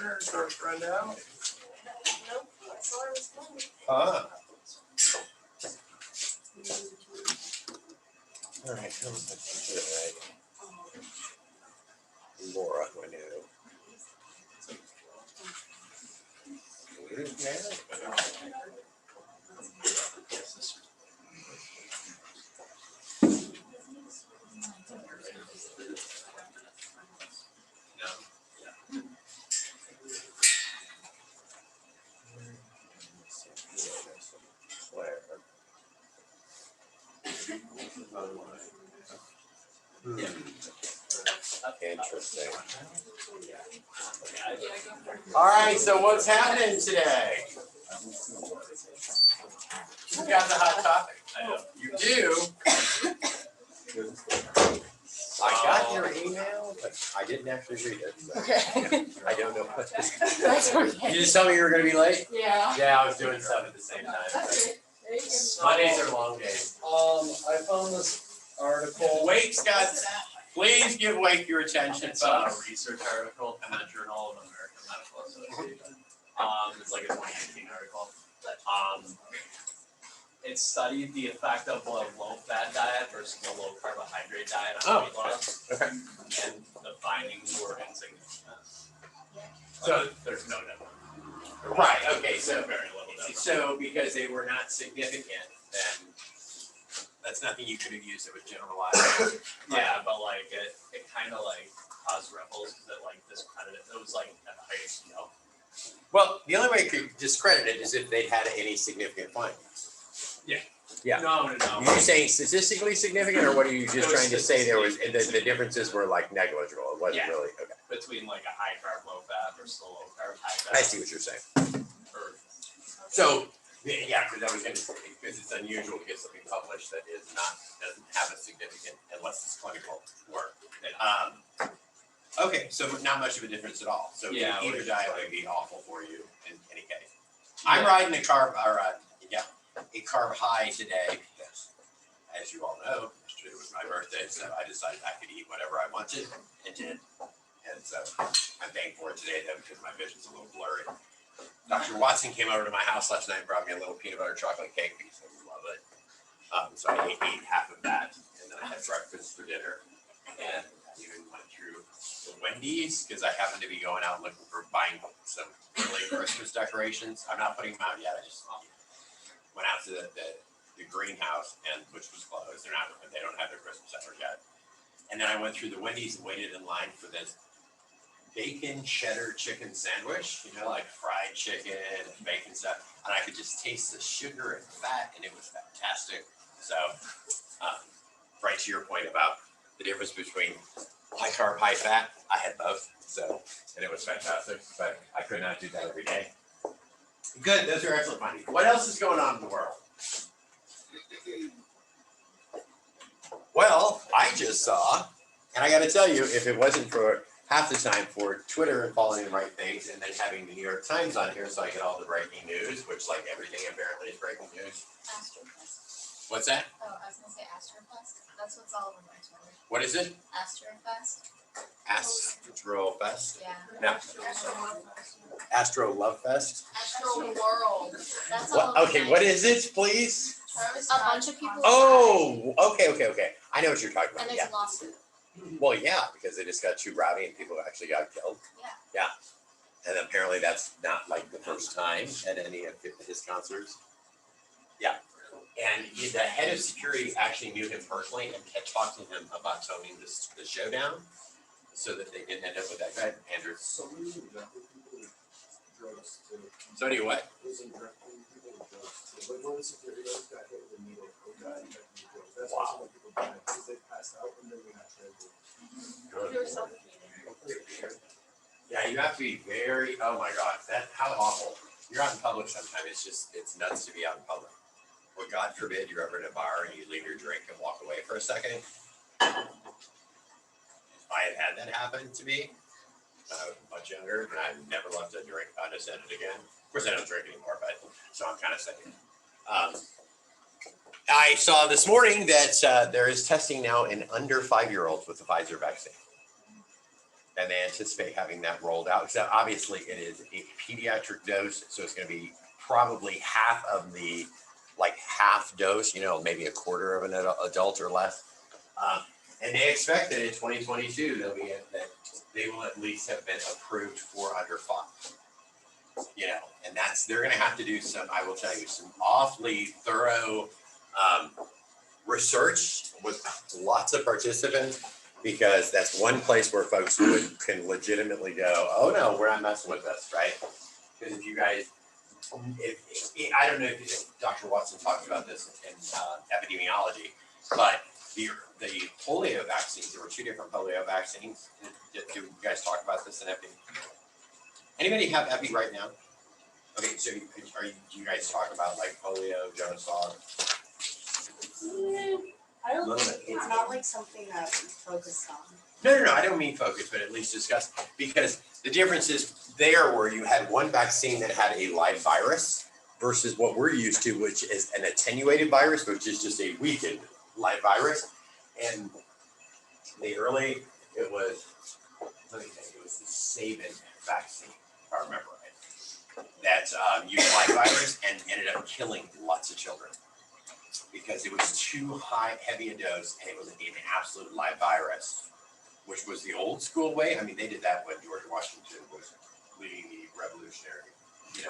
there and start to run out? Nope, I saw her this morning. Ah. All right, how was that today? Laura, I knew. Interesting. All right, so what's happening today? You got the hot topic. I know. You do? I got your email, but I didn't actually read it. So Okay. I don't know what this is. That's okay. You just tell me you were going to be late? Yeah. Yeah, I was doing stuff at the same time. There you go. Mondays are long days. I found this article. Wake's got, please give Wake your attention, It's a folks. research article in the Journal of American Medical Association. It's like a 2019 article. It studied the effect of a low-fat diet versus a low-carbohydrate diet on weight loss, Okay. and the findings were insignificant. So, There's no difference. right, okay, so, Very little difference. so because they were not significant, then that's nothing you could have used that was generalized. Yeah, but like it kind of like caused ripples because it like discredited. It was like at the higher scale. Well, the only way you could discredit it is if they'd had any significant findings. Yeah. No. Are you saying statistically significant, or what are you just It was trying to say there was, statistically the differences were like negligible, it wasn't Yeah. really, okay. Between like a high carb, low fat versus a low carb, high fat. I see what you're saying. Or, So, yeah, because I was gonna say, because it's unusual to get something published that is not, doesn't have a significant, unless it's clinical work. Okay, so not much of a difference at all, so Yeah, either which- diet would be awful for you in any case. I'm riding a carb, a carb high today, because as you all know, yesterday was my birthday, so I decided I could eat whatever I wanted and did. And so I'm paying for it today though, because my vision's a little blurry. Dr. Watson came over to my house last night and brought me a little peanut butter chocolate cake because I love it. So I ate half of that, and then I had breakfast for dinner. And I even went through the Wendy's because I happened to be going out looking for buying some early Christmas decorations. I'm not putting them out yet. I just went out to the greenhouse, and which was closed. They don't have their Christmas effort yet. And then I went through the Wendy's and waited in line for this bacon cheddar chicken sandwich, like fried chicken and bacon stuff. And I could just taste the sugar and fat, and it was fantastic. So, right to your point about the difference between high carb, high fat, I had both. So, and it was fantastic, but I could not do that every day. Good, those are excellent findings. What else is going on in the world? Well, I just saw, and I gotta tell you, if it wasn't for half the time for Twitter and following the right things, and then having the New York Times on here so I get all the breaking news, which like everything apparently is breaking news. Astrofest. What's that? Oh, I was gonna say Astrofest. That's what's all over my Twitter. What is it? Astrofest. Astrofest? Yeah. No. Astro Love Fest? Astro World. That's all. What, over okay, my- what is it, please? A bunch of people. Oh, okay. I know what you're talking And about, there's yeah. a lawsuit. Well, yeah, because they just got too rowdy and people actually got killed. Yeah. And apparently that's not like the first time at any of his concerts. Yeah. And the head of security actually knew him personally and had talked to him about toning the show down so that they didn't end up with that guy, Andrew. So many injected people with drugs too. So do you what? Those injecting people with drugs too. Like one of the security guards got hit with a needle, got injected with drugs. That's why so many people died, because they passed out and then they got translated. You're suffocating. Yeah, you have to be very, oh my God, how awful. You're out in public sometime, it's nuts to be out in public. Or God forbid you're ever in a bar and you leave your drink and walk away for a second. I have had that happen to me when I was much younger, and I've never left a drink unattended again. Of course, I don't drink anymore, but so I'm kind of saying. I saw this morning that there is testing now in under 5-year-olds with the Pfizer vaccine. and they anticipate having that rolled out. So obviously it is a pediatric dose, so it's going to be probably half of the, like half dose, you know, maybe a quarter of an adult or less. And they expect that in 2022 that they will at least have been approved for under 5. You know, and they're going to have to do some, I will tell you, some awfully thorough research with lots of participants, because that's one place where folks can legitimately go, oh no, we're not messing with this, right? Because if you guys, I don't know if Dr. Watson talked about this in epidemiology, but the polio vaccines, there were 2 different polio vaccines. Do you guys talk about this in epi? Anybody have epi right now? Okay, so do you guys talk about like polio, Jonas Salk? I don't Little think, bit. it's not like something that we focus on. No, I don't mean focus, but at least discuss, because the difference is there where you had one vaccine that had a live virus versus what we're used to, which is an attenuated virus, which is just a weakened live virus. And it was the Sabin vaccine, if I remember right, that used live virus and ended up killing lots of children because it was too heavy a dose, and it was an absolute live virus, which was the old school way. I mean, they did that when George Washington was leading the revolutionary,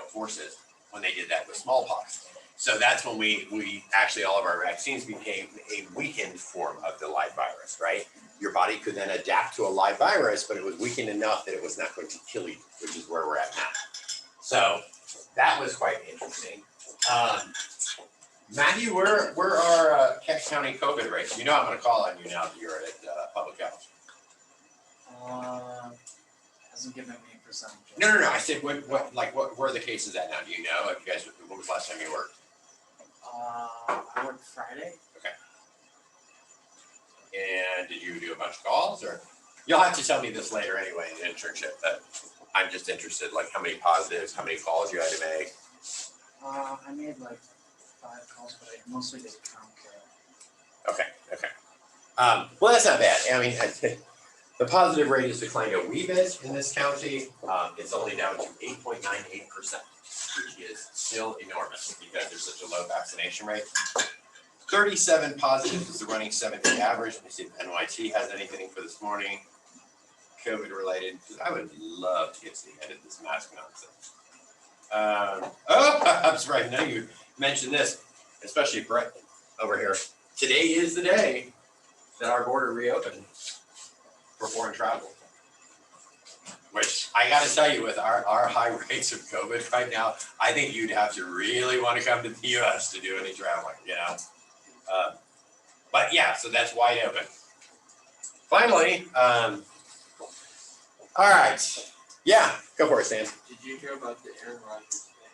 forces, when they did that with smallpox. So that's when we actually, all of our vaccines became a weakened form of the live virus, right? Your body could then adapt to a live virus, but it was weakened enough that it was not going to kill you, which is where we're at now. So that was quite interesting. Matthew, where are Kent County COVID rates? You know I'm going to call on you now that you're at public health. Hasn't given me a percentage. No. I said, what where are the cases at now? Do you know? Have you guys, when was the last time you worked? I worked Friday. And did you do a bunch of calls, or you'll have to tell me this later anyway in the internship, but I'm just interested, like how many positives, how many calls you had to make. I made like 5 calls, but I mostly did account care. Okay. Well, that's not bad. I mean, the positive rate has declined a wee bit in this county. It's only down to 8.98%, which is still enormous because there's such a low vaccination rate. 37 positives is the running 7-day average. Let me see if NYT has anything for this morning, COVID related, because I would love to get to the end of this mask nonsense. I'm surprised none of you mentioned this, especially Brett over here. Today is the day that our border reopened for foreign travel, which I got to tell you, with our high rates of COVID right now, I think you'd have to really want to come to the U.S. to do any traveling, But yeah, so that's wide open. Finally, all right. Yeah, go for it, Sam. Did you hear about the Aaron Rodgers thing?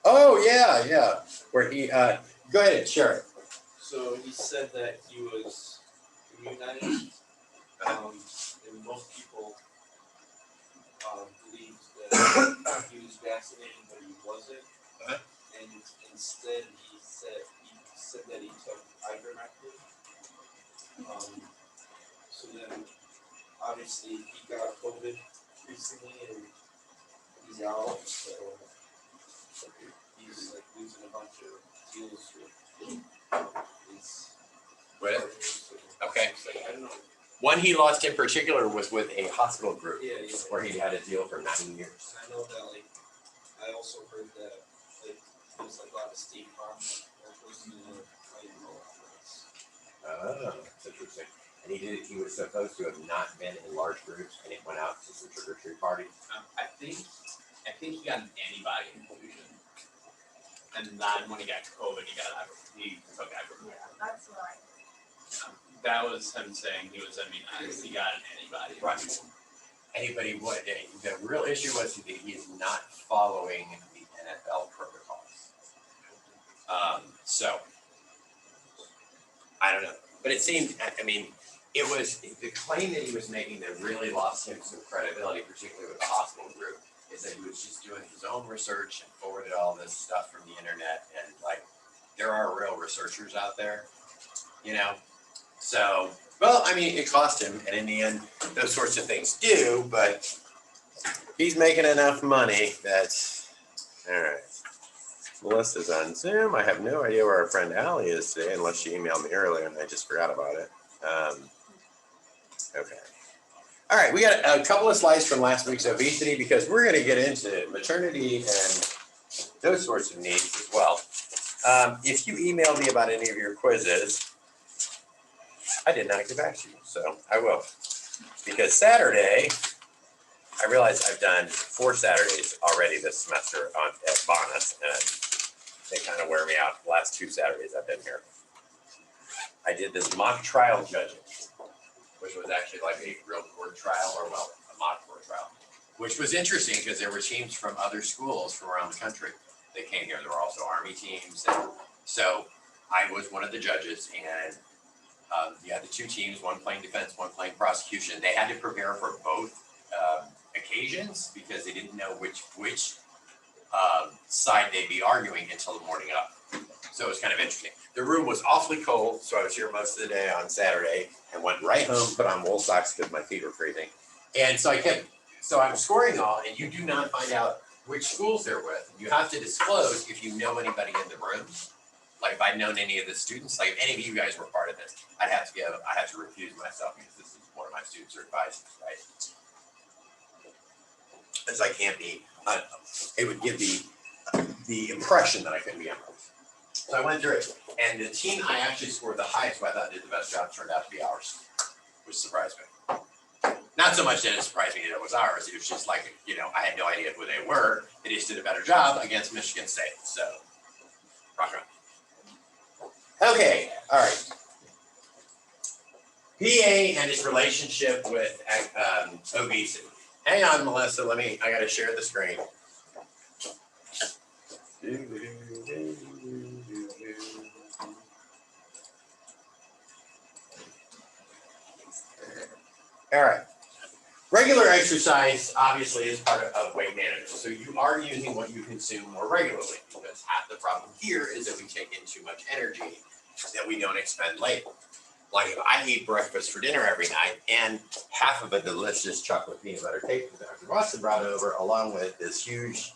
Oh, yeah. Where he, go ahead, share it. So he said that he was immunized, and most people believed that he was vaccinated, but he wasn't. Uh-huh. And instead, he said that he took ivermectin. So then, obviously, he got COVID recently, and he's out. So he's like losing a bunch of deals with his With it? partners. Okay. It's like, I don't know. One he lost in particular was with a hospital group Yeah. where he had a deal for 9 years. And I know that, like, I also heard that, like, there's like a lot of state farms workers who were playing role this. Oh, that's interesting. And he was supposed to have not been in large groups, and it went out to some trick-or-treat parties. I think he got an antibody infusion, and then when he got COVID, he took ivermectin. That's right. That was him saying he was immunized. He got an antibody. Right. Anybody would. The real issue was that he is not following the NFL protocols. So I don't know, but it seemed. I mean, it was the claim that he was making that really lost him some credibility, particularly with the hospital group, is that he was just doing his own research and forwarded all this stuff from the internet. And like, there are real researchers out there, So, well, I mean, it cost him, and in the end, those sorts of things do, but he's making enough money that, all right. Melissa's on Zoom. I have no idea where our friend Allie is today, unless she emailed me earlier and I just forgot about it. Okay. All right, we got a couple of slides from last week's obesity because we're going to get into maternity and those sorts of needs as well. If you email me about any of your quizzes, I did not get back to you, so I will. Because Saturday, I realize I've done 4 Saturdays already this semester at Bonus, and they kind of wear me out the last 2 Saturdays I've been here. I did this mock trial judging, which was actually like a real court trial, or well, a mock court trial, which was interesting because there were teams from other schools from around the country that came here. There were also Army teams. And so I was one of the judges, and you had the 2 teams, one playing defense, one playing prosecution. They had to prepare for both occasions because they didn't know which side they'd be arguing until the morning of. So it was kind of interesting. The room was awfully cold, so I was here most of the day on Saturday and went right home, put on wool socks because my feet were freezing. And so I'm scoring all, and you do not find out which schools they're with. You have to disclose if you know anybody in the room. Like if I'd known any of the students, like if any of you guys were part of this, I have to recuse myself because this is one of my students or advisors, right? As I can't be, it would give the impression that I couldn't be on. So I went through it, and the team I actually scored the highest, who I thought did the best job, turned out to be ours, which surprised me. Not so much that it surprised me that it was ours, it was just like, I had no idea who they were. They just did a better job against Michigan State, so rock on. Okay, all right. PA and its relationship with obesity. Hang on, Melissa, I gotta share the screen. All right. Regular exercise obviously is part of weight management. So you are using what you consume more regularly, because half the problem here is that we take in too much energy that we don't expend later. Like if I eat breakfast for dinner every night and half of a delicious chocolate peanut butter cake that Dr. Watson brought over, along with this huge,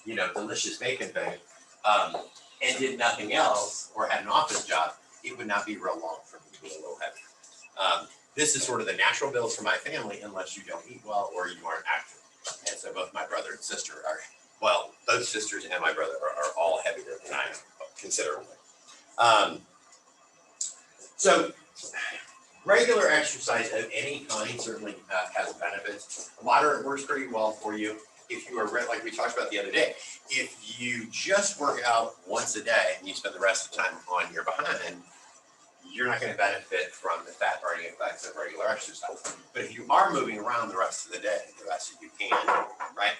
delicious bacon thing, and did nothing else or had an office job, it would not be real long for me to be a little heavy. This is sort of the natural build for my family unless you don't eat well or you aren't active. And so both my brother and sister both sisters and my brother are all heavier than I am, considerably. So regular exercise of any kind certainly has benefits. Moderate works pretty well for you. If you are, like we talked about the other day, if you just work out once a day and you spend the rest of the time on your behind, you're not going to benefit from the fat burning effects of regular exercise. But if you are moving around the rest of the day, the rest of you can, right?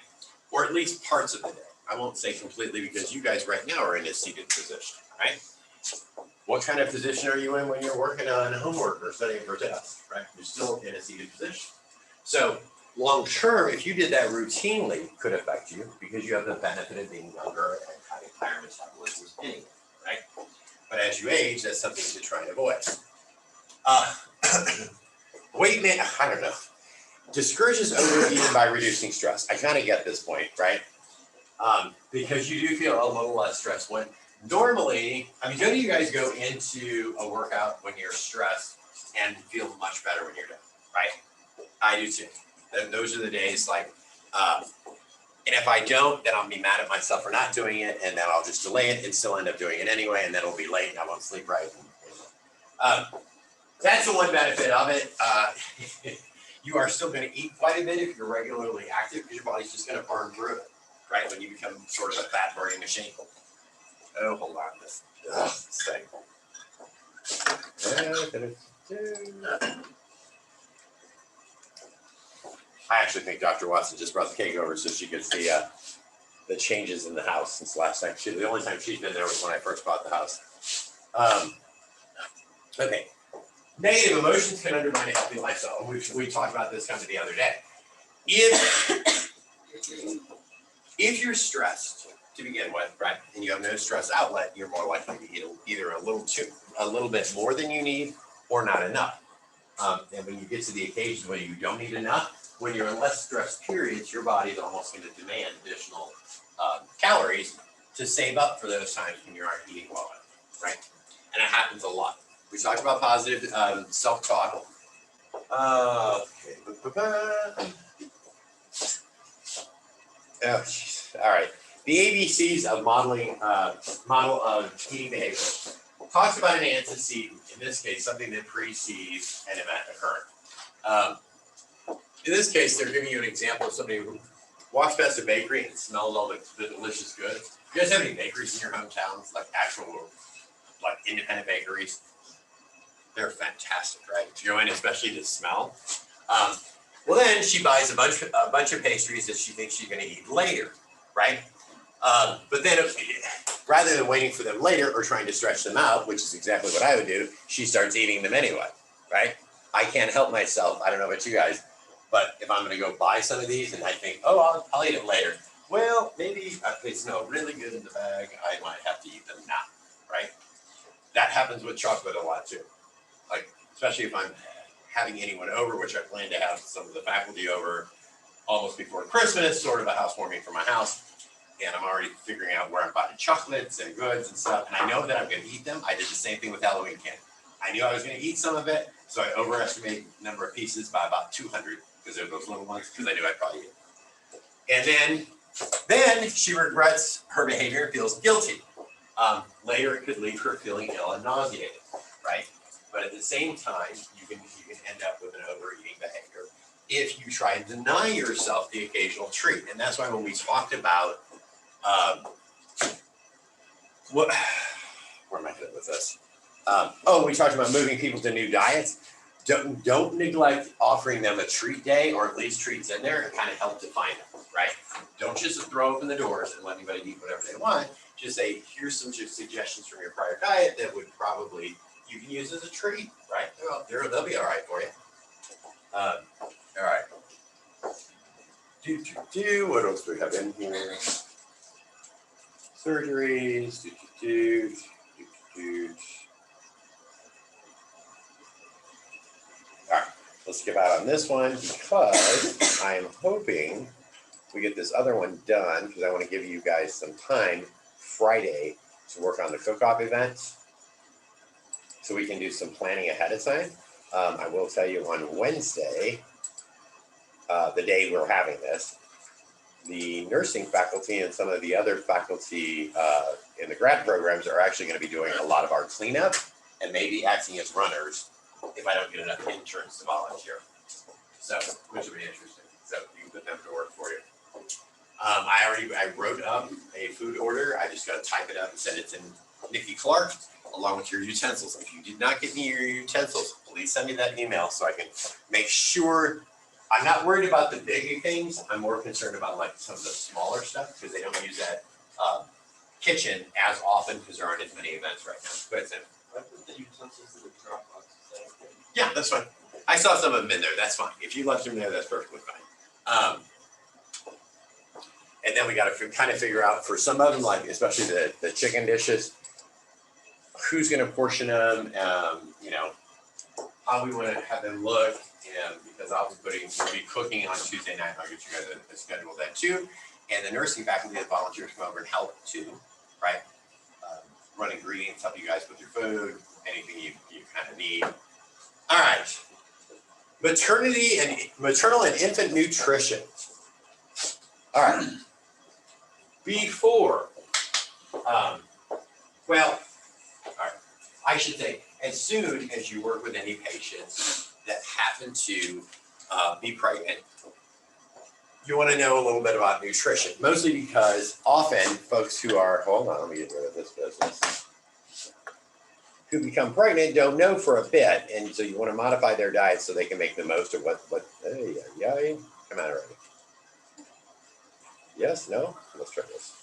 Or at least parts of the day. I won't say completely because you guys right now are in a seated position, right? What kind of position are you in when you're working on homework or studying for tests, right? You're still in a seated position. So long term, if you did that routinely, could affect you because you have the benefit of being younger and having higher metabolism anyway, right? But as you age, that's something to try and avoid. I don't know. Discourages overeating by reducing stress. I kind of get this point, right? Because you do feel a little less stressed when normally, don't you guys go into a workout when you're stressed and feel much better when you're done, right? I do too. Those are the days and if I don't, then I'll be mad at myself for not doing it, and then I'll just delay it and still end up doing it anyway, and then it'll be late and I won't sleep right. That's the one benefit of it. You are still going to eat quite a bit if you're regularly active because your body's just going to burn through it, right? When you become sort of a fat burning machine. Oh, hold on, this thing. I actually think Dr. Watson just brought the cake over so she could see the changes in the house since last time. The only time she's been there was when I first bought the house. Okay. Negative emotions can undermine a healthy lifestyle. We talked about this kind of the other day. If you're stressed to begin with, right, and you have no stress outlet, you're more likely to eat either a little bit more than you need or not enough. And when you get to the occasions when you don't need enough, when you're in less stress periods, your body's almost going to demand additional calories to save up for those times when you aren't eating well enough, right? And it happens a lot. We talked about positive self-talk. Okay. Oh, geez. All right. The ABCs of modeling, model of eating behavior talks about an antecedent, in this case, something that precedes an event occurring. In this case, they're giving you an example of somebody who walks past a bakery and smells all the delicious goods. You guys have any bakeries in your hometowns, like actual, like independent bakeries? They're fantastic, right? To go in, especially to smell. Well, then she buys a bunch of pastries that she thinks she's going to eat later, right? But then, rather than waiting for them later or trying to stretch them out, which is exactly what I would do, she starts eating them anyway, right? I can't help myself. I don't know about you guys, but if I'm going to go buy some of these and I think, oh, I'll eat it later. Well, maybe if they smell really good in the bag, I might have to eat them now, right? That happens with chocolate a lot too. Like, especially if I'm having anyone over, which I plan to have some of the faculty over almost before Christmas, sort of a housewarming for my house. And I'm already figuring out where I'm buying chocolates and goods and stuff. And I know that I'm going to eat them. I did the same thing with Halloween candy. I knew I was going to eat some of it, so I overestimated the number of pieces by about 200 because they're those little ones, because I knew I'd probably eat them. And then she regrets her behavior and feels guilty. Later, it could leave her feeling ill and nauseated, right? But at the same time, you can end up with an overeating behavior if you try and deny yourself the occasional treat. And that's why when we talked about where am I headed with this? We talked about moving people to new diets. Don't neglect offering them a treat day, or at least treats in there, and kind of help define them, right? Don't just throw open the doors and let anybody eat whatever they want. Just say, here's some suggestions from your prior diet that would probably you can use as a treat, right? They'll be all right for you. All right. What else do we have in here? Surgeries. All right, let's skip out on this one because I'm hoping we get this other one done because I want to give you guys some time Friday to work on the cook-off event so we can do some planning ahead of time. I will tell you on Wednesday, the day we're having this, the nursing faculty and some of the other faculty in the grad programs are actually going to be doing a lot of our cleanup and maybe acting as runners if I don't get enough interns to volunteer. So, which will be interesting. So you can put them to work for you. I wrote up a food order. I just got to type it up and send it to Nikki Clark along with your utensils. If you did not get me your utensils, please send me that email so I can make sure. I'm not worried about the big things. I'm more concerned about like some of the smaller stuff because they don't use that kitchen as often because there aren't as many events right now. Go ahead, Sam. I put the utensils in the Dropbox. Yeah, that's fine. I saw some of them in there. That's fine. If you left them there, that's perfectly fine. And then we got to kind of figure out for some of them, like especially the chicken dishes, who's going to portion them, how we want to have them look. Because I'll be cooking on Tuesday night. I'll get you guys a schedule of that too. And the nursing faculty that volunteers come over and help too, right? Run ingredients, help you guys with your food, anything you kind of need. All right. Maternal and infant nutrition. All right. Before, all right. I should say, as soon as you work with any patients that happen to be pregnant, you want to know a little bit about nutrition, mostly because often folks who are, hold on, let me get rid of this business, who become pregnant don't know for a bit, and so you want to modify their diet so they can make the most of what come out already. Yes, no? Let's try this.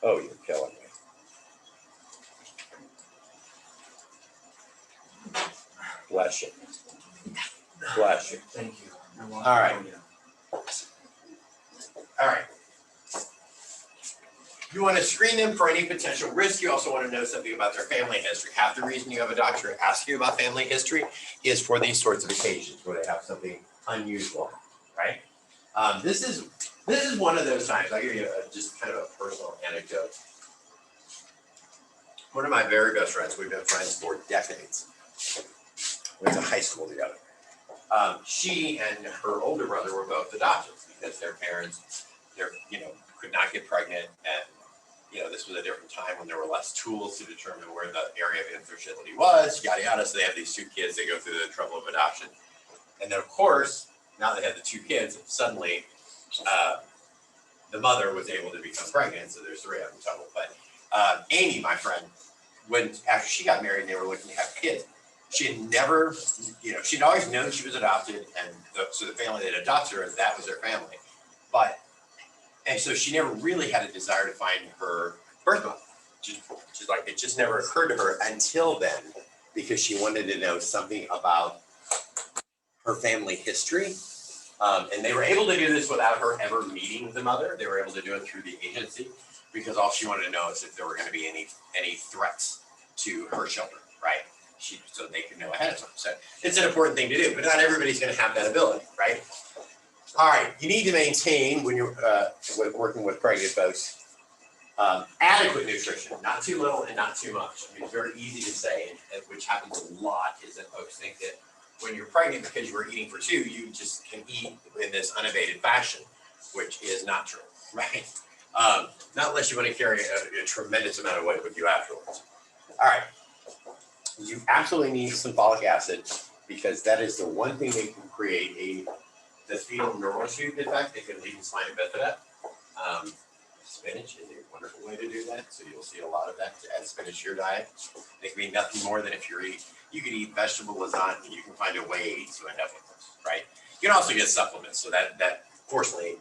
Oh, you're killing me. Bless you. Bless you. Thank you. All right. All right. You want to screen them for any potential risk. You also want to know something about their family history. Half the reason you have a doctor ask you about family history is for these sorts of occasions where they have something unusual, right? This is one of those times. I'll give you just kind of a personal anecdote. One of my very best friends, we've been friends for decades. We went to high school together. She and her older brother were both adopted because their parents, could not get pregnant, and this was a different time when there were less tools to determine where the area of infertility was, yada yada. So they have these two kids. They go through the trouble of adoption, and then of course, now they have the two kids. Suddenly, the mother was able to become pregnant, so there's three of them total. But Amy, my friend, after she got married, and they were looking to have kids. She had never, she'd always known she was adopted, and so the family that adopted her, that was their family. And so she never really had a desire to find her birth mother. She's like, it just never occurred to her until then, because she wanted to know something about her family history. And they were able to do this without her ever meeting the mother. They were able to do it through the agency, because all she wanted to know is if there were going to be any threats to her children, right? So they could know ahead of time. So it's an important thing to do, but not everybody's going to have that ability, right? All right, you need to maintain when you're working with pregnant folks, adequate nutrition, not too little and not too much. I mean, it's very easy to say, and which happens a lot, is that folks think that when you're pregnant, because you were eating for two, you just can eat in this unabated fashion, which is not true, right? Not unless you want to carry a tremendous amount of weight with you afterwards. All right. You absolutely need some folic acid, because that is the one thing that can create the fetal neurotube defect. It can lead to spina bifida. Spinach is a wonderful way to do that, so you'll see a lot of that to add spinach to your diet. It can be nothing more than if you could eat vegetable lasagna, and you can find a way to end up with this, right? You can also get supplements, so that fortunately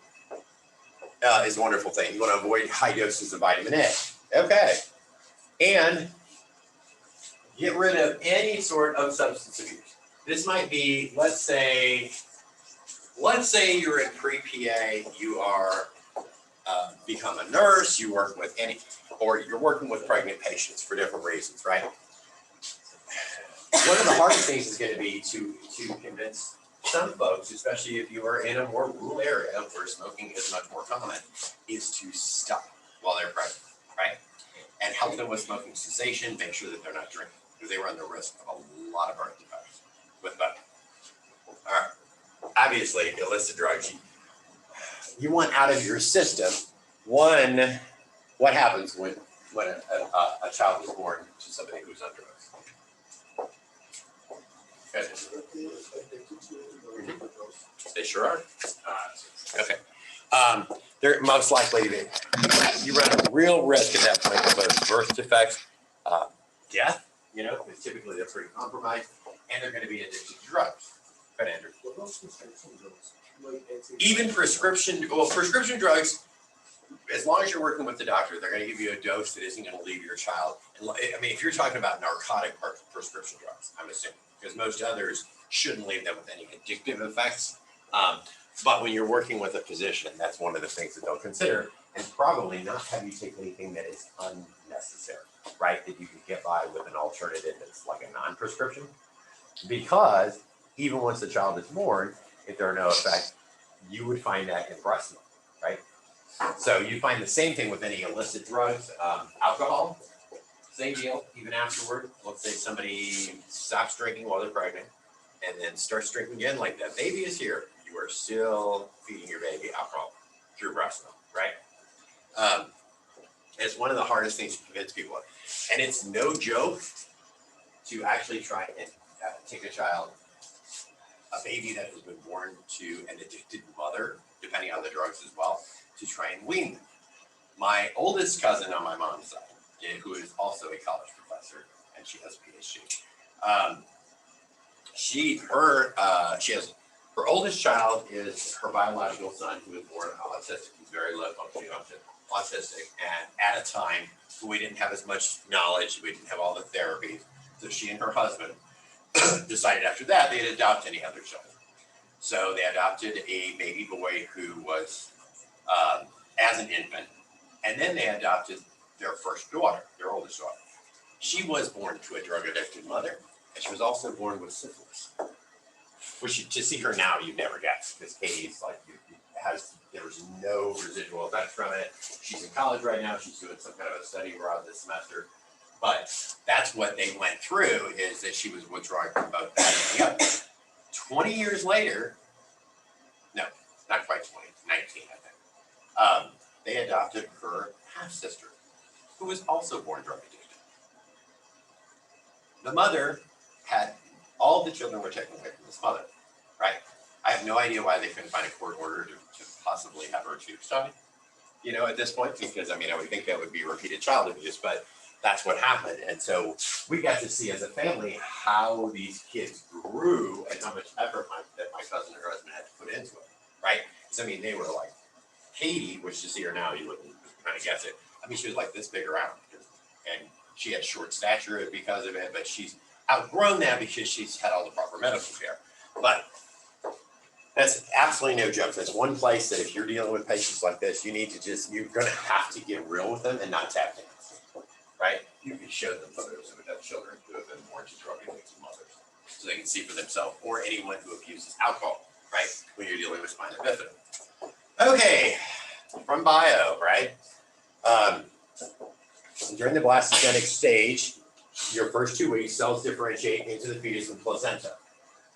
is a wonderful thing. You want to avoid high doses of vitamin A. Okay, and get rid of any sort of substance abuse. This might be, let's say you're in pre-PA, you are become a nurse, you work with or you're working with pregnant patients for different reasons, right? One of the hardest things is going to be to convince some folks, especially if you are in a more rural area where smoking is much more common, is to stop while they're pregnant, right? And help them with smoking cessation, make sure that they're not drinking, because they run the risk of a lot of birth defects with both. All right. Obviously, illicit drugs you want out of your system. One, what happens when a child is born to somebody who's on drugs? They sure are. Okay. They're most likely you run a real risk at that point of both birth defects, death, because typically they're pretty compromised, and they're going to be addicted to drugs. Good, Andrew. What about prescription drugs? Like Even prescription drugs, as long as you're working with the doctor, they're going to give you a dose that isn't going to leave your child. I mean, if you're talking about narcotic prescription drugs, I'm assuming, because most others shouldn't leave them with any addictive effects. But when you're working with a physician, that's one of the things that they'll consider, and probably not have you take anything that is unnecessary, right? That you can get by with an alternative that's like a non-prescription. Because even once the child is born, if there are no effects, you would find that in breast milk, right? So you find the same thing with any illicit drugs, alcohol, same deal, even afterward. Let's say somebody stops drinking while they're pregnant and then starts drinking again, like that baby is here. You are still feeding your baby alcohol through breast milk, right? It's one of the hardest things to convince people of. And it's no joke to actually try and take a baby that has been born to an addicted mother, depending on the drugs as well, to try and wean them. My oldest cousin on my mom's side, who is also a college professor, and she has a PhD. She has her oldest child is her biological son, who was born autistic. He's very low functioning autistic, and at a time when we didn't have as much knowledge, we didn't have all the therapies. So she and her husband decided after that they'd adopt any other children. So they adopted a baby boy who was, as an infant, And then they adopted their first daughter, their oldest daughter. She was born to a drug addicted mother, and she was also born with syphilis. Which to see her now, you'd never guess, because Katie's like, there was no residual effects from it. She's in college right now. She's doing some kind of a study abroad this semester. But that's what they went through, is that she was withdrawing from both that and the other. 20 years later, no, not quite 20, 19, I think. They adopted her half-sister, who was also born drug addicted. The mother had, all the children were taken away from this mother, right? I have no idea why they couldn't find a court order to possibly have her tube study, at this point, because I would think that would be repeated child abuse, but that's what happened. And so we got to see as a family how these kids grew and how much effort that my cousin and her husband had to put into it, right? Because they were like, Katie, which to see her now, you wouldn't kind of guess it. She was like this big around, and she had short stature because of it, but she's outgrown that because she's had all the proper medical care. But that's absolutely no joke. That's one place that if you're dealing with patients like this, you're going to have to get real with them and not tap dance, right? You can show them photos of adult children who have been born to drug addicted mothers so they can see for themselves, or anyone who abuses alcohol, right? When you're dealing with spina bifida. Okay, from bio, right? During the blastogenic stage, your first 2 weeks, cells differentiate into the fetus and placenta.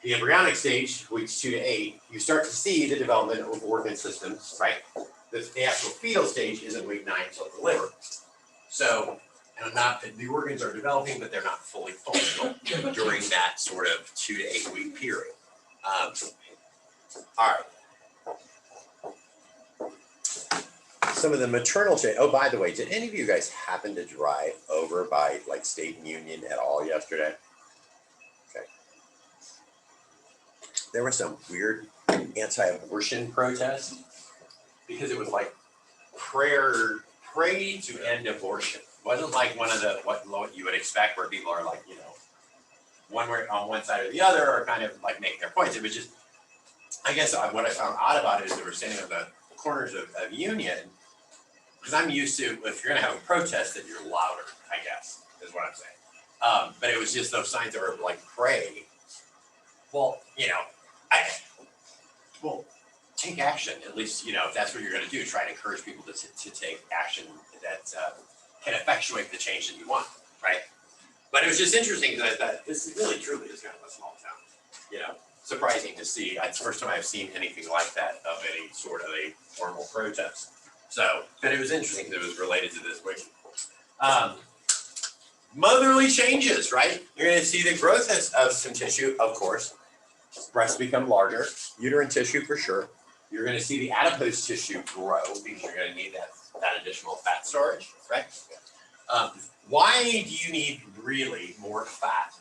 The embryonic stage, weeks 2 to 8, you start to see the development of organ systems, right? The actual fetal stage is in week 9 until delivery. So, the organs are developing, but they're not fully functional during that sort of 2 to 8 week period. All right. Some of the maternal change. Oh, by the way, did any of you guys happen to drive over by State and Union at all yesterday? Okay. There was some weird anti-abortion protest because it was like pray to end abortion. It wasn't like one of the what you would expect where people are like, one way on one side or the other, or kind of like making their points. It was just, I guess what I found odd about it is they were standing on the corners of Union. Because I'm used to, if you're going to have a protest, that you're louder, I guess, is what I'm saying. But it was just those signs that were like, pray. Well, take action, at least, if that's what you're going to do, try to encourage people to take action that can effectuate the change that you want, right? But it was just interesting that this really, truly is kind of a small town, surprising to see. It's the first time I've seen anything like that of any sort of a formal protest. So, but it was interesting because it was related to this week. Motherly changes, right? You're going to see the growth of some tissue, of course. Breasts become larger, uterine tissue for sure. You're going to see the adipose tissue grow because you're going to need that additional fat storage, right? Why do you need really more fat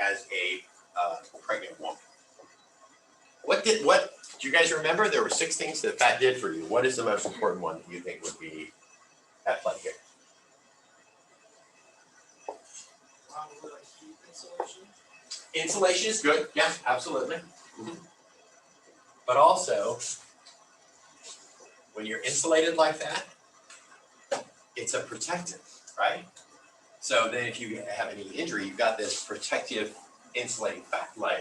as a pregnant woman? What do you guys remember? There were 6 things that fat did for you. What is the most important one that you think would be at play here? Probably heat insulation. Insulation is good. Yeah, absolutely. Mm-hmm. But also, when you're insulated like that, it's a protective, right? So then if you have any injury, you've got this protective insulating fat layer.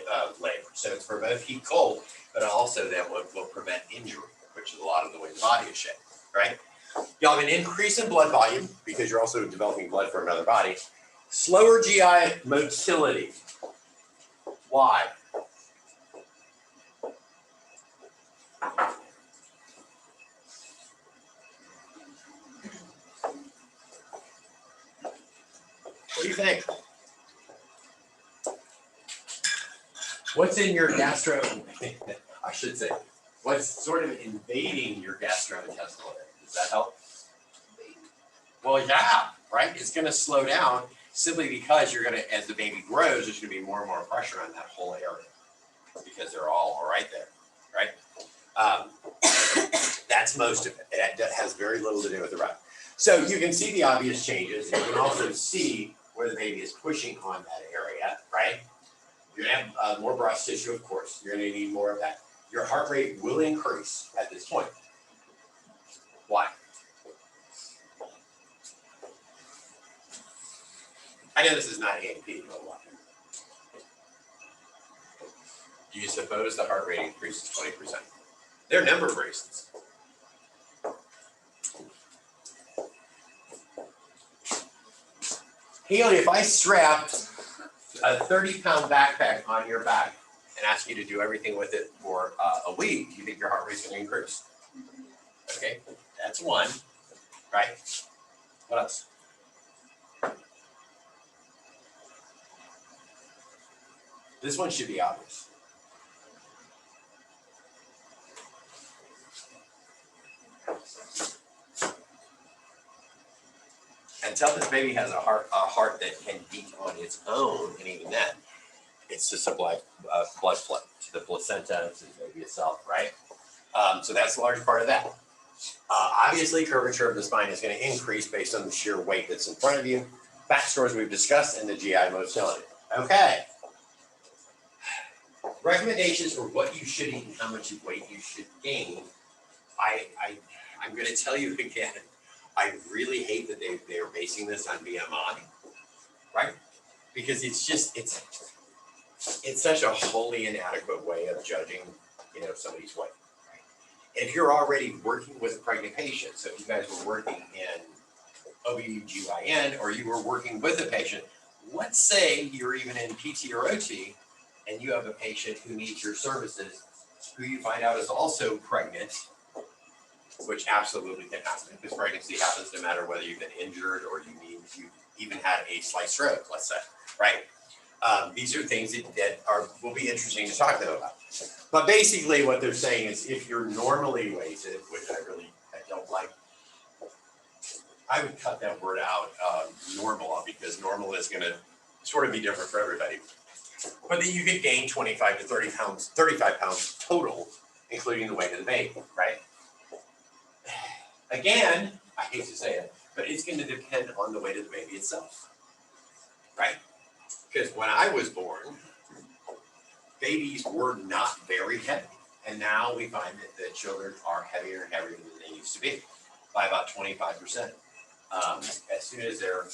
So it's for both heat cold, but also that will prevent injury, which is a lot of the way the body is shaped, right? You'll have an increase in blood volume because you're also developing blood for another body. Slower GI motility. Why? What do you think? What's in your I should say, what's sort of invading your gastrointestinal area? Does that help? Well, yeah, right? It's going to slow down simply because you're going to, as the baby grows, there's going to be more and more pressure on that whole area because they're all right there, right? That's most of it. That has very little to do with the rest. So you can see the obvious changes. You can also see where the baby is pushing on that area, right? You're going to have more breast tissue, of course. You're going to need more of that. Your heart rate will increase at this point. Why? I know this is not A&P, but what? Do you suppose the heart rate increases 20%? There are a number of reasons. Haley, if I strapped a 30-pound backpack on your back and asked you to do everything with it for a week, do you think your heart rate's going to increase? Okay, that's one, right? What else? This one should be obvious. Until this baby has a heart that can beat on its own, and even that, it's just a blood flow to the placenta, to the baby itself, right? So that's a large part of that. Obviously, curvature of the spine is going to increase based on the sheer weight that's in front of you. Back stores we've discussed, and the GI motility. Okay. Recommendations for what you should eat and how much weight you should gain. I'm going to tell you again, I really hate that they are basing this on BMI, right? Because it's such a wholly inadequate way of judging, somebody's weight. Right? If you're already working with a pregnant patient, so if you guys were working in OBGYN or you were working with a patient, let's say you're even in PT or OT and you have a patient who needs your services, who you find out is also pregnant, which absolutely can happen because pregnancy happens no matter whether you've been injured or you even had a slight stroke, let's say, right? These are things that will be interesting to talk to them about. But basically what they're saying is if you're normally weighted, which I don't like, I would cut that word out, normal, because normal is going to sort of be different for everybody. But then you could gain 25 to 30 pounds, 35 pounds total, including the weight of the baby, right? Again, I hate to say it, but it's going to depend on the weight of the baby itself, right? Because when I was born, babies were not very heavy. And now we find that the children are heavier and heavier than they used to be by about 25%. As soon as they're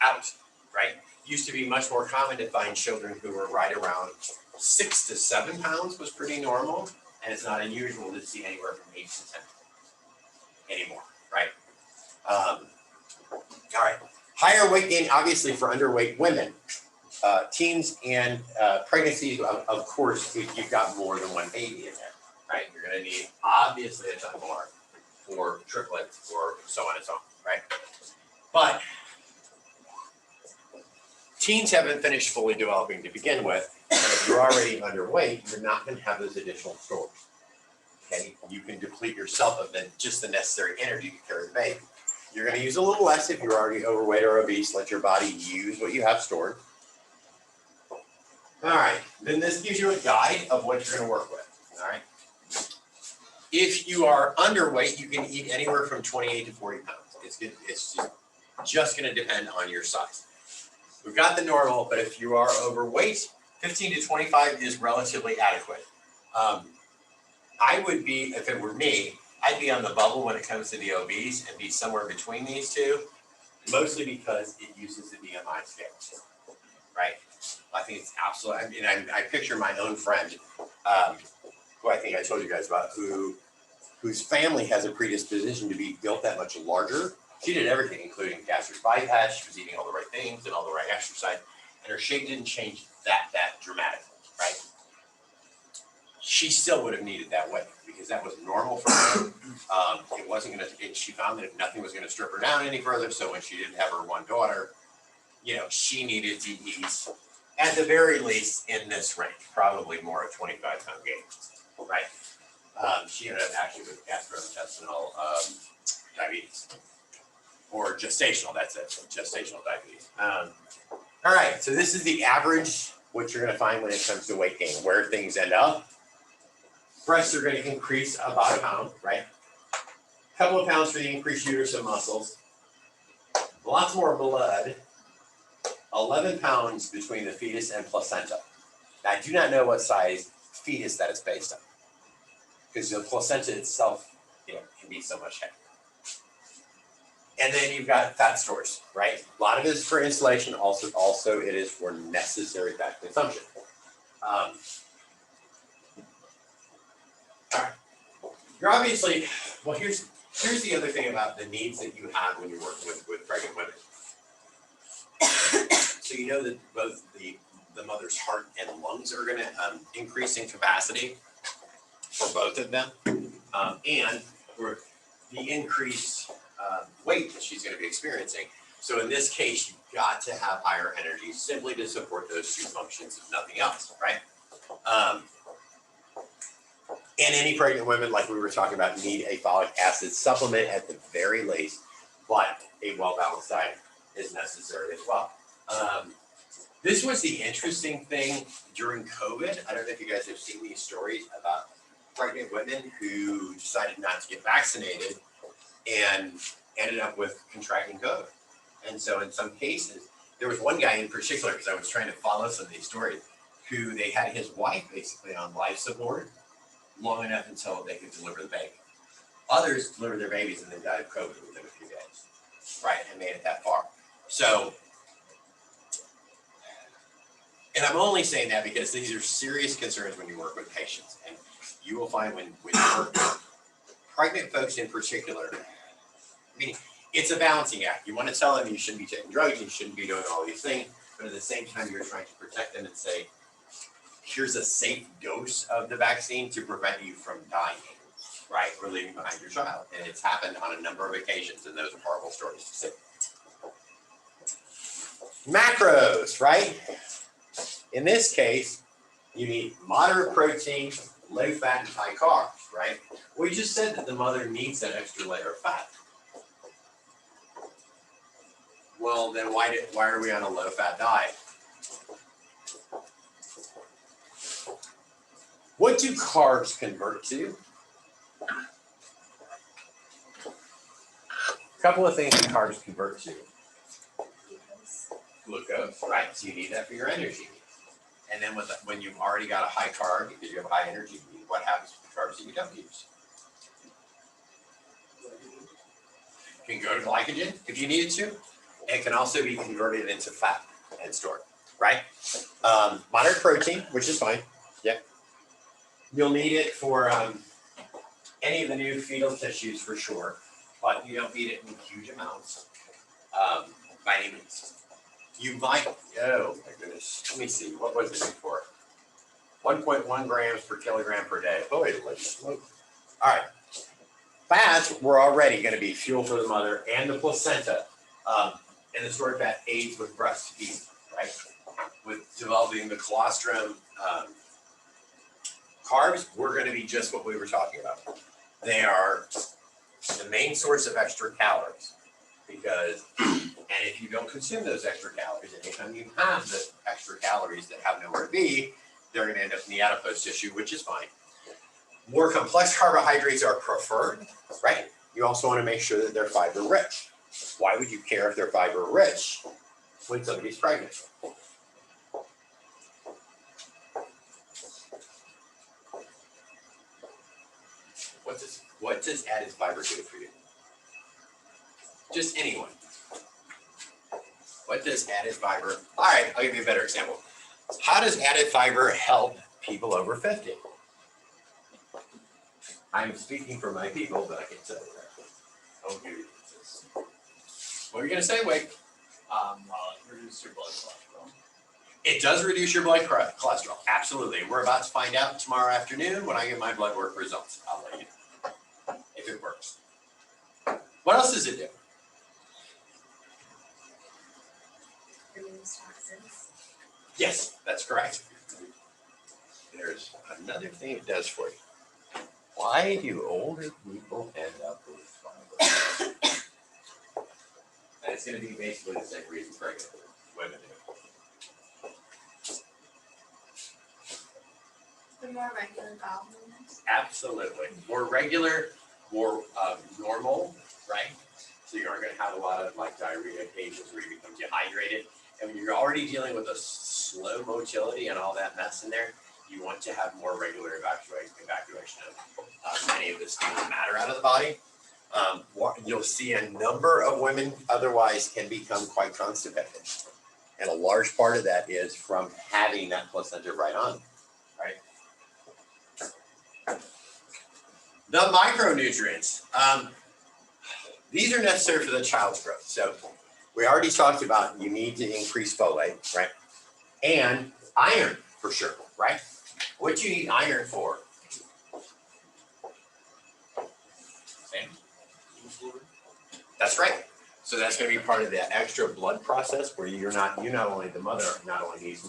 out, right? Used to be much more common to find children who were right around 6 to 7 pounds was pretty normal. And it's not unusual to see anywhere from 8 to 10 anymore, right? All right. Higher weight gain, obviously, for underweight women. Teens and pregnancies, of course, if you've got more than one baby in there, right? You're going to need, obviously, a ton more for triplets or so on and so on, right? But teens haven't finished fully developing to begin with. And if you're already underweight, you're not going to have those additional stores. Okay, you can deplete yourself of just the necessary energy to carry the baby. You're going to use a little less if you're already overweight or obese. Let your body use what you have stored. All right, then this gives you a guide of what you're going to work with. All right. If you are underweight, you can eat anywhere from 28 to 40 pounds. It's just going to depend on your size. We've got the normal, but if you are overweight, 15 to 25 is relatively adequate. I would be, if it were me, I'd be on the bubble when it comes to the obese and be somewhere between these two, mostly because it uses the BMI scale, right? I think it's absolutely, I mean, I picture my own friend, who I think I told you guys about, whose family has a predisposition to be built that much larger. She did everything, including gastric bypass. She was eating all the right things and all the right exercise, and her shape didn't change that dramatically, right? She still would have needed that weight because that was normal for her. It wasn't going to, she found that nothing was going to strip her down any further. So when she didn't have her one daughter, she needed to eat at the very least in this range, probably more of 25-pound gain, right? She ended up actually with gastrointestinal diabetes or gestational, that's it, gestational diabetes. All right, so this is the average, what you're going to find when it comes to weight gain, where things end up. Breasts are going to increase about a pound, right? A couple of pounds for the increased uterus and muscles. Lots more blood. 11 pounds between the fetus and placenta. Now, I do not know what size fetus that is based on, because the placenta itself, can be so much heavier. And then you've got fat stores, right? A lot of it is for insulation, also it is for necessary fat consumption. All right. You're obviously, well, here's the other thing about the needs that you have when you're working with pregnant women. So you know that both the mother's heart and lungs are gonna increase in capacity for both of them. And for the increased weight that she's gonna be experiencing. So in this case, you've got to have higher energy simply to support those two functions, if nothing else, right? And any pregnant women, like we were talking about, need a folic acid supplement at the very least, but a well-balanced diet is necessary as well. This was the interesting thing during COVID. I don't know if you guys have seen these stories about pregnant women who decided not to get vaccinated and ended up with contracting COVID. And so in some cases, there was one guy in particular, because I was trying to follow some of these stories, who they had his wife basically on life support long enough until they could deliver the baby. Others delivered their babies and then died of COVID within a few days, right, and made it that far. So, and I'm only saying that because these are serious concerns when you work with patients. And you will find when you work with pregnant folks in particular, I mean, it's a balancing act. You want to tell them you shouldn't be taking drugs, you shouldn't be doing all these things, but at the same time, you're trying to protect them and say, here's a safe dose of the vaccine to prevent you from dying, right, or leaving behind your child. And it's happened on a number of occasions, and those are horrible stories to see. Macros, right? In this case, you need moderate protein, low fat, and high carbs, right? We just said that the mother needs that extra layer of fat. Well, then why are we on a low fat diet? What do carbs convert to? A couple of things that carbs convert to. Glucose, right? So you need that for your energy. And then when you've already got a high carb, because you have a high energy need, what happens with the carbs that you don't use? Can go to glycogen if you needed to. It can also be converted into fat and stored, right? Moderate protein, which is fine. Yeah. You'll need it for any of the new fetal tissues for sure, but you don't need it in huge amounts by any means. You might, oh my goodness, let me see, what was it before? 1.1 grams per kilogram per day. Holy smoke. All right. Fats were already going to be fuel for the mother and the placenta. And the stored fat aids with breastfeeding, right? With developing the colostrum. Carbs were going to be just what we were talking about. They are the main source of extra calories because, and if you don't consume those extra calories, anytime you have the extra calories that have nowhere to be, they're going to end up in the adipose tissue, which is fine. More complex carbohydrates are preferred, right? You also want to make sure that they're fiber rich. Why would you care if they're fiber rich when somebody's pregnant? What does added fiber do for you? Just anyone. What does added fiber? All right, I'll give you a better example. How does added fiber help people over 50? I'm speaking for my people, but I can tell you that. Don't give you this. What are you going to say, Wake? Well, it reduces your blood cholesterol. It does reduce your blood cholesterol. Absolutely. We're about to find out tomorrow afternoon when I get my blood work results. I'll let you know if it works. What else does it do? Reduce toxins. Yes, that's correct. There's another thing it does for you. Why do older people end up with fiber? And it's going to be basically the same reason pregnant women do. The more regular bowel movements. Absolutely. More regular, more normal, right? So you aren't going to have a lot of like diarrhea occasions where you become dehydrated. And when you're already dealing with a slow motility and all that mess in there, you want to have more regular evacuation of any of this matter out of the body. You'll see a number of women otherwise can become quite constipated. And a large part of that is from having that placenta right on, right? The micronutrients. These are necessary for the child's growth. So we already talked about you need to increase folate, right? And iron for sure, right? What do you need iron for? Same. That's right. So that's going to be part of the extra blood process where you not only the mother not only needs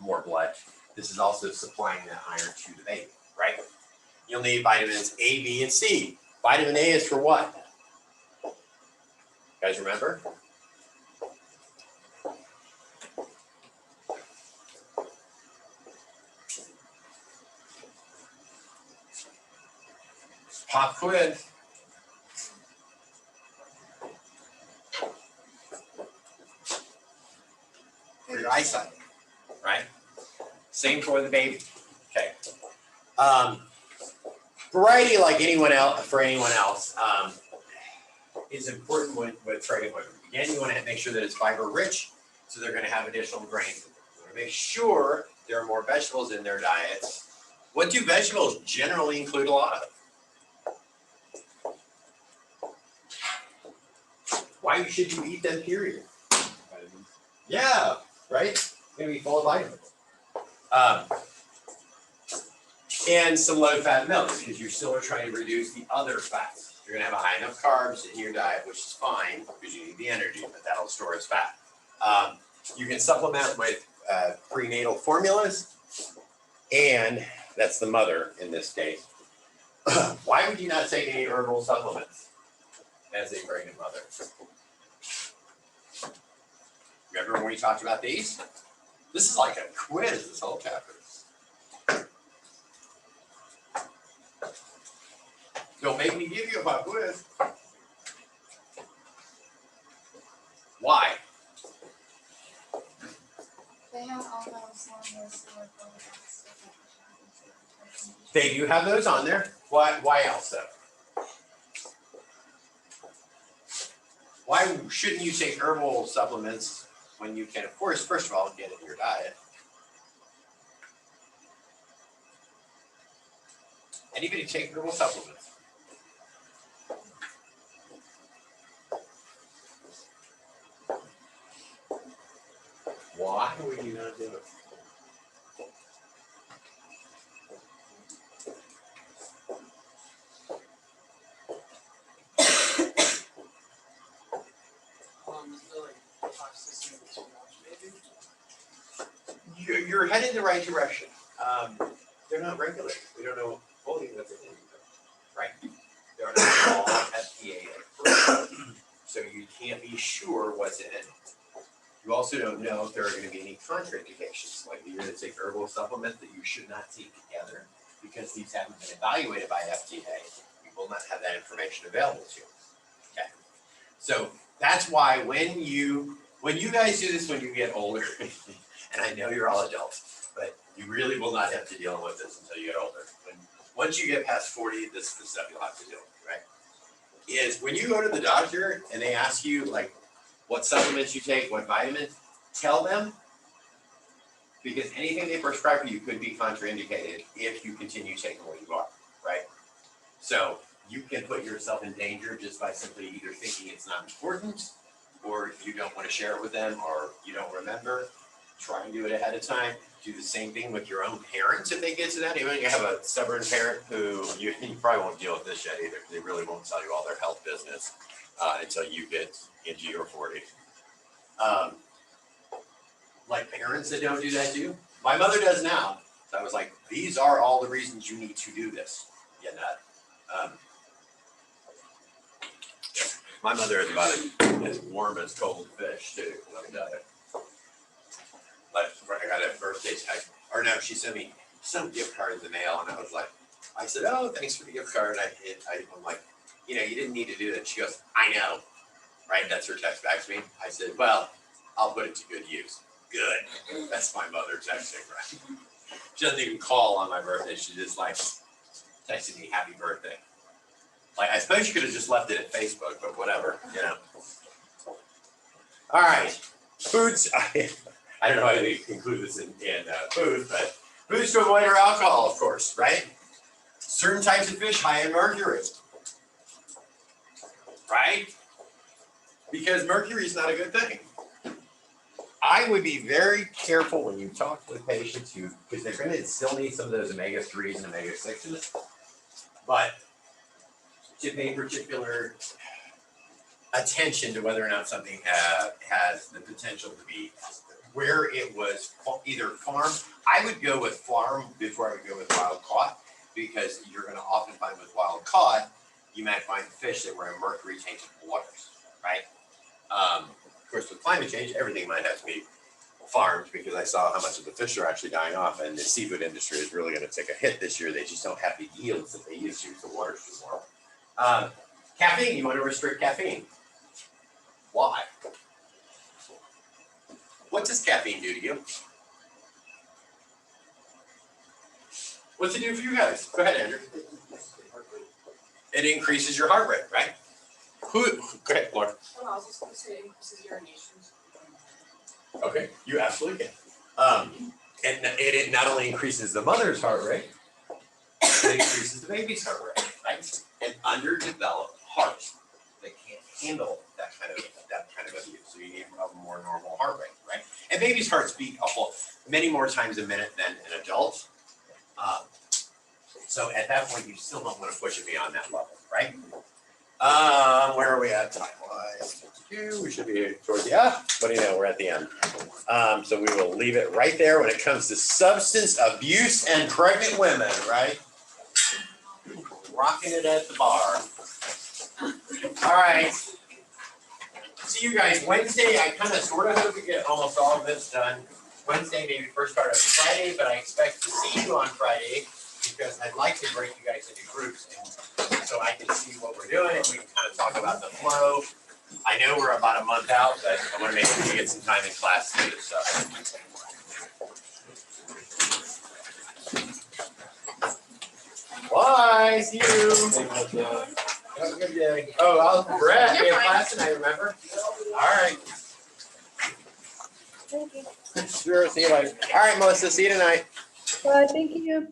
more blood, this is also supplying that iron to the baby, right? You'll need vitamins A, B, and C. Vitamin A is for what? You guys remember? Pop quiz. For your eyesight, right? Same for the baby. Okay. Variety, like anyone else, for anyone else, is important with pregnant women. Again, you want to make sure that it's fiber rich, so they're going to have additional grains. You want to make sure there are more vegetables in their diets. What do vegetables generally include a lot of? Why should you eat them, period? Vitamins. Yeah, right? It's going to be full of vitamins. And some low-fat milk, because you still are trying to reduce the other fats. You're going to have high enough carbs in your diet, which is fine, because you need the energy, but that'll store as fat. You can supplement with prenatal formulas, and that's the mother in this case. Why would you not take any herbal supplements as a pregnant mother? Remember when we talked about these? This is like a quiz, this whole chapter. Don't make me give you a pop quiz. Why? They have all those on those silicone stuff. They do have those on there. Why else though? Why shouldn't you take herbal supplements when you can, of course, first of all, get it in your diet? Anybody take herbal supplements? Why would you not do it? You're headed the right direction. They're not regular. We don't know fully what's in them, right? They're not all FDA approved, so you can't be sure what's in it. You also don't know if there are going to be any contraindications, like you're going to take herbal supplements that you should not take together because these haven't been evaluated by FDA. We will not have that information available to you. Okay, so that's why when you guys do this when you get older, and I know you're all adults, but you really will not have to deal with this until you get older. Once you get past 40, this is the stuff you'll have to deal with, right? Is when you go to the doctor and they ask you like what supplements you take, what vitamins, tell them, because anything they prescribe for you could be contraindicated if you continue taking what you are, right? So you can put yourself in danger just by simply either thinking it's not important, or you don't want to share it with them, or you don't remember. Try and do it ahead of time. Do the same thing with your own parents if they get to that. Even if you have a stubborn parent who you probably won't deal with this yet either. They really won't tell you all their health business until you get into your 40s. Like parents that don't do that too. My mother does now. So I was like, these are all the reasons you need to do this. Yeah, nut. My mother is about as warm as cold fish too. Let me tell you. Like I got a birthday text, or no, she sent me some gift card in the mail, and I was like, I said, oh, thanks for the gift card. I'm like, you know, you didn't need to do that. She goes, I know, right? That's her text back to me. I said, well, I'll put it to good use. Good. That's my mother texting, right? She doesn't even call on my birthday. She just like texted me happy birthday. Like, I suppose you could have just left it at Facebook, but whatever, you know. All right, foods. I don't know how to include this in food, but foods to avoid are alcohol, of course, right? Certain types of fish high in mercury, right? Because mercury is not a good thing. I would be very careful when you talk with patients who, because they're going to still need some of those omega-3s and omega-6s, but to pay particular attention to whether or not something has the potential to be where it was either farmed. I would go with farm before I would go with wild caught, because you're going to often find with wild caught, you might find fish that were in mercury tainted waters, right? Of course, with climate change, everything might have to be farmed, because I saw how much of the fish are actually dying off, and the seafood industry is really going to take a hit this year. They just don't have the yields that they used to. The water's too warm. Caffeine, you want to restrict caffeine. Why? What does caffeine do to you? What's it do for you guys? Go ahead, Andrew. It increases your heart rate, right? Go ahead, Laura. Well, I was just gonna say increases urinations. Okay, you absolutely can. And it not only increases the mother's heart rate, it increases the baby's heart rate, right? An underdeveloped heart that can't handle that kind of abuse. So you need a more normal heart rate, right? And babies' hearts beat many more times a minute than an adult. So at that point, you still don't want to push it beyond that level, right? Where are we at time-wise? We should be towards the, what do you know, we're at the end. So we will leave it right there when it comes to substance abuse and pregnant women, right? Rocking it at the bar. All right. See you guys Wednesday. I kind of sort of hope we get almost all of this done Wednesday, maybe first part of Friday, but I expect to see you on Friday, because I'd like to break you guys into groups and so I can see what we're doing and we can kind of talk about the flow. I know we're about a month out, but I want to make sure you get some time in class to do this stuff. Bye, see you. Have a good day. Oh, Brett, we have class tonight, remember? All right. Thank you. Sure, see you later. All right, Melissa, see you tonight. Bye, thank you.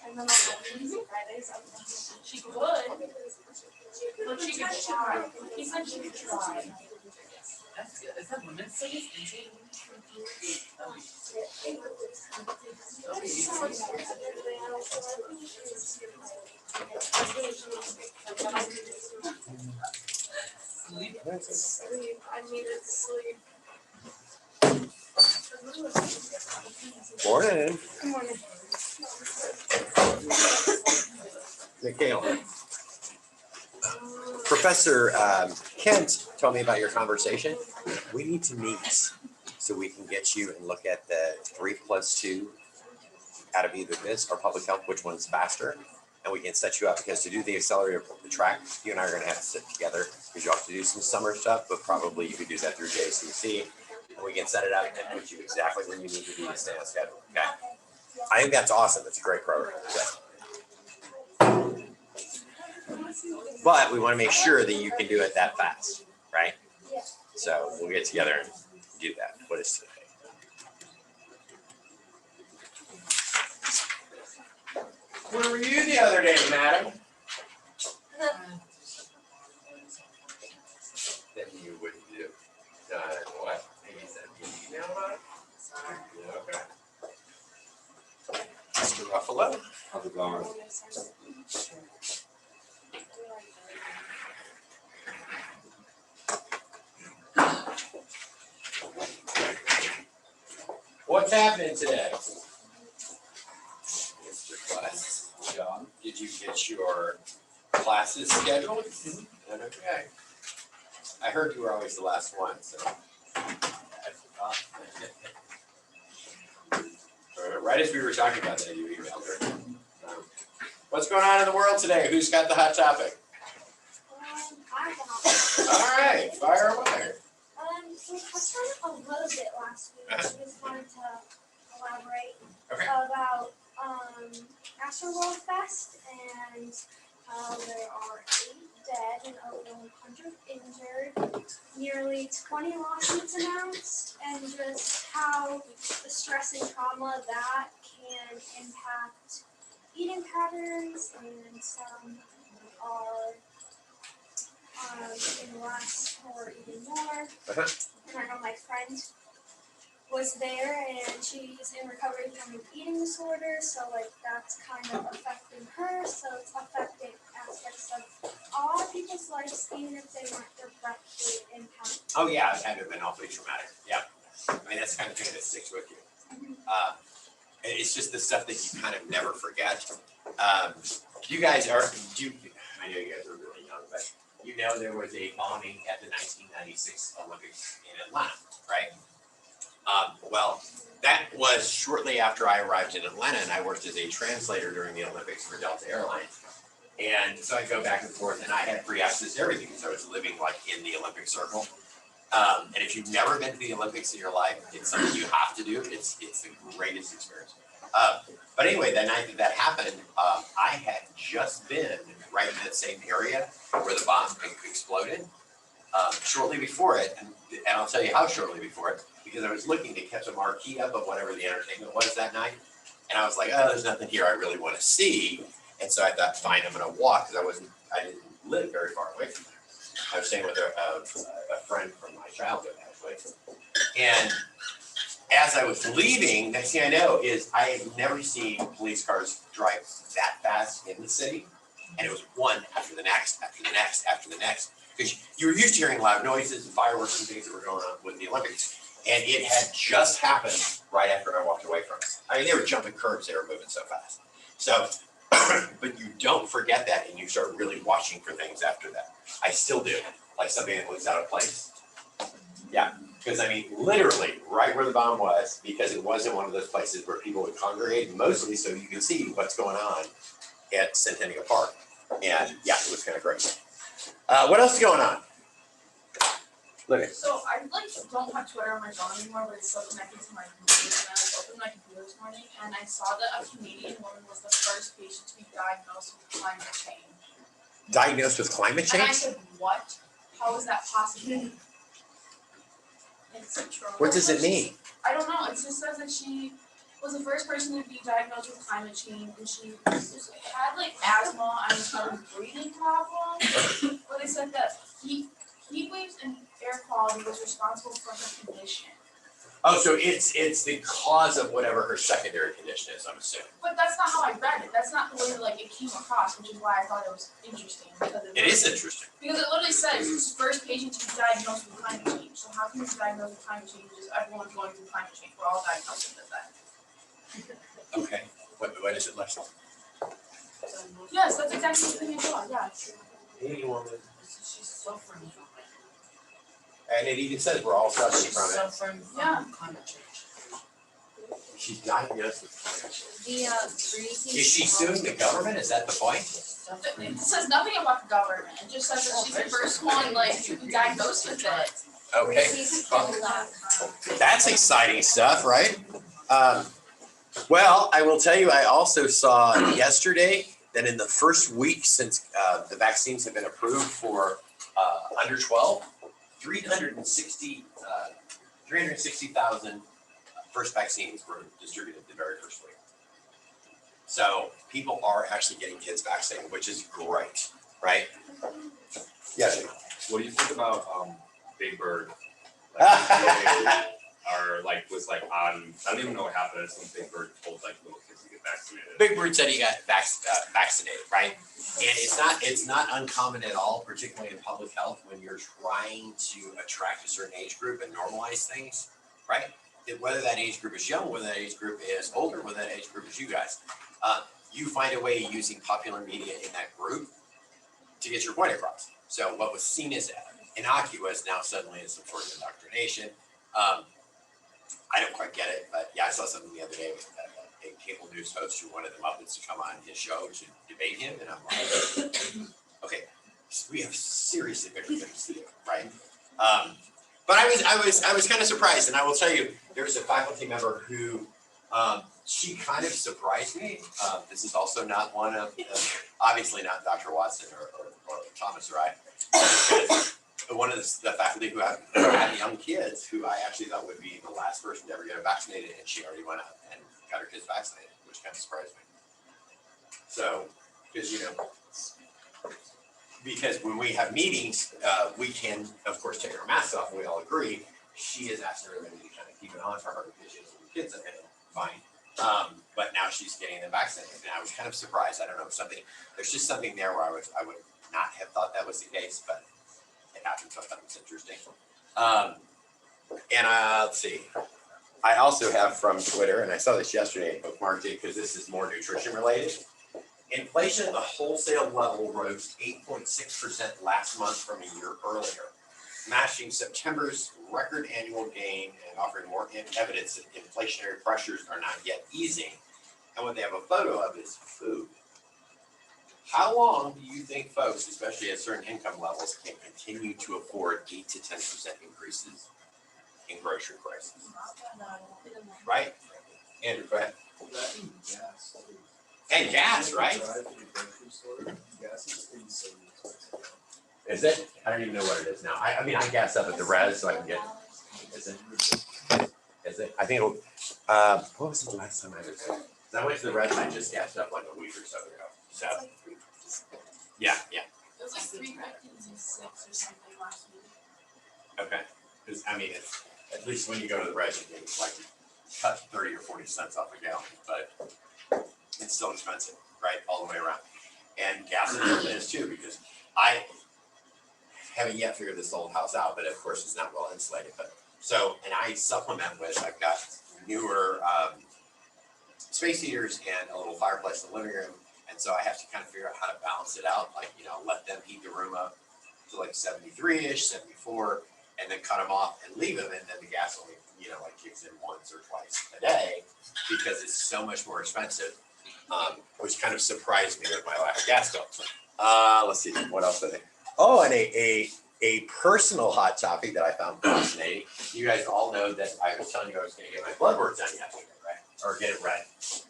And then on Fridays, she could, but she could try. He said she could try. That's good. Is that women's studies? Sleep. I needed sleep. Morning. Good morning. Mikhail. Professor Kent told me about your conversation. We need to meet so we can get you and look at the 3+2 out of either this or public health, which one's faster. And we can set you up, because to do the accelerator track, you and I are going to have to sit together, because you have to do some summer stuff, but probably you could do that through JCC. And we can set it up and put you exactly where you need to be to stay on schedule. Okay. I think that's awesome. It's a great program. But we want to make sure that you can do it that fast, right? So we'll get together and do that. What is today? Where were you the other day, madam? Then you wouldn't do. What? Maybe send me an email about it? Okay. Mr. Ruffalo? How's it going? What's happening today? Mr. Class, John, did you get your classes scheduled? Okay. I heard you were always the last one, so. Right as we were talking about that, you emailed her. What's going on in the world today? Who's got the hot topic? I don't. All right, fire away. So we touched on it a little bit last week, I just wanted to elaborate Okay. about, Astroworld Fest and how there are 8 dead and over 100 injured, nearly 20 lawsuits announced, and just how the stress and trauma that can impact eating patterns, and some are eating less or eating more. And I know my friend was there, and she's in recovery from an eating disorder, so like that's kind of affecting her, so it's affecting aspects of all people's lives, even if they weren't directly impacted. Oh, yeah, it had to have been awfully traumatic. Yeah. I mean, that's the kind of thing that sticks with you. It's just the stuff that you kind of never forget. You guys are, I know you guys are really young, but you know there was a bombing at the 1996 Olympics in Atlanta, right? Well, that was shortly after I arrived in Atlanta, and I worked as a translator during the Olympics for Delta Airlines. And so I'd go back and forth, and I had free access to everything because I was living like in the Olympic circle. And if you've never been to the Olympics in your life, it's something you have to do. It's the greatest experience. But anyway, that night that happened, I had just been right in that same area where the bomb exploded. Shortly before it, and I'll tell you how shortly before it, because I was looking to catch a marquee up of whatever the entertainment was that night. And I was like, oh, there's nothing here I really want to see. And so I thought, fine, I'm going to walk, because I didn't live very far away from there. I was staying with a friend from my childhood, actually. And as I was leaving, next thing I know is I had never seen police cars drive that fast in the city. And it was one after the next, after the next, after the next. Because you were used to hearing loud noises and fireworks and things that were going on with the Olympics. And it had just happened right after I walked away from it. I mean, they were jumping curbs, they were moving so fast. So, but you don't forget that, and you start really watching for things after that. I still do, like something that looks out of place. Yeah, because I mean, literally right where the bomb was, because it wasn't one of those places where people would congregate, mostly so you can see what's going on at Centennial Park. And yeah, it was kind of great. What else is going on? Look at. So I like don't have Twitter on my phone anymore, but it's still connected to my computer. And I opened my computer this morning, and I saw that a Canadian woman was the first patient to be diagnosed with climate change. Diagnosed with climate And I change? said, what? How is that possible? It's What does it mean? I don't know. It just says that she was the first person to be diagnosed with climate change, and she had like asthma and a breathing problem. But they said that heat waves and air quality was responsible for her condition. Oh, so it's the cause of whatever her secondary condition is, I'm assuming. But that's not how I read it. That's not the way that like it came across, which is why I thought it was interesting. Because It is interesting. Because it literally says it's the first patient to be diagnosed with climate change. So how can you be diagnosed with climate change if everyone's going through climate change? We're all diagnosed with that. Okay. What is it, Leslie? Yes, that's exactly the thing I thought. Yeah. Any woman. She's suffering from it. And it even says we're all suffering She's from it. suffering Yeah. from climate change. She's diagnosed with climate change. The freezing. Is she suing the government? Is that the point? It says nothing about the government. It just says that she's the first one like to be diagnosed with it. Okay. That's exciting stuff, right? Well, I will tell you, I also saw yesterday that in the first week since the vaccines have been approved for under 12, 360,000 first vaccines were distributed the very first week. So people are actually getting kids vaccinated, which is great, right? Yes. What do you think about Big Bird? Was on. I don't even know what happened. It's when Big Bird told like little kids to get vaccinated. Big Bird said he got vaccinated, right? And it's not uncommon at all, particularly in public health, when you're trying to attract a certain age group and normalize things, right? whether that age group is young, whether that age group is older, whether that age group is you guys, you find a way using popular media in that group to get your point across. So what was seen as innocuous now suddenly is some sort of indoctrination. I don't quite get it, but yeah, I saw something the other day with a cable news host who wanted the Muppets to come on his show to debate him, and I'm like, okay, we have seriously bigger things to do, right? But I was kind of surprised, and I will tell you, there was a faculty member who she kind of surprised me. This is also not one of, obviously not Dr. Watson or Thomas or I, because one of the faculty who had young kids who I actually thought would be the last person to ever get vaccinated, and she already went out and got her kids vaccinated, which kind of surprised me. So, because when we have meetings, we can, of course, take our masks off, and we all agree. She has asked everybody to kind of keep it on for her because she has kids, and fine. But now she's getting them vaccinated, and I was kind of surprised. I don't know, there's just something there where I would not have thought that was the case, but it happened, so I thought it was interesting. And let's see. I also have from Twitter, and I saw this yesterday, bookmarked it because this is more nutrition related. Inflation at the wholesale level rose 8.6% last month from a year earlier, matching September's record annual gain and offering more evidence that inflationary pressures are not yet easing. And what they have a photo of is food. How long do you think folks, especially at certain income levels, can continue to afford 8 to 10% increases in grocery prices? Right? Andrew, go ahead. That and gas. And gas, right? Drive to the grocery store, gas is insanely expensive. Is it? I don't even know what it is now. I mean, I gas up at the res so I can get, is it? Is it? I think it'll, what was the last time I was there? I went to the res and I just gassed up like a week or so ago. So, yeah. It was like 356 or something last week. Okay. Because, I mean, it's, at least when you go to the res, you can like cut 30 or 40 cents off a gallon, but it's still expensive, right? All the way around. And gas is too, because I haven't yet figured this old house out, but of course it's not well insulated. But so, and I supplement with, I've got newer space heaters and a little fireplace in the living room. And so I have to kind of figure out how to balance it out, like, let them heat the room up to like 73-ish, 74, and then cut them off and leave them. And then the gas only, like kicks in once or twice a day because it's so much more expensive, which kind of surprised me with my lack of gas bill. Let's see, what else did I? Oh, and a personal hot topic that I found fascinating. You guys all know that I was telling you I was going to get my blood work done yesterday, right? Or get it read,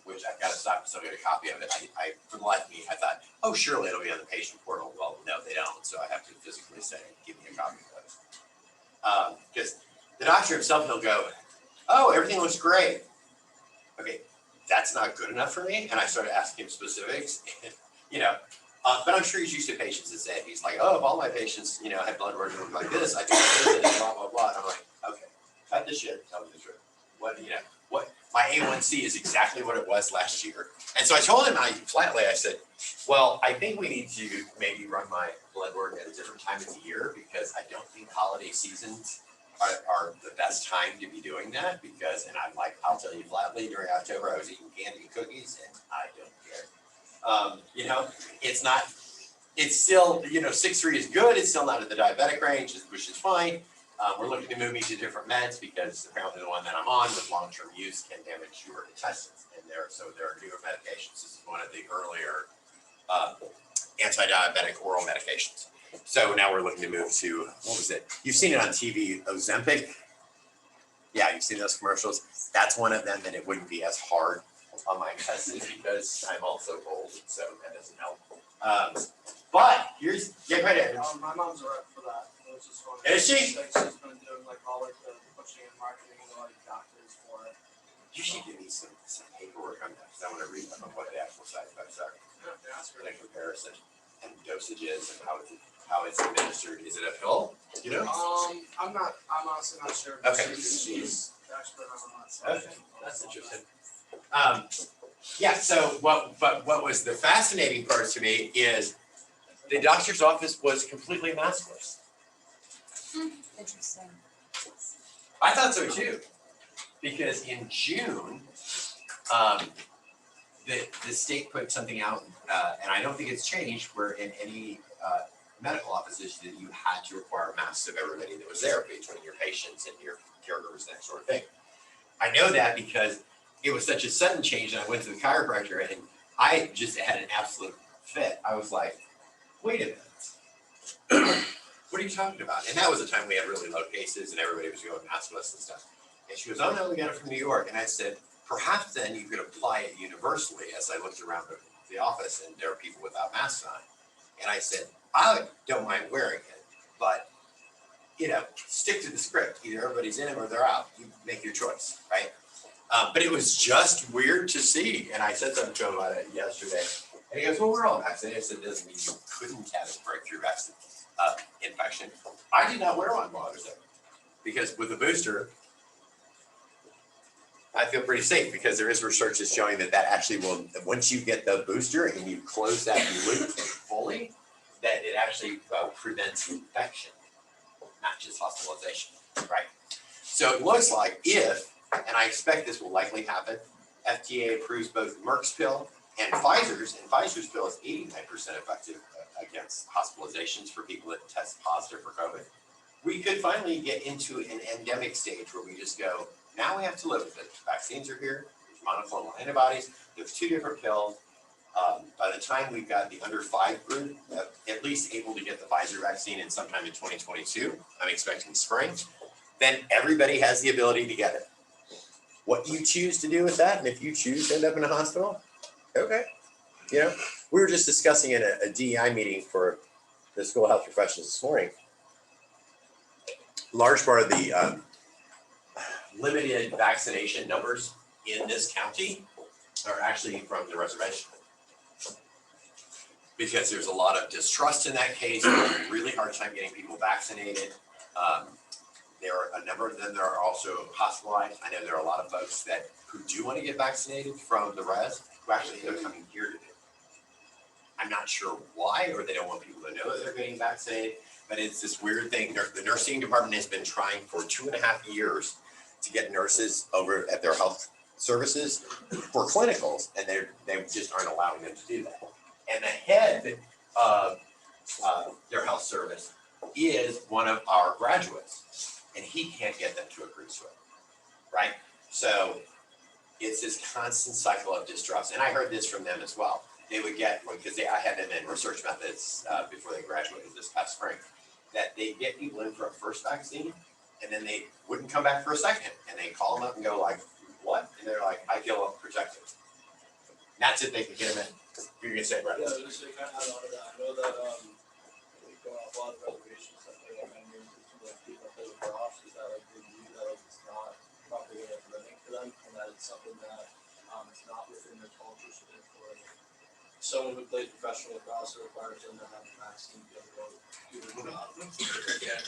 which I've got to stop and still get a copy of it. I for the life of me, I thought, oh, surely it'll be on the patient portal. Well, no, they don't. So I have to physically say, give me a copy of those. Because the doctor himself, he'll go, oh, everything looks great. Okay, that's not good enough for me. And I started asking him specifics, but I'm sure he's used to patients that say, he's like, oh, if all my patients, had blood work look like this, I do this and blah, blah, blah. And I'm like, okay, cut the shit, tell me the truth. What, my A1C is exactly what it was last year. And so I told him flatly, I said, well, I think we need to maybe run my blood work at a different time of the year because I don't think holiday seasons are the best time to be doing that because, and I'm like, I'll tell you flatly, during October, I was eating candy and cookies and I don't care. It's not, it's still, 6.3 is good. It's still not at the diabetic range, which is fine. We're looking to move me to different meds because apparently the one that I'm on with long-term use can damage your intestines. And there are newer medications. This is one of the earlier anti-diabetic oral medications. So now we're looking to move to, what was it? You've seen it on TV, Ozempic. Yeah, you've seen those commercials. That's one of them that it wouldn't be as hard on my intestines because I'm also old, so that doesn't help. But get ready. My mom's a rep for that. It was just funny. Is she? Like, she's been doing like all like the pushing and marketing and like doctors for it. You should give me some paperwork on that because I want to read up on what the actual side effects are. Yeah, they ask her. In comparison and dosages and how it's administered. Is it a pill? I'm honestly not sure. But Okay. She's the expert on that. So Okay, that's interesting. Yeah. So what was the fascinating part to me is the doctor's office was completely maskless. Interesting. I thought so too. Because in June, the state put something out, and I don't think it's changed, where in any medical offices that you had to require masks of everybody that was there between your patients and your caregivers, that sort of thing. I know that because it was such a sudden change, and I went to the chiropractor and I just had an absolute fit. I was like, wait a minute. What are you talking about? And that was the time we had really low cases and everybody was going maskless and stuff. And she goes, oh no, we got it from New York. And I said, perhaps then you could apply it universally. As I looked around the office and there are people without masks on. And I said, I don't mind wearing it, but you know, stick to the script. Either everybody's in it or they're out. You make your choice, right? But it was just weird to see. And I said something to him about it yesterday. And he goes, well, we're all vaccinated. I said, it doesn't mean you couldn't have a breakthrough vaccine infection. I did not wear one while I was there because with a booster, I feel pretty safe because there is research that's showing that actually will, once you get the booster and you close that loop fully, that it actually prevents infection, not just hospitalization, right? So it looks like if, and I expect this will likely happen, FDA approves both Merck's pill and Pfizer's pill is 89% effective against hospitalizations for people that test positive for COVID. We could finally get into an endemic stage where we just go, now we have to live with it. Vaccines are here, there's monoclonal antibodies, there's 2 different pills. By the time we've got the under 5 group, at least able to get the Pfizer vaccine in sometime in 2022, I'm expecting spring, then everybody has the ability to get it. What you choose to do with that, and if you choose to end up in a hospital, okay. You know, we were just discussing in a DEI meeting for the school health professionals this morning. Large part of the limited vaccination numbers in this county are actually from the reservation. Because there's a lot of distrust in that case, a really hard time getting people vaccinated. There are a number of them that are also hospitalized. I know there are a lot of folks who do want to get vaccinated from the res who actually end up coming here to do it. I'm not sure why, or they don't want people to know that they're getting vaccinated, but it's this weird thing. The nursing department has been trying for 2.5 years to get nurses over at their health services for clinicals, and they just aren't allowing them to do that. And the head of their health service is one of our graduates, and he can't get them to agree to it, right? So it's this constant cycle of distrust. And I heard this from them as well. They would get, because I had them in research methods before they graduated this past spring, that they get people in for a first vaccine, and then they wouldn't come back for a second. And they call them up and go like, what? And they're like, I feel protected. And that's if they can get them in. You're gonna say, Brett? Yeah, just to kind of add on to that, I know that we go off a lot of reservations, stuff like that, kind of news to like people that live across, is that like they view that like it's not properly like living for them, and that it's something that it's not within their culture, so therefore like, someone who plays professional lacrosse requires them to have a vaccine to be able to do their job. Again,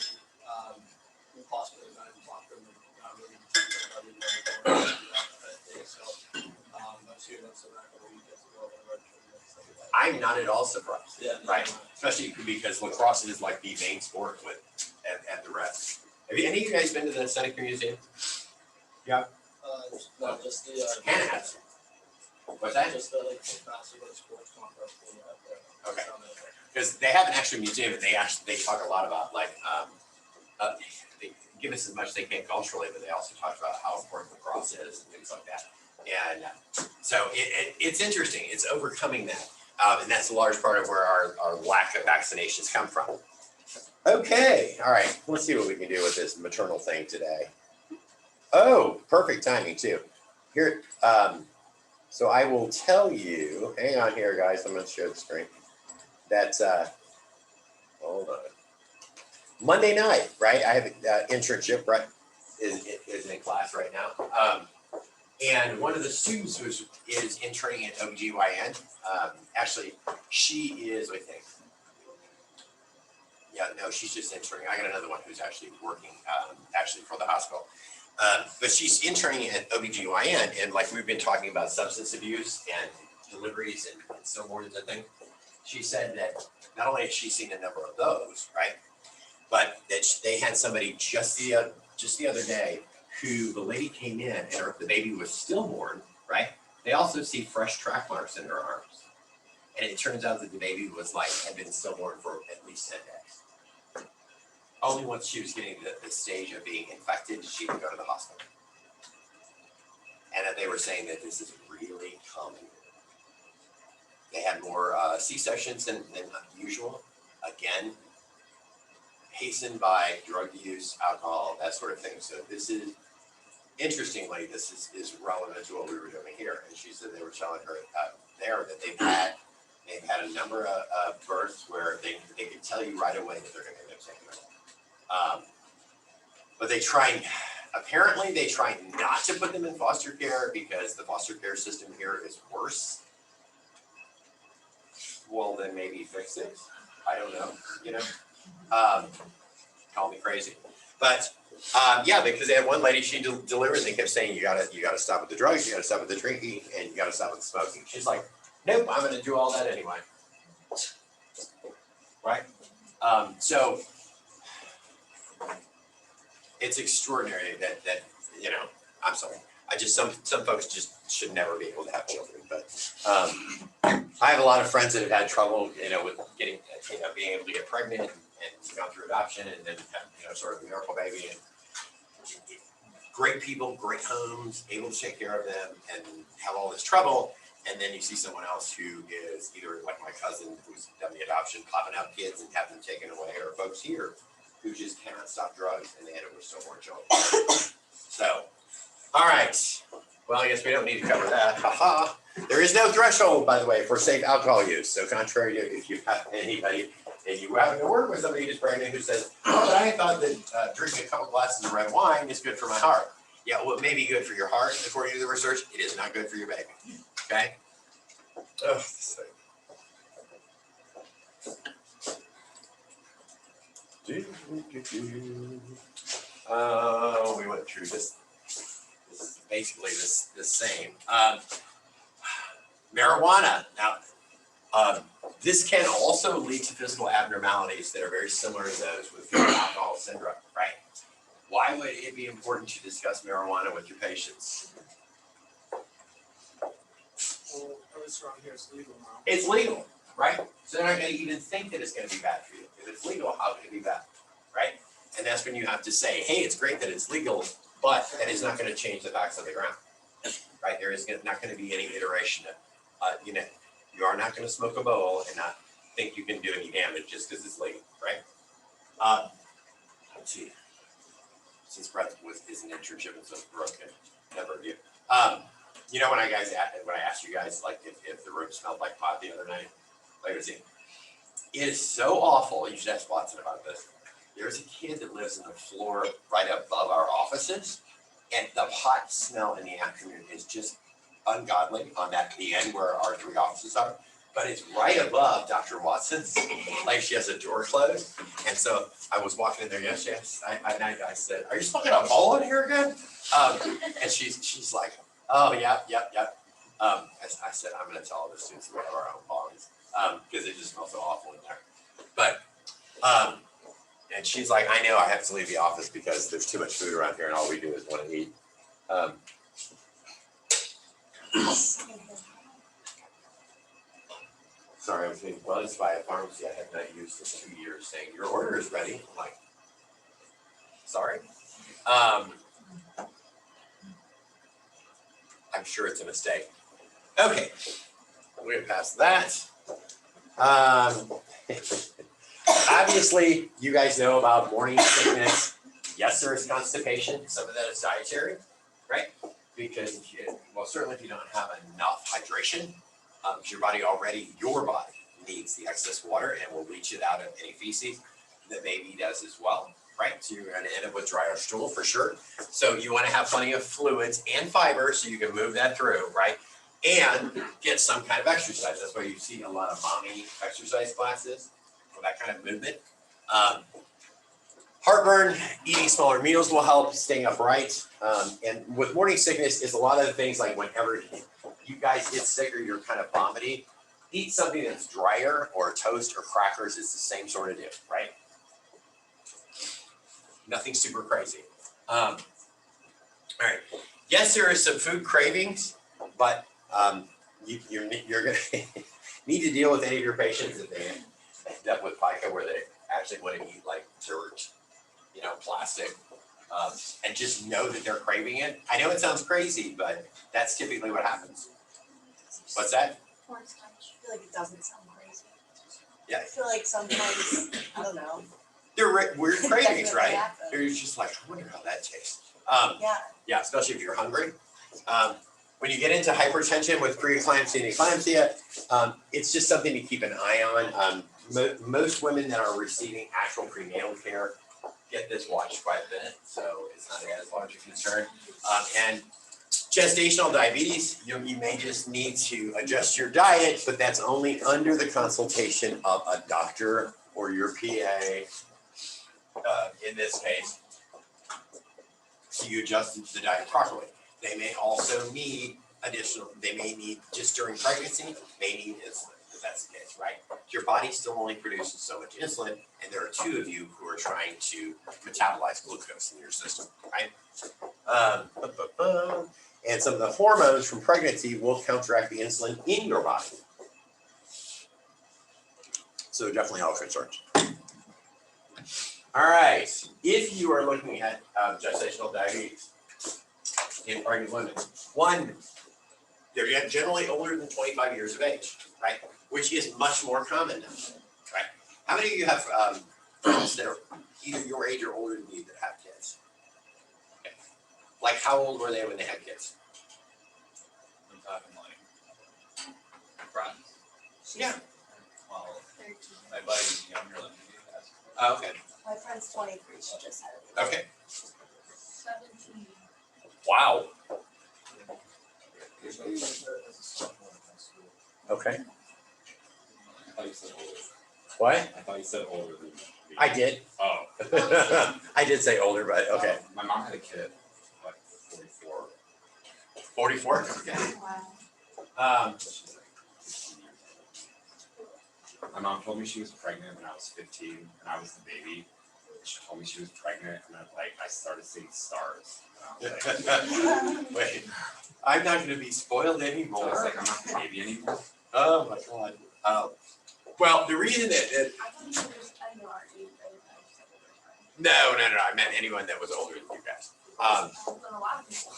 possibly not even talk to them, not really about it, so I'm sure that's a back of a week as well. I'm not at all surprised, Yeah. right? Especially because lacrosse is like the main sport at the res. Have any of you guys been to the Seneca Museum? No, just the Hannah has. What's that? Just the like basketball sports complex thing out there. Okay. Because they have an actual museum, and they talk a lot about like they give us as much as they can culturally, but they also talk about how important lacrosse is and things like that. And so it's interesting. It's overcoming that. And that's a large part of where our lack of vaccinations come from. Okay, all right, let's see what we can do with this maternal thing today. Oh, perfect timing too. Here, so I will tell you, hang on here guys, I'm gonna share the screen. That's, hold on. Monday night, right? I have an internship, Brett is in class right now. And one of the students who is interning at OBGYN, actually, she is, I think. Yeah, no, she's just interning. I got another one who's actually working, actually for the hospital. But she's interning at OBGYN, and like we've been talking about substance abuse and deliveries and stillborns and things. She said that not only has she seen a number of those, right, but that they had somebody just the other day who the lady came in and the baby was stillborn, right? They also see fresh track marks in her arms. And it turns out that the baby had been stillborn for at least 10 days. Only once she was getting the stage of being infected, she would go to the hospital. And that they were saying that this is really common. They had more C-sections than usual. Again, hastened by drug use, alcohol, that sort of thing. So this is, interestingly, this is relevant to what we were doing here. And she said they were telling her there that they've had a number of births where they could tell you right away that they're going to end up taking them. But apparently they try not to put them in foster care because the foster care system here is worse. Well, then maybe fix it. I don't know, call me crazy. But yeah, because they had one lady, she delivered and they kept saying, you gotta stop with the drugs, you gotta stop with the drinking, and you gotta stop with the smoking. She's like, nope, I'm gonna do all that anyway. Right? So it's extraordinary that I'm sorry. Some folks just should never be able to have children, but I have a lot of friends that have had trouble, with getting, being able to get pregnant and gone through adoption and then have, sort of a miracle baby. And great people, great homes, able to take care of them and have all this trouble. And then you see someone else who is either like my cousin who's done the adoption, popping out kids and have them taken away, or folks here who just cannot stop drugs and they end up with stillborn children. So, all right. Well, I guess we don't need to cover that. Haha. There is no threshold, by the way, for safe alcohol use. So contrary to if you have anybody, and you happen to work with somebody who's pregnant who says, oh, but I thought that drinking a couple glasses of red wine is good for my heart. Yeah, well, it may be good for your heart. According to the research, it is not good for your baby. Okay? Oh, this thing. We went through this. This is basically the same. Marijuana. Now, this can also lead to physical abnormalities that are very similar to those with fetal alcohol syndrome, right? Why would it be important to discuss marijuana with your patients? Well, at least around here it's legal now. It's legal, right? So they're not going to even think that it's going to be bad for you. If it's legal, how can it be bad, right? And that's when you have to say, hey, it's great that it's legal, but that is not going to change the facts of the ground, right? There is not going to be any iteration of, you are not going to smoke a bowl and not think you can do any damage just because it's legal, right? Let's see. Since Brett is an internship and so broken, never do. When I asked you guys like if the room smelled like pot the other night, it is so awful. You should ask Watson about this. There's a kid that lives on the floor right above our offices, and the pot smell in the afternoon is just ungodly on the end where our 3 offices are. But it's right above Dr. Watson's. Like she has a door closed. And so I was walking in there yesterday. I said, are you smoking a bowl in here again? And she's like, oh, yeah. I said, I'm going to tell all the students we have our own bongs because it just smells so awful in there. But, and she's like, I know I have to leave the office because there's too much food around here and all we do is want to eat. Sorry, I was being buzzed by a pharmacy I had not used in 2 years saying, your order is ready. I'm like, sorry. I'm sure it's a mistake. Okay, we're past that. Obviously, you guys know about morning sickness. Yes, there is constipation. Some of that is dietary, right? Because, certainly if you don't have enough hydration, your body needs the excess water and will leach it out of any feces. The baby does as well, right? So you're going to end up with drier stool for sure. So you want to have plenty of fluids and fiber so you can move that through, right? And get some kind of exercise. That's why you see a lot of mommy exercise classes for that kind of movement. Heartburn, eating smaller meals will help, staying upright. And with morning sickness is a lot of the things like whenever you guys get sick or you're kind of vomiting, eat something that's drier or toast or crackers. It's the same sort of deal, right? Nothing super crazy. All right. Yes, there are some food cravings, but you're gonna need to deal with any of your patients if they end up with pica where they actually want to eat like dirt, plastic, and just know that they're craving it. I know it sounds crazy, but that's typically what happens. What's that? Cornstarch. I feel like it doesn't sound crazy. Yeah. I feel like sometimes, I don't know. They're weird cravings, Definitely right? happens. You're just like, I wonder how that tastes. Yeah. Yeah, especially if you're hungry. When you get into hypertension with preeclampsia and eclampsia, it's just something to keep an eye on. Most women that are receiving actual prenatal care get this watched quite a bit, so it's not as large a concern. And gestational diabetes, you may just need to adjust your diet, but that's only under the consultation of a doctor or your PA, in this case, so you adjust the diet properly. They may also need just during pregnancy, may need insulin, if that's the case, right? Your body still only produces so much insulin, and there are two of you who are trying to metabolize glucose in your system, right? And some of the hormones from pregnancy will counteract the insulin in your body. So definitely all concerns. All right, if you are looking at gestational diabetes in pregnant women, one, they're generally older than 25 years of age, right? Which is much more common now, right? How many of you have friends that are either your age or older than you that have kids? Okay. Like how old were they when they had kids? I'm talking like friends. Yeah. Well, 13. my buddy's younger than me. That's Oh, okay. My friend's 23, she just had it. Okay. 17. Wow. They use that as a supplement in school. Okay. I thought you said older. What? I thought you said older than me. I did. Oh. I did say older, but okay. My mom had a kid, like 44. 44? Okay. Wow. She's like 15 years old. My mom told me she was pregnant when I was 15, and I was the baby. She told me she was pregnant, and I started seeing stars. And I was like, Wait, I'm not going to be spoiled so I was anymore. like, I'm not the baby anymore. Oh my God. Well, the reason that I thought you said there's NRE, right? no, I meant anyone that was older than you guys. I've done a lot of people.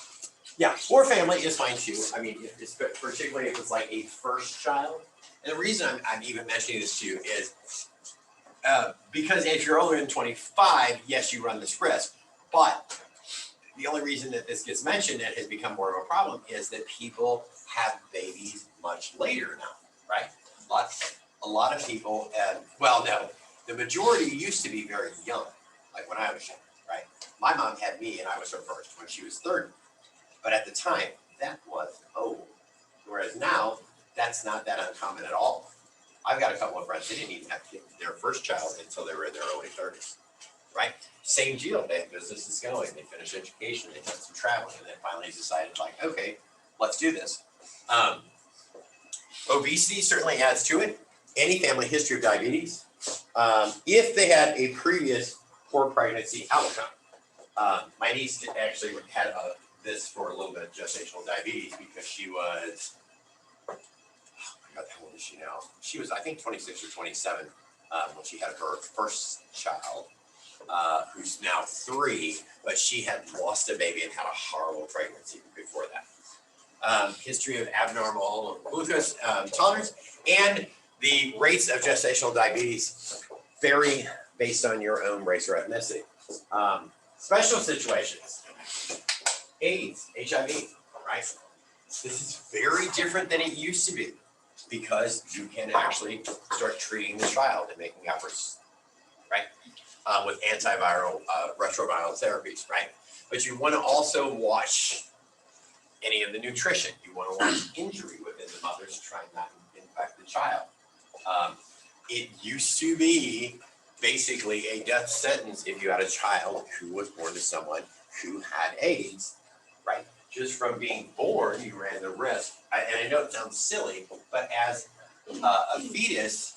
Yeah, or family is fine too. I mean, it's particularly if it's like a first child. And the reason I'm even mentioning this to you is because if you're older than 25, yes, you run this risk. But the only reason that this gets mentioned and has become more of a problem is that people have babies much later now, right? A lot of people, no, the majority used to be very young, like when I was young, right? My mom had me and I was her first when she was 30. But at the time, that was old. Whereas now, that's not that uncommon at all. I've got a couple of friends, they didn't even have their first child until they were in their early 30s, right? Same deal, they had businesses going, they finished education, they did some traveling, and then finally decided like, okay, let's do this. Obesity certainly adds to it. Any family history of diabetes. If they had a previous poor pregnancy outcome. My niece actually had this for a little bit of gestational diabetes because she was, oh my God, how old is she now? She was, I think, 26 or 27 when she had her first child, who's now 3, but she had lost a baby and had a horrible pregnancy before that. History of abnormal glucose tolerance, and the rates of gestational diabetes vary based on your own race or ethnicity. Special situations. AIDS, HIV, right? This is very different than it used to be because you can actually start treating the child and making efforts, right? With antiviral, retroviral therapies, right? But you want to also watch any of the nutrition. You want to watch injury within the mothers to try not to infect the child. It used to be basically a death sentence if you had a child who was born to someone who had AIDS, right? Just from being born, you ran the risk. And I know it sounds silly, but as a fetus,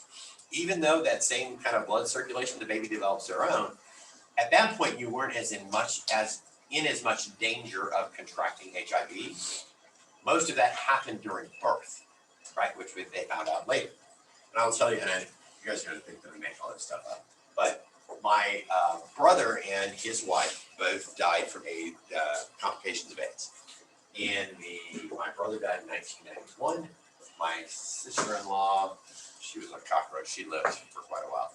even though that same kind of blood circulation, the baby develops their own, at that point you weren't as in much as in as much danger of contracting HIV. Most of that happened during birth, right, which they found out later. And I'll tell you, and you guys are gonna think that I make all this stuff up, but my brother and his wife both died from complications of AIDS. My brother died in 1991. My sister-in-law, she was a cockroach. She lived for quite a while.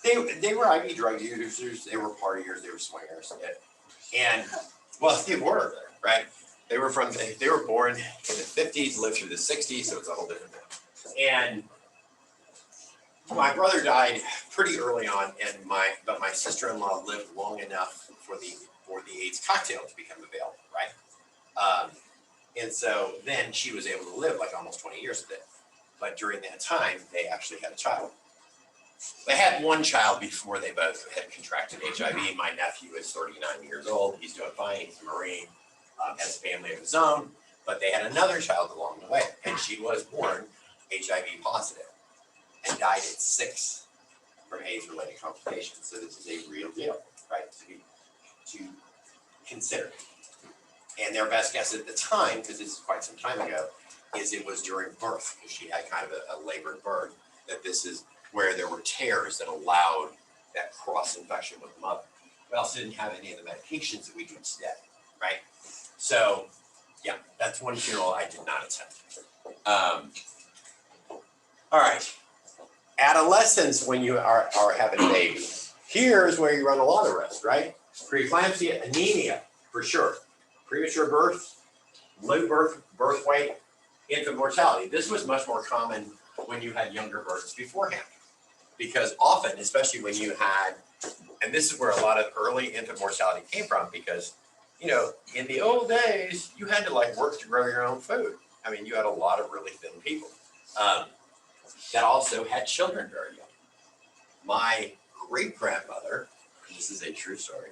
They were IV drug users. They were partiers. They were swingers. And well, they were, right? They were born in the 50s, lived through the 60s, so it's a whole different thing. And my brother died pretty early on, but my sister-in-law lived long enough for the AIDS cocktail to become available, right? And so then she was able to live like almost 20 years with it. But during that time, they actually had a child. They had one child before they both had contracted HIV. My nephew is 39 years old. He's doing fine. He's a Marine, has a family of his own. But they had another child along the way, and she was born HIV positive and died at 6 from AIDS-related complications. So this is a real deal, right, to consider. And their best guess at the time, because this is quite some time ago, is it was during birth, because she had kind of a labored birth, that this is where there were tears that allowed that cross-infection with the mother. We also didn't have any of the medications that we do today, right? So, yeah, that's one funeral I did not attend. All right. Adolescence, when you are having a baby, here's where you run a lot of risk, right? Preeclampsia, anemia, for sure. Premature birth, low birth weight, infant mortality. This was much more common when you had younger births beforehand. Because often, especially when you had, and this is where a lot of early infant mortality came from, because, you know, in the old days, you had to like work to grow your own food. I mean, you had a lot of really thin people that also had children very young. My great-grandmother, this is a true story,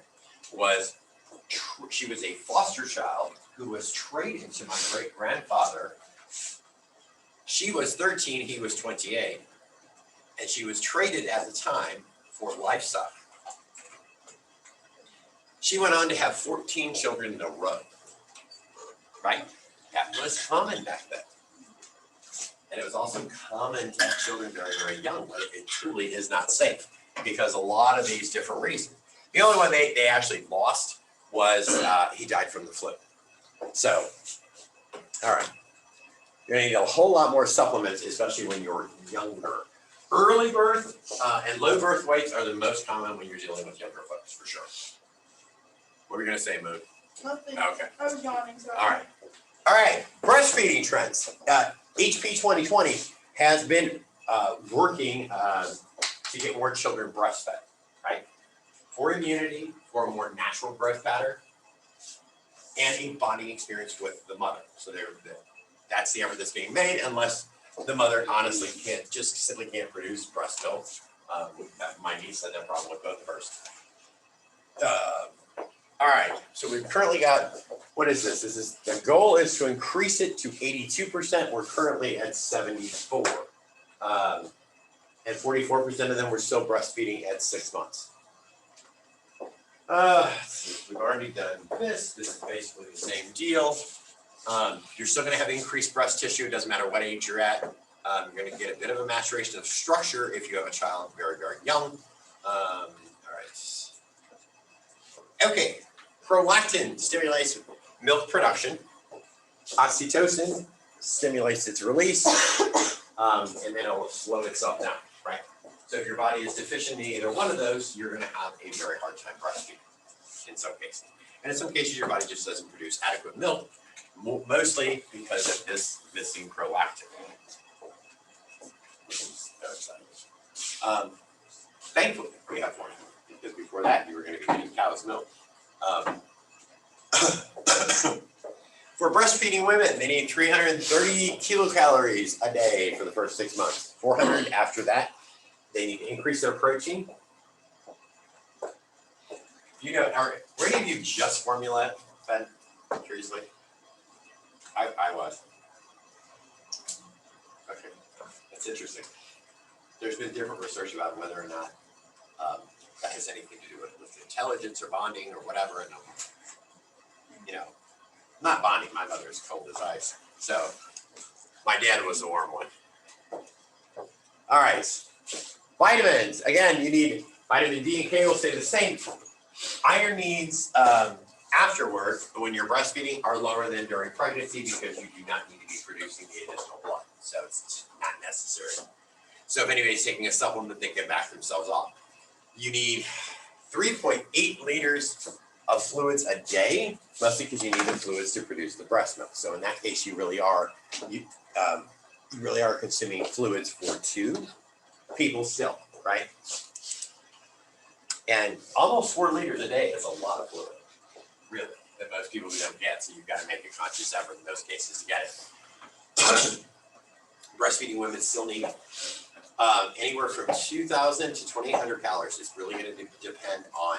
she was a foster child who was traded to my great-grandfather. She was 13, he was 28. And she was traded at the time for livestock. She went on to have 14 children in a row, right? That was common back then. And it was also common to have children very, very young, but it truly is not safe because a lot of these different reasons. The only one they actually lost was he died from the flu. So, all right. You're gonna need a whole lot more supplements, especially when you're younger. Early birth and low birth weights are the most common when you're dealing with younger folks, for sure. What were you gonna say, Moon? Nothing. Okay. I was yawning, so. All right. All right. Breastfeeding trends. HP 2020 has been working to get more children breastfed, right? For immunity, for a more natural growth pattern, and a bonding experience with the mother. So that's the effort that's being made, unless the mother honestly simply can't produce breast milk. My niece had that problem with both of hers. All right, so we've currently got, what is this? The goal is to increase it to 82%. We're currently at 74. And 44% of them were still breastfeeding at 6 months. We've already done this. This is basically the same deal. You're still going to have increased breast tissue. It doesn't matter what age you're at. You're going to get a bit of a maturation of structure if you have a child very, very young. All right. Okay. Prolactin stimulates milk production. Oxytocin stimulates its release, and then it'll slow itself down, right? So if your body is deficient in either one of those, you're going to have a very hard time breastfeeding in some cases. And in some cases, your body just doesn't produce adequate milk, mostly because of this missing prolactin. Thankfully, we have one, because before that, you were going to be getting cow's milk. For breastfeeding women, they need 330 kilocalories a day for the first 6 months. 400 after that. They need to increase their protein. You know, were any of you just formula fed? Curiously, I was. Okay, that's interesting. There's been different research about whether or not that has anything to do with intelligence or bonding or whatever. And, you know, not bonding. My mother is cold as ice. So my dad was the warm one. All right. Vitamins. Again, you need vitamin D and K will stay the same. Iron needs afterwards, when you're breastfeeding, are lower than during pregnancy because you do not need to be producing the additional blood. So it's not necessary. So if anybody's taking a supplement, they can back themselves off. You need 3.8 liters of fluids a day, mostly because you need the fluids to produce the breast milk. So in that case, you really are consuming fluids for 2 people still, right? And almost 4 liters a day is a lot of fluid, really, that most people don't get. So you've got to make a conscious effort in those cases to get it. Breastfeeding women still need anywhere from 2,000 to 2,800 calories. It's really going to depend on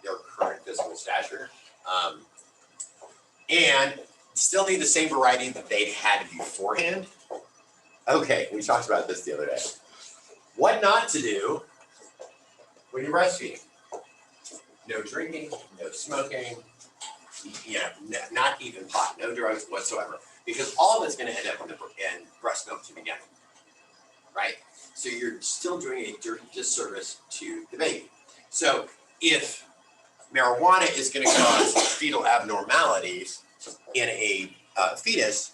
their current physical stature. And still need the same variety that they'd had beforehand. Okay, we talked about this the other day. What not to do when you're breastfeeding? No drinking, no smoking, not even pot, no drugs whatsoever. Because all of it's going to end up in breast milk to begin with, right? So you're still doing a dirty disservice to the baby. So if marijuana is going to cause fetal abnormalities in a fetus,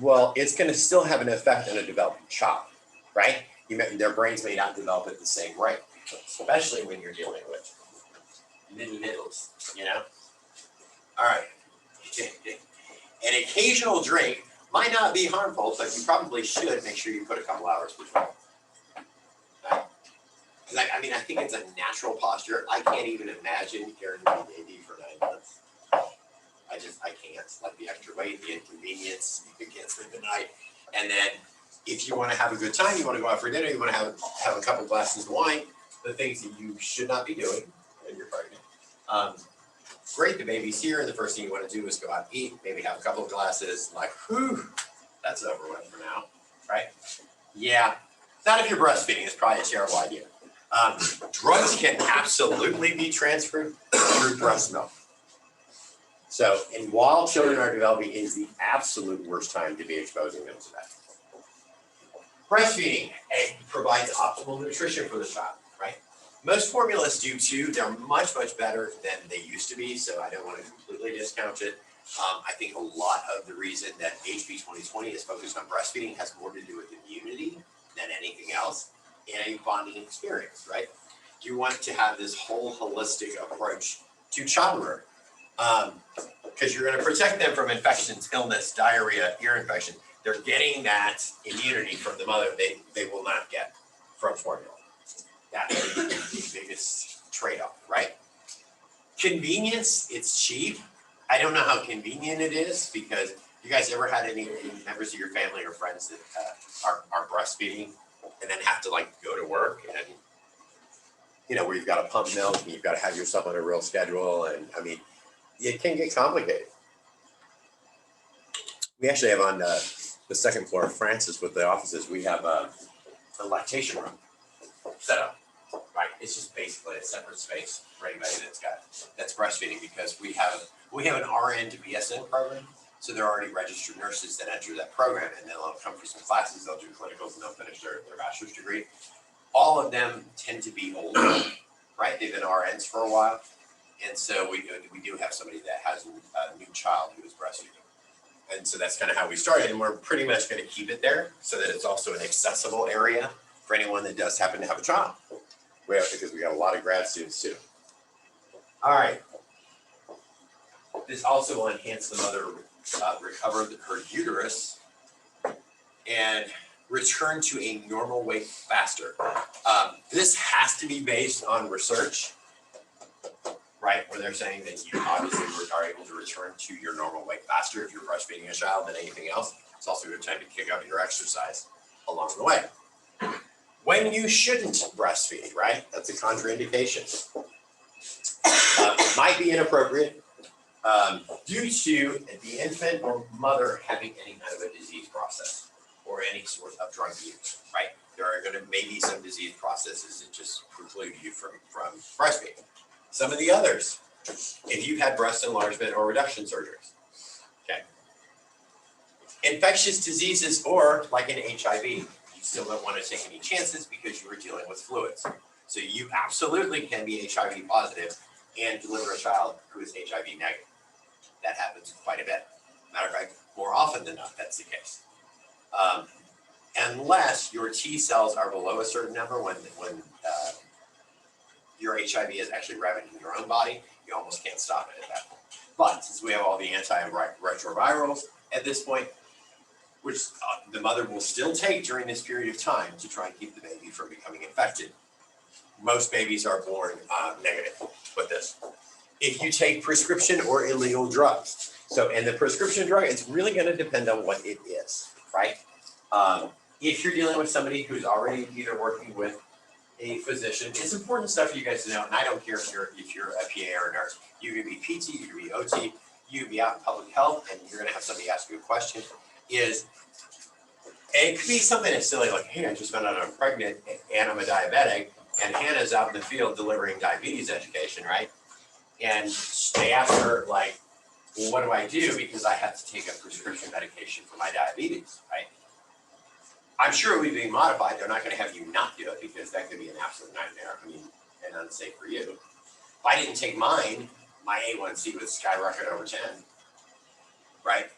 well, it's going to still have an effect on a developing child, right? Their brains may not develop at the same rate, especially when you're dealing with littles, you know? All right. An occasional drink might not be harmful, but you probably should make sure you put a couple hours between. Because I think it's a natural posture. I can't even imagine carrying a baby for 9 months. I can't. Like the extra weight, the inconvenience, you can't sleep at night. And then if you want to have a good time, you want to go out for dinner, you want to have a couple glasses of wine, the things that you should not be doing when you're pregnant. Great, the baby's here, and the first thing you want to do is go out and eat, maybe have a couple of glasses, like, whew, that's over with for now, right? Yeah, not if you're breastfeeding, it's probably a terrible idea. Drugs can absolutely be transferred through breast milk. So, and while children are developing, it is the absolute worst time to be exposing them to that. Breastfeeding provides optimal nutrition for the child, right? Most formulas do too. They're much, much better than they used to be, so I don't want to completely discount it. I think a lot of the reason that HB 2020 is focused on breastfeeding has more to do with immunity than anything else and a bonding experience, right? You want to have this whole holistic approach to childbirth because you're going to protect them from infections, illness, diarrhea, ear infection. They're getting that immunity from the mother they will not get from formula. That's the biggest trade-off, right? Convenience, it's cheap. I don't know how convenient it is because you guys ever had any members of your family or friends that are breastfeeding and then have to like go to work and, you know, where you've got to pump milk and you've got to have yourself on a real schedule. And I mean, it can get complicated. We actually have on the second floor of Francis with the offices, we have a lactation room set up, right? It's just basically a separate space for anybody that's breastfeeding because we have an RN to BSN program. So they're already registered nurses that enter that program and then they'll come for some classes, they'll do clinicals and they'll finish their bachelor's degree. All of them tend to be older, right? They've been RNs for a while. And so we do have somebody that has a new child who is breastfeeding. And so that's kind of how we started. And we're pretty much going to keep it there so that it's also an accessible area for anyone that does happen to have a child. Because we got a lot of grad students too. All right. This also will enhance the mother recover her uterus and return to a normal weight faster. This has to be based on research, right? Where they're saying that you obviously are able to return to your normal weight faster if you're breastfeeding a child than anything else. It's also a good time to kick up your exercise along the way. When you shouldn't breastfeed, right? That's a contraindication. It might be inappropriate due to the infant or mother having any kind of a disease process or any sort of drug use, right? There are gonna maybe some disease processes that just preclude you from breastfeeding. Some of the others, if you've had breast enlargement or reduction surgeries, okay. Infectious diseases or like an HIV, you still don't want to take any chances because you are dealing with fluids. So you absolutely can be HIV positive and deliver a child who is HIV negative. That happens quite a bit. Matter of fact, more often than not, that's the case. Unless your T cells are below a certain number, when your HIV is actually ravaging your own body, you almost can't stop it at that point. But since we have all the antiretrovirals at this point, which the mother will still take during this period of time to try and keep the baby from becoming infected. Most babies are born negative with this. If you take prescription or illegal drugs, and the prescription drug, it's really going to depend on what it is, right? If you're dealing with somebody who's already either working with a physician, it's important stuff for you guys to know, and I don't care if you're a PA or a nurse. You can be PT, you can be OT, you can be out in public health, and you're going to have somebody ask you a question. It could be something as silly like, hey, I just found out I'm pregnant and I'm a diabetic, and Hannah's out in the field delivering diabetes education, right? And they ask her, like, well, what do I do because I have to take a prescription medication for my diabetes, right? I'm sure it would be modified. They're not going to have you not do it because that could be an absolute nightmare. I mean, and unsafe for you. If I didn't take mine, my A1C would skyrocket over 10, right?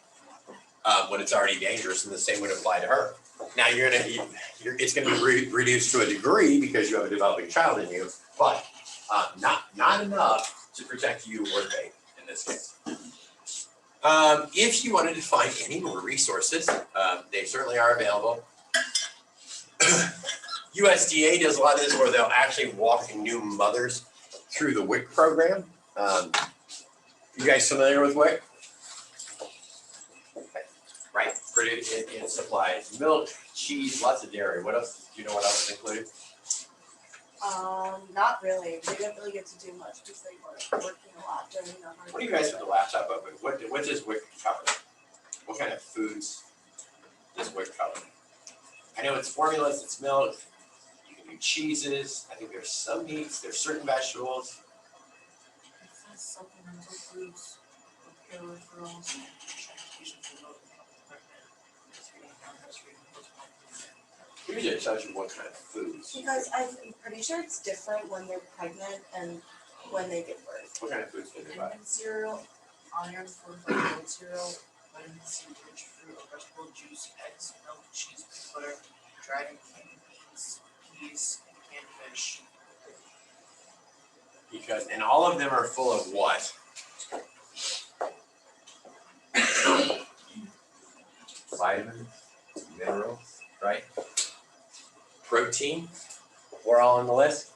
When it's already dangerous, and the same would apply to her. Now it's going to be reduced to a degree because you have a developing child in you, but not enough to protect you or the baby in this case. If you wanted to find any more resources, they certainly are available. USDA does a lot of this where they'll actually walk new mothers through the WIC program. You guys familiar with WIC? Right, it supplies milk, cheese, lots of dairy. What else? Do you know what else is included? Not really. They didn't really get to do much because they were working a lot during the hard. What do you guys with the laptop open? What does WIC cover? What kind of foods does WIC cover? I know it's formulas, it's milk. You can do cheeses. I think there's some meats. There's certain vegetables. Supplemental foods, peripherals, transportation for those Usually it tells you what kind of foods. Because I'm pretty sure it's different when they're pregnant and when they give birth. What kind of foods do they buy? infant cereal, iron fortified oat cereal, vitamin C rich fruit or vegetable juice, eggs, milk, cheese, butter, dried and canned beans, peas, canned fish. Because, and all of them are full of what? Vitamins, minerals, right? Protein, we're all on the list,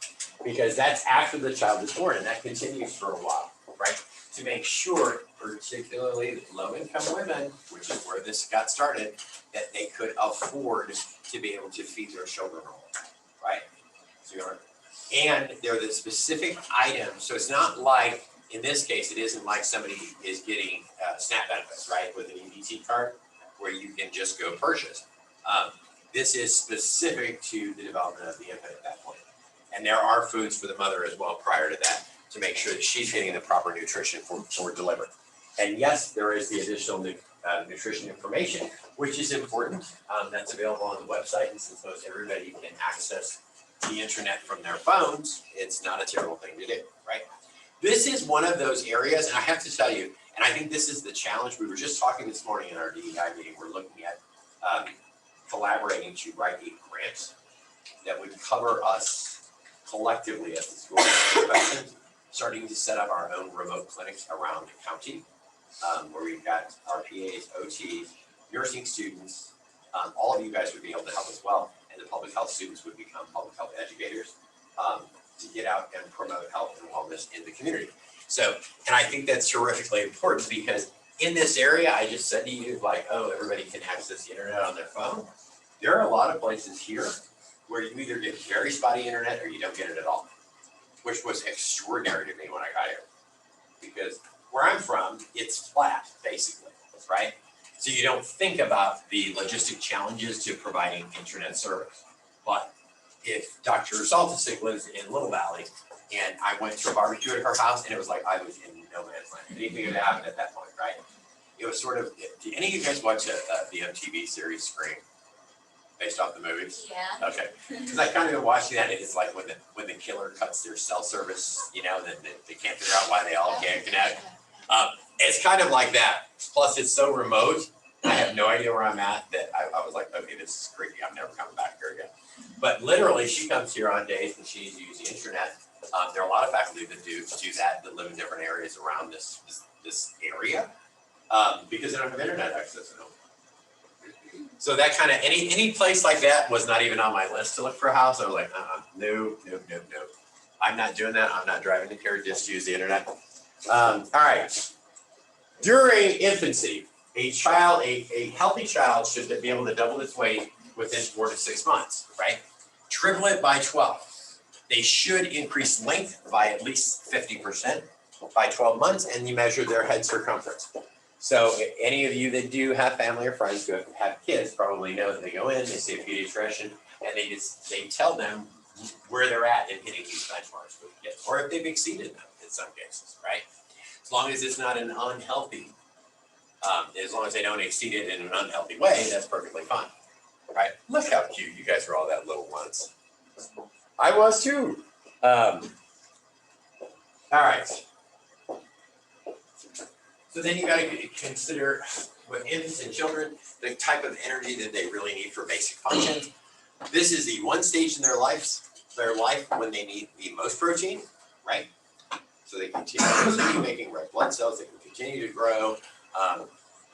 because that's after the child is born, and that continues for a while, right? To make sure, particularly low-income women, which is where this got started, that they could afford to be able to feed their children all, right? So and they're the specific items, so it's not like, in this case, it isn't like somebody is getting SNAP benefits, right, with an EBT card, where you can just go purchase. This is specific to the development of the infant at that point. And there are foods for the mother as well prior to that to make sure that she's getting the proper nutrition for delivery. And yes, there is the additional nutrition information, which is important. That's available on the website, and since most everybody can access the internet from their phones, it's not a terrible thing to do, right? This is one of those areas, and I have to tell you, and I think this is the challenge. We were just talking this morning in our DEI meeting. We're looking at collaborating to write a grant that would cover us collectively as the school profession, starting to set up our own remote clinics around the county, where we've got our PAs, OTs, nursing students. All of you guys would be able to help as well, and the public health students would become public health educators to get out and promote health and wellness in the community. So, and I think that's terrifically important because in this area, I just said to you, like, oh, everybody can access the internet on their phone. There are a lot of places here where you either get very spotty internet or you don't get it at all, which was extraordinary to me when I got here. Because where I'm from, it's flat, basically, right? So you don't think about the logistic challenges to providing internet service. But if Dr. Saltisik lives in Little Valley and I went to a barbecue at her house and it was like I was in no man's land, anything could happen at that point, right? It was sort of, do any of you guys watch the MTV series Scream? Based off the movies? Yeah. Okay, because I kind of been watching that, and it's like when the killer cuts their cell service, you know, then they can't figure out why they all can't connect. It's kind of like that. Plus, it's so remote. I have no idea where I'm at that I was like, okay, this is creepy. I'm never coming back here again. But literally, she comes here on days when she's using the internet. There are a lot of faculty that do that live in different areas around this area because they don't have internet access at home. So that kind of any place like that was not even on my list to look for a house. I was like, no. I'm not doing that. I'm not driving to here just to use the internet. All right. During infancy, a healthy child should be able to double its weight within 4 to 6 months, right? Triple it by 12. They should increase length by at least 50% by 12 months, and you measure their head circumference. So any of you that do have family or friends who have kids probably know that they go in, they see a pediatrician, and they tell them where they're at in hitting these benchmarks with kids, or if they've exceeded them in some cases, right? As long as it's not an unhealthy, as long as they don't exceed it in an unhealthy way, that's perfectly fine, right? Look how cute you guys are all that little once. I was too. All right. So then you got to consider with infants and children, the type of energy that they really need for basic functions. This is the one stage in their life when they need the most protein, right? So they continue making red blood cells, they can continue to grow.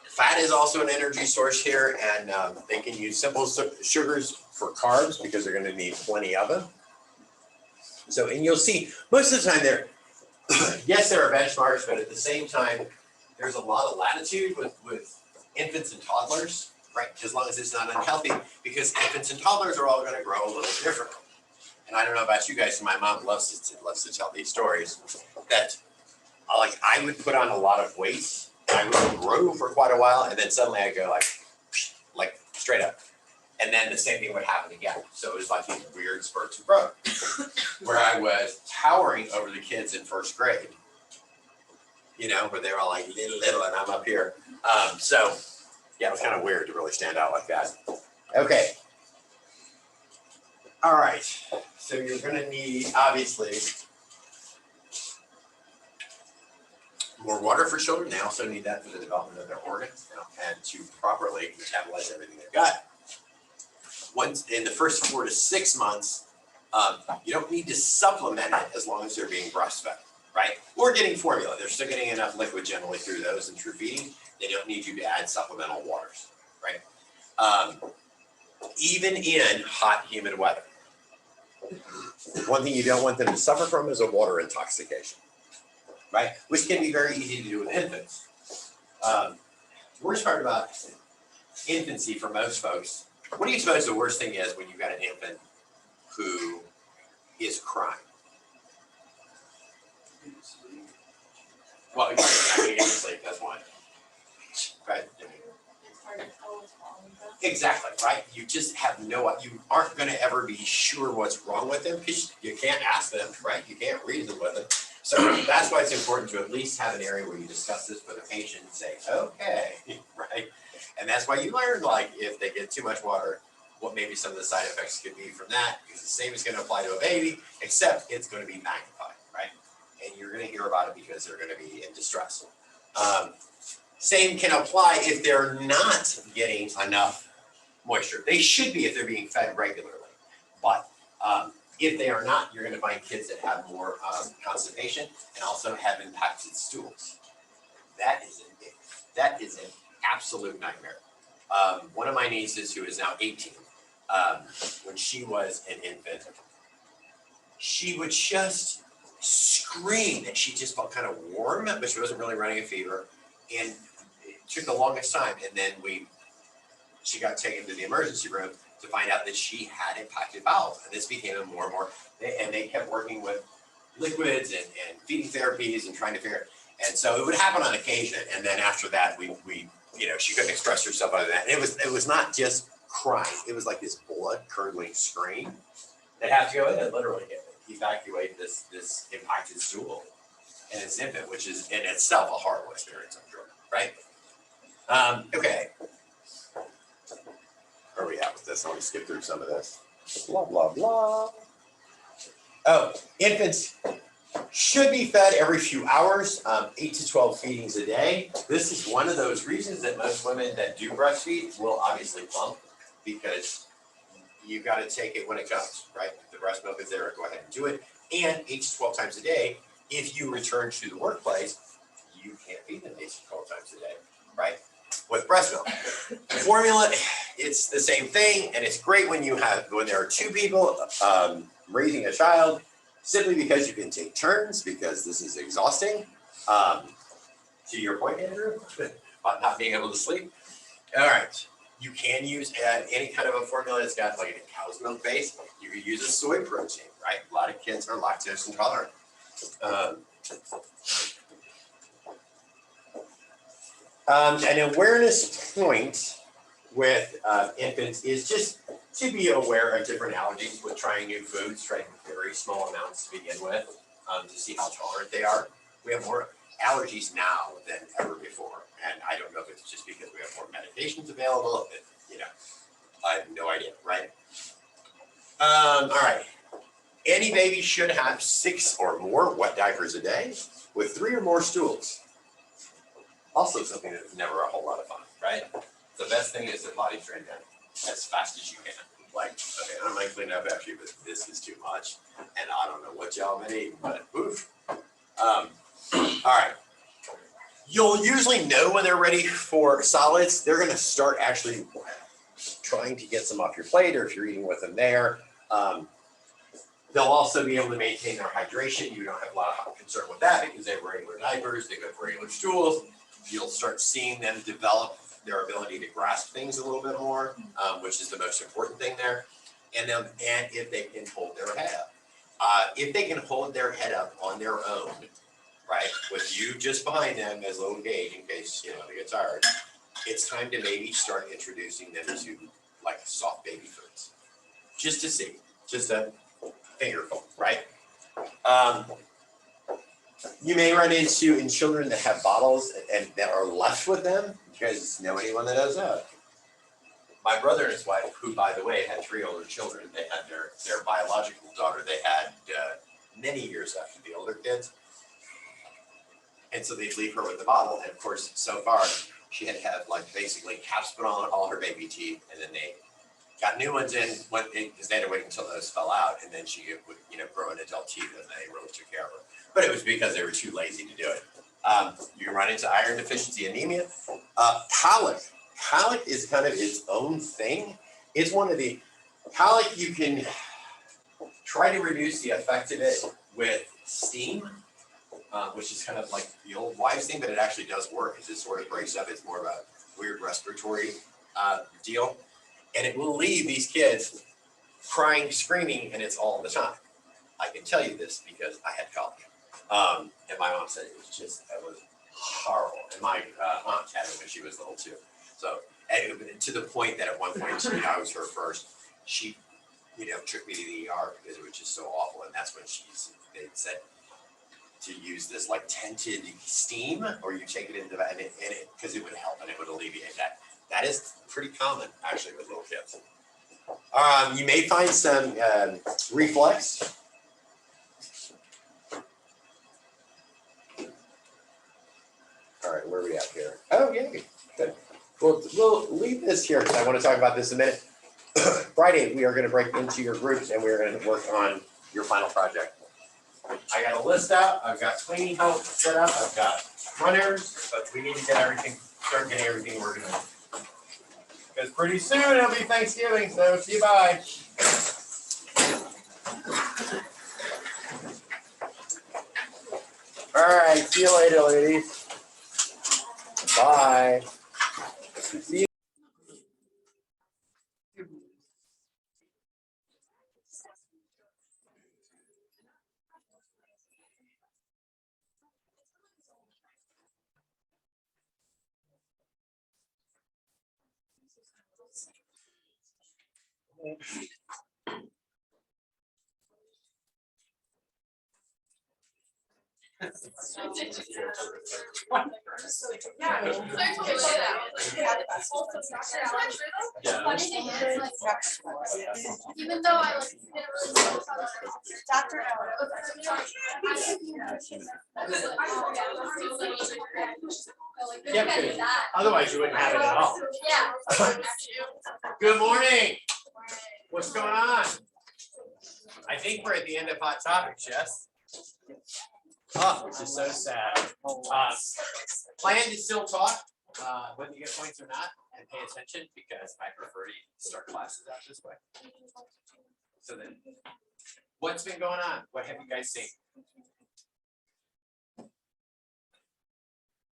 Fat is also an energy source here, and they can use simple sugars for carbs because they're going to need plenty of them. So, and you'll see most of the time yes, there are benchmarks, but at the same time, there's a lot of latitude with infants and toddlers, right? As long as it's not unhealthy, because infants and toddlers are all going to grow a little differently. And I don't know about you guys, my mom loves to tell these stories that I would put on a lot of weight, and I would grow for quite a while, and then suddenly I go like straight up. And then the same thing would happen again. So it was like these weird spurts of growth where I was towering over the kids in first grade, you know, where they were all like little and I'm up here. So yeah, it was kind of weird to really stand out like that. Okay. All right. So you're going to need, obviously, more water for children. They also need that for the development of their organs and to properly metabolize everything they've got. Once in the first 4 to 6 months, you don't need to supplement it as long as they're being breastfed, right? Or getting formula. They're still getting enough liquid generally through those and through feeding. They don't need you to add supplemental waters, right? Even in hot, humid weather. One thing you don't want them to suffer from is a water intoxication, right? Which can be very easy to do with infants. The worst part about infancy for most folks, what do you suppose the worst thing is when you've got an infant who is crying? Well, you're not going to get to sleep, that's one. Right? It's hard to tell what's wrong with them. Exactly, right? You just have you aren't going to ever be sure what's wrong with them because you can't ask them, right? You can't reason with them. So that's why it's important to at least have an area where you discuss this with a patient and say, okay, right? And that's why you learn, like, if they get too much water, what maybe some of the side effects could be from that, because the same is going to apply to a baby, except it's going to be magnified, right? And you're going to hear about it because they're going to be in distress. Same can apply if they're not getting enough moisture. They should be if they're being fed regularly. But if they are not, you're going to find kids that have more constipation and also have impacted stools. That is an absolute nightmare. One of my nieces, who is now 18, when she was an infant, she would just scream that she just felt kind of warm, but she wasn't really running a fever. And it took the longest time. And then she got taken to the emergency room to find out that she had impacted bowels. And this became more and more, and they kept working with liquids and feeding therapies and trying to figure it. And so it would happen on occasion. And then after that, we she couldn't express herself other than that. It was not just crying. It was like this blood curdling scream. They have to go in and literally evacuate this impacted stool in its infant, which is in itself a horrible experience, I'm sure, right? Okay. Where are we at with this? I'll just skip through some of this. Blah, blah, blah. Oh, infants should be fed every few hours, 8 to 12 feedings a day. This is one of those reasons that most women that do breastfeed will obviously pump, because you got to take it when it comes, right? If the breast milk is there, go ahead and do it. And 8 to 12 times a day, if you return to the workplace, you can't feed them 8 to 12 times a day, right? With breast milk. Formula, it's the same thing, and it's great when there are two people raising a child, simply because you can take turns, because this is exhausting. To your point, Andrew, about not being able to sleep. All right, you can use any kind of a formula that's got like a cow's milk base. You can use a soy protein, right? A lot of kids are lactose intolerant. An awareness point with infants is just to be aware of different allergies with trying new foods, trying very small amounts to begin with, to see how tolerant they are. We have more allergies now than ever before, and I don't know if it's just because we have more medications available. I have no idea, right? All right. Any baby should have 6 or more wet diapers a day with 3 or more stools. Also something that's never a whole lot of fun, right? The best thing is to potty train them as fast as you can. Like, okay, I might clean up after you, but this is too much. And I don't know what y'all been eating, but oof. All right. You'll usually know when they're ready for solids. They're gonna start actually trying to get some off your plate, or if you're eating with them there. They'll also be able to maintain their hydration. You don't have a lot of concern with that because they have regular diapers, they have regular stools. You'll start seeing them develop their ability to grasp things a little bit more, which is the most important thing there. And if they can hold their head up. If they can hold their head up on their own, right, with you just behind them as a little gauge in case they get tired, it's time to maybe start introducing them to like soft baby foods, just to see, just a fingerful, right? You may run into in children that have bottles and that are left with them. You guys know anyone that does that? My brother and his wife, who by the way had 3 older children, they had their biological daughter. They had many years after the older kids, and so they'd leave her with the bottle. And of course, so far she had to have like basically caps put on all her baby teeth, and then they got new ones in because they had to wait until those fell out, and then she would grow an adult teeth, and they really took care of her. But it was because they were too lazy to do it. You can run into iron deficiency anemia. Colic. Colic is kind of its own thing. It's one of the colic, you can try to reduce the effect of it with steam, which is kind of like the old wives' thing, but it actually does work because it sort of breaks up. It's more of a weird respiratory deal. And it will leave these kids crying, screaming, and it's all the time. I can tell you this because I had colic. And my mom said it was horrible. And my aunt had it when she was little too. So, and to the point that at one point, I was her first, she, took me to the ER because it was just so awful. And that's when they said to use this like tinted steam, or you take it into that, and it because it would help and it would alleviate that. That is pretty common actually with little kids. You may find some reflex. All right, where are we at here? Oh, yay, good. We'll leave this here because I want to talk about this in a minute. Friday, we are going to break into your groups and we're going to work on your final project. I got a list out. I've got cleaning help set up. I've got runners, but we need to start getting everything organized. Because pretty soon it'll be Thanksgiving, so see you, bye. All right, see you later, ladies. Bye. See you. Yeah. Claire told me to say that. Funny thing is, like, even though I like didn't really know how to Dr. Yeah, good. Otherwise you wouldn't have it at all. Yeah. Good morning. What's going on? I think we're at the end of Hot Topics, yes? Oh, which is so sad. Plan to still talk, whether you get points or not, and pay attention, because I prefer to start classes out this way. So then, what's been going on? What have you guys seen?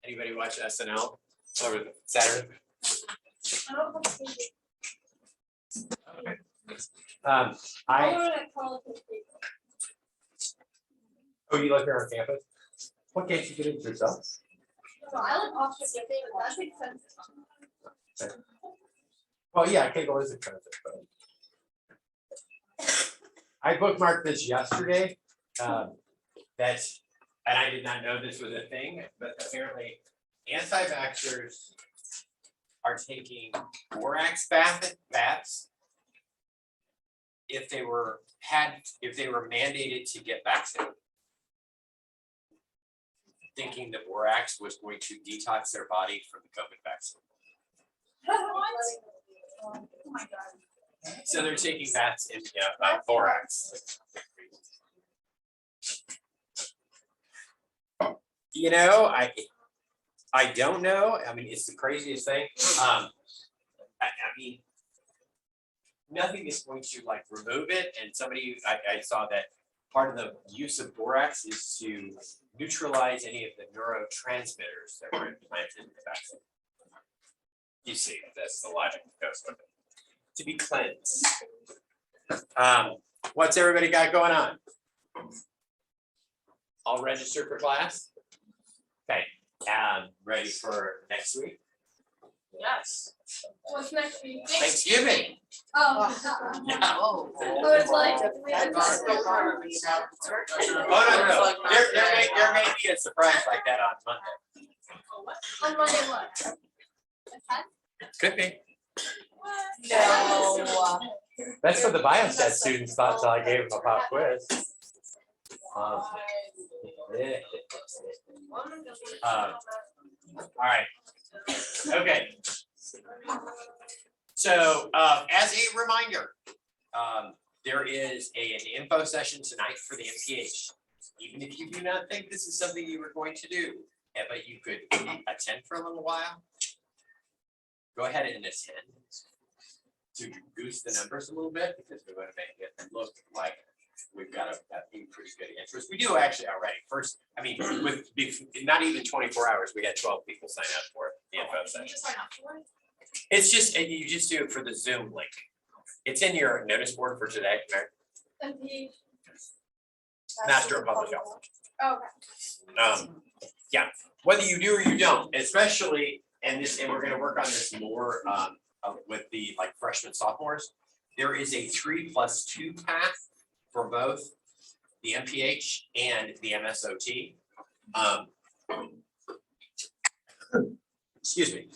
Anybody watch SNL over Saturday? Oh, you live here on campus? What can't you get into yourself? I like option camping, but that's expensive. Well, yeah, cable is expensive, but. I bookmarked this yesterday, that's, and I did not know this was a thing, but apparently anti-vaxxers are taking borax baths if they were mandated to get vaccinated. Thinking that borax was going to detox their body from the COVID vaccine. Oh my god. So they're taking baths in borax. You know, I don't know. I mean, it's the craziest thing. I mean, nothing is going to like remove it. And somebody, I saw that part of the use of borax is to neutralize any of the neurotransmitters that were implanted in the vaccine. You see, that's the logic that goes with it. To be cleansed. What's everybody got going on? All registered for class? Okay, ready for next week? Yes. What's next week? Thanksgiving. Oh. Yeah. Oh. So it's like. Oh, no. There may be a surprise like that on Monday. On Monday what? The 10th? Could be. No. That's what the biostat students thought till I gave them a pop quiz. Yeah. All right. Okay. So as a reminder, there is an info session tonight for the MPH. Even if you do not think this is something you were going to do, but you could attend for a little while, go ahead and attend to boost the numbers a little bit, because we're going to make it look like we've got a pretty good interest. We do actually already. First, I mean, with not even 24 hours, we had 12 people sign up for the info Can you session. just sign up for it? It's just, and you just do it for the Zoom link. It's in your notice board for today, Mary. MPH. Master of Public Health. Okay. Yeah, whether you do or you don't, especially, and we're gonna work on this more, with the like freshmen, sophomores. There is a 3+2 path for both the MPH and the MSOT. Excuse me.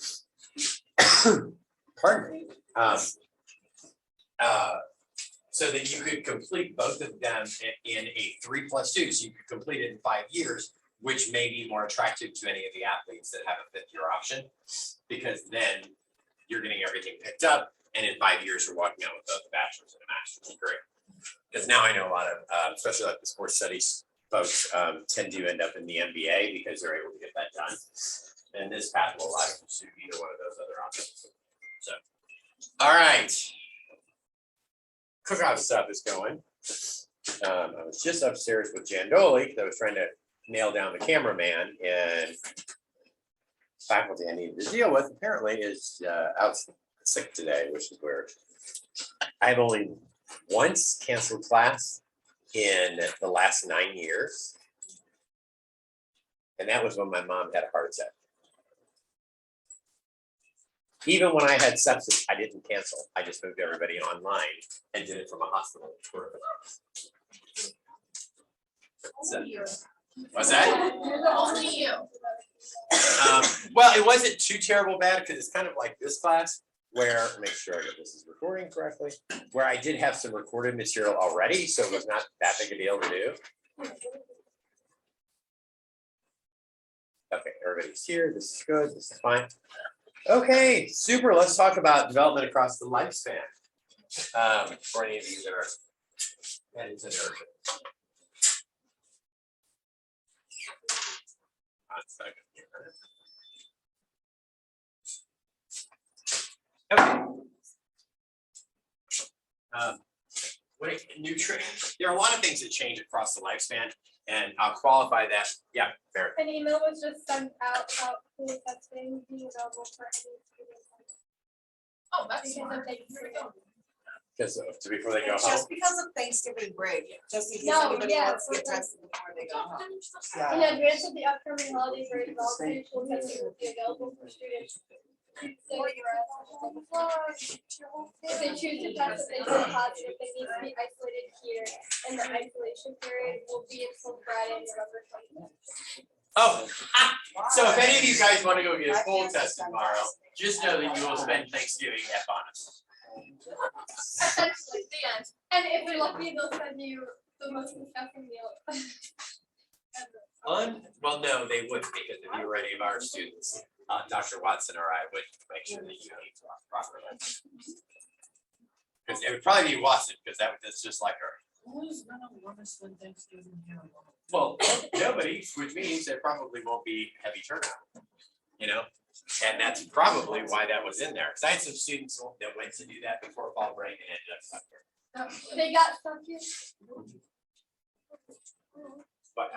Pardon me. So that you could complete both of them in a 3+2, so you could complete it in 5 years, which may be more attractive to any of the athletes that have a 5th-year option, because then you're getting everything picked up, and in 5 years you're walking out with both a bachelor's and a master's degree. Because now I know a lot of, especially like the sports studies folks, tend to end up in the MBA because they're able to get that done. And this path will allow you to pursue either one of those other options. So, all right. Cookout stuff is going. I was just upstairs with Jandoli because I was trying to nail down the cameraman, and faculty I needed to deal with apparently is out sick today, which is weird. I've only once canceled class in the last 9 years, and that was when my mom had a heart attack. Even when I had sepsis, I didn't cancel. I just moved everybody online and did it from a hospital. So- What's that? Only you. Well, it wasn't too terrible bad because it's kind of like this class where, make sure that this is recording correctly, where I did have some recorded material already, so it was not that big a deal to do. Okay, everybody's here. This is good. This is fine. Okay, super. Let's talk about development across the lifespan. For any of you that are headed to their. One second here. Okay. What nutrient? There are a lot of things that change across the lifespan, and I'll qualify that. Yeah, Barry. An email was just sent out about pool testing being available for any students. Oh, that's Because of the- Because to before they go home. Just because of Thanksgiving break, just in case No, anybody yeah, wants to get for- tested before they go home. In advance of the upcoming holiday break, all pool testing will be available for students. If they choose to test, if they test positive, they need to be isolated here, and the isolation period will be until Friday, November 20th. Oh, so if any of you guys want to go get a full test tomorrow, just know that you will spend Thanksgiving at Bonus. Essentially, the end. And if you're lucky, they'll send you the most disgusting meal. Well, no, they wouldn't, because if you were any of our students, Dr. Watson or I would make sure that you eat properly. Because it would probably be Watson, because that's just like her. Who's gonna want to spend Thanksgiving here? Well, nobody, which means there probably won't be heavy turnout, you know? And that's probably why that was in there, because I had some students that went to do that before fall break and ended up stuck there. They got stuck here. But,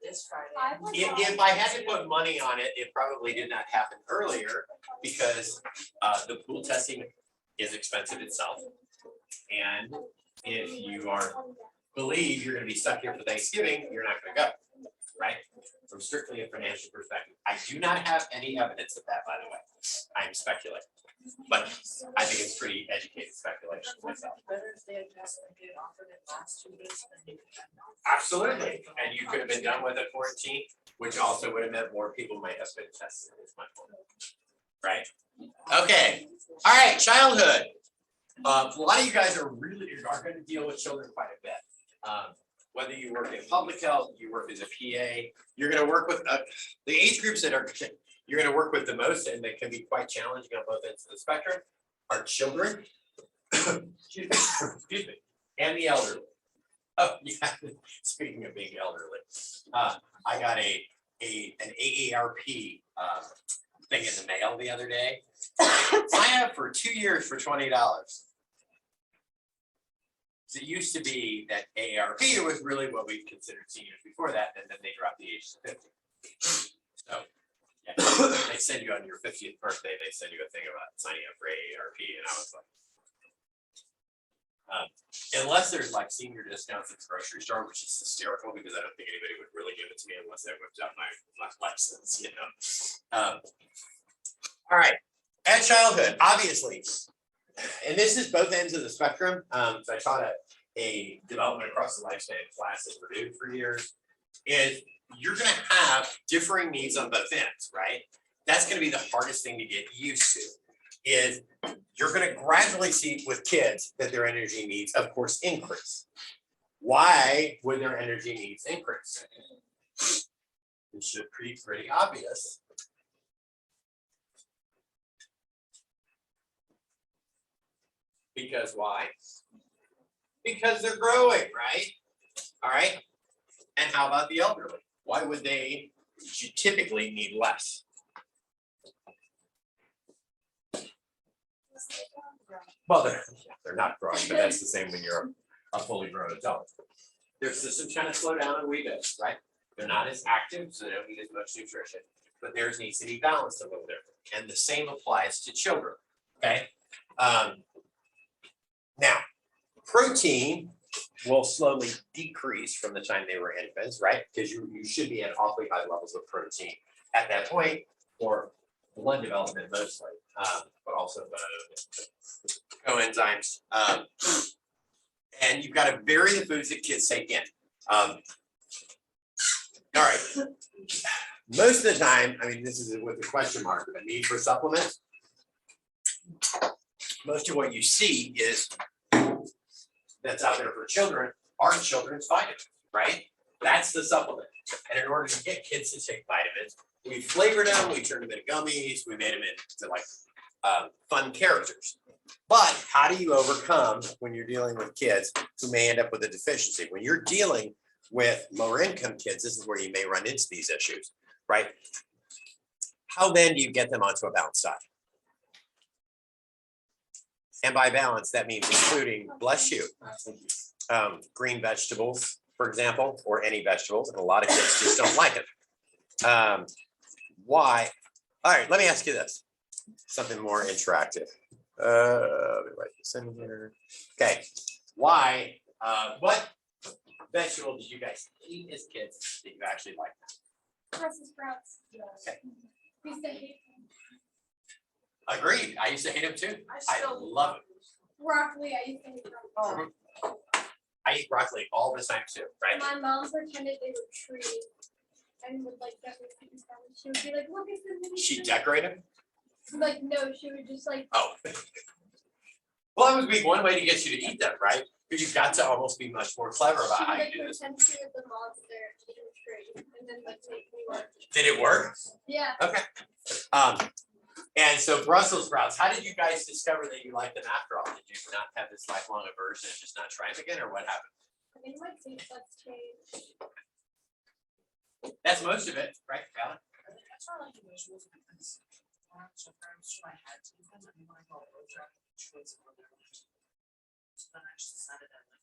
This Friday. if I had to put money on it, it probably did not happen earlier, because the pool testing is expensive itself. And if you believe you're gonna be stuck here for Thanksgiving, you're not gonna go, right? From strictly a financial perspective. I do not have any evidence of that, by the way. I'm speculating. But I think it's pretty educated speculation myself. Better if they had just been offered it last 2 days than they could have not. Absolutely, and you could have been done with it 14th, which also would have meant more people might have been tested, is my point. Right? Okay, all right, childhood. A lot of you guys are gonna deal with children quite a bit. Whether you work in public health, you work as a PA, you're gonna work with the age groups that you're gonna work with the most, and that can be quite challenging on both ends of the spectrum, are children. Excuse me, and the elderly. Oh, yeah, speaking of being elderly, I got an AARP thing in the mail the other day. Sign up for 2 years for $20. So it used to be that AARP was really what we considered seniors before that, and then they dropped the age to 50. So, yeah, they send you on your 50th birthday, they send you a thing about signing up for AARP, and I was like, unless there's like senior discounts at the grocery store, which is hysterical, because I don't think anybody would really give it to me unless I whipped out my license, you know. All right, at childhood, obviously, and this is both ends of the spectrum. So I taught a development across the lifespan class at Purdue for years. Is you're going to have differing needs on both ends, right? That's going to be the hardest thing to get used to. Is you're going to gradually see with kids that their energy needs, of course, increase. Why would their energy needs increase? It should be pretty obvious. Because why? Because they're growing, right? All right. And how about the elderly? Why would they typically need less? Well, they're not growing, but that's the same when you're a fully grown adult. Their systems kind of slow down a wee bit, right? They're not as active, so they don't need as much nutrition, but theirs needs to be balanced a little different. And the same applies to children, okay? Now, protein will slowly decrease from the time they were infants, right? Because you should be at awfully high levels of protein at that point, or blood development mostly, but also coenzymes. And you've got to vary the foods that kids take in. All right. Most of the time, I mean, this is with the question mark, the need for supplements. Most of what you see is that's out there for children are children's vitamins, right? That's the supplement. And in order to get kids to take vitamins, we flavored them, we turned them into gummies, we made them into like fun characters. But how do you overcome when you're dealing with kids who may end up with a deficiency? When you're dealing with lower income kids, this is where you may run into these issues, right? How then do you get them onto a balanced diet? And by balance, that means including, bless you, green vegetables, for example, or any vegetables, and a lot of kids just don't like it. Why? All right, let me ask you this, something more interactive. Let me write this in here. Okay, why, what vegetable did you guys eat as kids that you actually liked? Brussels sprouts. Okay. We used to hate Agreed, I used to hate them too. I still love it. broccoli. I used to hate broccoli. I eat broccoli all the time too, right? My mom pretended they were trees and would like decorate them. She would be like, "Look at this." She decorated them? Like no, she would just like. Oh. Well, that would be one way to get you to eat them, right? Because you've got to almost be much more clever about She how would you like do this. pretend she was the monster in the tree, and then like make me work. Did it work? Yeah. Okay. And so Brussels sprouts, how did you guys discover that you liked them after all? Did you not have this lifelong aversion and just not try them again, or what happened? I think my taste buds changed. That's most of it, right, Alan? I think that's not like the vegetables because when I was younger, I was sure I had to eat them, and then when I got older, I made choice of other ones. So then I just decided that like.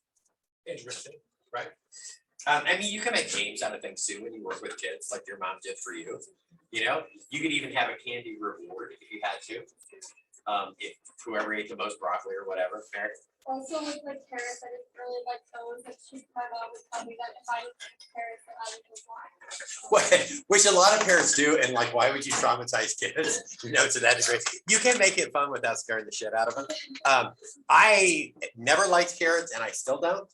Interesting, right? I mean, you can make games out of things too when you work with kids, like your mom did for you. You know, you could even have a candy reward if you had to. If whoever ate the most broccoli or whatever, fair. Also with like carrots, I didn't really like those. Like my mom would tell me that if I would eat carrots, that I would go blind. Which a lot of parents do, and like, why would you traumatize kids? You know, to that degree. You can make it fun without scaring the shit out of them. I never liked carrots, and I still don't.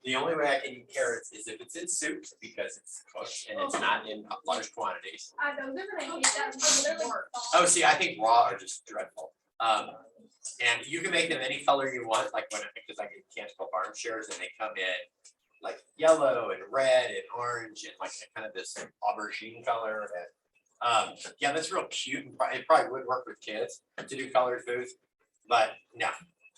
The only way I can eat carrots is if it's in soup because it's cooked and it's not in large quantities. I know they're gonna hate that because they're like Oh, see, I think raw are just dreadful. And you can make them any color you want, like when, because I get Cantacle Farm shares and they come in like yellow and red and orange and like kind of this aubergine color. And yeah, that's real cute. And it probably would work with kids to do colored foods, but no,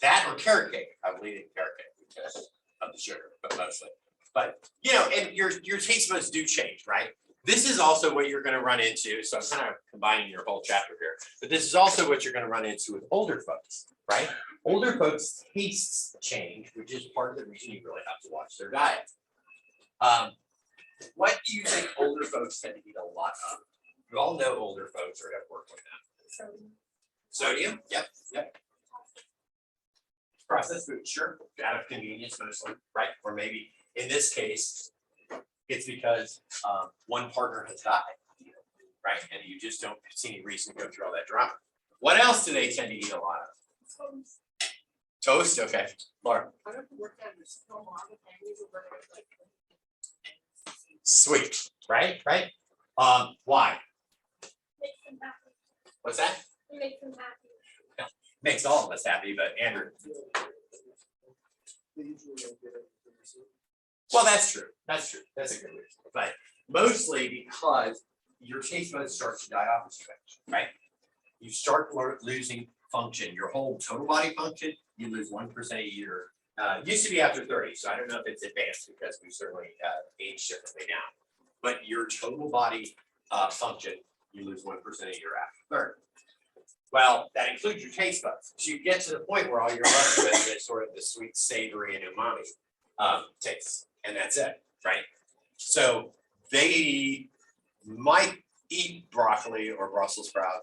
that or carrot cake. I will eat carrot cake because of the sugar, but mostly. But you know, and your taste buds do change, right? This is also what you're going to run into. So I'm kind of combining your whole chapter here, but this is also what you're going to run into with older folks, right? Older folks' tastes change, which is part of the reason you really have to watch their diet. What do you think older folks tend to eat a lot of? You all know older folks or have worked with them. Sodium? Yep. Processed food, sure, out of convenience mostly, right? Or maybe in this case, it's because one partner has died, right? And you just don't see any reason to go through all that drama. What else do they tend to eat a lot of? Toast, okay. Laura. I don't work at this, no more, I'm a family who work at like. Sweet, right? Why? makes them happy. What's that? It makes them happy. Makes all of us happy, but Andrew. Well, that's true. That's a good reason. But mostly because your taste buds start to die off as you age, right? You start losing function, your whole total body function, you lose 1% a year. Used to be after 30, so I don't know if it's advanced because we certainly age differently now. But your total body function, you lose 1% a year after 30. Well, that includes your taste buds. So you get to the point where all you're left with is sort of the sweet, savory, and umami taste, and that's it, right? So they might eat broccoli or Brussels sprout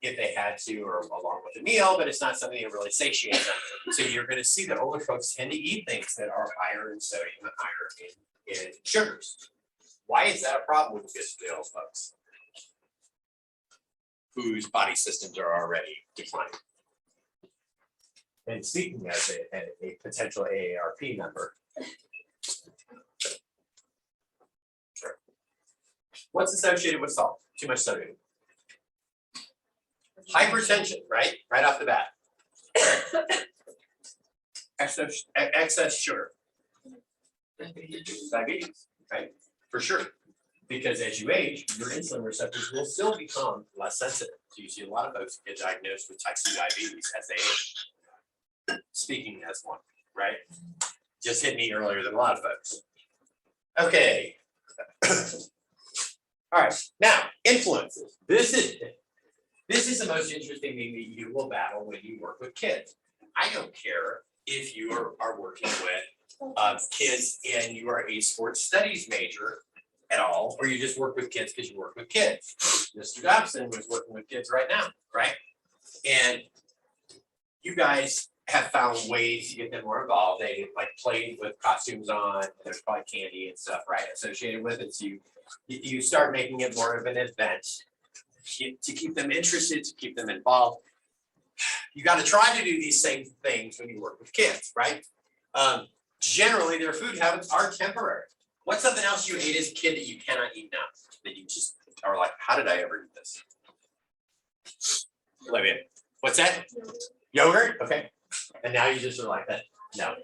if they had to or along with a meal, but it's not something that really satiates them. So you're gonna see that older folks tend to eat things that are higher in sodium and higher in sugars. Why is that a problem with this to the old folks? Whose body systems are already declining. And speaking as a potential AARP member. Sure. What's associated with salt? Too much sodium. Hypertension, right? Right off the bat. Excess sugar. Diabetes, right? For sure. Because as you age, your insulin receptors will still become less sensitive. So you see a lot of folks get diagnosed with type 2 diabetes as they age. Speaking as one, right? Just hit me earlier than a lot of folks. Okay. All right, now influences. This is the most interesting thing that you will battle when you work with kids. I don't care if you are working with kids and you are a sports studies major at all, or you just work with kids because you work with kids. Mr. Dobson was working with kids right now, right? And you guys have found ways to get them more involved. They like played with costumes on, and there's probably candy and stuff, right, associated with it. So you start making it more of an event to keep them interested, to keep them involved. You got to try to do these same things when you work with kids, right? Generally, their food habits are temporary. What's something else you ate as a kid that you cannot eat now? That you just are like, how did I ever eat this? Olivia, what's that? Yogurt? Okay. And now you just are like that. No.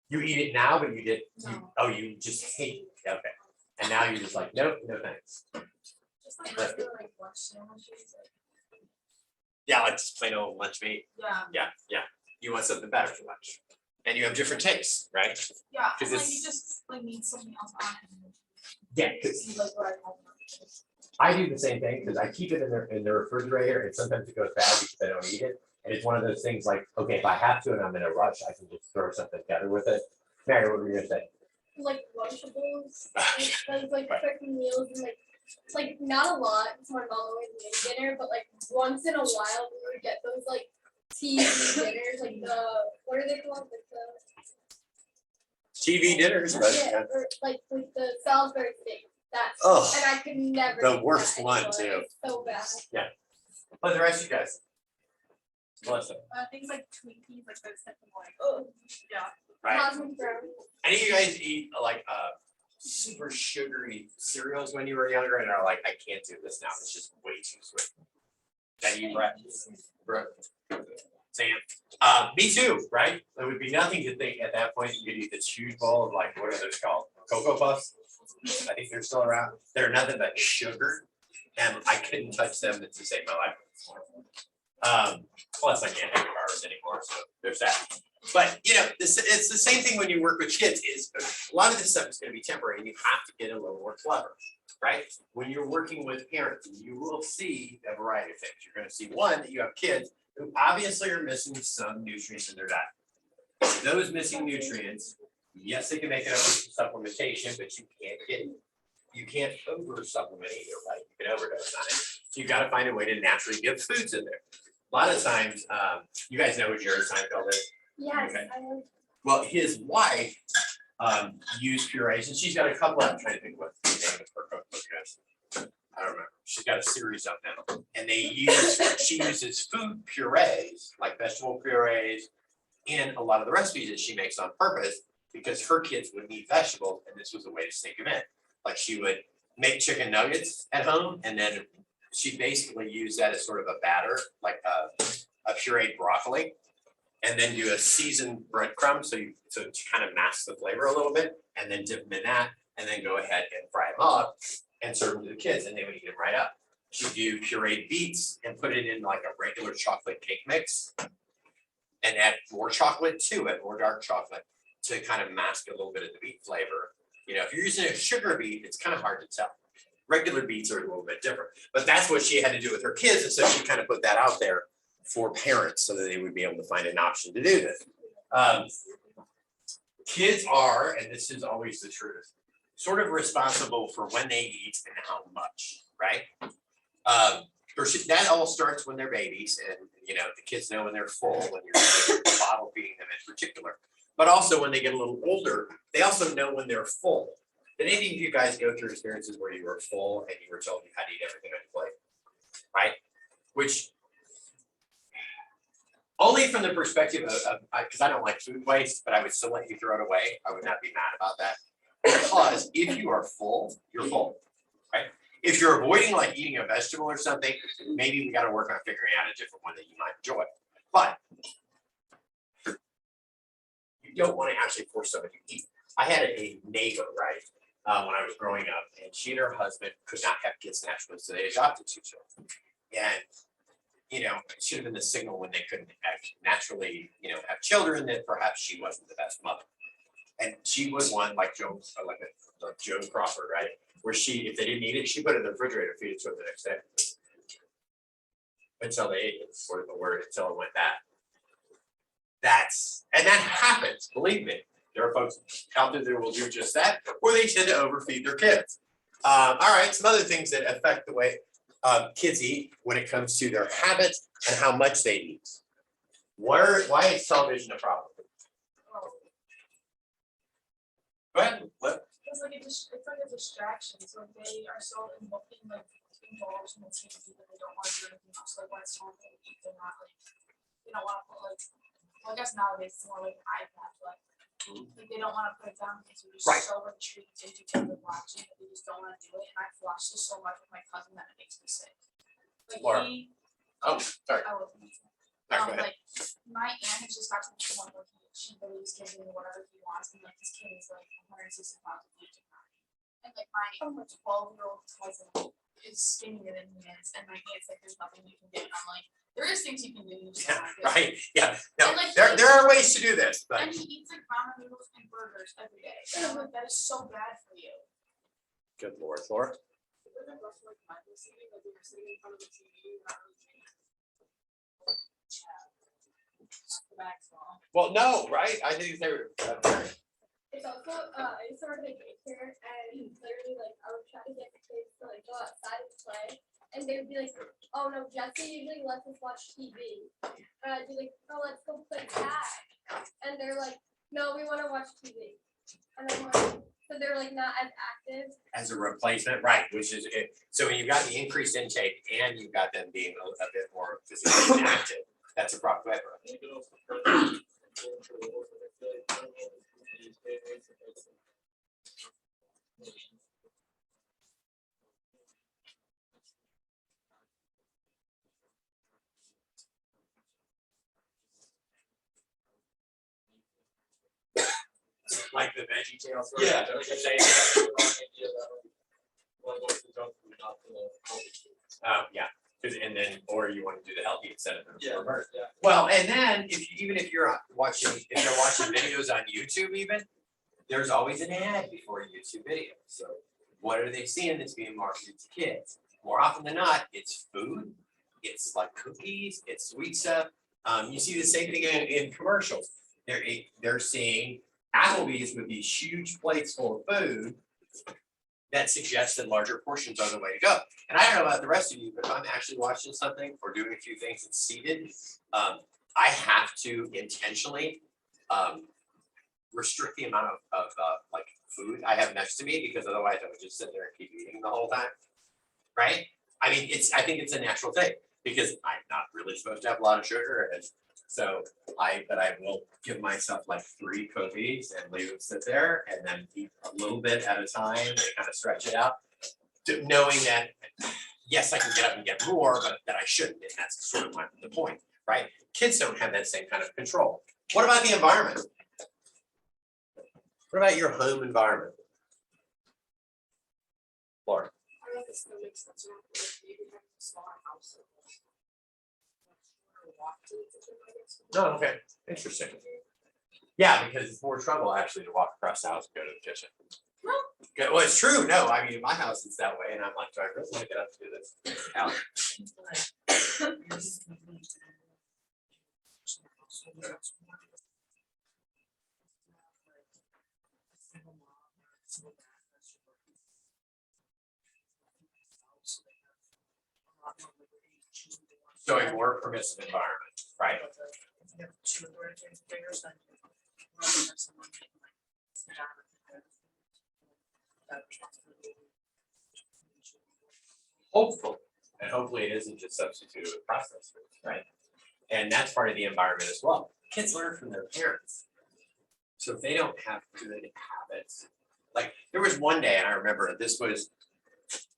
You eat it now, but you did. You just hate it. Okay. And now you're just like, nope, no thanks. Just like regular like lunch sandwiches. Yeah, like just plain old lunch meat. Yeah. Yeah. You want something better for lunch. And you have different tastes, right? Yeah. 'Cause And like it's- you just like need something else on it. Yeah, 'cause See like what I have. I do the same thing because I keep it in the refrigerator and sometimes it goes bad because I don't eat it. And it's one of those things like, okay, if I have to and I'm in a rush, I can just throw something together with it. Mary, what were you gonna say? Like Lunchables, those like quick meals and like it's like not a lot. It's my mom always made dinner, but like once in a while we would get those like TV dinners, like what are they called? Like TV dinners, but yeah, or like with the Salisbury steak. That's oh, and I could never the eat worst that one, anymore. too. It's so bad. but the rest of you guys. Melissa, Things like Twinkies, like those type of like Oh, right? cosmic brownie. Any of you guys eat like super sugary cereals when you were younger and are like, I can't do this now. It's just way too sweet. That you, Brett? Sam? Me too, right? It would be nothing to think at that point you could eat this huge bowl of like, what are those called? Cocoa Puffs? I think they're still around. They're nothing but sugar. And I couldn't touch them to save my life. Plus I can't have carbs anymore, so there's that. But you know, it's the same thing when you work with kids. Is a lot of this stuff is going to be temporary, and you have to get a little more clever, right? When you're working with parents, you will see a variety of things. You're going to see one that you have kids who obviously are missing some nutrients in their diet. Those missing nutrients, yes, they can make it up with supplementation, but you can't over supplement either, right? You can overdose on it. So you got to find a way to naturally get foods in there. A lot of times, you guys know who Jerry Seinfeld is. Yes, Okay. I know. Well, his wife used purees, and she's got a couple. I'm trying to think what the name of her cookbook is. I don't remember. She's got a series of them, and she uses food purees, like vegetable purees, in a lot of the recipes that she makes on purpose because her kids would eat vegetables, and this was a way to sneak them in. Like she would make chicken nuggets at home, and then she basically used that as sort of a batter, like a pureed broccoli. And then do a seasoned breadcrumb, so to kind of mask the flavor a little bit, and then dip them in that, and then go ahead and fry them up and serve them to the kids, and they would eat them right up. She'd do pureed beets and put it in like a regular chocolate cake mix, and add more chocolate to it, more dark chocolate, to kind of mask a little bit of the beet flavor. You know, if you're using a sugar beet, it's kind of hard to tell. Regular beets are a little bit different, but that's what she had to do with her kids, and so she kind of put that out there for parents so that they would be able to find an option to do this. Kids are, and this is always the truth, sort of responsible for when they eat and how much, right? That all starts when they're babies, and the kids know when they're full, when you're bottle feeding them in particular. But also when they get a little older, they also know when they're full. Did any of you guys go through experiences where you were full and you were told you had to eat everything on your plate? Right? Which only from the perspective of because I don't like food waste, but I would still let you throw it away. I would not be mad about that. Because if you are full, you're full. Right? If you're avoiding like eating a vegetable or something, maybe we got to work on figuring out a different one that you might enjoy. But you don't want to actually force somebody to eat. I had a neighbor, right, when I was growing up, and she and her husband could not have kids naturally, so they adopted 2 children. And it should have been the signal when they couldn't naturally, have children that perhaps she wasn't the best mother. And she was one like Joan Crawford, right? Where if they didn't eat it, she put it in the refrigerator, feed it to them the next day. Until they ate it, word the word, until it went bad. And that happens, believe me. There are folks out there that will do just that, or they tend to overfeed their kids. All right, some other things that affect the way kids eat when it comes to their habits and how much they eat. Why is television a problem? Go ahead. What? It's like a distraction. So they are so indulged in the TV that they don't want to do anything else. Like when it's time to eat, they're not like they don't want to put well, I guess nowadays it's more like an iPad, like they don't want to put it down because they're just so intrigued into what they're watching that they just don't want to do it. And I've watched this so much with my cousin that it makes me sick. Like Laura. Sorry. I wasn't. Like my aunt has just got to the point where she believes kids doing whatever he wants, and like this kid is like 160 pounds of weight. And like my 12-year-old cousin is skinnier than he is, and my aunt's like, "There's nothing you can do." And I'm like, "There is things you can do." Right. Yeah. No. And, like, there are ways to do this, but and he eats like ramen noodles and burgers every day. And I'm like, that is so bad for you. good Lord, Laura. Well, no, right? I think they were. It's also it's sort of a daycare, and literally like I would try to get the kids to like go outside and play, and they would be like, "Oh no, Jesse usually lets us watch TV," and I'd be like, "Oh, let's go play tag," and they're like, "No, we want to watch TV," and I'm like, so they're like not as active. As a replacement, right? Which is it. So when you've got the increased intake and you've got them being a bit more physically active, that's a problem. Go ahead, bro. Like the Veggie Tales. Yeah. Is that what you're saying? Yeah. And then, or you want to do the healthy instead of the reverse. Yeah. Well, and then if you're watching videos on YouTube, even there's always an ad before a YouTube video. So what are they seeing that's being marketed to kids? More often than not, it's food. It's like cookies. It's sweet stuff. You see the same thing in commercials. They're seeing Applebee's with these huge plates full of food that suggests that larger portions are the way to go. And I don't know about the rest of you, but if I'm actually watching something or doing a few things that's seated, I have to intentionally restrict the amount of like food I have next to me, because otherwise I would just sit there and keep eating the whole time. Right? I mean, I think it's a natural thing, because I'm not really supposed to have a lot of sugar, and so I will give myself like 3 cookies and leave them sit there, and then eat a little bit at a time and kind of stretch it out, knowing that yes, I can get up and get more, but that I shouldn't, and that's sort of the point, right? Kids don't have that same kind of control. What about the environment? What about your home environment? Laura? I think it still makes sense. Maybe having a smaller house. Oh, okay, interesting. Yeah, because it's more trouble actually to walk across the house and go to the kitchen. Okay, well, it's true. No, I mean, in my house it's that way, and I'm like, do I really want to get up to do this? lot more liberty to choose what they want. So a more permissive environment, right? But if you have two hereditary figures, then you rather have someone making like some kind of that responsibility. Hopefully, and hopefully it isn't just substituted with processed foods, right? And that's part of the environment as well. Kids learn from their parents. So if they don't have good habits, like there was one day, and I remember this was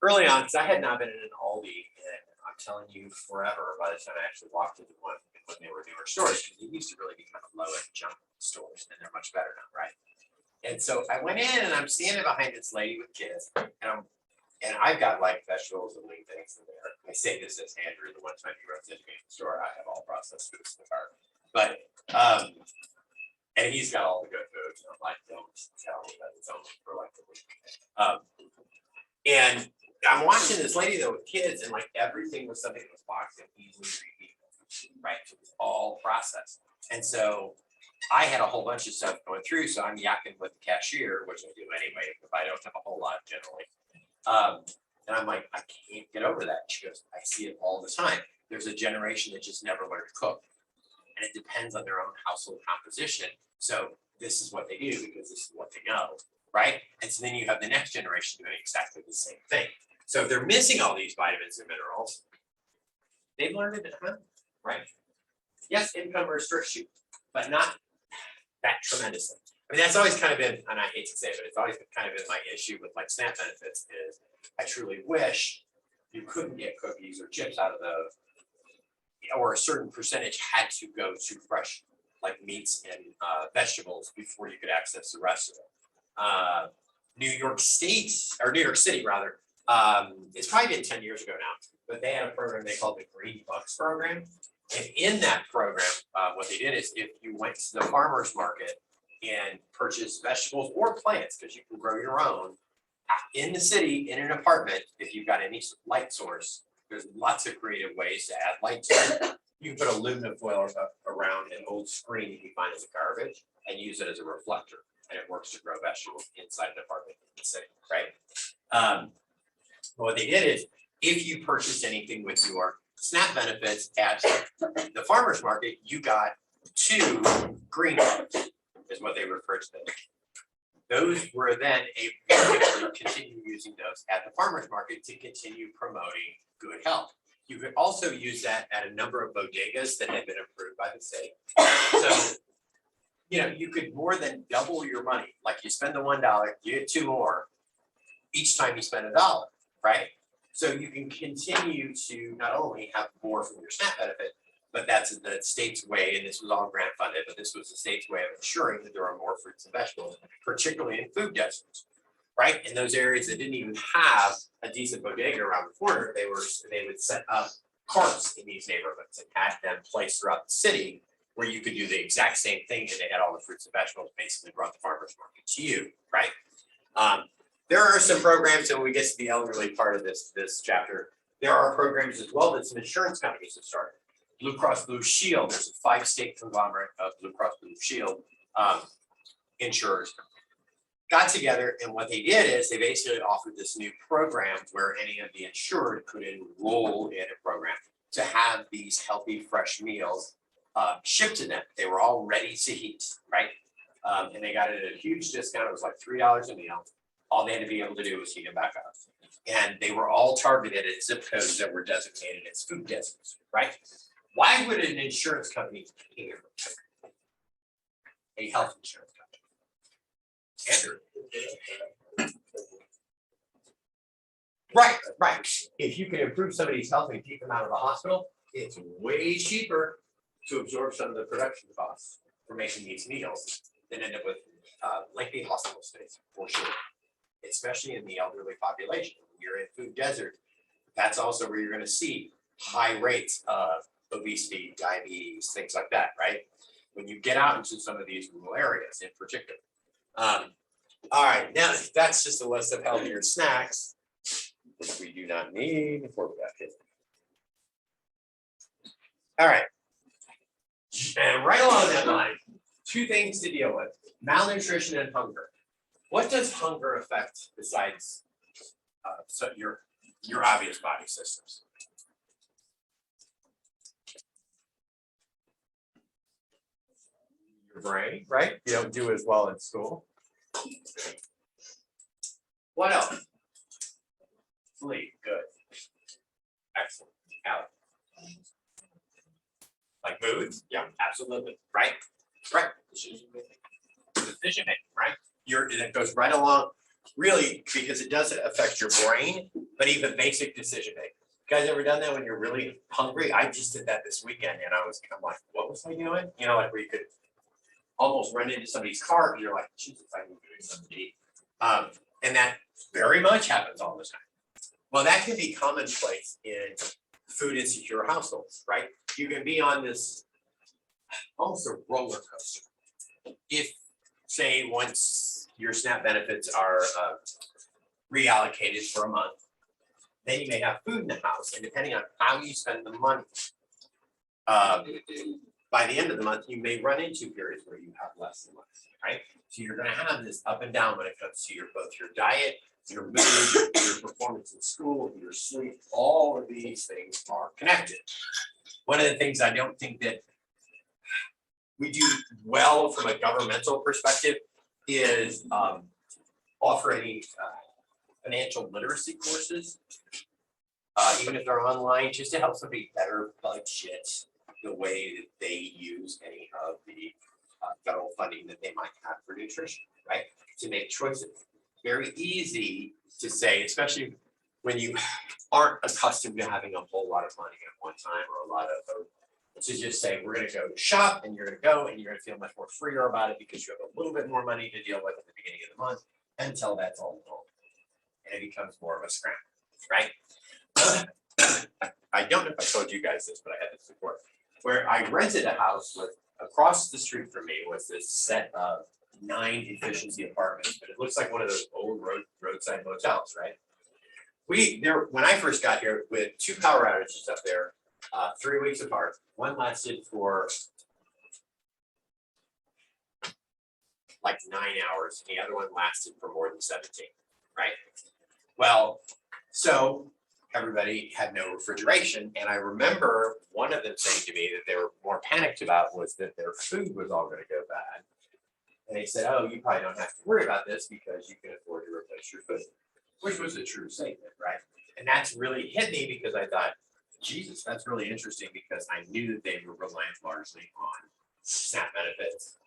early on, because I had not been in an Aldi, and I'm telling you forever by the time I actually walked into one when they were newer stores, because they used to really be kind of low end junk stores, and they're much better now, right? And so I went in and I'm standing behind this lady with kids, and I've got like vegetables and lean things in there. I say this as Andrew, the one time he represented me in the store, I have all processed foods in the car. But and he's got all the good foods, and I'm like, don't tell me that it's only for like the week. And I'm watching this lady though with kids, and like everything was something that was boxed and easily reheated, right? So it was all processed. And so I had a whole bunch of stuff going through, so I'm yakking with the cashier, which I do anyway, if I don't have a whole lot generally. And I'm like, I can't get over that. She goes, I see it all the time. There's a generation that just never learned to cook. And it depends on their own household composition. So this is what they do because this is what they know, right? And so then you have the next generation doing exactly the same thing. So if they're missing all these vitamins and minerals, they've learned it at home, right? Yes, income restricts you, but not that tremendously. I mean, that's always kind of been, and I hate to say it, but it's always been kind of been my issue with like SNAP benefits is I truly wish you couldn't get cookies or chips out of those, or a certain percentage had to go to fresh like meats and vegetables before you could access the rest of it. New York State, or New York City rather, it's probably been 10 years ago now, but they had a program they called the Green Bucks program. And in that program, what they did is if you went to the farmer's market and purchased vegetables or plants, because you can grow your own, in the city, in an apartment, if you've got any light source, there's lots of creative ways to add light to it. You can put aluminum foil around an old screen that you find as a garbage and use it as a reflector, and it works to grow vegetables inside an apartment in the city, right? What they did is, if you purchased anything with your SNAP benefits at the farmer's market, you got 2 green bucks, is what they refer to them. Those were then able to continue using those at the farmer's market to continue promoting good health. You could also use that at a number of bodegas that had been approved by the state. So, you know, you could more than double your money. Like you spend the $1, you get 2 more each time you spend $1, right? So you can continue to not only have more from your SNAP benefit, but that's the state's way, and this was all grant funded, but this was the state's way of ensuring that there are more fruits and vegetables, particularly in food deserts, right? In those areas that didn't even have a decent bodega around the corner, they would set up carts in these neighborhoods and had them placed throughout the city where you could do the exact same thing, and they had all the fruits and vegetables basically brought the farmer's market to you, right? There are some programs, and when we get to the elderly part of this chapter, there are programs as well that some insurance companies have started. Blue Cross Blue Shield, there's a 5-state conglomerate of Blue Cross Blue Shield insurers got together, and what they did is they basically offered this new program where any of the insured could enroll in a program to have these healthy, fresh meals shipped to them. They were all ready to heat, right? And they got it at a huge discount. It was like $3 a meal. All they had to be able to do was heat them back up. And they were all targeted at zip codes that were designated as food deserts, right? Why would an insurance company pay for a health insurance company? Andrew. Right. If you can improve somebody's health and keep them out of the hospital, it's way cheaper to absorb some of the production costs for making these meals than end up with lengthy hospital stays, for sure. Especially in the elderly population. When you're in food desert, that's also where you're going to see high rates of obesity, diabetes, things like that, right? When you get out into some of these rural areas in particular. All right, now that's just a list of healthier snacks, which we do not need before we got kids. All right, and right along that line, 2 things to deal with: malnutrition and hunger. What does hunger affect besides so your obvious body systems? your brain, right? You don't do as well in school. What else? Sleep, good. Excellent. Alex. Like mood? Yeah, absolutely. Right? Right. Decision making, right? That goes right along, really, because it does affect your brain, but even basic decision making. You guys ever done that when you're really hungry? I just did that this weekend and I'm like, what was I doing? You know, like where you could almost run into somebody's car and you're like, Jesus, I'm doing something to eat. And that very much happens all the time. Well, that can be commonplace in food insecure households, right? You can be on this almost a roller coaster. If, say, once your SNAP benefits are reallocated for a month, then you may have food in the house, and depending on how you spend the money, by the end of the month, you may run into periods where you have less and less, right? So you're going to have this up and down when it comes to both your diet, your mood, your performance in school, your sleep. All of these things are connected. One of the things I don't think that we do well from a governmental perspective is offer any financial literacy courses, even if they're online, just to help somebody better budget the way that they use any of the federal funding that they might have for nutrition, right? To make choices. Very easy to say, especially when you aren't accustomed to having a whole lot of money at one time or a lot of, to just say, we're going to go shop and you're going to go and you're going to feel much more freer about it because you have a little bit more money to deal with at the beginning of the month until that's all gone. And it becomes more of a scramble, right? I don't know if I told you guys this, but I had this before, where I rented a house with across the street from me was this set of 9 efficiency apartments, but it looks like one of those old roadside motels, right? When I first got here, with 2 power outages up there, 3 weeks apart. One lasted for like 9 hours, and the other one lasted for more than 17, right? Well, so everybody had no refrigeration, and I remember one of them saying to me that they were more panicked about was that their food was all going to go bad. And they said, oh, you probably don't have to worry about this because you can afford to replace your food, which was a true statement, right? And that's really hit me because I thought, Jesus, that's really interesting because I knew that they were reliant largely on SNAP benefits,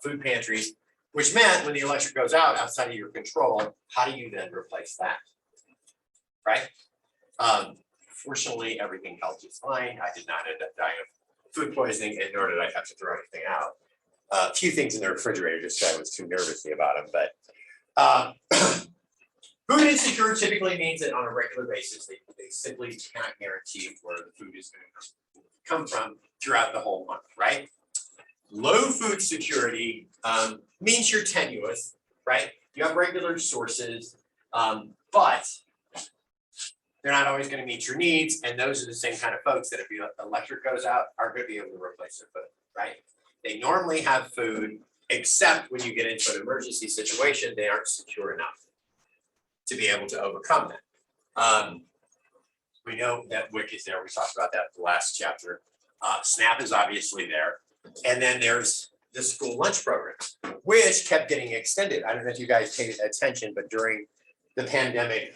food pantries, which meant when the electric goes out outside of your control, how do you then replace that, right? Fortunately, everything held just fine. I did not end up dying of food poisoning, and nor did I have to throw anything out. A few things in the refrigerator just because I was too nervously about them, but food insecure typically means that on a regular basis, they simply cannot guarantee where the food is going to come from throughout the whole month, right? Low food security means you're tenuous, right? You have regular sources, but they're not always going to meet your needs, and those are the same kind of folks that if the electric goes out, are going to be able to replace their food, right? They normally have food, except when you get into an emergency situation, they aren't secure enough to be able to overcome that. We know that WIC is there. We talked about that in the last chapter. SNAP is obviously there. And then there's the school lunch program, which kept getting extended. I don't know if you guys paid attention, but during the pandemic,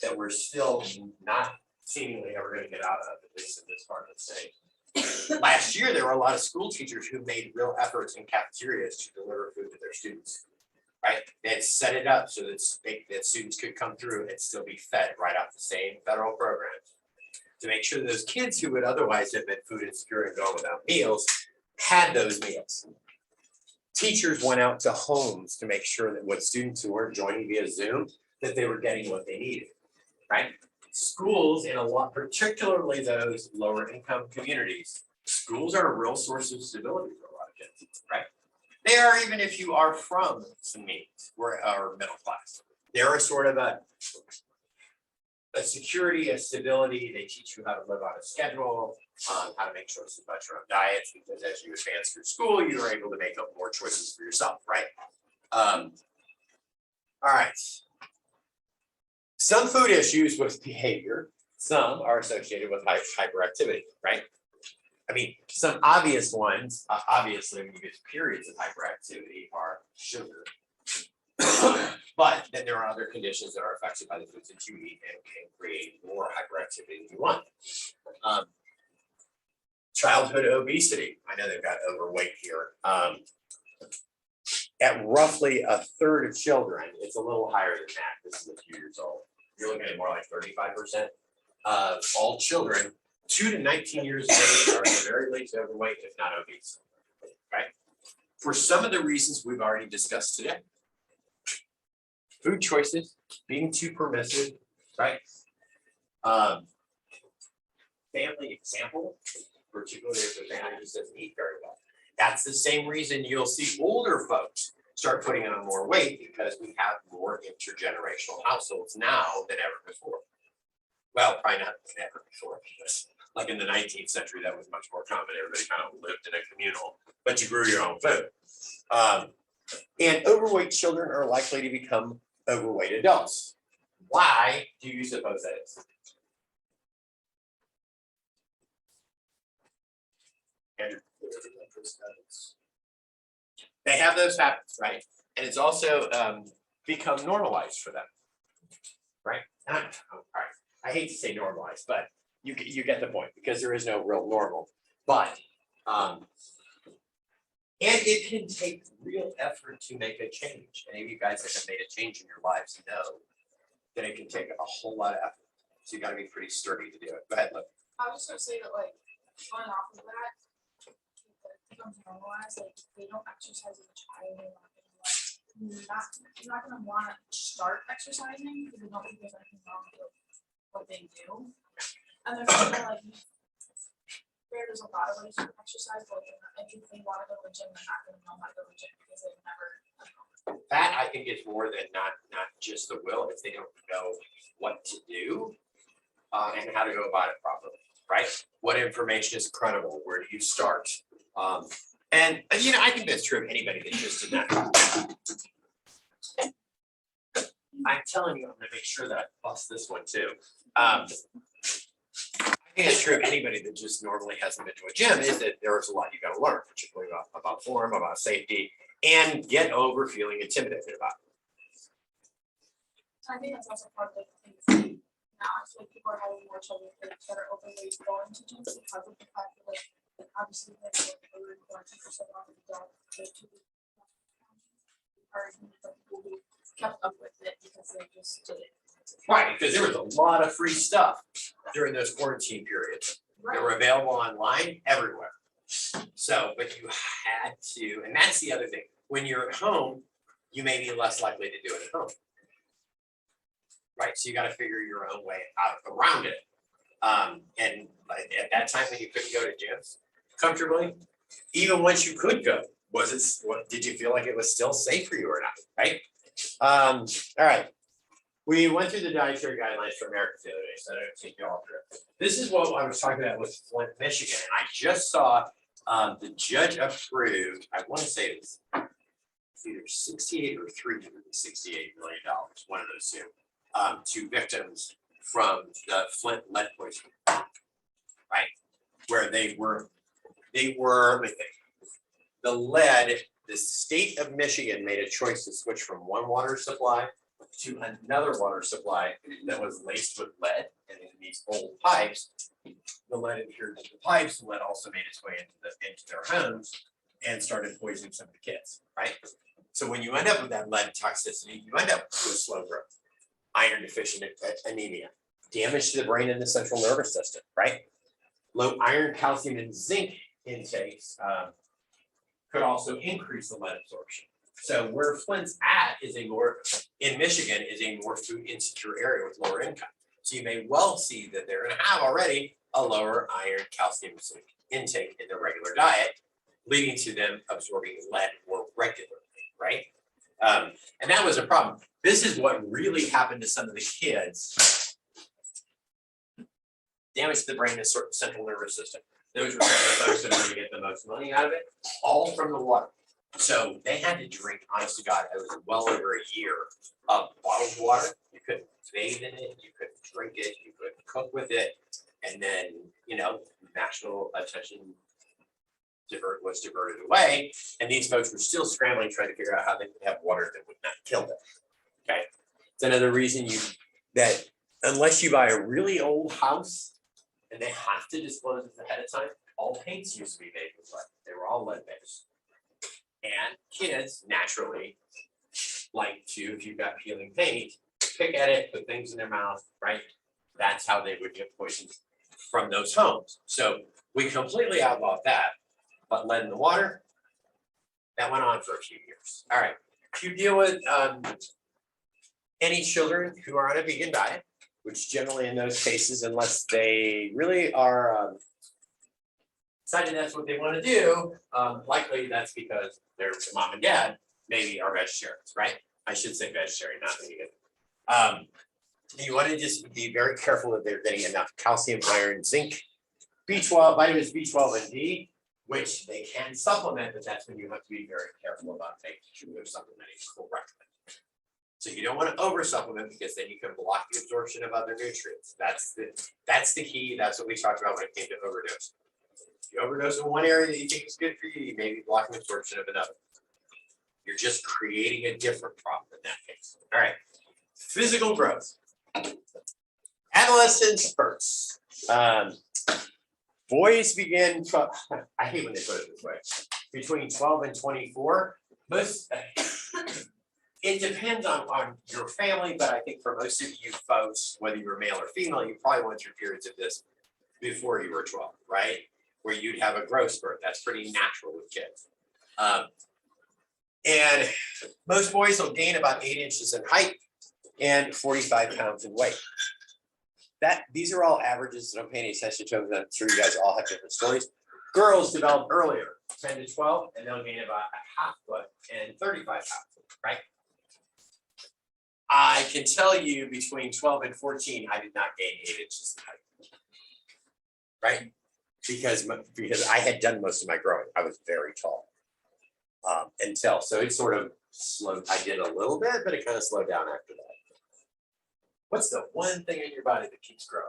that we're still not seemingly ever going to get out of, at least in this part of the state. Last year, there were a lot of school teachers who made real efforts in cafeterias to deliver food to their students. Right, they had set it up so that students could come through and still be fed right off the same federal programs to make sure that those kids who would otherwise have been food insecure and gone without meals had those meals. Teachers went out to homes to make sure that with students who weren't joining via Zoom, that they were getting what they needed, right? Schools in a lot, particularly those lower income communities, schools are a real source of stability for a lot of kids, right? They are, even if you are from some means or middle class. They're a sort of a security, a stability. They teach you how to live on a schedule, how to make choices about your own diets, because as you advance through school, you are able to make up more choices for yourself, right? All right. Some food issues with behavior, some are associated with hyperactivity, right? I mean, some obvious ones, obviously, when you get to periods of hyperactivity are sugar. But then there are other conditions that are affected by the foods that you eat and can create more hyperactivity than you want. Childhood obesity, I know they've got overweight here. At roughly a third of children, it's a little higher than that, this is a few years old. You're looking at more like 35% of all children, 2 to 19 years of age are at the very least overweight, if not obese. Right? For some of the reasons we've already discussed today. Food choices, being too permissive, right? Family example, particularly if the family just doesn't eat very well. That's the same reason you'll see older folks start putting on more weight, because we have more intergenerational households now than ever before. Well, probably not than ever before, because like in the 19th century, that was much more common. Everybody kind of lived in a communal, but you grew your own food. And overweight children are likely to become overweight adults. Why do you suppose that is? Andrew? They have those habits, right? And it's also become normalized for them, right? All right. I hate to say normalized, but you get the point, because there is no real normal. But and it can take real effort to make a change. Any of you guys that have made a change in your lives know that it can take a whole lot of effort. So you got to be pretty sturdy to do it. Go ahead, look. I was just gonna say that, like, going off of that, it becomes normalized, like, if they don't exercise as a child, they're not gonna, like, you're not gonna wanna start exercising, because you don't think there's anything wrong with what they do. And there's kind of like, there's a lot of ways to exercise, but if they wanna go to the gym, they're not gonna know how to go to the gym, because they've never. That, I think, is more than not just the will, if they don't know what to do and how to go about it properly, right? What information is credible? Where do you start? And you know, I think that's true of anybody that just did that. I'm telling you, I'm gonna make sure that I bust this one too. I think it's true of anybody that just normally hasn't been to a gym, is that there's a lot you gotta learn, particularly about form, about safety, and get over feeling intimidated about it. I think that's also part of the thing. Now I feel like people are having more children that are overweight going to gyms because of the fact that, like, obviously they're going to percent off the dog. People who kept up with it because they just did it. Right, because there was a lot of free stuff during those quarantine periods. They were available online everywhere. So, but you had to, and that's the other thing. When you're at home, you may be less likely to do it at home. Right, so you got to figure your own way out around it. And at that time when you couldn't go to gyms comfortably, even once you could go, did you feel like it was still safe for you or not? Right. All right. We went through the dietary guidelines for America the other day, so I don't take you all through it. This is what I was talking about with Flint, Michigan, and I just saw the judge approved. I want to say it's either 68 or $368 million, one of those two. To victims from the Flint lead poisoning, right? Where they were, let me think. The lead, the state of Michigan made a choice to switch from one water supply to another water supply that was laced with lead, and in these old pipes, the lead adhered to the pipes, the lead also made its way into their homes and started poisoning some of the kids, right? So when you end up with that lead toxicity, you end up with slow growth. Iron deficient anemia, damage to the brain and the central nervous system, right? Low iron, calcium, and zinc intakes could also increase the lead absorption. So where Flint's at in Michigan is a more food insecure area with lower income. So you may well see that they're gonna have already a lower iron, calcium, zinc intake in their regular diet, leading to them absorbing lead more regularly, right? And that was a problem. This is what really happened to some of the kids. Damage to the brain and central nervous system. Those were the folks that were going to get the most money out of it, all from the water. So they had to drink, honest to God, it was well over a year of bottled water. You couldn't bathe in it, you couldn't drink it, you couldn't cook with it. And then, national attention was diverted away, and these folks were still scrambling, trying to figure out how they could have water that would not kill them. Okay, it's another reason that unless you buy a really old house and they have to disclose it ahead of time, all paints used to be made with lead. They were all lead based. And kids naturally like to, if you've got peeling paint, pick at it, put things in their mouth, right? That's how they would get poisoned from those homes. So we completely outlawed that, but lead in the water, that went on for a few years. All right, if you deal with any children who are on a vegan diet, which generally in those cases, unless they really are decided that's what they want to do, likely that's because their mom and dad maybe are vegetarians, right? I should say vegetarian, not vegan. You want to just be very careful that they're getting enough calcium, iron, zinc, B12, vitamins B12 and D, which they can supplement, but that's when you have to be very careful about making sure they're supplementing correctly. So you don't want to over supplement because then you can block the absorption of other nutrients. That's the key. That's what we talked about when it came to overdose. If you overdose in one area that you think is good for you, you may be blocking absorption of another. You're just creating a different problem in that case. All right. Physical growth. Adolescent spurts. Boys begin, I hate when they put it this way, between 12 and 24. It depends on your family, but I think for most of you folks, whether you're male or female, you probably went through periods of this before you were 12, right? Where you'd have a growth spurt. That's pretty natural with kids. And most boys will gain about 8 inches in height and 45 pounds in weight. These are all averages, so don't pay any attention to them. I'm sure you guys all have different stories. Girls develop earlier, 10 to 12, and they'll gain about a half foot and 35 pounds, right? I can tell you between 12 and 14, I did not gain 8 inches in height, right? Because I had done most of my growing. I was very tall so it sort of slowed. I did a little bit, but it kind of slowed down after that. What's the one thing in your body that keeps growing?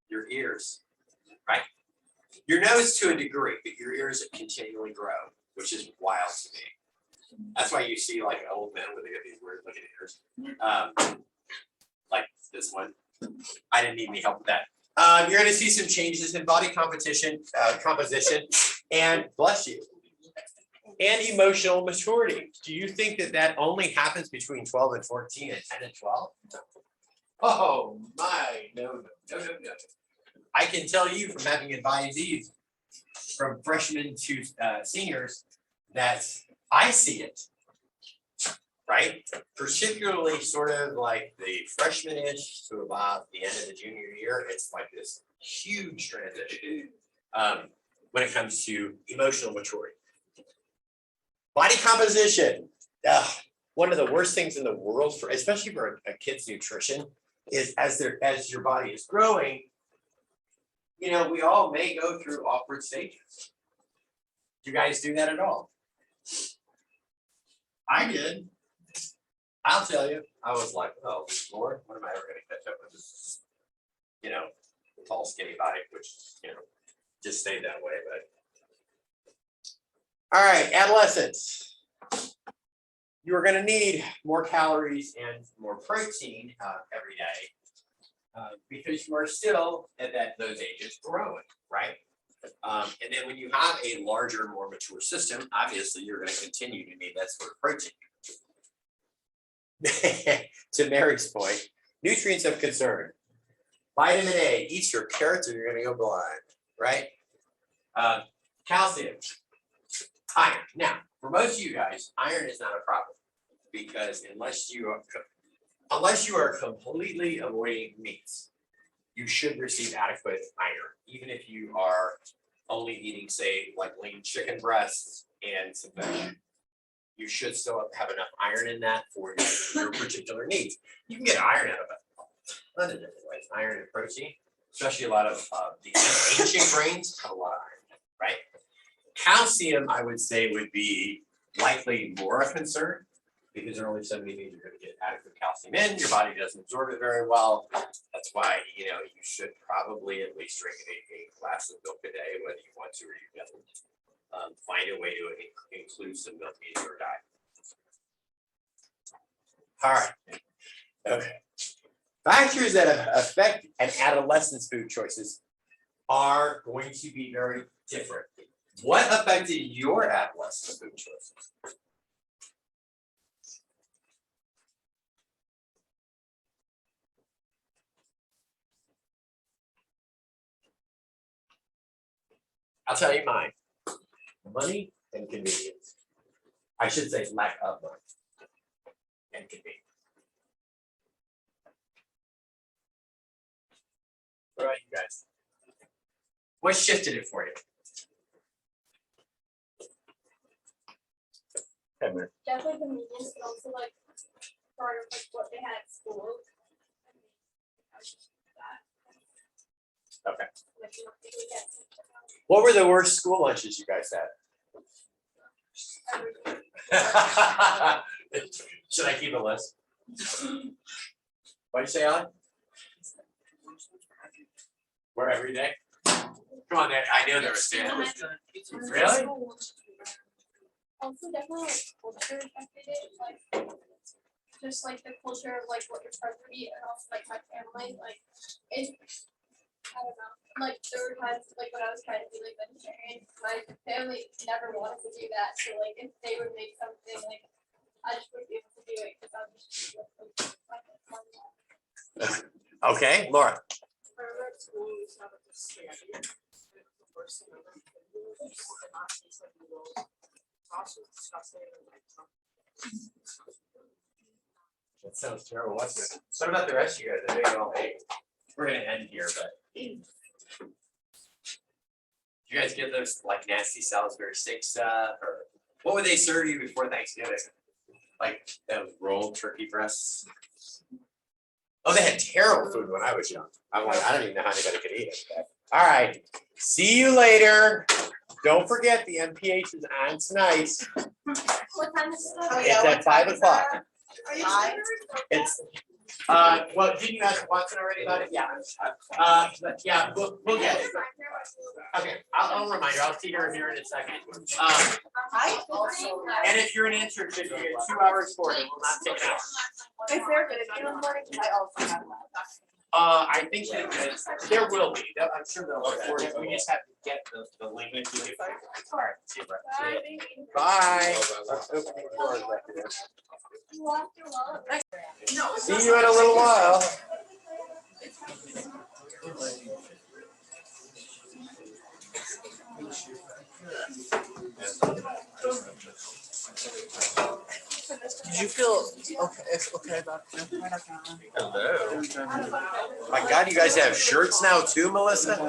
Your ears, right? Your nose to a degree, but your ears continually grow, which is wild to me. That's why you see like old men with these weird looking ears. Like this one. I didn't need any help with that. You're going to see some changes in body composition, and bless you, and emotional maturity. Do you think that only happens between 12 and 14 and 10 and 12? Oh my, no. I can tell you from having advisees from freshmen to seniors that I see it, right? Particularly sort of like the freshman-ish to about the end of the junior year, it's like this huge transition when it comes to emotional maturity. Body composition, one of the worst things in the world, especially for a kid's nutrition, is as your body is growing, we all may go through awkward stages. Do you guys do that at all? I did. I'll tell you, I was like, oh Lord, when am I ever going to catch up with this, tall, skinny body, which, just stayed that way, but. All right, adolescents. You are going to need more calories and more protein every day because you are still at those ages growing, right? And then when you have a larger, more mature system, obviously you're going to continue to need that sort of protein. To Mary's point, nutrients of concern. Vitamin A, eat your carrots or you're going to go blind, right? Calcium, iron. Now, for most of you guys, iron is not a problem because unless you are completely avoiding meats, you should receive adequate iron, even if you are only eating, say, like lean chicken breasts and some veg. You should still have enough iron in that for your particular needs. You can get iron out of a lot of different ways. Iron and protein, especially a lot of the ancient grains have a lot of iron, right? Calcium, I would say, would be likely more a concern because there are only so many means you're gonna get adequate calcium in, your body doesn't absorb it very well. That's why, you know, you should probably at least drink a glass of milk a day, whether you want to or you don't. Find a way to include some milk in your diet. All right. Okay. Factors that affect an adolescent's food choices are going to be very different. What affected your adolescent food choices? I'll tell you mine. Money and convenience. I should say lack of money and convenience. What about you guys? What shifted it for you? Okay, man. Definitely convenience, but also like part of like what they had at school. I was just that. Okay. Like, you know, they would get What were the worst school lunches you guys had? everything. Should I keep a list? What'd you say, Alan? We're every day? Come on, Ned, I know there was standards. Really? Also definitely like culture affected it, like just like the culture of like what you're supposed to eat and also like my family, like it, I don't know. Like there were times like when I was trying to be like vegetarian, my family never wanted to do that. So like if they would make something like I just wouldn't be able to do it because I was just Okay, Laura. Remember at school, we used to have like this spaghetti. It was the worst thing ever. It did not taste like noodles. Sauce was disgusting and like. That sounds terrible. What's it? What about the rest of you guys? I know you all ate. We're gonna end here, but. You guys get those like nasty Salisbury steaks, or what would they serve you before Thanksgiving? Like those rolled turkey breasts? Oh, they had terrible food when I was young. I'm like, I don't even know how anybody could eat it. All right, see you later. Don't forget the MPH is on tonight. What time is it? It's at 5 o'clock. Are you Hi. sure? It's, well, didn't you ask Watson already about it? Yeah. But yeah, we'll get it. Okay, I'll remind her. I'll see her here in a second. I also. And if you're an internship, you get 2 hours for it. It will not take an hour. If they're good at doing morning, I also have one. I think that there will be. I'm sure they'll afford it. We just have to get the link. All right. See you, Brett. Bye. You lost your wallet. See you in a little while. Did you feel okay about it? Hello. My God, you guys have shirts now too, Melissa? Oh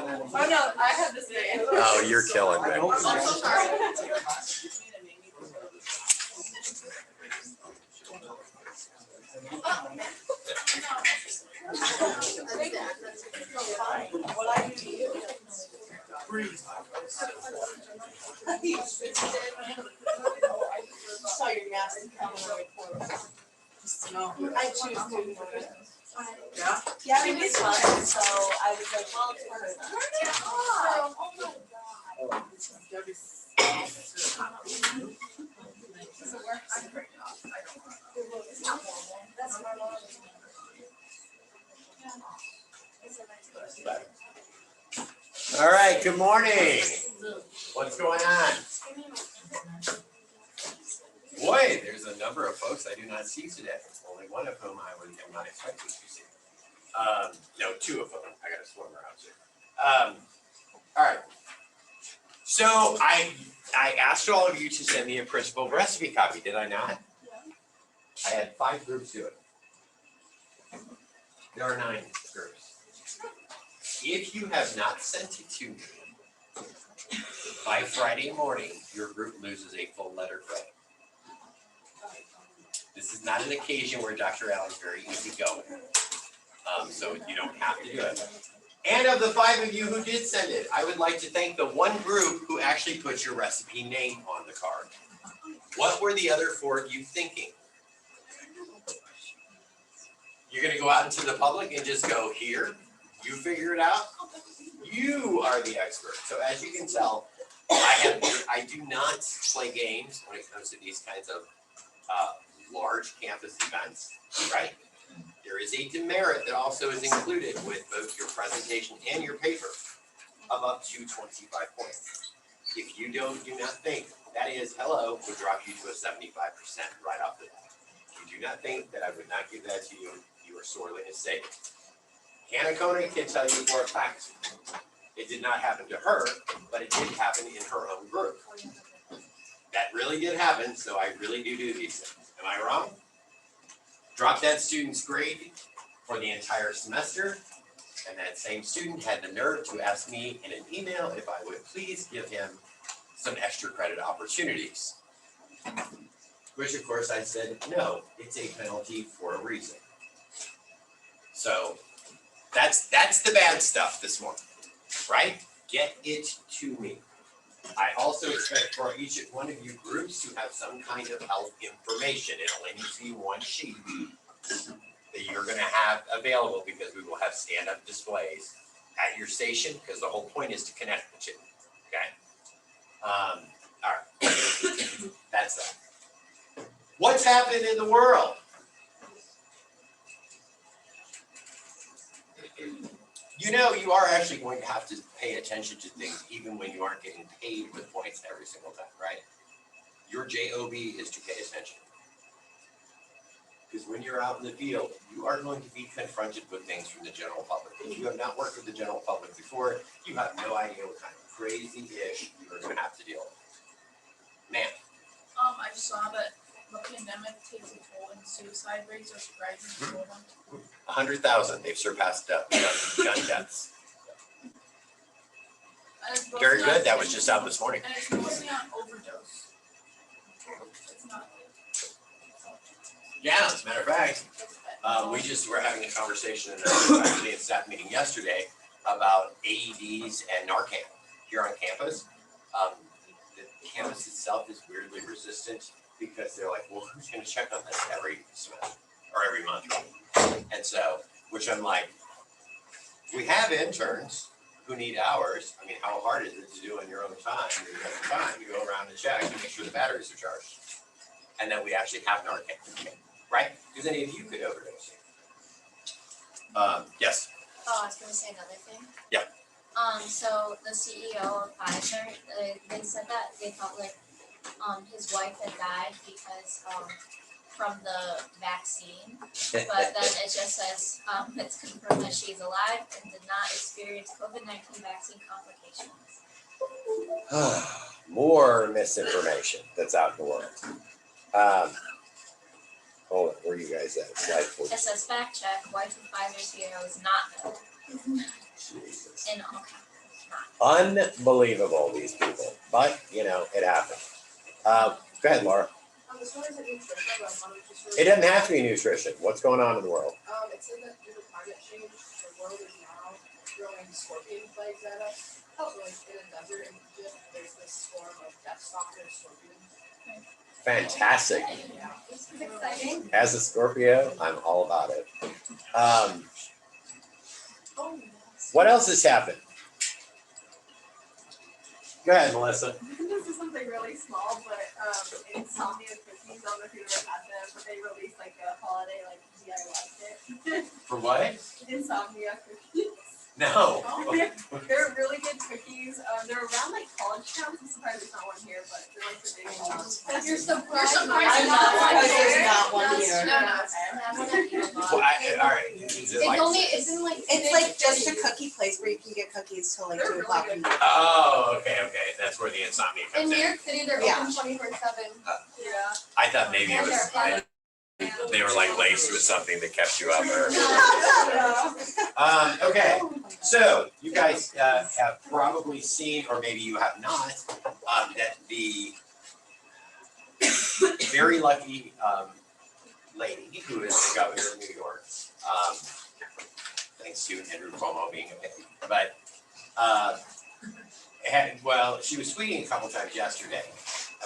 no, I had this day. Oh, you're killing me. I'm so sorry. What I do to you? Saw your mask coming on report. No. I choose to. Yeah? Yeah, I mean, it's fun, so I was like, well, it's part of that. All right, good morning. What's going on? Boy, there's a number of folks I do not see today. Only one of whom I would am not expecting to see. No, 2 of them. I got a swimmer out here. All right. So I asked all of you to send me a principal recipe copy, did I not? I had 5 groups do it. There are 9 groups. If you have not sent it to me by Friday morning, your group loses a full letter credit. This is not an occasion where Dr. Allen's very easygoing. So you don't have to do it. And of the 5 of you who did send it, I would like to thank the 1 group who actually put your recipe name on the card. What were the other 4 of you thinking? You're gonna go out into the public and just go, here, you figure it out? You are the expert. So as you can tell, I do not play games when it comes to these kinds of large campus events, right? There is a demerit that also is included with both your presentation and your paper of up to 25 points. If you do not think that is, hello, would drop you to a 75% right off the bat. If you do not think that I would not give that to you, you are sorely mistaken. Hannah Koenig can tell you for a fact. It did not happen to her, but it did happen in her own group. That really did happen, so I really do these things. Am I wrong? Drop that student's grade for the entire semester, and that same student had the nerve to ask me in an email if I would please give him some extra credit opportunities. Which of course I said, no, it's a penalty for a reason. So that's the bad stuff this morning, right? Get it to me. I also expect for each one of you groups to have some kind of health information. It'll only be one sheet that you're gonna have available because we will have stand-up displays at your station because the whole point is to connect with you, okay? All right, that's that. What's happening in the world? You know, you are actually going to have to pay attention to things even when you aren't getting paid with points every single time, right? Your job is to pay attention. Because when you're out in the field, you are going to be confronted with things from the general public. If you have not worked with the general public before, you have no idea what kind of crazy ish you are going to have to deal with. Man. I just saw that the pandemic takes a toll and suicide rates are rising in Florida. 100,000, they've surpassed gun deaths. And it's mostly Very on- good, that was just out this morning. And it's mostly on overdose. It's not. Yeah, as a matter of fact, we just were having a conversation in our faculty and staff meeting yesterday about AEDs and Narcan here on campus. The campus itself is weirdly resistant because they're like, well, who's gonna check on this every semester or every month? And so, which I'm like, we have interns who need hours. I mean, how hard is it to do in your own time? You have the time to go around and check and make sure the batteries are charged. And that we actually have Narcan, right? Because any of you could overdose. Yes. Oh, I was gonna say another thing. Yeah. So the CEO of Pfizer, they said that they thought like, his wife had died because, from the vaccine. But then it just says, it's confirmed that she's alive and did not experience COVID-19 vaccine complications. More misinformation that's out in the world. Hold on, where are you guys at? Slide 14. It says fact check, wife of Pfizer's CEO is not Jesus. in all caps, not. Unbelievable, these people. But, you know, it happened. Go ahead, Laura. As far as the nutrition, I wanted to just It doesn't have to be nutrition. What's going on in the world? it said that due to climate change, the world is now throwing scorpion plagues at us. So like in a desert in Egypt, there's this swarm of deathstalker scorpions. Fantastic. Yeah. This is exciting. As a Scorpio, I'm all about it. What else has happened? Go ahead, Melissa. This is something really small, but Insomnia Cookies, I don't know if you ever had them, but they released like a holiday like DIY kit. For what? Insomnia Cookies. No. They're really good cookies. They're around like college towns. I'm surprised there's not one here, but they're like the big ones. You're surprised. surprised I'm not surprised there's not one That's- here. no, no, Well, all right. Is it like- It's in like. It's like just a cookie place where you can get cookies till like They're 2 really o'clock. good. in the morning. Oh, okay. That's where the insomnia In comes New in. York City, they're Yeah. open 24/7. Yeah. I thought maybe it And was, they're they were like laced with something that kept you up there. Yeah. Okay, so you guys have probably seen, or maybe you have not, that the very lucky lady who is the governor of New York, thanks to Andrew Cuomo being a pig, but she was tweeting a couple times yesterday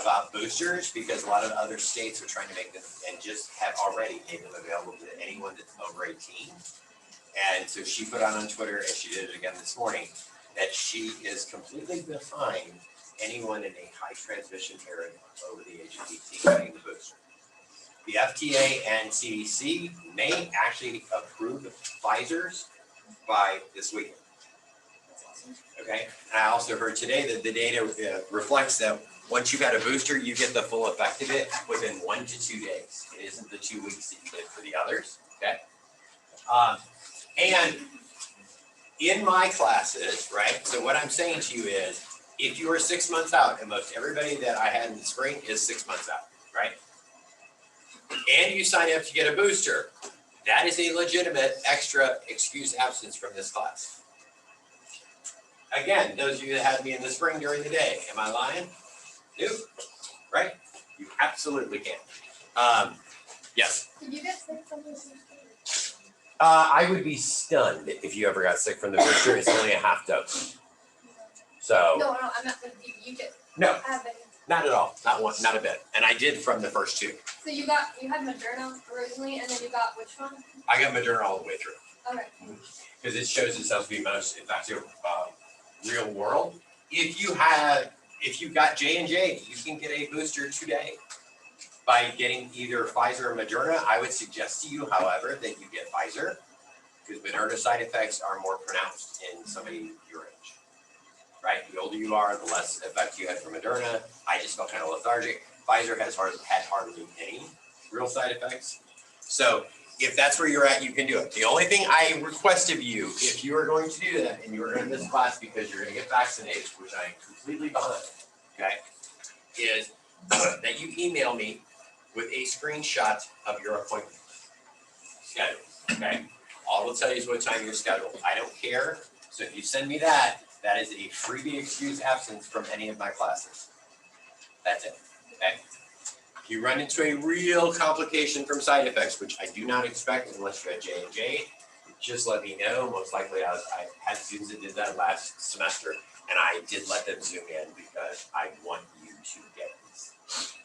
about boosters because a lot of other states are trying to make them and just have already made them available to anyone that's over 18. And so she put on Twitter, and she did it again this morning, that she is completely behind anyone in a high transmission area over the age of 18 getting the booster. The FDA and CDC may actually approve Pfizer's by this weekend. Okay, and I also heard today that the data reflects that once you've had a booster, you get the full effect of it within 1 to 2 days. It isn't the 2 weeks that you did for the others, okay? And in my classes, right, so what I'm saying to you is, if you are 6 months out, and most everybody that I had in the spring is 6 months out, right? And you sign up to get a booster, that is a legitimate extra excuse absence from this class. Again, those of you that had me in the spring during the day, am I lying? Nope, right? You absolutely can. Yes? Did you get sick from this? I would be stunned if you ever got sick from the booster. It's only a half dose. So, No, I'm not, did you get, no, have it. not at all. Not one, not a bit. And I did from the first 2. So you had Moderna originally, and then you got which one? I got Moderna all the way through. Okay. Because it shows itself to be most effective real world. If you got J&J, you can get a booster today by getting either Pfizer or Moderna. I would suggest to you, however, that you get Pfizer because Moderna side effects are more pronounced in somebody your age, right? The older you are, the less effect you had from Moderna. I just felt kind of lethargic. Pfizer has had hardly any real side effects. So if that's where you're at, you can do it. The only thing I request of you, if you are going to do that and you are going to miss class because you're going to get vaccinated, which I am completely behind, okay, is that you email me with a screenshot of your appointment schedule, okay? All it'll tell you is what time you're scheduled. I don't care. So if you send me that, that is a freebie excuse absence from any of my classes. That's it, okay? If you run into a real complication from side effects, which I do not expect unless you had J&J, just let me know. Most likely I had students that did that last semester, and I did let them Zoom in because I want you to get these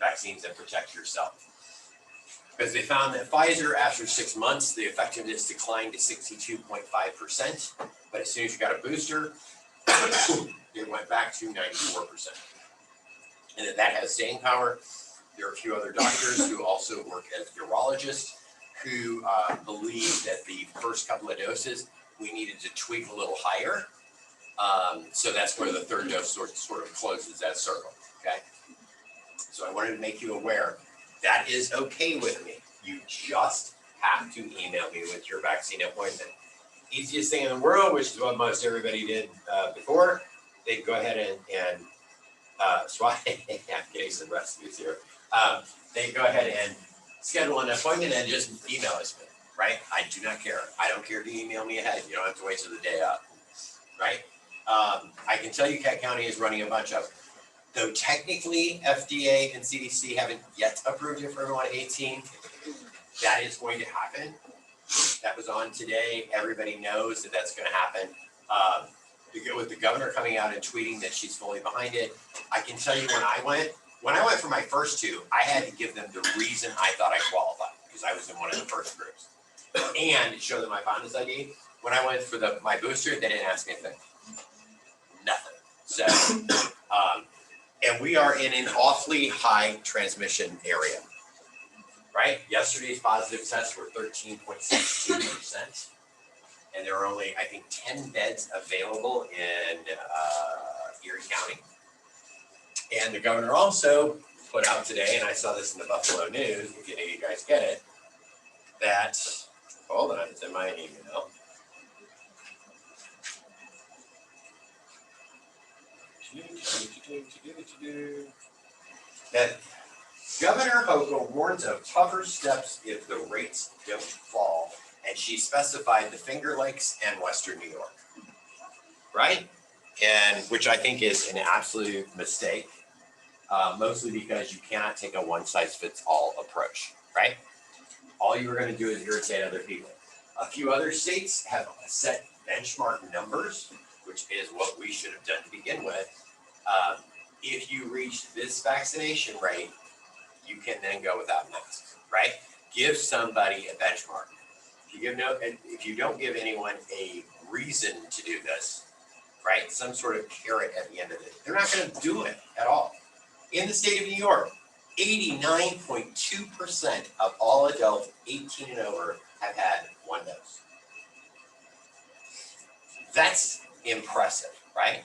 vaccines that protect yourself. Because they found that Pfizer, after 6 months, the effectiveness declined to 62.5%, but as soon as you got a booster, it went back to 94%. And that has staying power. There are a few other doctors who also work as urologists who believe that the first couple of doses, we needed to tweak a little higher. So that's where the third dose sort of closes that circle, okay? So I wanted to make you aware, that is okay with me. You just have to email me with your vaccine appointment. Easiest thing in the world, which is what most everybody did before, they can go ahead and swap, I'm getting some recipes here. They can go ahead and schedule an appointment and just email us, right? I do not care. I don't care if you email me ahead. You don't have to wait till the day up, right? I can tell you Cat County is running a bunch of, though technically FDA and CDC haven't yet approved it for everyone 18, that is going to happen. That was on today. Everybody knows that that's going to happen. With the governor coming out and tweeting that she's fully behind it, I can tell you when I went for my first 2, I had to give them the reason I thought I qualified because I was in one of the first groups and show them my fondness ID. When I went for my booster, they didn't ask anything, nothing. So, and we are in an awfully high transmission area, right? Yesterday's positive tests were 13.62%. And there are only, I think, 10 beds available in Erie County. And the governor also put out today, and I saw this in the Buffalo News, if any of you guys get it, that, hold on, it's in my email. That Governor Hochul warns of tougher steps if the rates don't fall. And she specified the Finger Lakes and Western New York, right? And which I think is an absolute mistake, mostly because you cannot take a one-size-fits-all approach, right? All you are going to do is irritate other people. A few other states have set benchmark numbers, which is what we should have done to begin with, if you reach this vaccination rate, you can then go without masks, right? Give somebody a benchmark. If you don't give anyone a reason to do this, right? Some sort of carrot at the end of it, they're not going to do it at all. In the state of New York, 89.2% of all adults 18 and over have had one dose. That's impressive, right?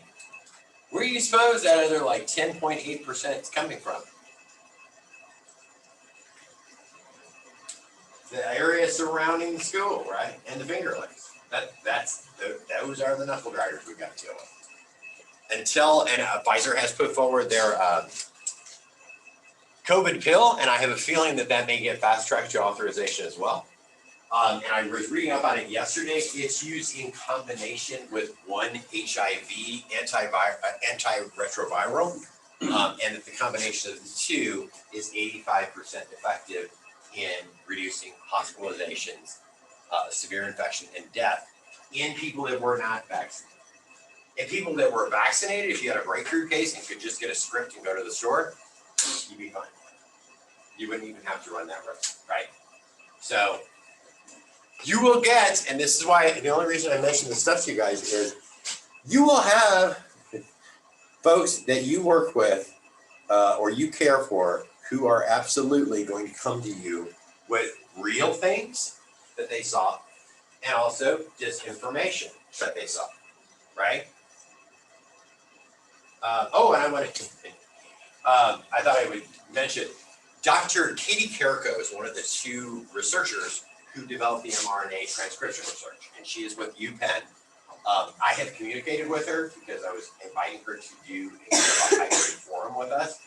Where do you suppose that other like 10.8% is coming from? The area surrounding the school, right? And the Finger Lakes. Those are the knuckle drivers we've got to deal with. Pfizer has put forward their COVID pill, and I have a feeling that may get fast tracked to authorization as well. And I was reading up on it yesterday. It's used in combination with one HIV antiretroviral, and that the combination of the two is 85% effective in reducing hospitalizations, severe infection, and death in people that were not vaccinated. In people that were vaccinated, if you had a breakthrough case and could just get a script and go to the store, you'd be fine. You wouldn't even have to run that risk, right? So you will get, and this is why the only reason I mention this stuff to you guys is you will have folks that you work with or you care for who are absolutely going to come to you with real things that they saw and also disinformation that they saw, right? And I wanted to, I thought I would mention, Dr. Katie Carrico is one of the two researchers who developed the mRNA transcription research, and she is with UPenn. I have communicated with her because I was inviting her to do a hybrid forum with us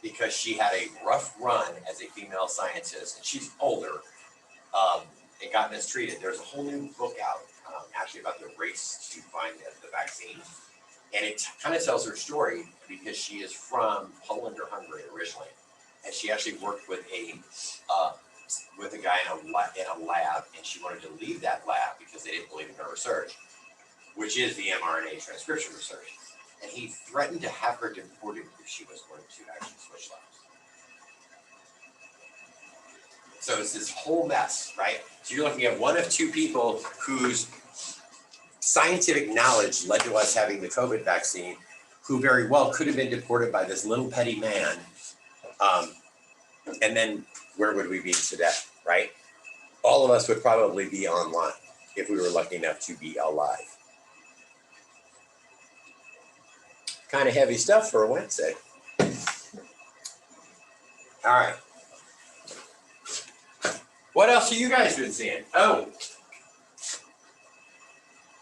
because she had a rough run as a female scientist, and she's older and got mistreated. There's a whole new book out actually about the race to find the vaccine. And it kind of tells her story because she is from Poland or Hungary originally. And she actually worked with a guy in a lab, and she wanted to leave that lab because they didn't believe in her research, which is the mRNA transcription research. And he threatened to have her deported if she was going to actually switch labs. So it's this whole mess, right? So you're looking at one of two people whose scientific knowledge led to us having the COVID vaccine, who very well could have been deported by this little petty man. And then where would we be today, right? All of us would probably be online if we were lucky enough to be alive. Kind of heavy stuff for a Wednesday. All right. What else have you guys been seeing? Oh,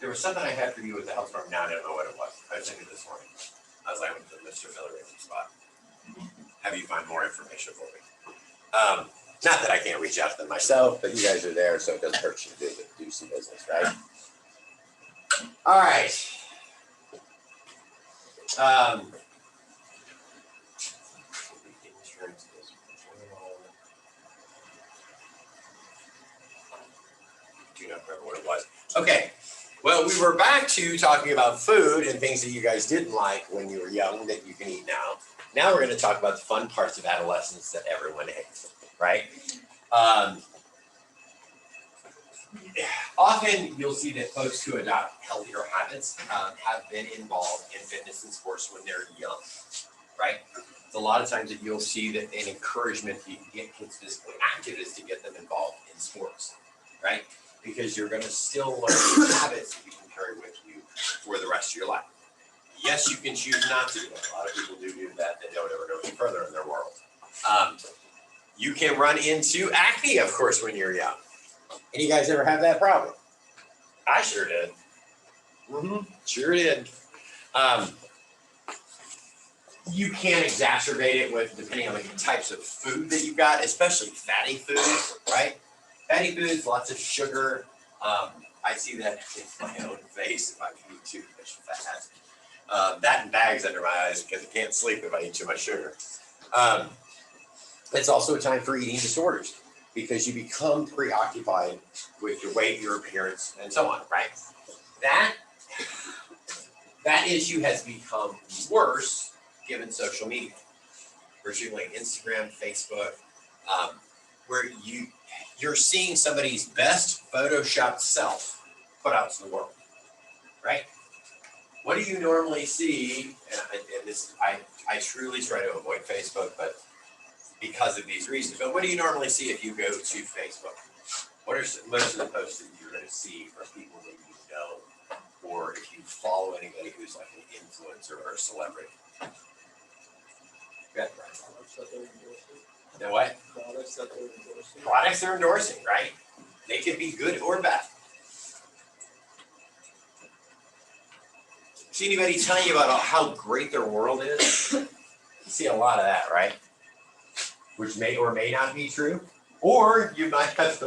there was something I had for you with the health department. Now I don't know what it was. I was thinking this morning. I was like, with the Mr. Fillery spot. Have you find more information for me? Not that I can't reach out to them myself, but you guys are there, so it doesn't hurt you to do some business, right? All right. Do not remember what it was. Okay. Well, we were back to talking about food and things that you guys didn't like when you were young that you can eat now. Now we're going to talk about the fun parts of adolescence that everyone hates, right? Often you'll see that folks who adopt healthier habits have been involved in fitness and sports when they're young, right? It's a lot of times that you'll see that an encouragement to get kids physically active is to get them involved in sports, right? Because you're going to still learn habits that you can carry with you for the rest of your life. Yes, you can choose not to do it. A lot of people do that. They don't ever go any further in their world. You can run into acne, of course, when you're young. Any guys ever have that problem? I sure did. Sure did. You can exacerbate it with, depending on the types of food that you've got, especially fatty foods, right? Fatty foods, lots of sugar. I see that in my own face if I eat too much fat. That and bags under my eyes because I can't sleep if I eat too much sugar. It's also a time for eating disorders because you become preoccupied with your weight, your appearance, and so on, right? That issue has become worse given social media, particularly Instagram, Facebook, where you're seeing somebody's best photoshopped self put out to the world, right? What do you normally see? And this, I truly try to avoid Facebook, but because of these reasons. But what do you normally see if you go to Facebook? What are most of the posts that you're going to see from people that you know, or if you follow anybody who's like an influencer or a celebrity? Good. Products that they're endorsing. The what? Products that they're endorsing. Products they're endorsing, right? They can be good or bad. See anybody telling you about how great their world is? You see a lot of that, right? Which may or may not be true. Or you might have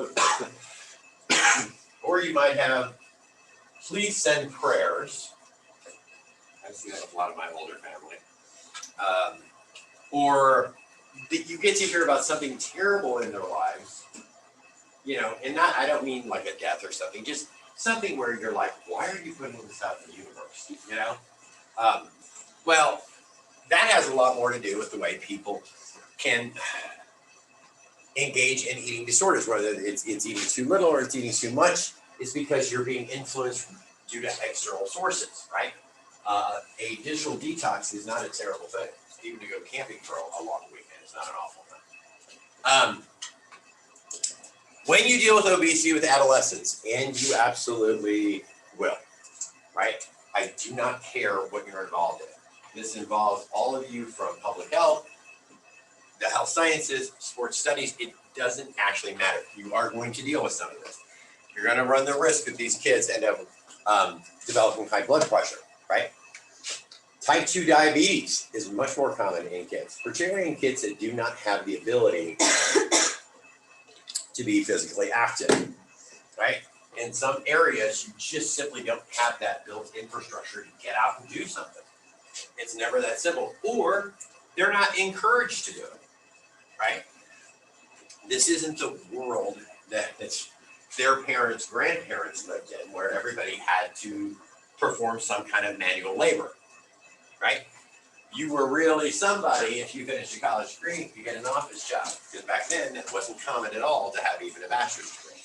please send prayers. I see that with a lot of my older family. Or you get to hear about something terrible in their lives, you know, and not, I don't mean like a death or something, just something where you're like, why are you putting this out in the universe, you know? Well, that has a lot more to do with the way people can engage in eating disorders, whether it's eating too little or it's eating too much. It's because you're being influenced due to external sources, right? A digital detox is not a terrible thing. Even to go camping for a long weekend is not an awful thing. When you deal with obesity with adolescents, and you absolutely will, right? I do not care what you're involved in. This involves all of you from public health, the health sciences, sports studies. It doesn't actually matter. You are going to deal with some of this. You're going to run the risk that these kids end up developing high blood pressure, right? Type 2 diabetes is much more common in kids, particularly in kids that do not have the ability to be physically active, right? In some areas, you just simply don't have that built infrastructure to get out and do something. It's never that simple, or they're not encouraged to do it, right? This isn't the world that their parents, grandparents lived in, where everybody had to perform some kind of manual labor, right? You were really somebody if you finished a college degree, you get an office job, because back then it wasn't common at all to have even a bachelor's degree.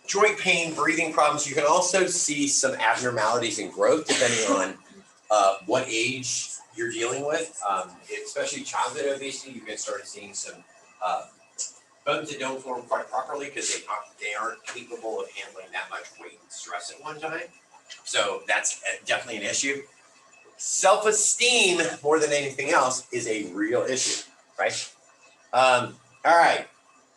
Joint pain, breathing problems. You can also see some abnormalities in growth depending on what age you're dealing with. Especially childhood obesity, you can start seeing some bones that don't form quite properly because they aren't capable of handling that much weight and stress at one time. So that's definitely an issue. Self-esteem, more than anything else, is a real issue, right? All right,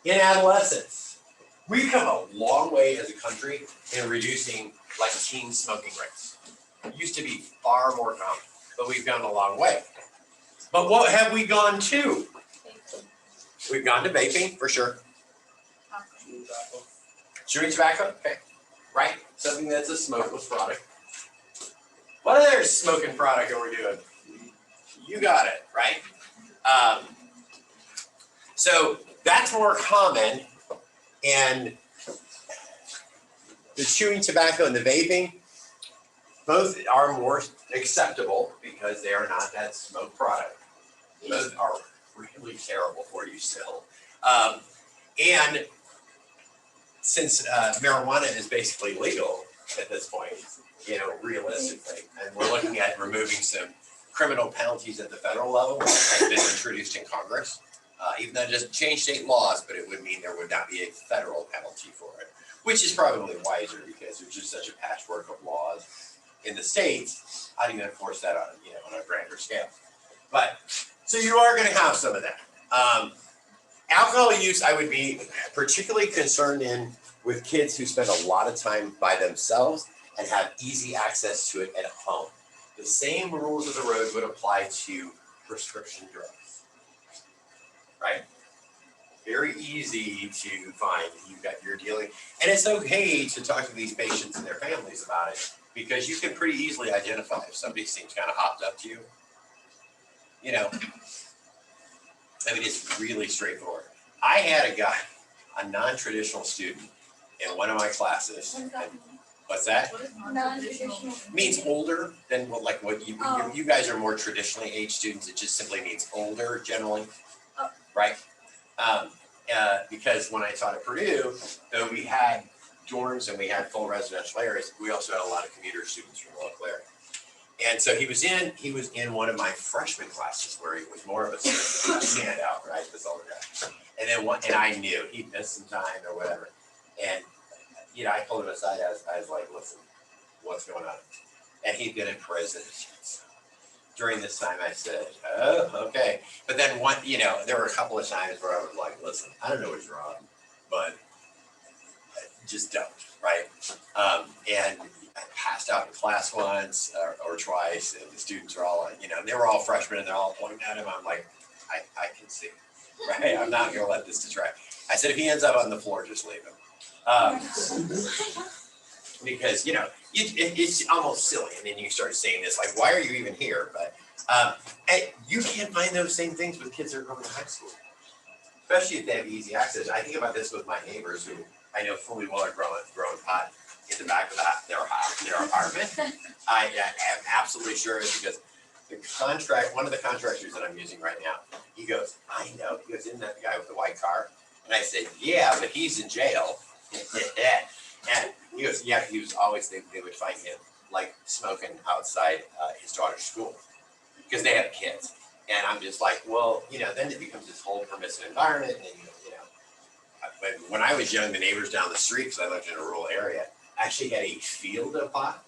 in adolescence, we've come a long way as a country in reducing like teen smoking rates. It used to be far more common, but we've gone a long way. But what have we gone to? We've gone to vaping, for sure. Chewing tobacco, okay, right? Something that's a smokeless product. What other smoking product are we doing? You got it, right? So that's more common, and the chewing tobacco and the vaping, both are more acceptable because they are not that smoke product. Both are really terrible for you still. And since marijuana is basically legal at this point, you know, realistically, and we're looking at removing some criminal penalties at the federal level that have been introduced in Congress. Even though it doesn't change state laws, but it would mean there would not be a federal penalty for it, which is probably wiser because there's just such a patchwork of laws in the states. How do you enforce that on, you know, on a grander scale? But so you are going to have some of that. Alcohol use, I would be particularly concerned with kids who spend a lot of time by themselves and have easy access to it at home. The same rules of the road would apply to prescription drugs. Right? Very easy to find. You're dealing, and it's okay to talk to these patients and their families about it because you can pretty easily identify if somebody seems kind of hopped up to you. You know, I mean, it's really straightforward. I had a guy, a non-traditional student, in one of my classes. What's that? What is Non-traditional. Means older than what you, Oh. you guys are more traditionally aged students. It just simply means older generally. Oh. Right? Because when I taught at Purdue, though we had dorms and we had full residential areas, we also had a lot of commuter students from the local area. And so he was in one of my freshman classes where he was more of a standout, right? This older guy. And then and I knew he'd missed some time or whatever. And I pulled him aside. I was like, listen, what's going on? And he'd been in prison. During this time, I said, oh, okay. But then there were a couple of times where I was like, listen, I don't know what's wrong, but just don't, right? And I passed out in class once or twice, and the students are all, they were all freshmen and they're all pointing at him. I'm like, I can see, right? I'm not gonna let this distract. I said, if he ends up on the floor, just leave him. Because, it's almost silly. And then you start saying this, like, why are you even here? But you can't find those same things with kids that are going to high school, especially if they have easy access. I think about this with my neighbors who I know fully well are growing pot in the back of their apartment. I am absolutely sure it's because one of the contractors that I'm using right now, he goes, I know. He goes, isn't that the guy with the white car? And I said, yeah, but he's in jail. And he goes, yeah, he was always, they would find him like smoking outside his daughter's school because they have kids. And I'm just like, well, then it becomes this whole permissive environment. And, but when I was young, the neighbors down the street, because I lived in a rural area, actually had a field of pot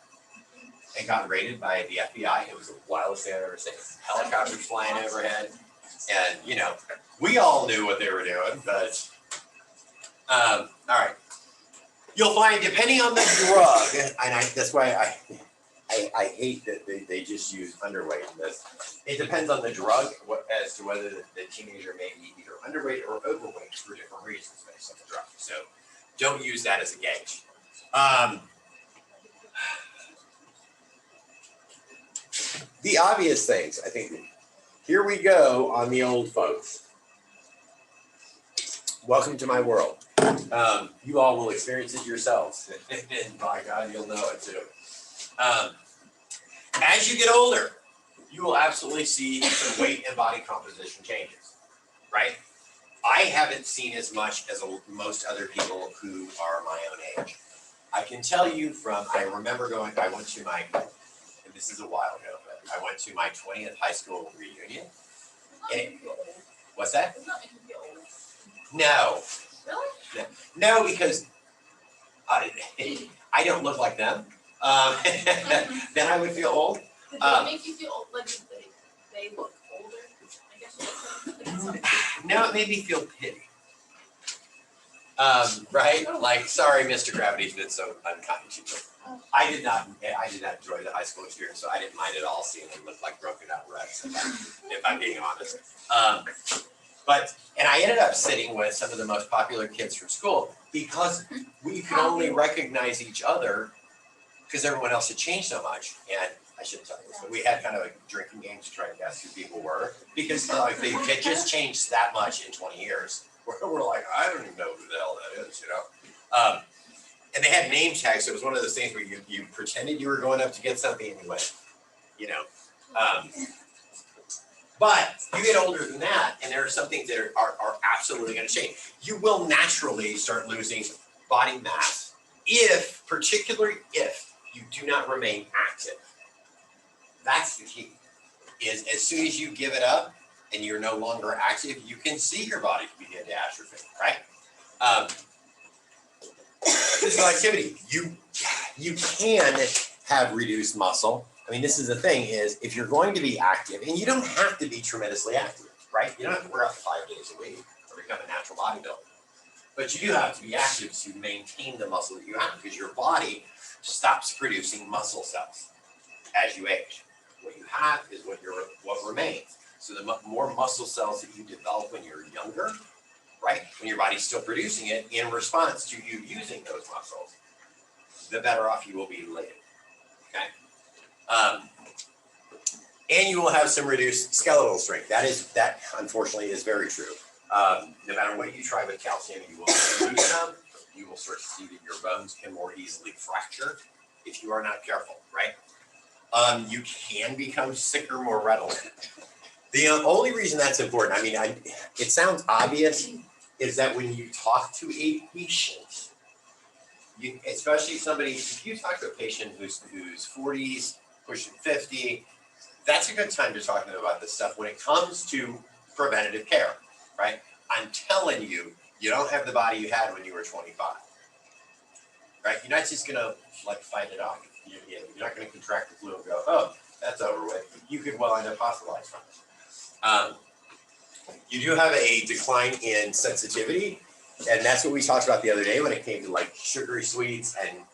and got raided by the FBI. It was the wildest thing I've ever seen. Helicopters flying overhead. And, we all knew what they were doing, but, all right. You'll find, depending on the drug, and that's why I hate that they just use underweight in this. It depends on the drug as to whether the teenager may be either underweight or overweight for different reasons based on the drug. So don't use that as a gauge. The obvious things, I think, here we go on the old folks. Welcome to my world. You all will experience it yourselves, and by God, you'll know it too. As you get older, you will absolutely see some weight and body composition changes, right? I haven't seen as much as most other people who are my own age. I can tell you I remember I went to and this is a while ago, but I went to my 20th high school reunion. What's that? Does that make you feel old? No. Really? No, because I don't look like them. Then I would feel old. Did they make you feel old? Like they look older? I guess you would say. No, it made me feel pity. Right? Like, sorry, Mr. Gravity's been so unkind to you. I did not enjoy the high school experience, so I didn't mind at all seeing them look like broken out wrecks, if I'm being honest. And I ended up sitting with some of the most popular kids from school because we could only recognize each other because everyone else had changed so much. And I shouldn't tell you this, but we had kind of a drinking game to try and guess who people were because they had just changed that much in 20 years. We're like, I don't even know who the hell that is, And they had name tags, so it was one of those things where you pretended you were going up to get something and you went, But you get older than that, and there are some things that are absolutely going to change. You will naturally start losing body mass particularly if you do not remain active. That's the key, is as soon as you give it up and you're no longer active, you can see your body begin to atrophy, right? Physical activity, you can have reduced muscle. I mean, this is the thing is, if you're going to be active, and you don't have to be tremendously active, right? You don't have to work out 5 days a week or become a natural bodybuilder. But you do have to be active to maintain the muscle that you have, because your body stops producing muscle cells as you age. What you have is what remains. So the more muscle cells that you develop when you're younger, right? When your body's still producing it in response to you using those muscles, the better off you will be later, okay? And you will have some reduced skeletal strength. That unfortunately is very true. No matter what you try with calcium, you will lose some. you will start to see that your bones can more easily fracture if you are not careful, right? You can become sicker more readily. The only reason that's important, I mean, it sounds obvious, is that when you talk to a patient, especially somebody, if you talk to a patient who's 40s, pushing 50, that's a good time to talk to them about this stuff when it comes to preventative care, right? I'm telling you, you don't have the body you had when you were 25, right? You're not just gonna like fight it off. You're not gonna contract the flu and go, oh, that's over with. You could well end up hospitalized from it. You do have a decline in sensitivity, and that's what we talked about the other day when it came to like sugary sweets and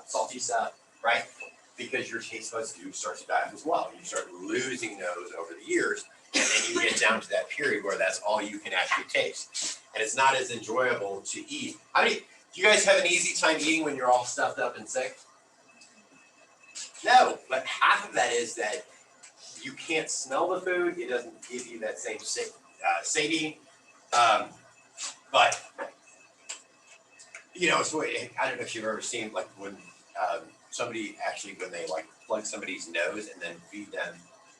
salty stuff, right? Because your taste buds do start to die as well. You start losing those over the years, and then you get down to that period where that's all you can actually taste, and it's not as enjoyable to eat. I mean, do you guys have an easy time eating when you're all stuffed up and sick? No, but half of that is that you can't smell the food. It doesn't give you that same satiety. But you know, it's what, I don't know if you've ever seen like when somebody actually, when they like plug somebody's nose and then feed them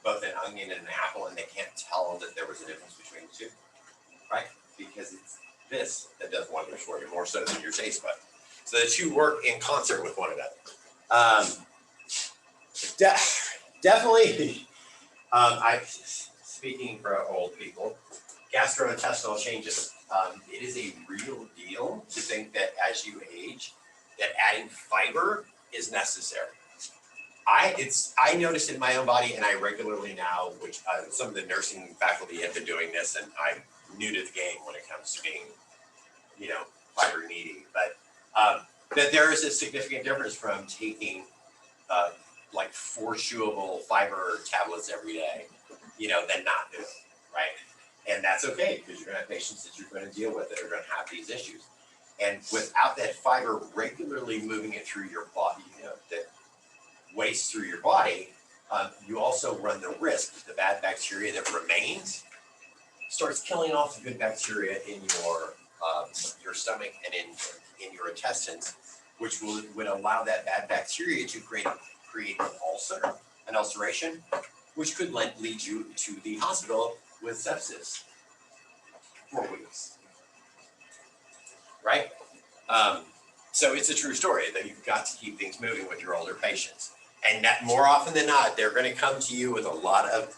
both an onion and an apple, and they can't tell that there was a difference between the two, right? Because it's this that does wonders for you more so than your taste bud. So the two work in concert with one another. Definitely. Speaking for old people, gastrointestinal changes. It is a real deal to think that as you age, that adding fiber is necessary. I noticed in my own body, and I regularly now, which some of the nursing faculty have been doing this, and I'm new to the game when it comes to being, you know, fiber needy, but that there is a significant difference from taking like 4 chewable fiber tablets every day, you know, than not doing, right? And that's okay, because you're gonna have patients that you're gonna deal with that are gonna have these issues. And without that fiber regularly moving it through your body, you know, that waste through your body, you also run the risk that the bad bacteria that remains starts killing off the good bacteria in your stomach and in your intestines, which would allow that bad bacteria to create an ulcer, an ulceration, which could lead you to the hospital with sepsis for weeks, right? So it's a true story that you've got to keep things moving with your older patients. And that more often than not, they're gonna come to you with a lot of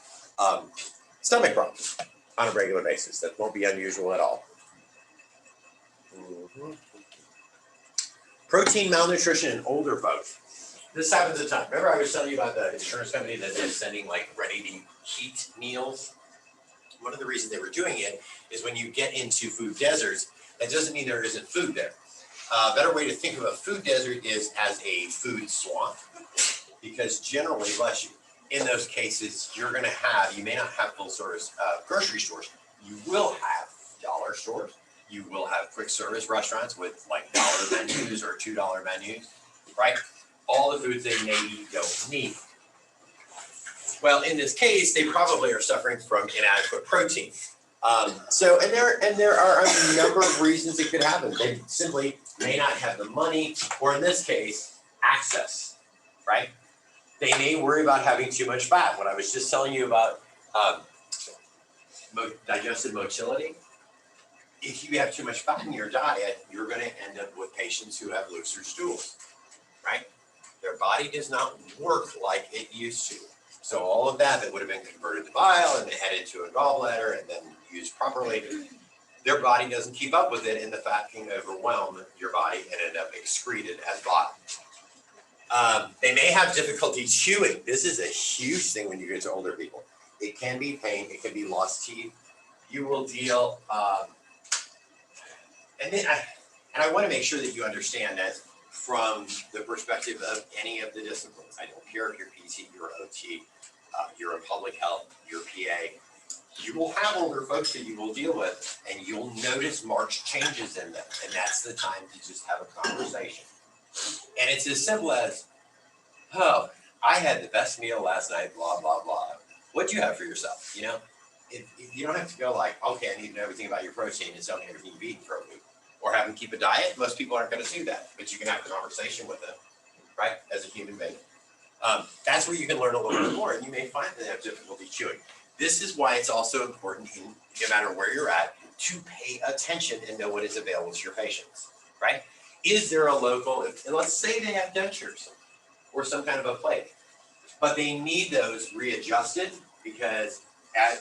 stomach problems on a regular basis. That won't be unusual at all. Protein malnutrition in older folks. This happens a ton. Remember I was telling you about the insurance company that is sending like ready-to-eat meals? One of the reasons they were doing it is when you get into food deserts, that doesn't mean there isn't food there. A better way to think of a food desert is as a food swamp, because generally, bless you, in those cases, you're gonna have, you may not have full service grocery stores. You will have dollar stores. You will have quick service restaurants with like $1 menus or $2 menus, right? All the foods they maybe don't need. Well, in this case, they probably are suffering from inadequate protein. And there are a number of reasons it could happen. They simply may not have the money, or in this case, access, right? They may worry about having too much fat. What I was just telling you about digestive motility, if you have too much fat in your diet, you're gonna end up with patients who have looser stools, right? Their body does not work like it used to. So all of that would have been converted to bile and headed to a gallbladder and then used properly, their body doesn't keep up with it, and the fat can overwhelm your body and end up excreted as bile. They may have difficulty chewing. This is a huge thing when you get to older people. It can be pain, it can be lost teeth. You will deal, and I want to make sure that you understand that from the perspective of any of the disciplines. I don't care if you're PT, you're OT, you're in public health, you're PA. You will have older folks that you will deal with, and you'll notice marked changes in them, and that's the time to just have a conversation. And it's as simple as, oh, I had the best meal last night, blah, blah, blah. What'd you have for yourself, you know? If you don't have to go like, okay, I need to know everything about your protein and tell me everything you've eaten for a week. or have them keep a diet. Most people aren't gonna do that, but you can have a conversation with them, right, as a human being. That's where you can learn a little bit more, and you may find that they have difficulty chewing. This is why it's also important, no matter where you're at, to pay attention and know what is available to your patients, right? Is there a local, and let's say they have dentures or some kind of a plate, but they need those readjusted, because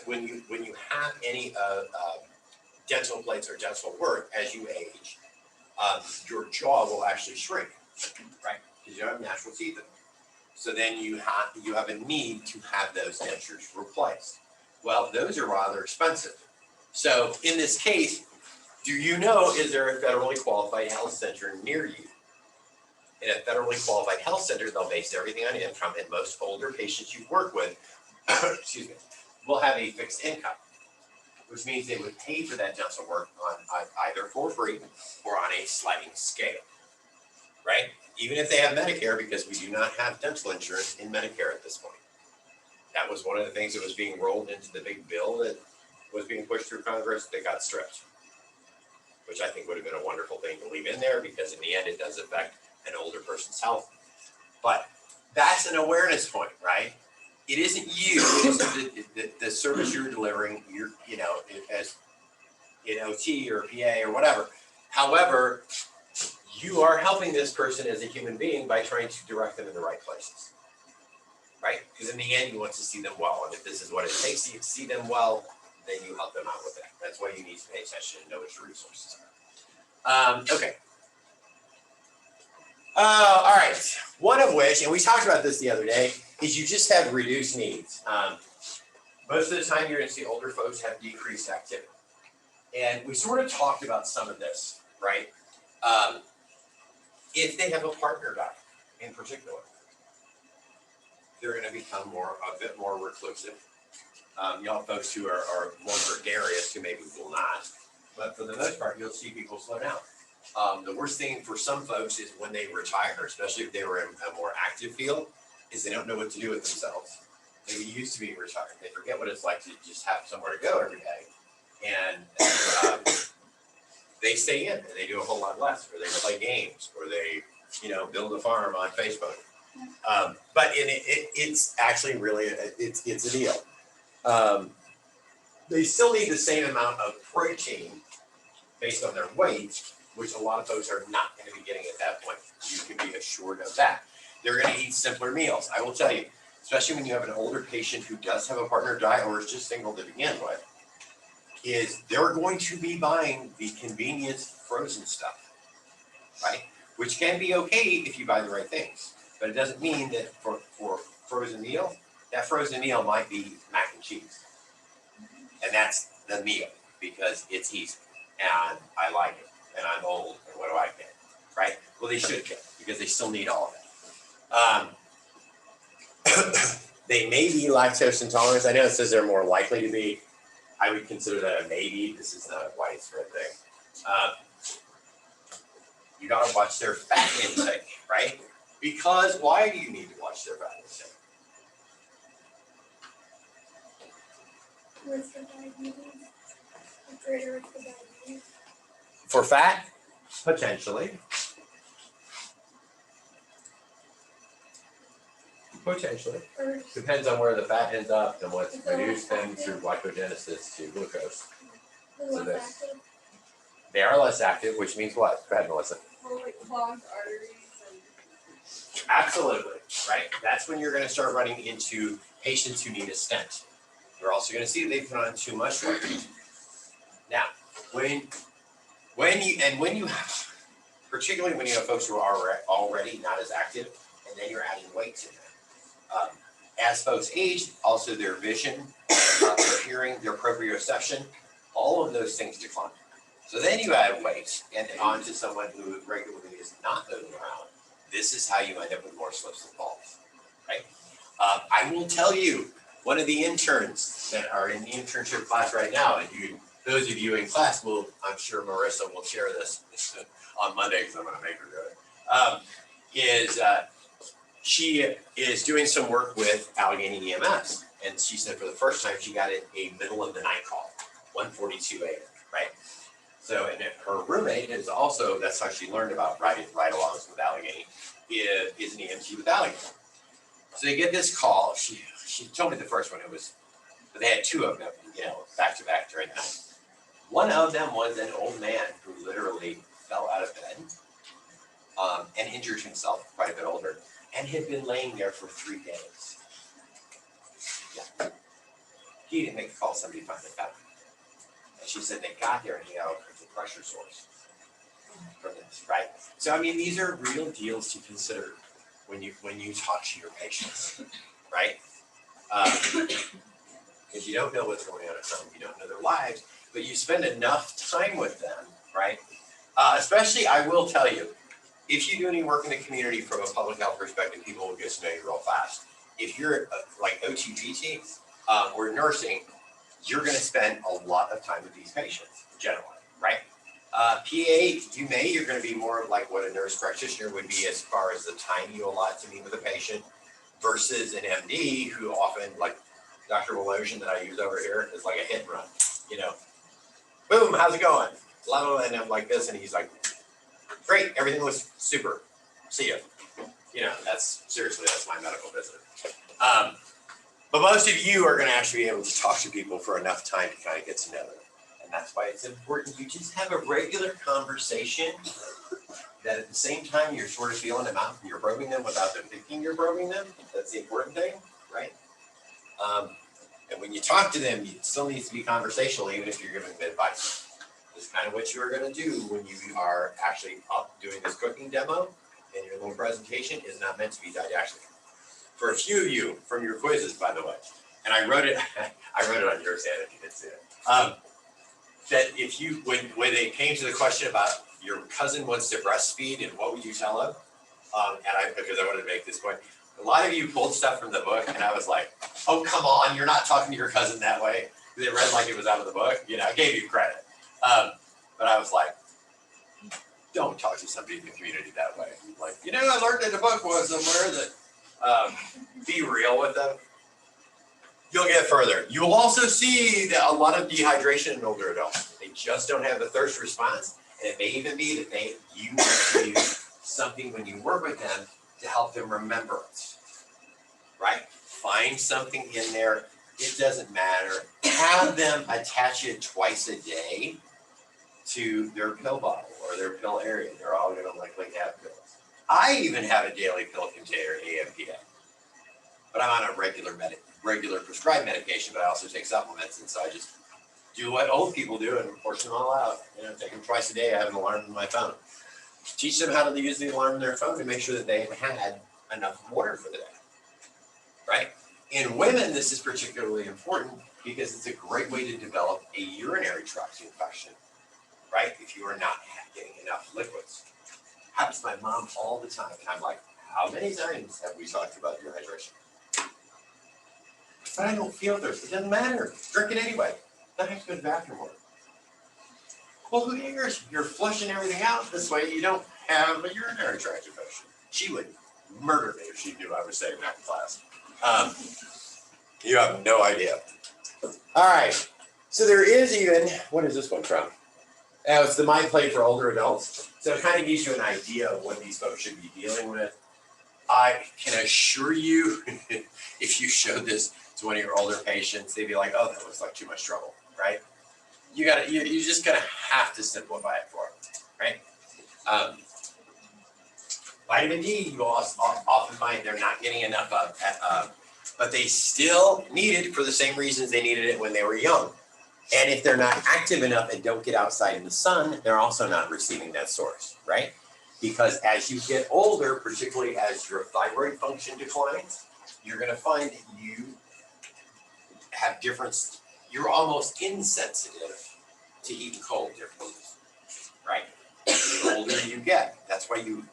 when you have any dental plates or dental work as you age, your jaw will actually shrink, right? Because you don't have natural teeth in them. So then you have a need to have those dentures replaced. Well, those are rather expensive. So in this case, do you know, is there a federally qualified health center near you? In a federally qualified health center, they'll base everything on income, and most older patients you work with, excuse me, will have a fixed income, which means they would pay for that dental work on either for free or on a sliding scale, right? Even if they have Medicare, because we do not have dental insurance in Medicare at this point. That was one of the things that was being rolled into the big bill that was being pushed through Congress that got stripped, which I think would have been a wonderful thing to leave in there, because in the end, it does affect an older person's health. But that's an awareness point, right? It isn't you, it isn't the service you're delivering, as in OT or PA or whatever. However, you are helping this person as a human being by trying to direct them in the right places, right? Because in the end, you want to see them well. And if this is what it takes to see them well, then you help them out with that. That's why you need to pay attention and know what your resources are. Okay. All right. One of which, and we talked about this the other day, is you just have reduced needs. Most of the time, you're going to see older folks have decreased activity. And we sort of talked about some of this, right? If they have a partner die, in particular, they're going to become a bit more reclusive. Y'all folks who are more gregarious, who maybe will not, but for the most part, you'll see people slow down. The worst thing for some folks is when they retire, especially if they were in a more active field, is they don't know what to do with themselves. Maybe used to be retired. They forget what it's like to just have somewhere to go every day. And they stay in and they do a whole lot less, or they play games, or they, build a farm on Facebook. But it's actually really, it's a deal. They still need the same amount of protein based on their weight, which a lot of folks are not going to be getting at that point. You can be assured of that. They're going to eat simpler meals. I will tell you, especially when you have an older patient who does have a partner die or is just single to begin with, is they're going to be buying the convenient frozen stuff, right? Which can be okay if you buy the right things, but it doesn't mean that for frozen meal, that frozen meal might be mac and cheese. And that's the meal because it's easy and I like it and I'm old and what do I get, right? Well, they should get because they still need all of it. They may be lactose intolerant. I know it says they're more likely to be. I would consider that a maybe. This is not a widespread thing. You gotta watch their fat intake, right? Because why do you need to watch their fat intake? Risk of diabetes, a greater risk of diabetes. For fat? Potentially. Potentially. Depends on where the fat ends up and what's reduced then through glycogenesis to glucose. So they are less active, which means what? Go ahead, Melissa. Well, like clogged arteries and. Absolutely, right? That's when you're going to start running into patients who need a stent. You're also going to see that they put on too much weight. Now, when you have, particularly when you have folks who are already not as active, and then you're adding weight to them. As folks age, also their vision, their hearing, their proprioception, all of those things decline. So then you add weight and onto someone who regularly is not moving around. This is how you end up with more slips and falls, right? I will tell you, one of the interns that are in the internship class right now, and those of you in class will, I'm sure Marissa will share this on Monday because I'm going to make her do it, she is doing some work with Allegheny EMS. And she said for the first time, she got a middle of the night call, 1:42 a.m., right? So, and her roommate is also, that's how she learned about ride-alongs with Allegheny, is an EMT with Allegheny. So they get this call. She told me the first one, but they had two of them, back to back during the night. One of them was an old man who literally fell out of bed and injured himself, quite a bit older, and had been laying there for 3 days. Yeah. He didn't make the call, somebody finally found him. And she said they got there and he had all kinds of pressure sores from this, right? So I mean, these are real deals to consider when you talk to your patients, right? Because you don't know what's going on at home, you don't know their lives, but you spend enough time with them, right? Especially, I will tell you, if you do any work in the community from a public health perspective, people will get to know you real fast. If you're like OT/PT or nursing, you're going to spend a lot of time with these patients, generally, right? PA, you're going to be more of like what a nurse practitioner would be as far as the time you allot to meet with a patient versus an MD who often, like Dr. Wolozian that I use over here, is like a hit and run, boom, how's it going? And I'm like this, and he's like, great, everything was super, see ya. That's my medical visit. But most of you are gonna actually be able to talk to people for enough time to kind of get to know them. And that's why it's important you just have a regular conversation that at the same time you're sort of feeling them out and you're probing them without them thinking you're probing them. That's the important thing, right? And when you talk to them, it still needs to be conversational, even if you're giving them advice. It's kind of what you are going to do when you are actually up doing this cooking demo, and your little presentation is not meant to be didactic. For a few of you from your quizzes, by the way, and I wrote it on your stand if you didn't see it. That if you, when they came to the question about your cousin wants to breastfeed and what would you tell him? Because I wanted to make this point. A lot of you pulled stuff from the book, and I was like, oh, come on, you're not talking to your cousin that way. They read like it was out of the book. I gave you credit. But I was like, don't talk to somebody in the community that way. Like, I learned in the book was somewhere that be real with them. You'll get further. You'll also see that a lot of dehydration in older adults. They just don't have the thirst response. And it may even be that you need to do something when you work with them to help them remember it, right? Find something in there. It doesn't matter. Have them attach it twice a day to their pill bottle or their pill area. They're all going to likely have pills. I even have a daily pill container, AMPA. But I'm on a regular prescribed medication, but I also take supplements. And so I just do what old people do and portion them all out. Take them twice a day. I have an alarm in my phone. Teach them how to use the alarm in their phone to make sure that they've had enough water for the day, right? In women, this is particularly important because it's a great way to develop a urinary tract infection, right? If you are not getting enough liquids. Happens to my mom all the time. And I'm like, how many times have we talked about your hydration? But I don't feel thirst. It doesn't matter. Drink it anyway. Don't have to go to the bathroom more. Well, who cares? You're flushing everything out. This way you don't have a urinary tract infection. She would murder me if she knew I was saying that in class. You have no idea. All right. So there is even, what is this one from? It's the Mind Play for older adults. So it kind of gives you an idea of what these folks should be dealing with. I can assure you, if you showed this to one of your older patients, they'd be like, oh, that looks like too much trouble, right? You're just gonna have to simplify it for them, right? Vitamin D, you often find they're not getting enough of, but they still need it for the same reasons they needed it when they were young. And if they're not active enough and don't get outside in the sun, they're also not receiving that source, right? Because as you get older, particularly as your thyroid function declines, you're gonna find that you have you're almost insensitive to heat and cold differences, right? The older you get, that's why you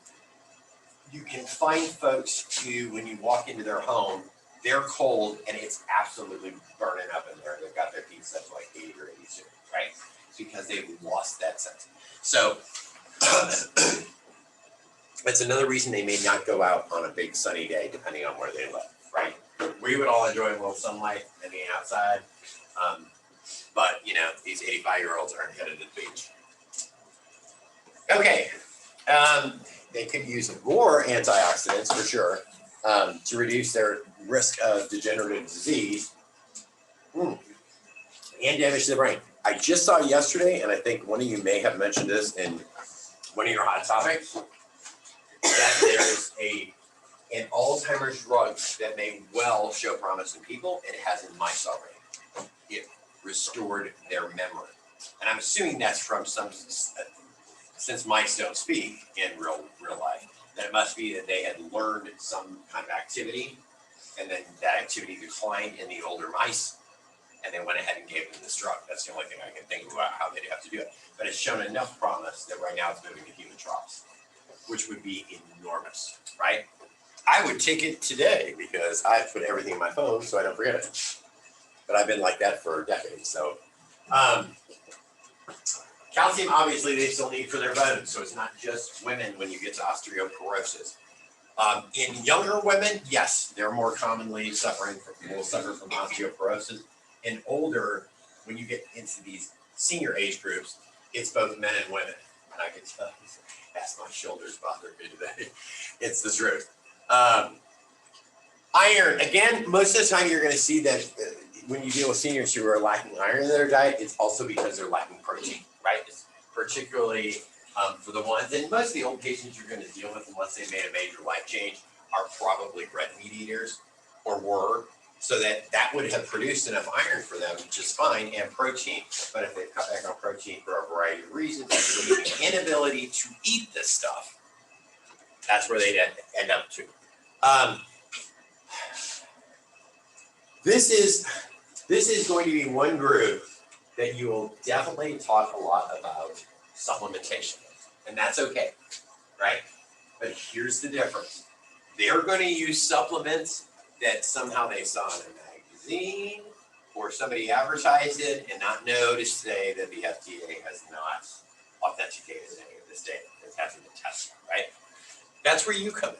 can find folks who, when you walk into their home, they're cold and it's absolutely burning up in there. They've got their heat set to like 80 or 82, right? It's because they've lost that sense. So that's another reason they may not go out on a big sunny day, depending on where they live, right? We would all enjoy a little sunlight and being outside. But these 85-year-olds aren't headed to the beach. Okay, they could use more antioxidants for sure, to reduce their risk of degenerative disease. And damage to the brain. I just saw yesterday, and I think one of you may have mentioned this in one of your hot topics, that there's an Alzheimer's drug that may well show promise in people, and it has in mice already. It restored their memory. And I'm assuming that's from since mice don't speak in real life, that it must be that they had learned some kind of activity, and then that activity declined in the older mice, and they went ahead and gave them this drug. That's the only thing I can think about how they'd have to do it. But it's shown enough promise that right now it's moving to human trials, which would be enormous, right? I would take it today because I put everything in my phone so I don't forget it. But I've been like that for decades. So calcium, obviously, they still need for their bones. So it's not just women when you get to osteoporosis. In younger women, yes, they're more commonly will suffer from osteoporosis. In older, when you get into these senior age groups, it's both men and women. And I can tell you, as my shoulders bother me today. It's the truth. Iron, again, most of the time you're going to see that when you deal with seniors who are lacking iron in their diet, it's also because they're lacking protein, right? It's particularly for the ones, and most of the old patients you're going to deal with, unless they made a major life change, are probably red meat eaters or were, so that would have produced enough iron for them just fine, and protein. But if they cut back on protein for a variety of reasons, including the inability to eat this stuff, that's where they'd end up to. This is going to be one group that you will definitely talk a lot about supplementation, and that's okay, right? But here's the difference. They're going to use supplements that somehow they saw in a magazine or somebody advertised it and not know to say that the FDA has not authenticated any of this data. It hasn't been tested, right? That's where you come in.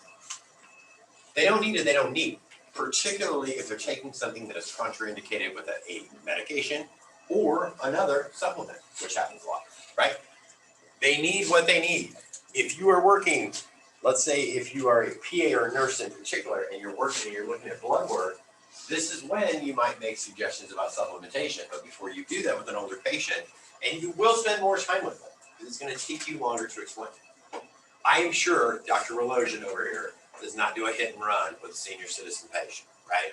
They don't need it, they don't need it. Particularly if they're taking something that is contraindicated with a medication or another supplement, which happens a lot, right? They need what they need. If you are working, let's say if you are a PA or a nurse in particular, and you're working and you're looking at blood work, this is when you might make suggestions about supplementation. But before you do that with an older patient, and you will spend more time with them, because it's going to take you longer to explain. I am sure Dr. Relosian over here does not do a hit and run with a senior citizen patient, right?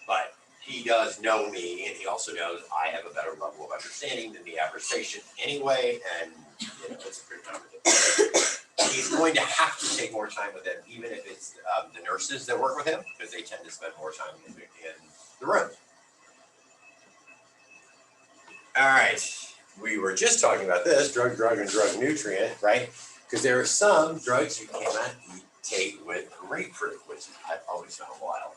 But he does know me, and he also knows I have a better level of understanding than the average patient anyway, and it's a pretty complicated. He's going to have to take more time with them, even if it's the nurses that work with him, because they tend to spend more time in the room. All right, we were just talking about this, drug, and drug nutrient, right? Because there are some drugs you cannot take with grapefruit, which I've always found wild.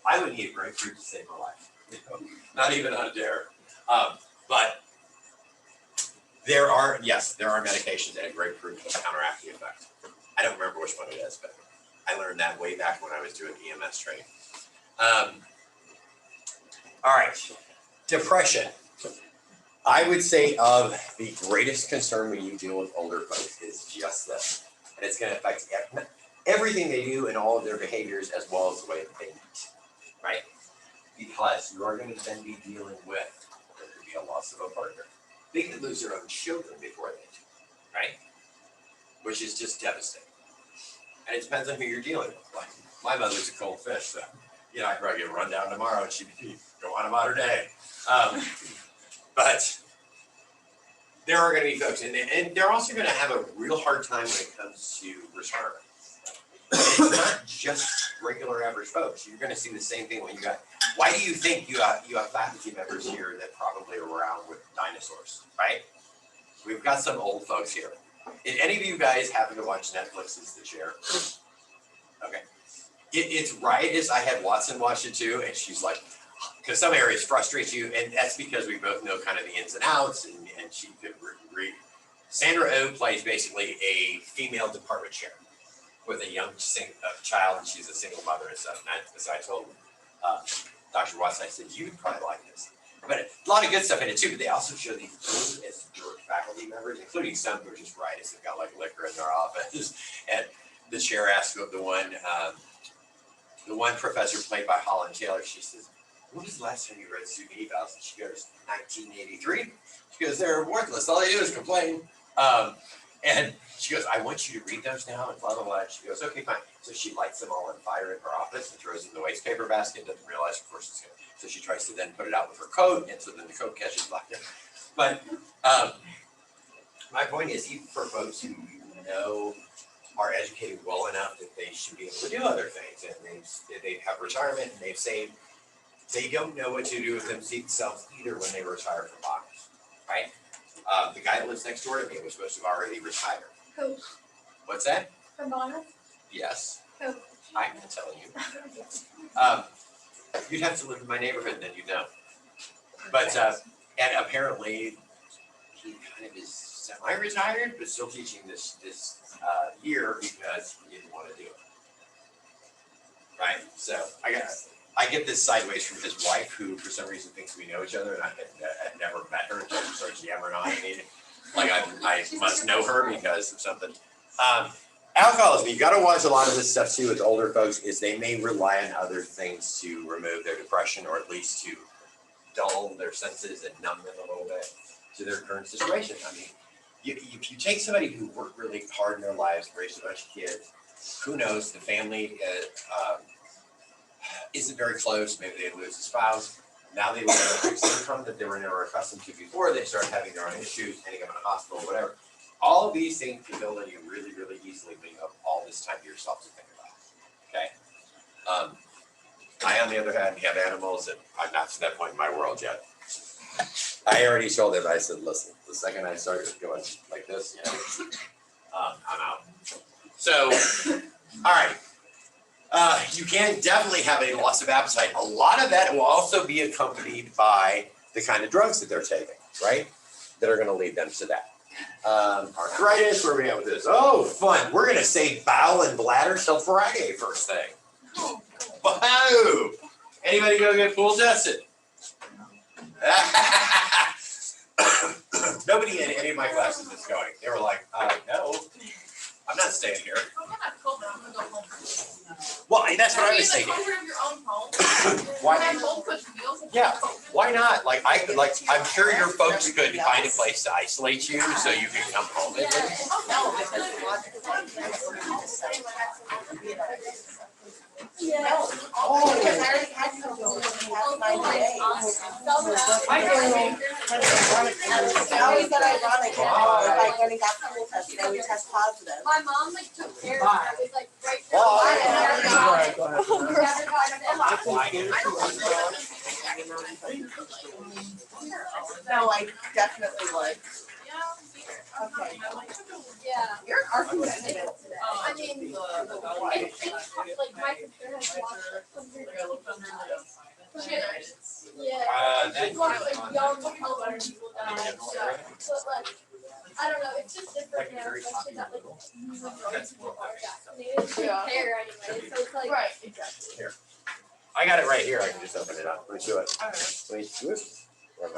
I would eat grapefruit to save my life, not even on a dare. But there are medications that have grapefruit to counteract the effect. I don't remember which one it is, but I learned that way back when I was doing EMS training. All right, depression. I would say of the greatest concern when you deal with older folks is just this. And it's going to affect everything they do and all of their behaviors, as well as the way that they eat, right? Because you are going to then be dealing with, there could be a loss of a partner. They could lose their own children before they do, right? Which is just devastating. And it depends on who you're dealing with. Like, my mother's a cold fish, so, I'd probably get run down tomorrow and she'd go on about her day. But there are going to be folks, and they're also going to have a real hard time when it comes to retirement. It's not just regular average folks. You're going to see the same thing when you got. Why do you think you have faculty members here that probably are around with dinosaurs, right? We've got some old folks here. Did any of you guys happen to watch Netflix's The Chair? Okay. It's riotous. I had Watson watch it too, and she's like, because some areas frustrate you, and that's because we both know kind of the ins and outs, and she could read. Sandra Oh plays basically a female department chair with a young child, and she's a single mother and stuff. And so I told Dr. Watson, I said, you'd probably like this. But a lot of good stuff in it too, but they also show these old as dirt faculty members, including some who are just rightists, have got like liquor in their office. And the chair asked the one professor played by Holland Taylor, she says, when was the last time you read student evals? And she goes, 1983. She goes, they're worthless. All they do is complain. And she goes, I want you to read those now and blah, blah, blah. And she goes, okay, fine. So she lights them all on fire in her office and throws it in the waste paper basket, doesn't realize, of course, it's going to. So she tries to then put it out with her coat, and so then the coat catches fire. But my point is, even for folks who you are educated well enough that they should be able to do other things, and they have retirement and they've saved, they don't know what to do with themselves either when they retire from box, right? The guy that lives next door to me was supposed to have already retired. Who? What's that? From Bonner? Yes. Who? I can tell you. You'd have to live in my neighborhood, then you'd know. But, and apparently, he kind of is semi-retired, but still teaching this year because he didn't want to do it. Right? So, I get this sideways from his wife, who for some reason thinks we know each other, and I had never met her until she starts yammering on me. Like I must know her because of something. Alcoholism, you gotta watch a lot of this stuff too with older folks, is they may rely on other things to remove their depression, or at least to dull their senses and numb them a little bit to their current situation. I mean, if you take somebody who worked really hard in their lives, raised a bunch of kids, who knows, the family isn't very close, maybe they lose a spouse, now they live on a fixed income that they were never accustomed to before, they start having their own issues, ending up in a hospital, whatever. All of these things can build on you really, really easily when you have all this time to yourself to think about, okay? I, on the other hand, have animals, and I'm not to that point in my world yet. I already told them, I said, listen, the second I started going like this, I'm out. So, all right. You can definitely have a loss of appetite. A lot of that will also be accompanied by the kind of drugs that they're taking, right? That are going to lead them to that. Arthritis, where are we at with this? Oh, fun. We're going to say bowel and bladder till Friday first thing. Wow. Anybody go get pool tested? Nobody in any of my classes is going. They were like, no, I'm not staying here. I'm gonna have COVID, I'm gonna go home. Well, that's what I was thinking. Are you in the comfort of your own home? Why? Have home cooked meals and Yeah. COVID? Why not? Like I'm sure your folks could find a place to isolate you so you can come home. Yeah. No, because the logical thing is Yeah. no. Oh, because I already had COVID past 90 days. It's always been ironic, if I went and got pool tested, I would test positive. My mom like took care of it. It was like right there. No, I definitely would. Yeah. Okay. Yeah. You're argumentative today. I mean, it's like my sister has lost yeah. She's lost like young elderly people die. But like, I don't know, it's just different now, especially that like most people are vaccinated. They don't care anyway, so it's like. Right, exactly. I got it right here. I can just open it up. Let me do it. Okay. Let me do it. Where am I?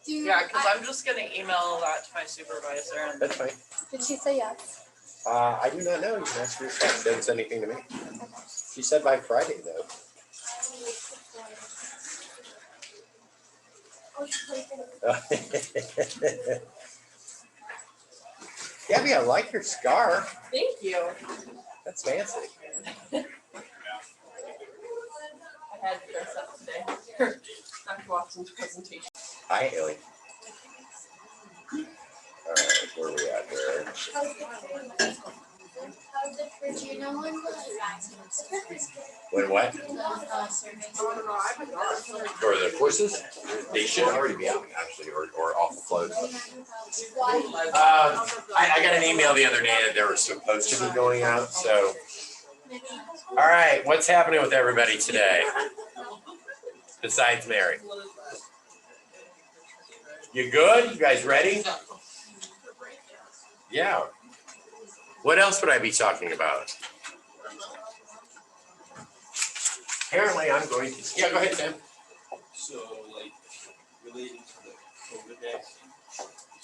Dude, Yeah, because I'm just gonna email that to my supervisor and That's fine. Did she say yes? I do not know. You can ask her yourself. She didn't say anything to me. She said by Friday, though. Gabby, I like your scarf. thank you. That's fancy. I had to dress up today for Dr. Watson's presentation. Hi, Haley. All right, where are we at here? How's the Virginia one? When what? Surveys. For the courses? They should already be out, actually, or off the float. I got an email the other day that they were supposed to be going out, so. All right, what's happening with everybody today? Besides Mary. You good? You guys ready? Yeah. What else would I be talking about? Apparently, I'm going to. Yeah, go ahead, Tim. So like relating to the COVID vaccine,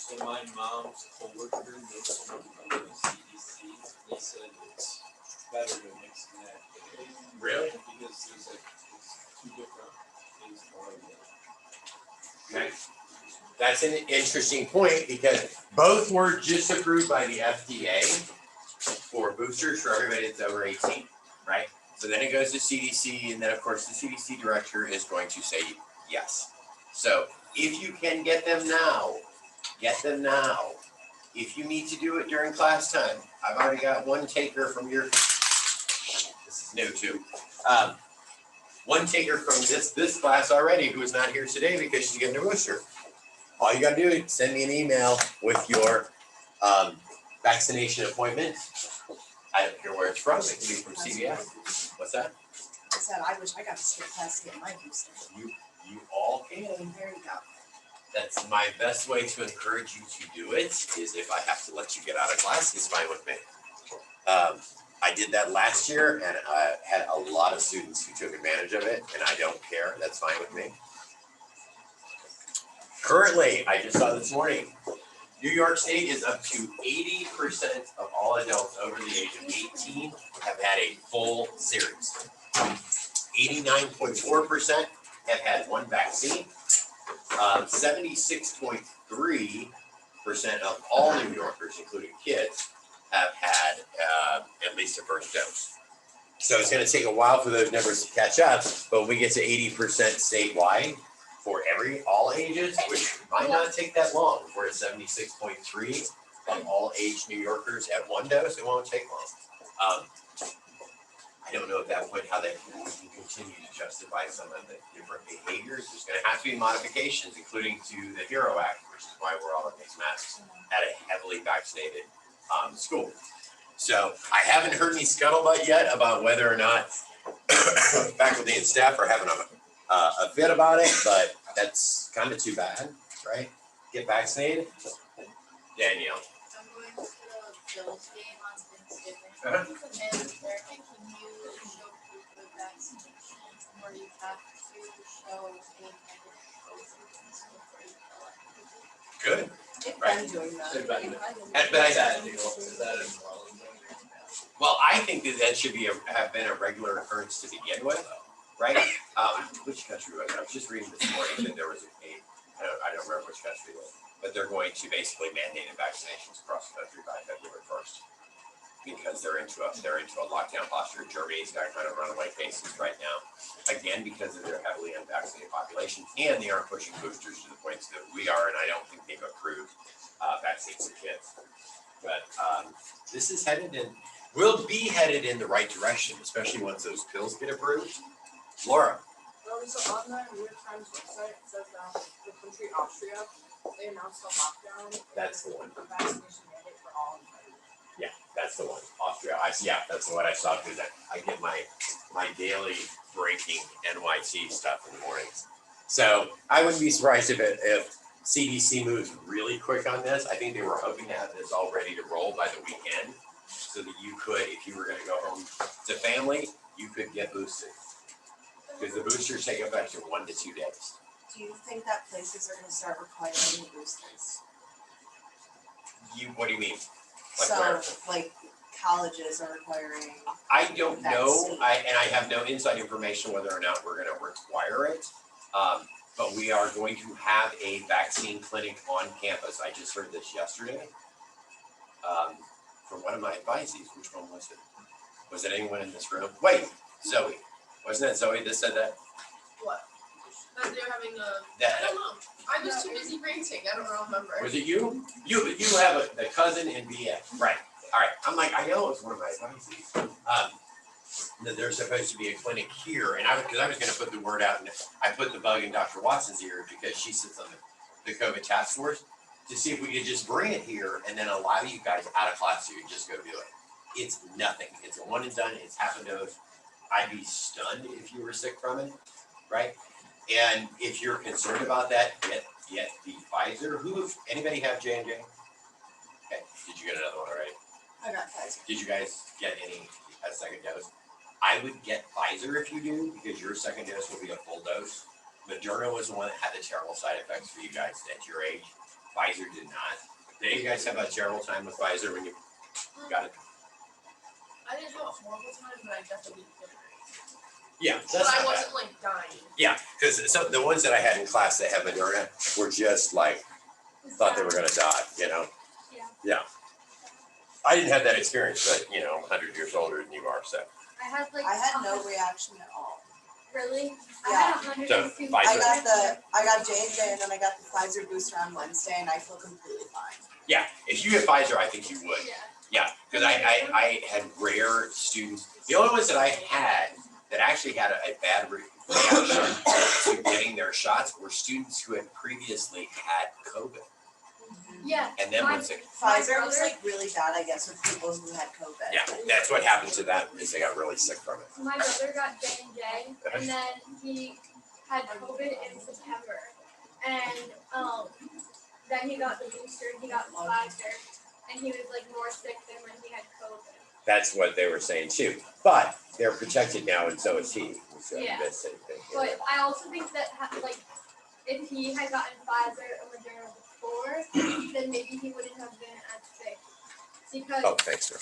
So my mom's coworker knows someone from the CDC, they said it's better to mix and match. Really? Because there's like, it's two different things for it. Okay. That's an interesting point because both were just approved by the FDA for boosters for everybody that's over 18, right? So then it goes to CDC, and then of course the CDC director is going to say yes. So if you can get them now, get them now. If you need to do it during class time, I've already got one taker from your, this is new too. One taker from this class already who is not here today because she's getting a booster. All you gotta do is send me an email with your vaccination appointment. I don't care where it's from, it can be from CVS. What's that? I said, I wish I got to skip class to get my booster. You all can. There you go. That's my best way to encourage you to do it, is if I have to let you get out of class, it's fine with me. I did that last year and I had a lot of students who took advantage of it, and I don't care, that's fine with me. Currently, I just saw this morning, New York State is up to 80% of all adults over the age of 18 have had a full series. 89.4% have had one vaccine. 76.3% of all New Yorkers, including kids, have had at least a first dose. So it's going to take a while for those numbers to catch up, but when we get to 80% statewide for all ages, which might not take that long. If we're at 76.3 of all age New Yorkers at one dose, it won't take long. I don't know at that point how they can continue to justify some of the different behaviors. There's going to have to be modifications, including to the HERO Act, which is why we're all in these masks at a heavily vaccinated school. So I haven't heard any scuttlebutt yet about whether or not faculty and staff are having a fit about it, but that's kind of too bad, right? Get vaccinated. Danielle. I'm going to the Bills game on Thanksgiving. Uh-huh. And they're making you show proof of vaccination, or you have to show a negative COVID test before you go in. Good. They've Right. been doing that. So, but But is that a deal? Is that in Wellington? well, I think that should be have been a regular occurrence to begin with, right? Which country was it? I was just reading this morning that there was I don't remember which country it was, but they're going to basically mandate vaccinations across the country by February 1st. Because they're into a lockdown posture. Germany's got kind of runaway cases right now, again because of their heavily unvaccinated population, and they aren't pushing boosters to the points that we are, and I don't think they've approved vaccines for kids. But this is will be headed in the right direction, especially once those pills get approved. Laura. So on the New York Times website, it says the country Austria, they announced a lockdown. That's the one. A vaccination mandate for all. Yeah, that's the one. Austria. That's the one I saw because I get my daily breaking NYT stuff in the mornings. So I wouldn't be surprised if CDC moves really quick on this. I think they were hoping to have this all ready to roll by the weekend, so that you could, if you were going to go home to family, you could get boosted. Because the boosters take effect in 1 to 2 days. Do you think that places are gonna start requiring boosters? What do you mean? Like So, where? like, colleges are requiring, I don't know, Vaccine. I have no inside information whether or not we're gonna require it. But we are going to have a vaccine clinic on campus. I just heard this yesterday. From one of my advisees. Which one was it? Was it anyone in this room? Wait, Zoe. Wasn't that Zoe that said that? What? That they're having a, I That don't know, I was too busy ranting, I don't remember. was it you? You have a cousin in BF, right? All right. I'm like, I know it's one of my advisees. That there's supposed to be a clinic here, and because I was going to put the word out, and I put the bug in Dr. Watson's ear because she sits on the COVID task force to see if we could just bring it here and then allow you guys out of class so you can just go do it. It's nothing. It's a one and done. It's half a dose. I'd be stunned if you were sick from it, right? And if you're concerned about that, get the Pfizer. Anybody have J&J? Okay. Did you get another one already? I got Pfizer. Did you guys get a second dose? I would get Pfizer if you do, because your second dose will be a full dose. Moderna was the one that had the terrible side effects for you guys at your age. Pfizer did not. Did you guys have a terrible time with Pfizer when you got it? I didn't have a horrible time, but I definitely did. Yeah, But that's I not bad. wasn't like dying. Yeah, because some the ones that I had in class that have Moderna were just like thought they were gonna die, you know? Yeah. I didn't have that experience, but you know, I'm 100 years older than you are, so. I had like. I had no reaction at all. Really? Yeah. I had 102. Pfizer. I got J&J and then I got the Pfizer booster on Wednesday and I feel completely fine. Yeah, if you get Pfizer, I think you would. Yeah. Yeah, because I had rare students. The only ones that I had that actually had a bad reaction to getting their shots were students who had previously had COVID. Yeah. And then was it? Pfizer was like really bad, I guess, with people who had COVID. Yeah, that's what happened to them, is they got really sick from it. My brother got J&J, and then he had COVID in September, and then he got the booster, he got Pfizer, and he was like more sick than when he had COVID. That's what they were saying too. But they're protected now, and so is he. So Yeah. that's the same thing. But I also think that like if he had gotten Pfizer or Moderna before, then maybe he wouldn't have been as sick. Because Oh, thanks, sir.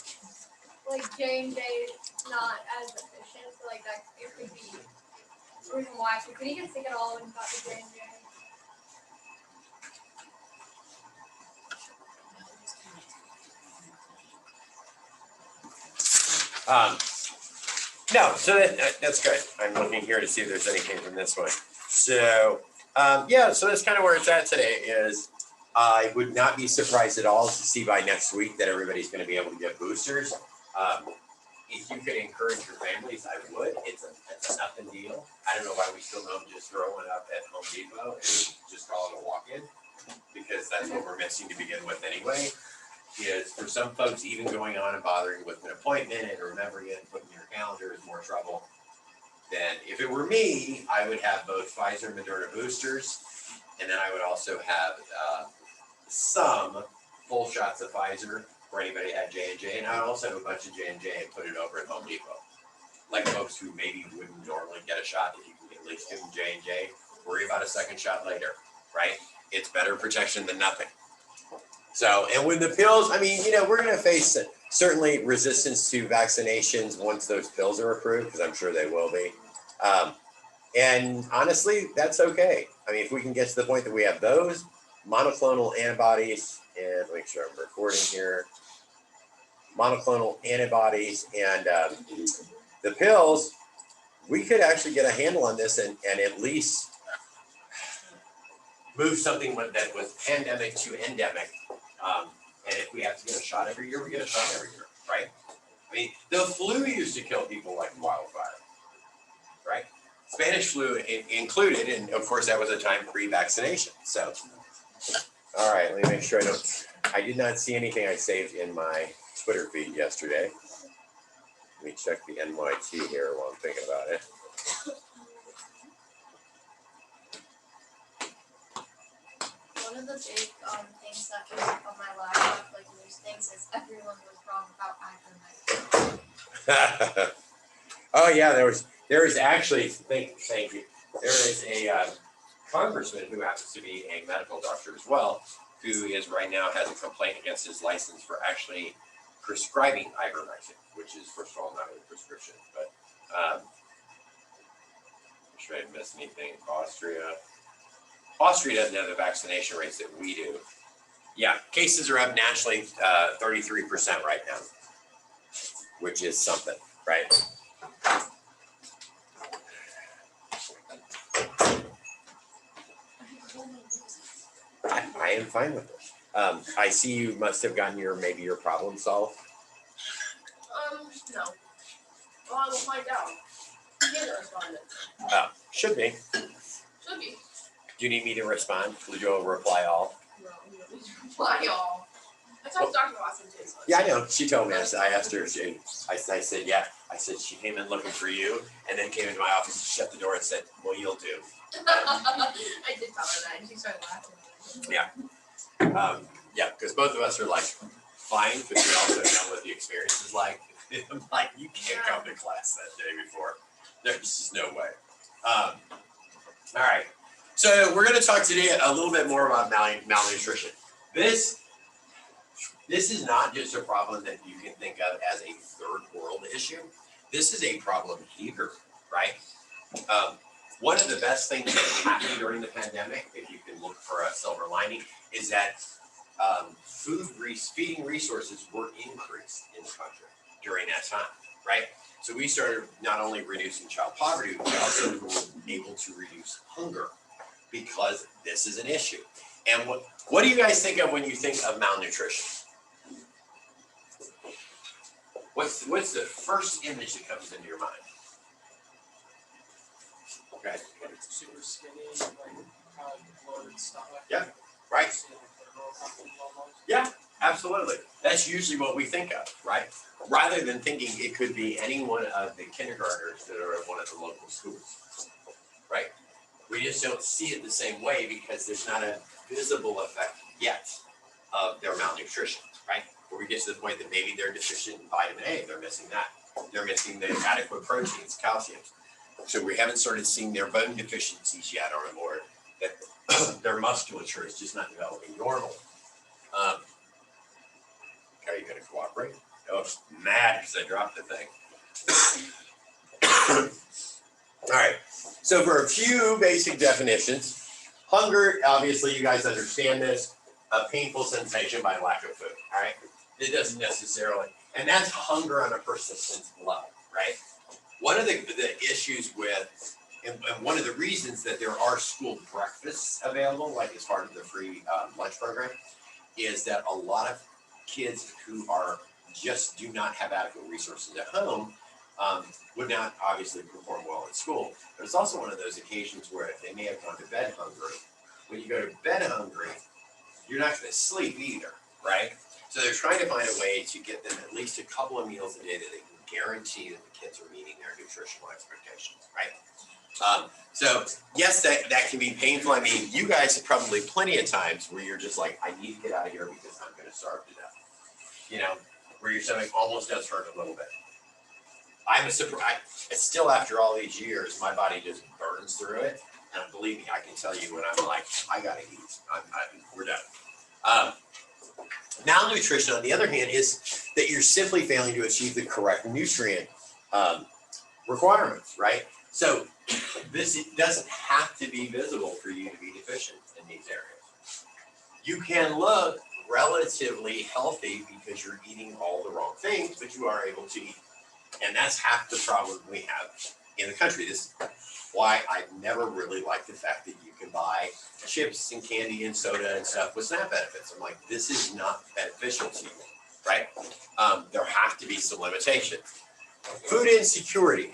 like J&J is not as efficient, so like that it could be the reason why. So could he get sick at all when he got the J&J? No, so that's good. I'm looking here to see if there's anything from this one. So, yeah, so that's kind of where it's at today is I would not be surprised at all to see by next week that everybody's going to be able to get boosters. If you could encourage your families, I would. It's a nothing deal. I don't know why we still don't just throw one up at Home Depot and just call it a walk-in, because that's what we're missing to begin with anyway. Is for some folks, even going on and bothering with an appointment and remembering it and putting in your calendar is more trouble. Then if it were me, I would have both Pfizer and Moderna boosters. And then I would also have some full shots of Pfizer for anybody that had J&J. And I would also have a bunch of J&J and put it over at Home Depot. Like folks who maybe wouldn't normally get a shot, if you can at least give them J&J, worry about a second shot later, right? It's better protection than nothing. So, and with the pills, I mean, you know, we're going to face certainly resistance to vaccinations once those pills are approved, because I'm sure they will be. And honestly, that's okay. I mean, if we can get to the point that we have those monoclonal antibodies, and make sure I'm recording here, monoclonal antibodies and the pills, we could actually get a handle on this and at least move something that was pandemic to endemic. And if we have to get a shot every year, we get a shot every year, right? I mean, the flu used to kill people like wildfire, right? Spanish flu included, and of course that was a time pre-vaccination. So, all right, let me make sure I did not see anything I saved in my Twitter feed yesterday. Let me check the NYT here while I'm thinking about it. One of the big things that was on my laptop, like news things, is everyone was wrong about ivermectin. Oh yeah, there is actually thank you. There is a congressman who happens to be a medical doctor as well, who is right now has a complaint against his license for actually prescribing ivermectin, which is first of all not a prescription, but should I miss anything? Austria doesn't have the vaccination rates that we do. Yeah, cases are up nationally 33% right now, which is something, right? I am fine with this. I see you must have gotten maybe your problem solved. No. Well, I will find out. He hasn't responded. Oh, should be. Should be. Do you need me to respond? Would you reply all? No, you don't need to reply all. I talked to Dr. Watson too, so. Yeah, I know. She told me. I asked her. I said, yeah. I said she came in looking for you, and then came into my office, shut the door, and said, "Well, you'll do." I did tell her that, and she started laughing. Yeah. Yeah, because both of us are like fine, but we also know what the experience is like. I'm like, you can't come to class that day before. There's just no way. All right. So we're going to talk today a little bit more about malnutrition. This is not just a problem that you can think of as a third world issue. This is a problem here, right? One of the best things that happened during the pandemic, if you can look for a silver lining, is that feeding resources were increased in the country during that time, right? So we started not only reducing child poverty, we also were able to reduce hunger because this is an issue. And what do you guys think of when you think of malnutrition? What's the first image that comes into your mind? Okay. Super skinny, like bloated stomach. Yeah, right. Yeah, absolutely. That's usually what we think of, right? Rather than thinking it could be any one of the kindergartners that are at one of the local schools, right? We just don't see it the same way because there's not a visible effect yet of their malnutrition, right? Where we get to the point that maybe they're deficient in vitamin A, they're missing that. They're missing the adequate proteins, calcium. So we haven't started seeing their bone deficiencies yet, or that their musculature is just not developing normal. Are you gonna cooperate? Oh, I'm mad because I dropped the thing. All right, so for a few basic definitions, hunger, obviously you guys understand this, a painful sensation by lack of food, all right? It doesn't necessarily, and that's hunger on a persistence level, right? One of the issues with, and one of the reasons that there are school breakfasts available, like as part of the free lunch program, is that a lot of kids who are just do not have adequate resources at home would not obviously perform well in school. But it's also one of those occasions where they may have gone to bed hungry. When you go to bed hungry, you're not going to sleep either, right? So they're trying to find a way to get them at least a couple of meals a day that they can guarantee that the kids are meeting their nutritional expectations, right? So yes, that can be painful. I mean, you guys have probably plenty of times where you're just like, I need to get out of here because I'm going to starve to death. You know, where your stomach almost does hurt a little bit. I'm surprised. It's still after all these years, my body just burns through it. And believe me, I can tell you when I'm like, I gotta eat. We're done. Malnutrition, on the other hand, is that you're simply failing to achieve the correct nutrient requirements, right? So this doesn't have to be visible for you to be deficient in these areas. You can look relatively healthy because you're eating all the wrong things, but you are able to eat. And that's half the problem we have in the country. This is why I've never really liked the fact that you can buy chips and candy and soda and stuff with SNAP benefits. I'm like, this is not beneficial to you, right? There have to be some limitations. Food insecurity.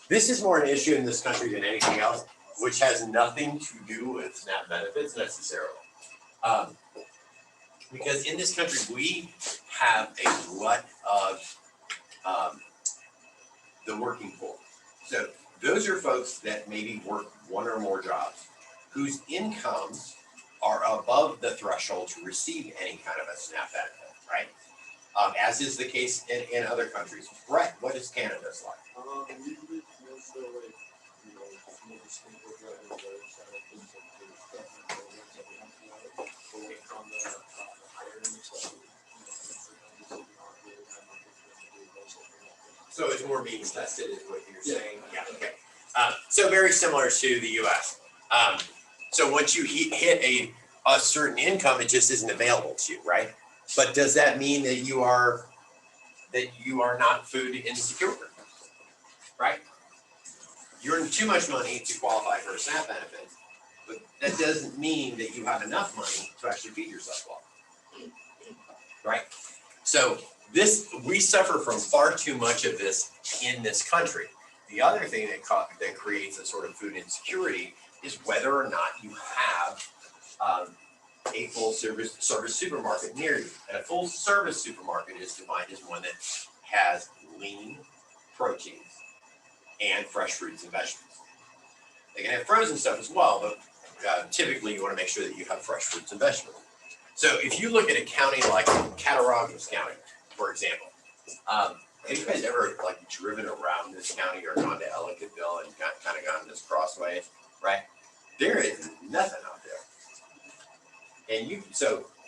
This is more an issue in this country than anything else, which has nothing to do with SNAP benefits necessarily. Because in this country, we have a glut of the working poor. So those are folks that maybe work one or more jobs, whose incomes are above the threshold to receive any kind of a SNAP benefit, right? As is the case in other countries. Brett, what is Canada's like? Usually it's more so like, you know, maybe single drivers or something, things like there's government programs that we have to have, but when it comes to hiring stuff, So it's more means tested is what you're saying? Yeah, okay. So very similar to the US. So once you hit a certain income, it just isn't available to you, right? But does that mean that you are not food insecure, right? You earn too much money to qualify for a SNAP benefit, but that doesn't mean that you have enough money to actually feed yourself well, right? So we suffer from far too much of this in this country. The other thing that creates a sort of food insecurity is whether or not you have a full service supermarket near you. And a full service supermarket is defined as one that has lean proteins and fresh fruits and vegetables. They can have frozen stuff as well, but typically you want to make sure that you have fresh fruits and vegetables. So if you look at a county like Cattaraugus County, for example, have you guys ever like driven around this county or gone to Ellicottville and kind of gone this crossway, right? There is nothing out there. And you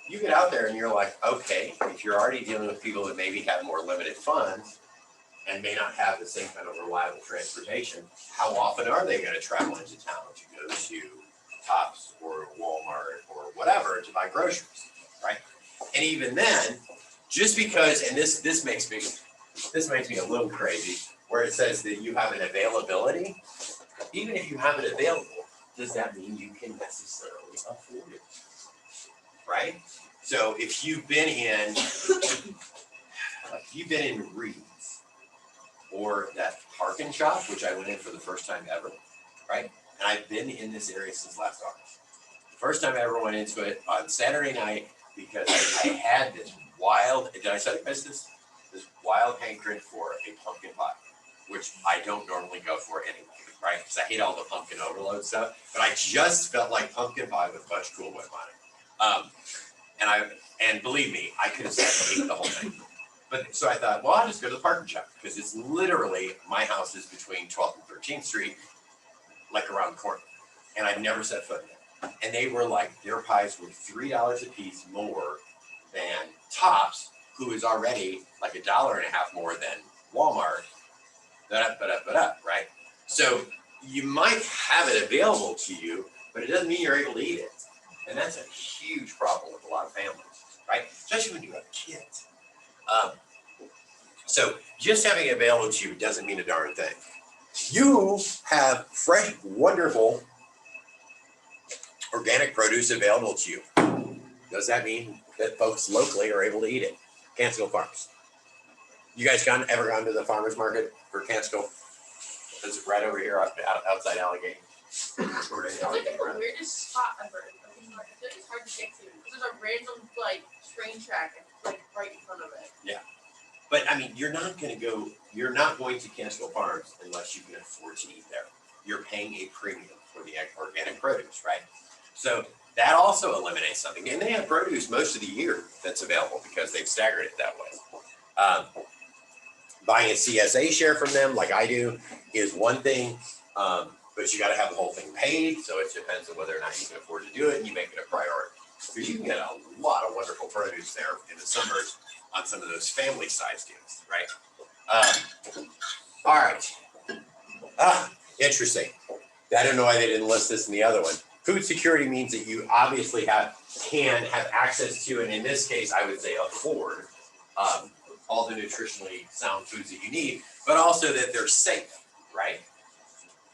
get out there and you're like, okay, if you're already dealing with people that maybe have more limited funds and may not have the same kind of reliable transportation, how often are they gonna travel into town to go to Tops or Walmart or whatever to buy groceries, right? And even then, just because, and this makes me a little crazy, where it says that you have an availability, even if you have it available, does that mean you can necessarily afford it? Right? So if you've been in Reed's or that Park and Shop, which I went in for the first time ever, right? And I've been in this area since last August. The first time I ever went into it on Saturday night because I had this wild, did I tell you guys this? This wild hankering for a pumpkin pie, which I don't normally go for anyway, right? Because I hate all the pumpkin overload stuff, but I just felt like pumpkin pie with much Cool Whip on it. And believe me, I could have sat and ate the whole thing. But so I thought, well, I'll just go to the Park and Shop because it's literally, my house is between 12th and 13th Street, like around the corner. And I've never set foot in it. And they were like, their pies were $3 a piece more than Tops, who is already like $1.50 more than Walmart, right? So you might have it available to you, but it doesn't mean you're able to eat it. And that's a huge problem with a lot of families, right? Especially when you have kids. So just having it available to you doesn't mean a darn thing. You have fresh, wonderful, organic produce available to you. Does that mean that folks locally are able to eat it? Catskill Farms. You guys ever gone to the farmer's market for Catskill? It's right over here outside Allegheny. It's like the weirdest spot ever. It's hard to get to. There's a random train track right in front of it. Yeah. But I mean, you're not going to Catskill Farms unless you can afford to eat there. You're paying a premium for the organic produce, right? So that also eliminates something. And they have produce most of the year that's available because they've staggered it that way. Buying a CSA share from them, like I do, is one thing, but you got to have the whole thing paid. So it depends on whether or not you can afford to do it, and you make it a priority. So you can get a lot of wonderful produce there in the summers on some of those family size deals, right? All right. Interesting. I don't know why they didn't list this in the other one. Food security means that you obviously can have access to, and in this case, I would say afford all the nutritionally sound foods that you need, but also that they're safe, right?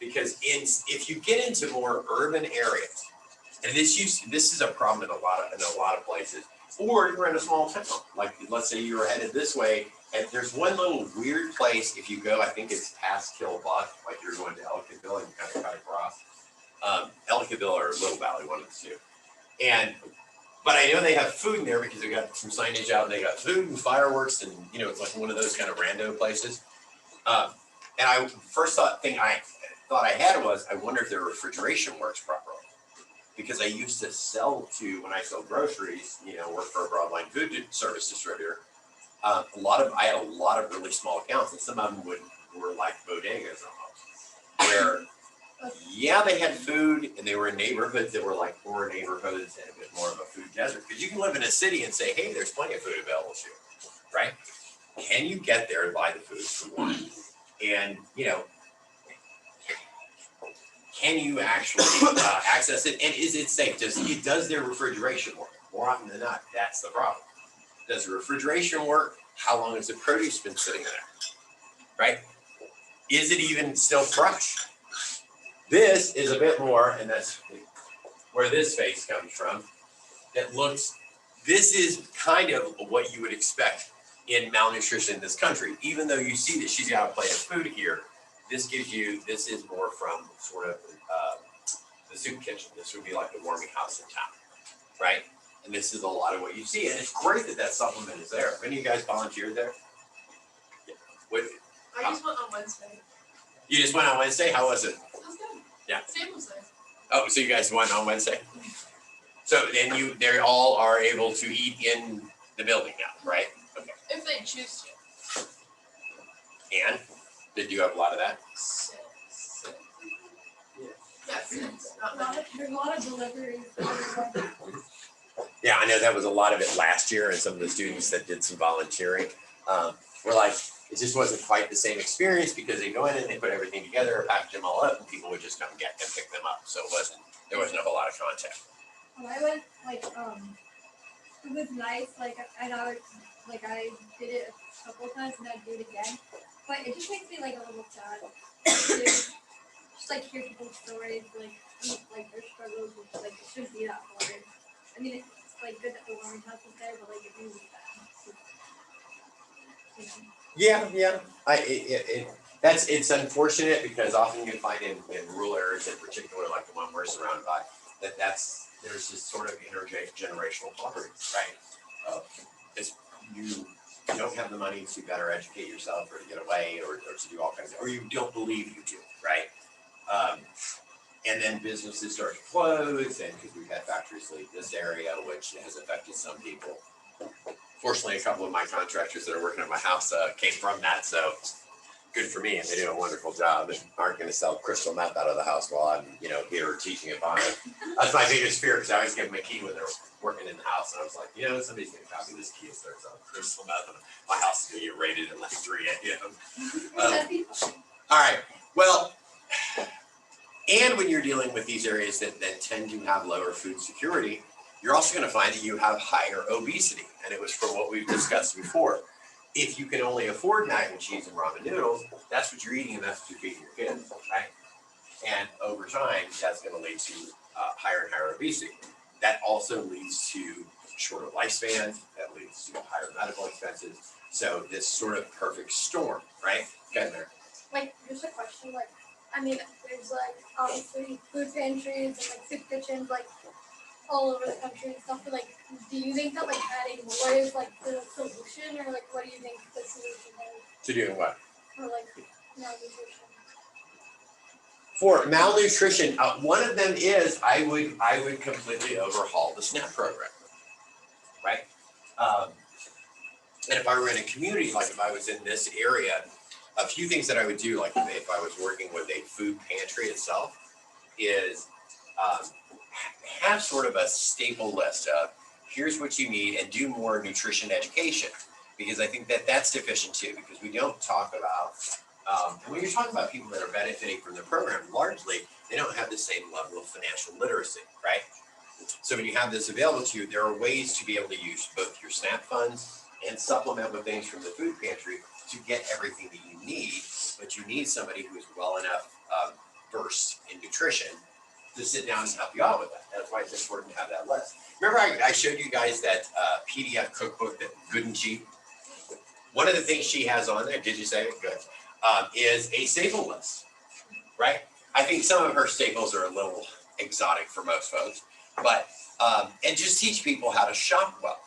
Because if you get into more urban areas, and this is a problem in a lot of places, or you're in a small town, like let's say you're headed this way, and there's one little weird place if you go, I think it's past Killbuck, like you're going to Ellicottville and you kind of cut across. Ellicottville or Little Valley, one of the two. But I know they have food in there because they got some signage out and they got food and fireworks and, it's like one of those kind of rando places. And I first thought I had was, I wonder if their refrigeration works properly. Because I used to when I sell groceries, work for a broadline food service distributor. I had a lot of really small accounts, and some of them were like bodegas almost, where they had food and they were in neighborhoods that were like poor neighborhoods and a bit more of a food desert. Because you can live in a city and say, hey, there's plenty of food available to you, right? Can you get there and buy the food for one? And can you actually access it? And is it safe? Does their refrigeration work? More often than not, that's the problem. Does the refrigeration work? How long has the produce been sitting there? Right? Is it even still fresh? This is a bit more, and that's where this face comes from. This is kind of what you would expect in malnutrition in this country. Even though you see that she's got a plate of food here, this is more from sort of the soup kitchen. This would be like the warming house in town, right? And this is a lot of what you see. And it's great that supplement is there. Have any of you guys volunteered there? Yeah. I just went on Wednesday. You just went on Wednesday? How was it? It was good. Yeah. Sam was there. Oh, so you guys went on Wednesday? So then they all are able to eat in the building now, right? Okay. If they choose to. And did you have a lot of that? Six. Yeah, six. Not many. There's a lot of deliveries. Yeah, I know that was a lot of it last year, and some of the students that did some volunteering were like, it just wasn't quite the same experience because they go in and they put everything together, package them all up, and people would just come get and pick them up. So there wasn't a whole lot of contact. When I went, like, it was nice, like, I know, I did it a couple times and I'd do it again, but it just makes me, like, a little sad. Just, like, hear people's stories, like, their struggles, which, like, it shouldn't be that hard. I mean, it's, like, good that the learning house is there, but, like, it really bad. You know? Yeah. It's unfortunate because often you find in rural areas in particular, like the one we're surrounded by, there's this sort of intergenerational poverty, right? It's you don't have the money to better educate yourself or to get away or to do all kinds of, or you don't believe you do, right? And then businesses start to close, and because we've had factories leave this area, which has affected some people. Fortunately, a couple of my contractors that are working on my house came from that, so good for me, and they do a wonderful job and aren't going to sell crystal meth out of the house while I'm, here teaching at Bonner. That's my biggest fear because I always give them a key when they're working in the house, and I was like, somebody's going to copy this key and start selling crystal meth, and my house is going to get raided at like 3 a.m. All right, well, and when you're dealing with these areas that tend to have lower food security, you're also going to find that you have higher obesity, and it was from what we've discussed before. If you can only afford mac and cheese and ramen noodles, that's what you're eating and that's what you're feeding your kids, right? And over time, that's going to lead to higher and higher obesity. That also leads to shorter lifespans. That leads to higher medical expenses. So this sort of perfect storm, right? Get in there. Like, just a question, like, I mean, there's, like, obviously food pantries and, like, soup kitchens, like, all over the country and stuff, but, like, do you think that, like, adding more is, like, the solution, or, like, what do you think the solution is? To doing what? For, like, malnutrition? For malnutrition, one of them is I would completely overhaul the SNAP program, right? And if I were in a community, like if I was in this area, a few things that I would do, like if I was working with a food pantry itself, is have sort of a staple list of here's what you need and do more nutrition education, because I think that that's deficient too, because we don't talk about, and when you're talking about people that are benefiting from the program, largely they don't have the same level of financial literacy, right? So when you have this available to you, there are ways to be able to use both your SNAP funds and supplement with things from the food pantry to get everything that you need, but you need somebody who is well enough versed in nutrition to sit down and help you out with that. That's why it's important to have that list. Remember I showed you guys that PDF cookbook, that Good and Cheap? One of the things she has on there, did you say it? Good, is a staple list, right? I think some of her staples are a little exotic for most folks, but, and just teach people how to shop well,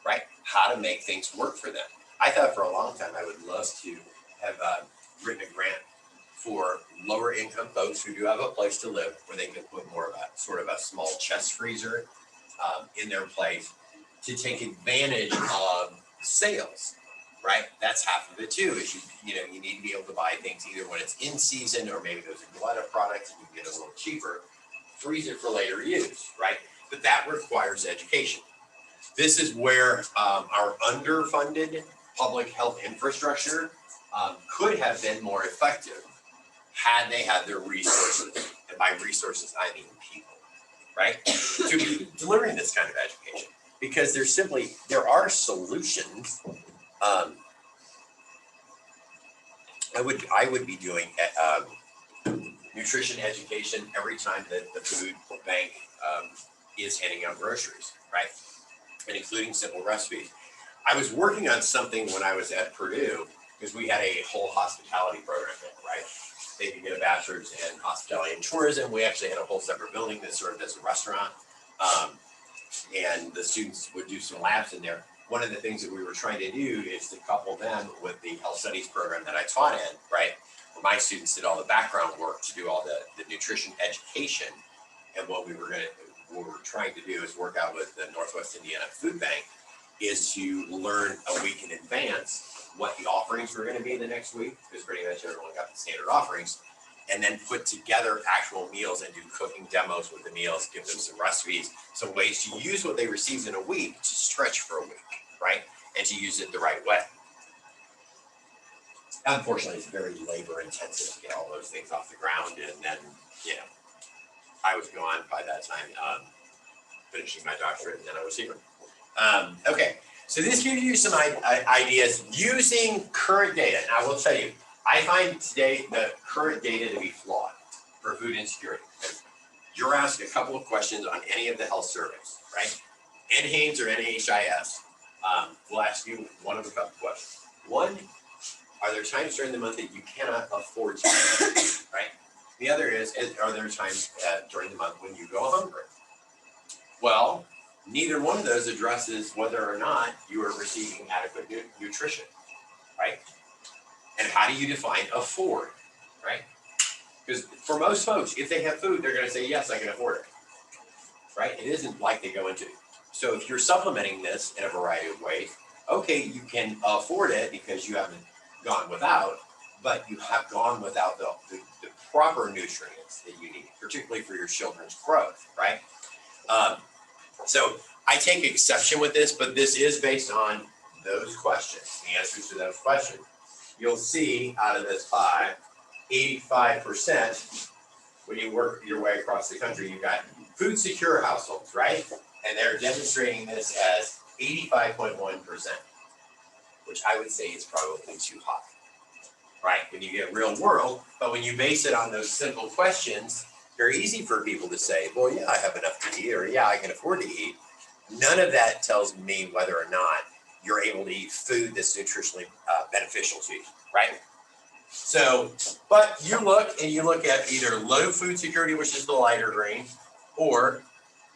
right? How to make things work for them. I thought for a long time I would love to have written a grant for lower income folks who do have a place to live, where they can put more of a sort of a small chest freezer in their place to take advantage of sales, right? That's half of it too, is you need to be able to buy things either when it's in season, or maybe there's a glut of products and you can get it a little cheaper, freeze it for later use, right? But that requires education. This is where our underfunded public health infrastructure could have been more effective had they had their resources, and by resources I mean people, right, to be delivering this kind of education, because there are solutions. I would be doing nutrition education every time that the food bank is handing out groceries, right, and including simple recipes. I was working on something when I was at Purdue, because we had a whole hospitality program there, right? They could get a bachelor's in hospitality and tourism. We actually had a whole separate building that served as a restaurant, and the students would do some labs in there. One of the things that we were trying to do is to couple them with the health studies program that I taught in, right? Where my students did all the background work to do all the nutrition education, and what we were trying to do is work out with the Northwest Indiana Food Bank, is to learn a week in advance what the offerings were going to be the next week, because pretty much everyone got the standard offerings, and then put together actual meals and do cooking demos with the meals, give them some recipes, some ways to use what they received in a week to stretch for a week, right? And to use it the right way. Unfortunately, it's very labor intensive to get all those things off the ground, and then, you know, I was gone by that time, finishing my doctorate, and then I was here. Okay, so this gives you some ideas using current data. And I will tell you, I find today the current data to be flawed for food insecurity. You're asked a couple of questions on any of the health surveys, right? NHANES or NHIS will ask you one of a couple of questions. One, are there times during the month that you cannot afford to eat, right? The other is are there times during the month when you go hungry? Well, neither one of those addresses whether or not you are receiving adequate nutrition, right? And how do you define afford, right? Because for most folks, if they have food, they're gonna say, yes, I can afford it, right? It isn't like they go into. So if you're supplementing this in a variety of ways, okay, you can afford it because you haven't gone without, but you have gone without the proper nutrients that you need, particularly for your children's growth, right? So I take exception with this, but this is based on those questions, the answers to those questions. You'll see out of this pie, 85%, when you work your way across the country, you've got food secure households, right? And they're demonstrating this as 85.1%, which I would say is probably too high, right? When you get real world, but when you base it on those simple questions, very easy for people to say, well, yeah, I have enough to eat, or yeah, I can afford to eat. None of that tells me whether or not you're able to eat food that's nutritionally beneficial to you, right? So, but you look at either low food security, which is the lighter green, or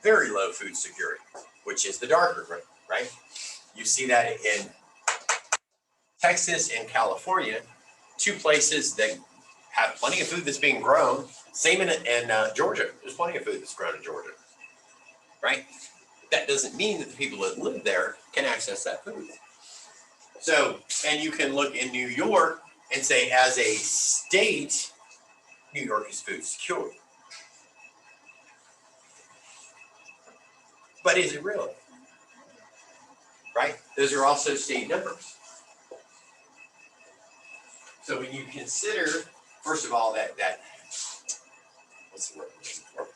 very low food security, which is the darker green, right? You see that in Texas and California, two places that have plenty of food that's being grown. Same in Georgia. There's plenty of food that's grown in Georgia, right? That doesn't mean that the people that live there can access that food. So, and you can look in New York and say, as a state, New York is food secure. But is it really? Right? Those are also state numbers. So when you consider, first of all, that what's the word I'm looking for?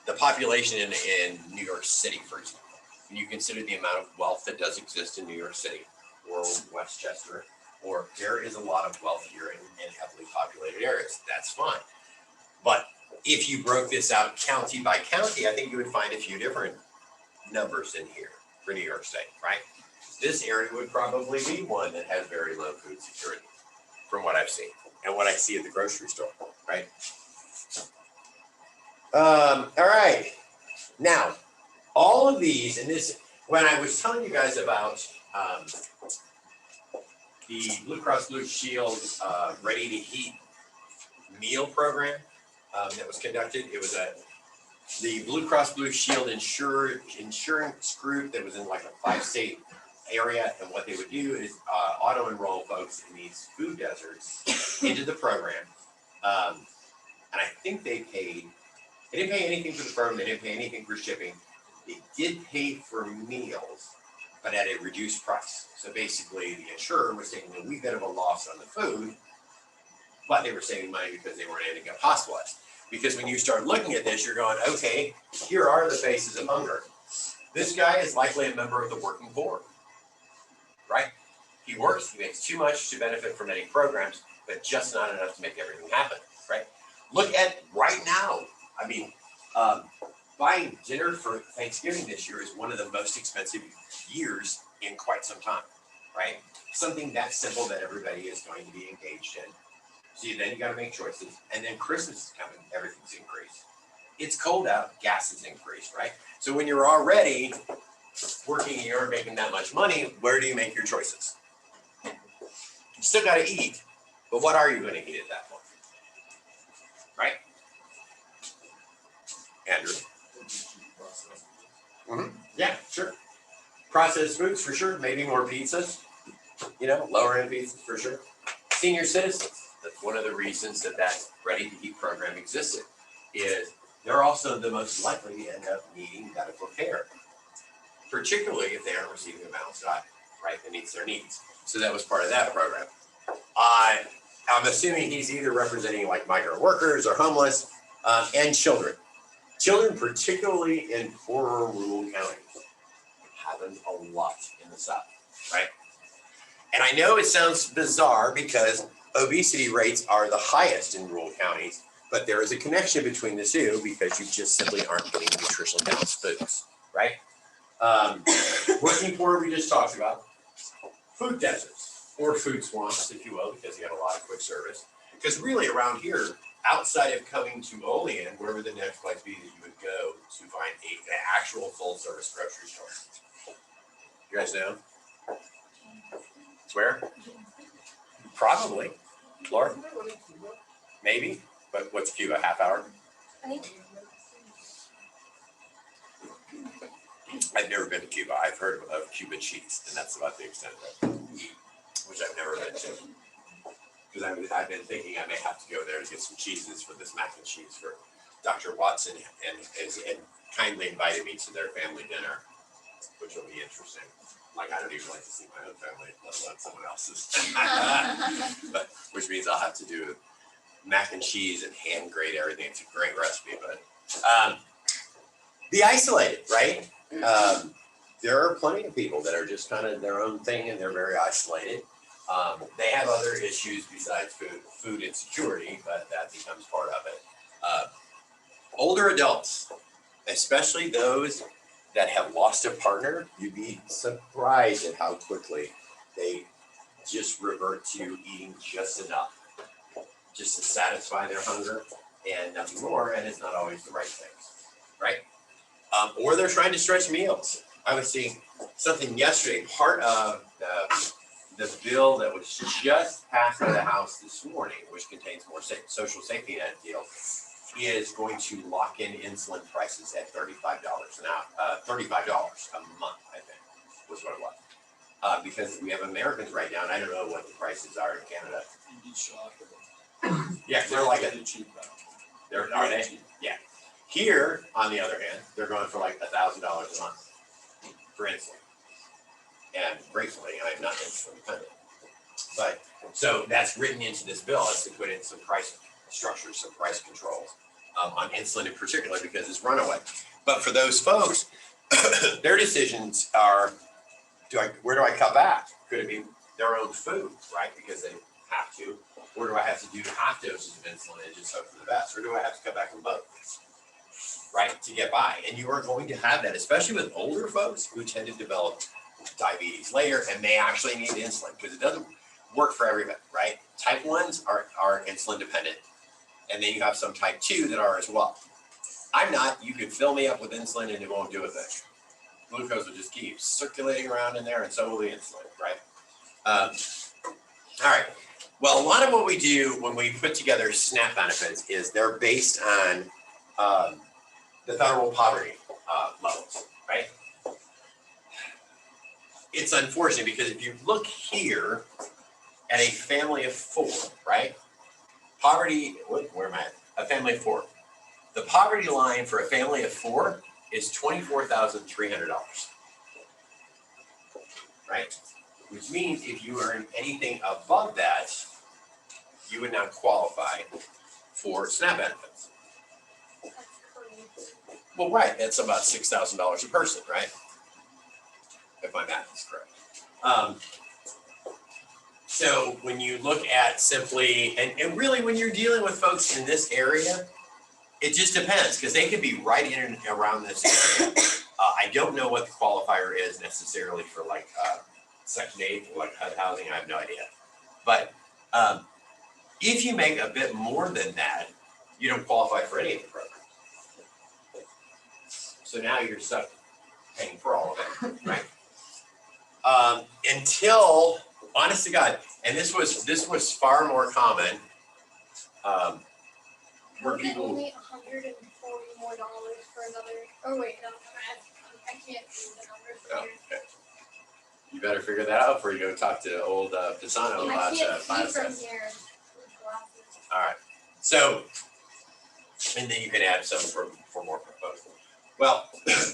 The population in New York City, for example. When you consider the amount of wealth that does exist in New York City or Westchester, or there is a lot of wealth here in heavily populated areas, that's fine. But if you broke this out county by county, I think you would find a few different numbers in here for New York State, right? This area would probably be one that has very low food security from what I've seen and what I see at the grocery store, right? All right. Now, all of these, and this, when I was telling you guys about the Blue Cross Blue Shield Ready to Heat meal program that was conducted, it was the Blue Cross Blue Shield insurance group that was in like a 5-state area, and what they would do is auto enroll folks in these food deserts into the program, and I think they didn't pay anything for the program, they didn't pay anything for shipping. They did pay for meals, but at a reduced price. So basically the insurer was taking a wee bit of a loss on the food, but they were saving money because they weren't ending up hospitalized. Because when you start looking at this, you're going, okay, here are the faces of hunger. This guy is likely a member of the working poor, right? He works, he makes too much to benefit from any programs, but just not enough to make everything happen, right? Look at right now. I mean, buying dinner for Thanksgiving this year is one of the most expensive years in quite some time, right? Something that simple that everybody is going to be engaged in. So then you got to make choices. And then Christmas is coming, everything's increased. It's cold out, gas is increased, right? So when you're already working here and making that much money, where do you make your choices? You still got to eat, but what are you going to eat at that point? Right? Andrew? Yeah, sure. Processed foods for sure, maybe more pizzas, lower end pizzas for sure. Senior citizens, that's one of the reasons that Ready to Eat program existed, is they're also the most likely to end up needing medical care, particularly if they aren't receiving a balanced diet, right, that meets their needs. So that was part of that program. I'm assuming he's either representing like migrant workers or homeless, and children. Children, particularly in poorer rural counties, happens a lot in the South, right? And I know it sounds bizarre because obesity rates are the highest in rural counties, but there is a connection between the two because you just simply aren't getting nutritionally balanced foods, right? Working poor, we just talked about. Food deserts, or food swamps, if you will, because you have a lot of quick service. Because really around here, outside of coming to Olean, wherever the next place be that you would go to find an actual full service grocery store. You guys know? Where? Probably. Laura? Maybe, but what's Cuba, a half hour? I've never been to Cuba. I've heard of Cuban cheese, and that's about the extent of it, which I've never been to. Because I've been thinking I may have to go there to get some cheeses for this mac and cheese for Dr. Watson, and kindly invited me to their family dinner, which will be interesting. Like, I don't even like to see my own family, let alone someone else's. But which means I'll have to do mac and cheese and hand grate everything. It's a great recipe, but be isolated, right? There are plenty of people that are just kind of their own thing and they're very isolated. They have other issues besides food insecurity, but that becomes part of it. Older adults, especially those that have lost a partner, you'd be surprised at how quickly they just revert to eating just enough, just to satisfy their hunger and nothing more, and it's not always the right things, right? Or they're trying to stretch meals. I was seeing something yesterday, part of the bill that was just passed by the House this morning, which contains more social safety net deal, is going to lock in insulin prices at $35 an hour, $35 a month, I think, was what it was. Because we have Americans right now, and I don't know what the prices are in Canada. You'd be shocked. Yeah, they're like a, cheap now. are they? Yeah. Here, on the other hand, they're going for like $1,000 a month for insulin. And gratefully, I'm not insulin dependent. But, so that's written into this bill is to put in some price structures, some price controls on insulin in particular because it's runaway. But for those folks, their decisions are, where do I cut back? Could it be their own food, right? Because they have to. Or do I have to do half doses of insulin and just hope for the best? Or do I have to cut back on both? Right, to get by. And you are going to have that, especially with older folks who tend to develop diabetes later and may actually need insulin because it doesn't work for everybody, right? Type 1s are insulin dependent. And then you have some type 2 that are as well. I'm not. You could fill me up with insulin and it won't do a thing. Glucose will just keep circulating around in there and so will the insulin, right? All right. Well, a lot of what we do when we put together SNAP benefits is they're based on the federal poverty levels, right? It's unfortunate because if you look here at a family of 4, right? Poverty, where am I at? A family of 4. The poverty line for a family of 4 is $24,300, right? Which means if you earn anything above that, you would not qualify for SNAP benefits. Well, right, that's about $6,000 a person, right? If my math is correct. So when you look at simply, and really when you're dealing with folks in this area, it just depends because they could be right in and around this area. I don't know what the qualifier is necessarily for like Section 8 or like HUD housing, I have no idea. But if you make a bit more than that, you don't qualify for any of the programs. So now you're stuck paying for all of it, right? Until, honest to God, and this was far more common. Where people only $140 more for another. Oh wait, no, I can't do the numbers. Oh, You better figure that out before you go talk to old Pisano I about can't see from biostats. here with glasses. All right, so, and then you can add some for more proposal. Well,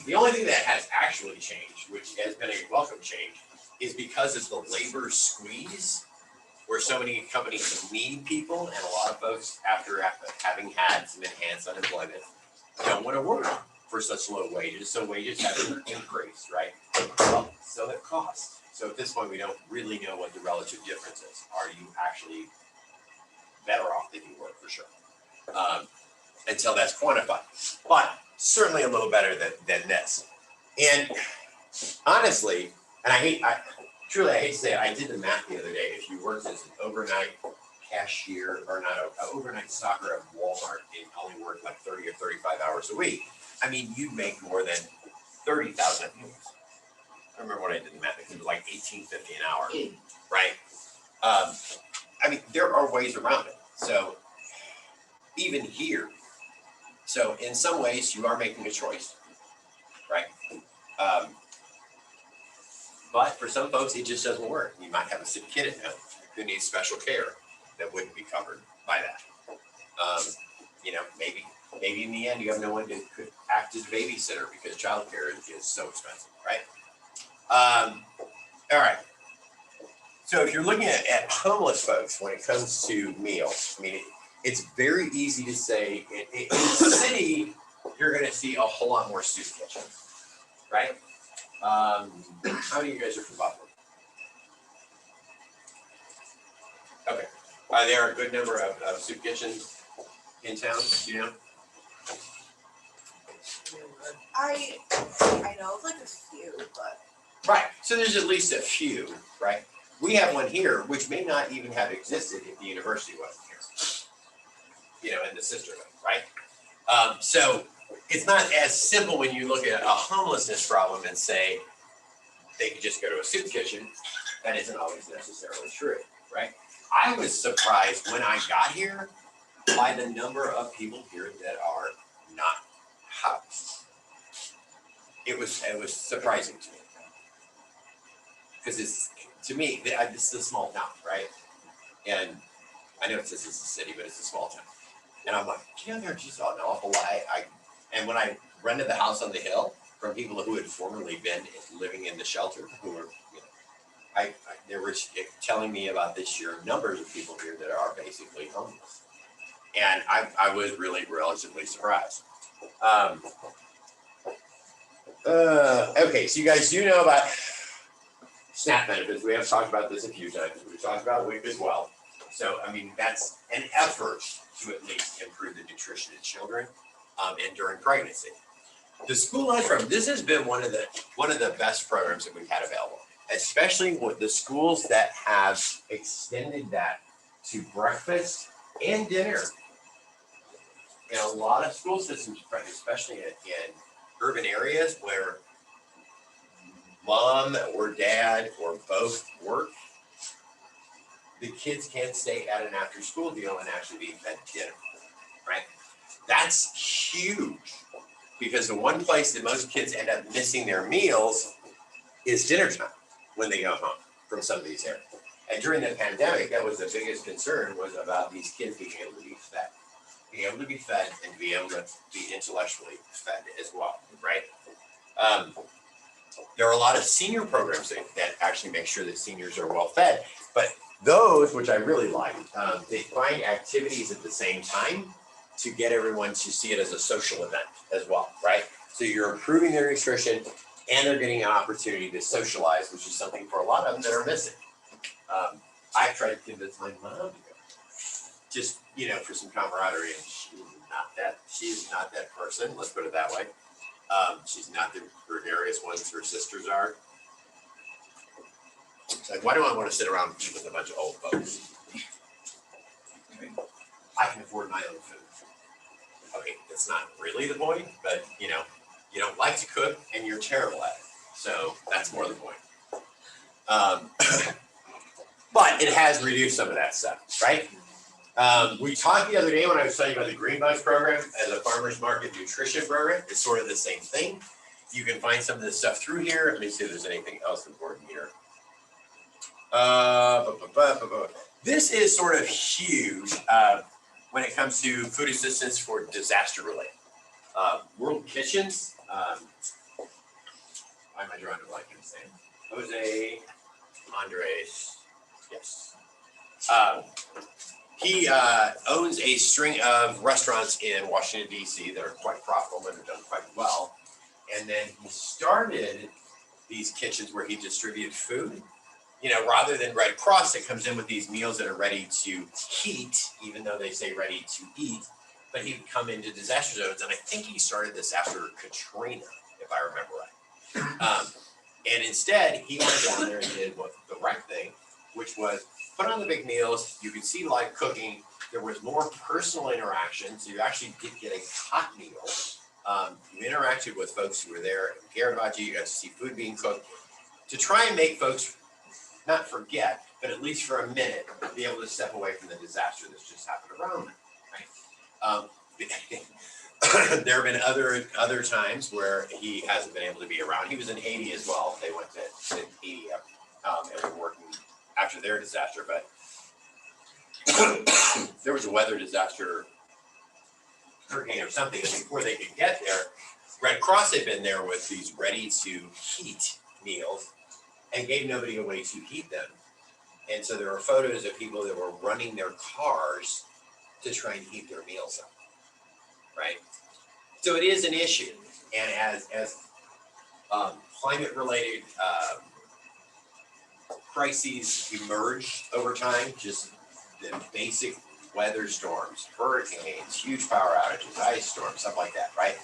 the only thing that has actually changed, which has been a welcome change, is because of the labor squeeze, where so many companies need people, and a lot of folks, after having had some enhanced unemployment, don't want to work for such low wages, so wages have increased, right? Well, so have costs. So at this point, we don't really know what the relative difference is. Are you actually better off than you were, for sure? Until that's quantified, but certainly a little better than this. And honestly, and I hate to say it, I did the math the other day. If you worked as an overnight cashier, or not, an overnight stocker at Walmart, and only worked like 30 or 35 hours a week, I mean, you'd make more than 30,000 a week. I remember when I did the math, it was like $18.50 an hour, right? I mean, there are ways around it. So even here, so in some ways you are making a choice, right? But for some folks, it just doesn't work. You might have a sick kid at home who needs special care that wouldn't be covered by that. You know, maybe in the end you have no one that could act as a babysitter because childcare is so expensive, right? All right. So if you're looking at homeless folks when it comes to meals, I mean, it's very easy to say in the city, you're going to see a whole lot more soup kitchens, right? How many of you guys are from Buffalo? Okay. Are there a good number of soup kitchens in town, you know? I know of like a few, but. Right, so there's at least a few, right? We have one here, which may not even have existed if the university wasn't here. You know, in the sisterhood, right? So it's not as simple when you look at a homelessness problem and say they could just go to a soup kitchen. That isn't always necessarily true, right? I was surprised when I got here by the number of people here that are not housed. It was surprising to me. Because it's, to me, this is a small town, right? And I know it says it's a city, but it's a small town. And I'm like, you know, there's just an awful lot. And when I rented the house on the hill from people who had formerly been living in the shelter, who were, you know, they were telling me about this year numbers of people here that are basically homeless. And I was really relatively surprised. Okay, so you guys do know about SNAP benefits. We have talked about this a few times. We've talked about WIC as well. So, I mean, that's an effort to at least improve the nutrition in children and during pregnancy. The school lunch program, this has been one of the best programs that we've had available, especially with the schools that have extended that to breakfast and dinner. In a lot of school systems, especially in urban areas where mom or dad or both work, the kids can't stay at an after school deal and actually be fed dinner, right? That's huge, because the one place that most kids end up missing their meals is dinner time when they go home from some of these areas. And during the pandemic, that was the biggest concern, was about these kids being able to be fed. Being able to be fed and be able to be intellectually fed as well, right? There are a lot of senior programs that actually make sure that seniors are well fed, but those, which I really like, they find activities at the same time to get everyone to see it as a social event as well, right? So you're improving their nutrition and they're getting an opportunity to socialize, which is something for a lot of them that are missing. I've tried to convince my mom to go, just, you know, for some camaraderie, and she's not that person, let's put it that way. She's not the gregarious ones her sisters are. It's like, why do I want to sit around and eat with a bunch of old folks? I can afford my own food. Okay, that's not really the point, but you know, you don't like to cook and you're terrible at it. So that's more the point. But it has reduced some of that stuff, right? We talked the other day when I was talking about the Green Bunch program as a farmer's market nutrition program. It's sort of the same thing. You can find some of this stuff through here. Let me see if there's anything else important here. This is sort of huge when it comes to food assistance for disaster relief. World Kitchens, why am I drawing a blank in his name? Jose Andres, yes. He owns a string of restaurants in Washington, D.C. that are quite profitable and have done quite well. And then he started these kitchens where he distributed food. You know, rather than Red Cross that comes in with these meals that are ready to heat, even though they say ready to eat, but he would come into disaster zones. And I think he started this after Katrina, if I remember right. And instead, he went down there and did what the right thing, which was put on the big meals. You could see live cooking. There was more personal interaction, so you actually did get a hot meal. You interacted with folks who were there and cared about you. You got to see food being cooked to try and make folks not forget, but at least for a minute, be able to step away from the disaster that's just happened around them. Right? There have been other times where he hasn't been able to be around. He was in Haiti as well. They went to Haiti and were working after their disaster, but there was a weather disaster, hurricane or something, and before they could get there, Red Cross had been there with these ready to heat meals and gave nobody a way to heat them. And so there are photos of people that were running their cars to try and heat their meals up, right? So it is an issue. And as climate-related crises emerge over time, just the basic weather storms, hurricanes, huge power outages, ice storms, stuff like that, right?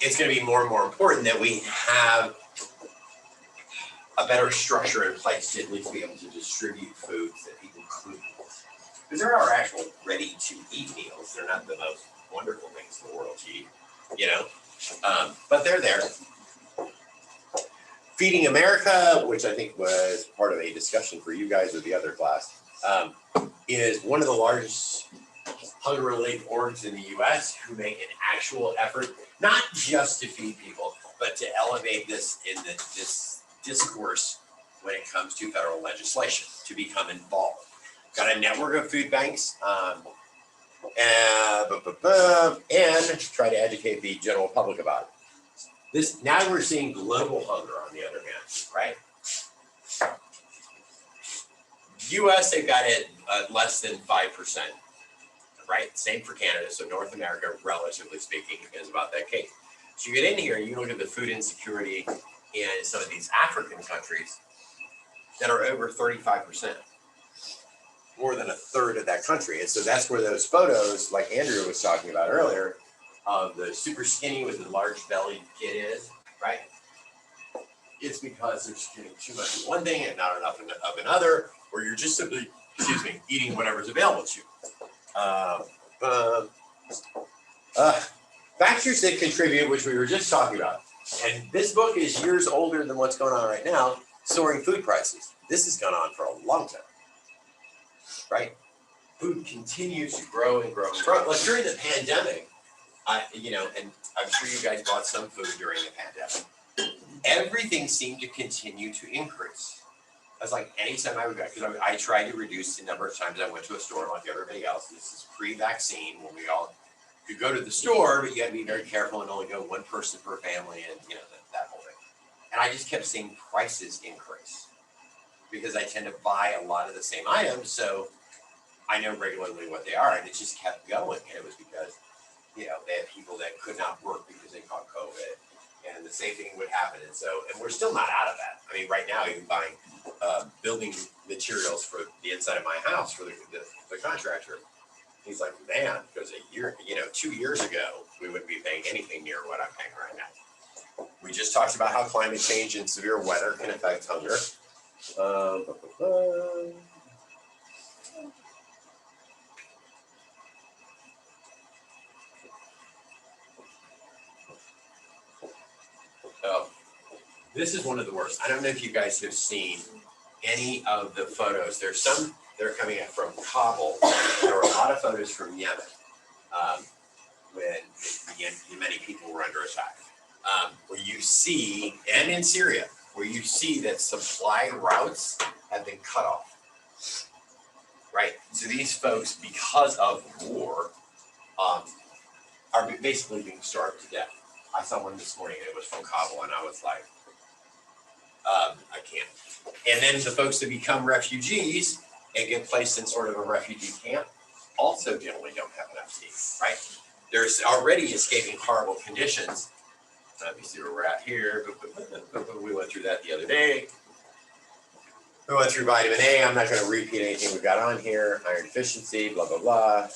It's going to be more and more important that we have a better structure in place to at least be able to distribute foods that people could eat. Because there are actual ready-to-eat meals. They're not the most wonderful things in the world to eat, you know, but they're there. Feeding America, which I think was part of a discussion for you guys with the other class, is one of the largest hunger relief orgs in the U.S. who make an actual effort, not just to feed people, but to elevate this in this discourse when it comes to federal legislation, to become involved. Got a network of food banks, and try to educate the general public about it. Now we're seeing global hunger on the other hand, right? US, they've got it less than 5%, right? Same for Canada. So North America, relatively speaking, is about that case. So you get in here and you look at the food insecurity in some of these African countries that are over 35%, more than a third of that country. And so that's where those photos, like Andrew was talking about earlier, of the super skinny with the large bellied kid is, right? It's because they're just getting too much of one thing and not enough of another, or you're just simply, eating whatever's available to you. Factors that contribute, which we were just talking about. And this book is years older than what's going on right now, soaring food prices. This has gone on for a long time, right? Food continues to grow and grow and grow. Like during the pandemic, and I'm sure you guys bought some food during the pandemic. Everything seemed to continue to increase. I was like, anytime I would go, because I tried to reduce the number of times I went to a store like everybody else. This is pre-vaccine when we all could go to the store, but you had to be very careful and only go one person per family and, that whole thing. And I just kept seeing prices increase because I tend to buy a lot of the same items. So I know regularly what they are, and it just kept going. And it was because, they had people that could not work because they caught COVID. And the same thing would happen. And we're still not out of that. I mean, right now, you're buying building materials for the inside of my house for the contractor. He's like, man, because 2 years ago, we wouldn't be paying anything near what I'm paying right now. We just talked about how climate change and severe weather can affect hunger. This is one of the worst. I don't know if you guys have seen any of the photos. There's some that are coming out from Kabul. There were a lot of photos from Yemen when many people were under attack. Where you see, and in Syria, where you see that supply routes have been cut off. Right? So these folks, because of war, are basically being starved to death. I saw one this morning, it was from Kabul, and I was like, I can't. And then the folks that become refugees and get placed in sort of a refugee camp also generally don't have enough to eat, right? There's already escaping horrible conditions. Let me see where we're at here. We went through that the other day. We went through vitamin A. I'm not going to repeat anything we got on here. Iron deficiency, blah, blah, blah.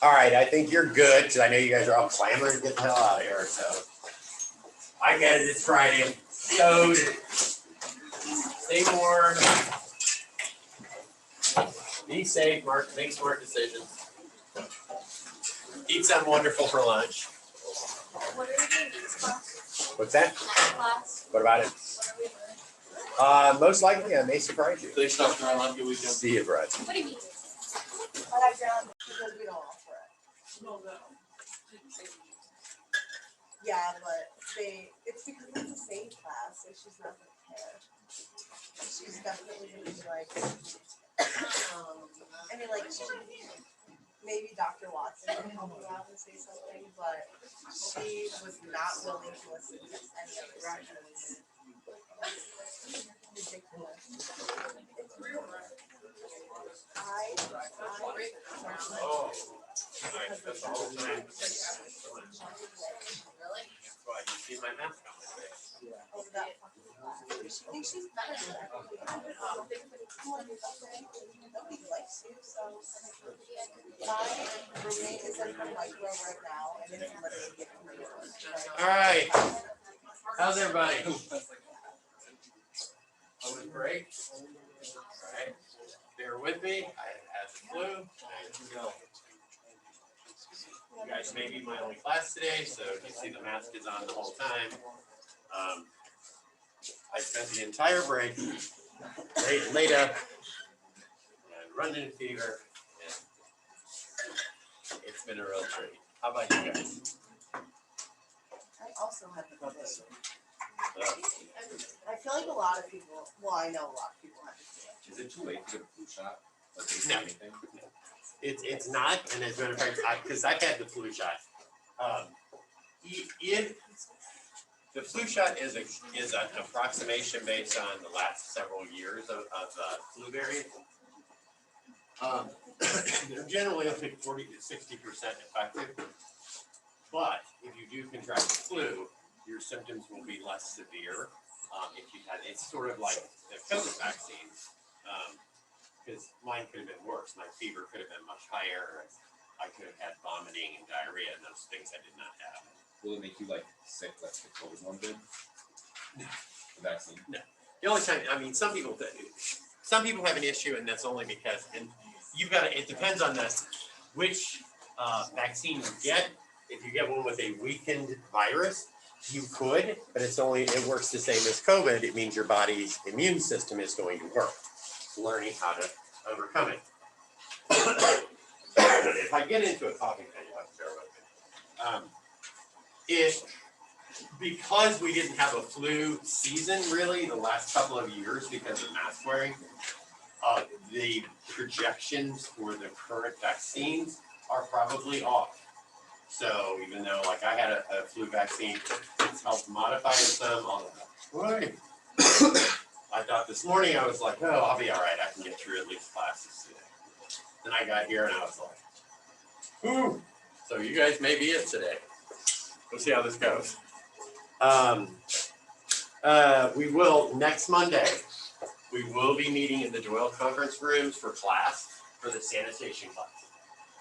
All right, I think you're good because I know you guys are all clamoring to get the hell out of here. So I get it. It's Friday. So stay warm. Be safe. Make smart decisions. Eat something wonderful for lunch. What are we doing next class? What's that? Next class, What about it? what are we doing? Most likely, I may surprise you. Thanks, Dr. Allen. Have a good weekend. See you, Brad. What do you mean? But I drowned because we don't offer it. No, no. Yeah, but it's because it's a safe class, so she's not gonna care. She's definitely gonna be like, I mean, like, maybe Dr. Watson can help her out and say something, but she was not willing to listen to any of the directions. Ridiculous. It's real. Oh, that's the whole time. Really? That's why you see my mask on my face. Over that fucking class. She thinks she's better than everybody. Nobody likes you, so. My roommate is in her micro right now, and it's literally getting me. All right. How's everybody? That was great. All right. Bear with me. I had the flu. You guys may be my only class today, so you see the mask is on the whole time. I spent the entire break laid up and running a fever. And it's been a real treat. How about you guys? I also had the flu. I feel like a lot of people, well, I know a lot of people have the flu. Is it too late to get a flu shot? Like, do you No. see anything? It's not, and as a matter of fact, because I've had the flu shot. The flu shot is an approximation based on the last several years of flu variants. They're generally only 40 to 60% effective. But if you do contract the flu, your symptoms will be less severe. If you had, it's sort of like the COVID vaccines. Because mine could have been worse. My fever could have been much higher. I could have had vomiting and diarrhea, and those things I did not have. Will it make you like sick like the COVID one did? No. The vaccine? No. The only time, I mean, some people have an issue, and that's only because, and you've got to, it depends on which vaccine you get. If you get one with a weakened virus, you could, but it works the same as COVID. It means your body's immune system is going to work, learning how to overcome it. If I get into a coughing fit, you'll have to bear with me. Because we didn't have a flu season really the last couple of years because of mask wearing, the projections for the current vaccines are probably off. So even though like I had a flu vaccine, it's helped modify it some. Right. I thought this morning I was like, oh, I'll be all right. I can get through at least classes today. Then I got here and I was like, ooh. So you guys may be it today. We'll see how this goes. We will next Monday. We will be meeting in the Doyle conference rooms for class for the sanitation class.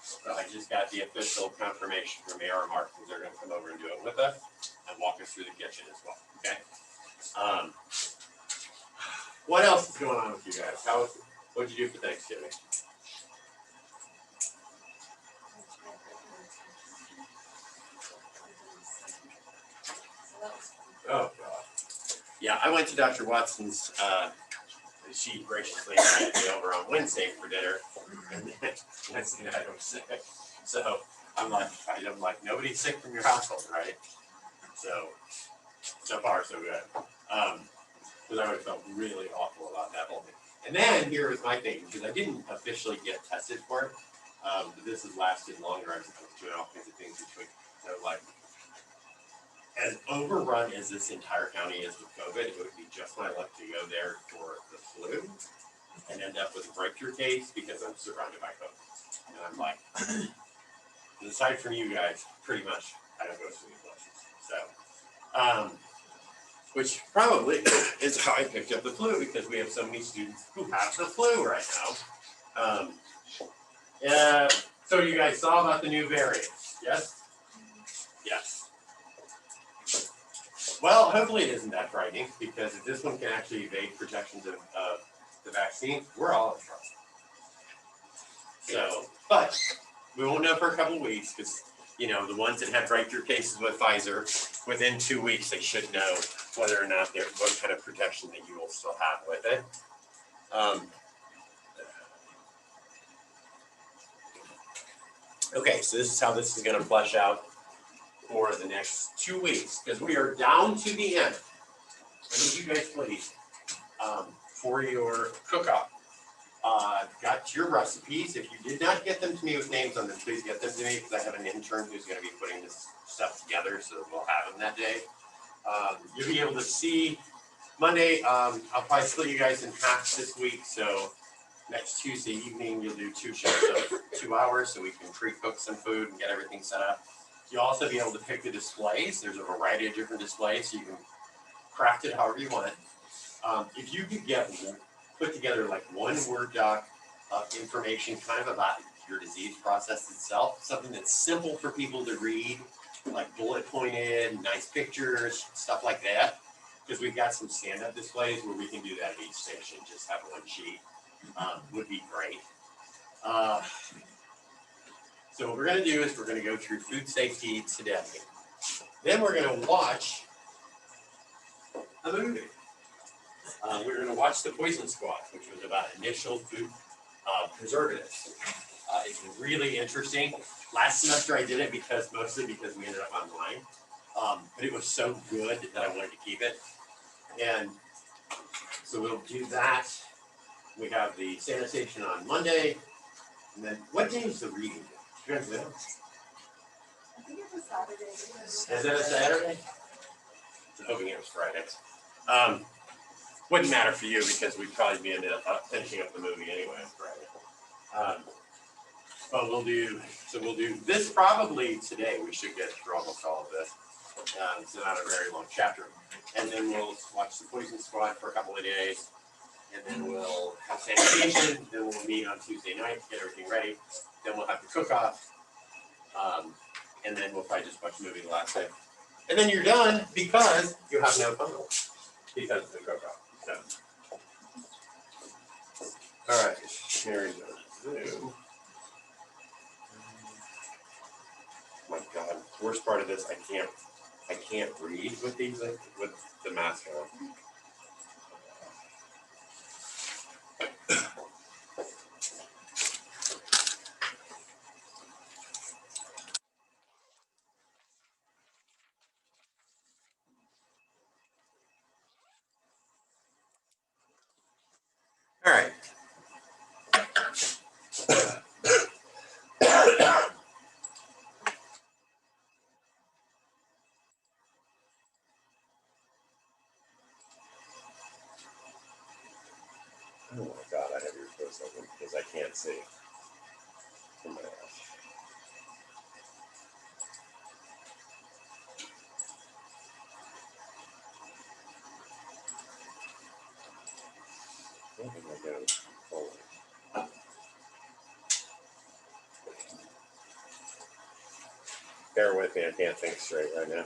So I just got the official confirmation from AR Martins. They're going to come over and do it with us and walk us through the kitchen as well. Okay. What else is going on with you guys? What'd you do for Thanksgiving? Oh, God. Yeah, I went to Dr. Watson's, she graciously invited me over on Wednesday for dinner. And then Wednesday night I was sick. So I'm like, nobody's sick from your household, right? So far, so good. Because I would felt really awful about that whole thing. And then here was my thing, because I didn't officially get tested for it. But this has lasted longer. I was doing all kinds of things between. So like, as overrun as this entire county is with COVID, it would be just my luck to go there for the flu and end up with a breakthrough case because I'm surrounded by COVID. And I'm like, aside from you guys, pretty much I don't go to any places. So, which probably is how I picked up the flu, because we have so many students who have the flu right now. So you guys saw about the new variant, yes? Yes. Well, hopefully it isn't that frightening, because if this one can actually evade protections of the vaccine, we're all in trouble. So, but we won't know for a couple of weeks, because you know, the ones that have breakthrough cases with Pfizer, within 2 weeks, they should know whether or not they're, what kind of protection that you will still have with it. Okay, so this is how this is going to flesh out for the next 2 weeks, because we are down to the end. I need you guys, please, for your cook-off. Got your recipes. If you did not get them to me with names on them, please get them to me, because I have an intern who's going to be putting this stuff together, so we'll have them that day. You'll be able to see Monday. I'll probably split you guys in half this week, so next Tuesday evening you'll do 2 shifts of 2 hours, so we can pre-cook some food and get everything set up. You'll also be able to pick the displays. There's a variety of different displays, so you can craft it however you want. If you could put together like one Word doc of information kind of about your disease process itself, something that's simple for people to read, like bullet pointed, nice pictures, stuff like that, because we've got some stand-up displays where we can do that at each station, just have one sheet, would be great. So what we're going to do is we're going to go through food safety today. Then we're going to watch a movie. We're going to watch The Poison Squad, which was about initial food preservatives. It's really interesting. Last semester I did it mostly because we ended up online, but it was so good that I wanted to keep it. And so we'll do that. We have the sanitation on Monday, and then what day is the reading? Do you guys know? I think it's a Saturday. Is it a Saturday? I'm hoping it was Friday. Wouldn't matter for you because we'd probably be finishing up the movie anyway on Friday. But we'll do this probably today. We should get through almost all of this. It's not a very long chapter. And then we'll watch The Poison Squad for a couple of days. And then we'll have sanitation. Then we'll meet on Tuesday night, get everything ready. Then we'll have the cook-off. And then we'll probably just watch the movie the last day. And then you're done because you have no phone because of the cook-off. So. All right, here's Zoom. My God, worst part of this, I can't read with these with the mask on. All right. Oh my God, I have your post open because I can't see from my house. Where did I go? Forward. Bear with me, I can't think straight right now.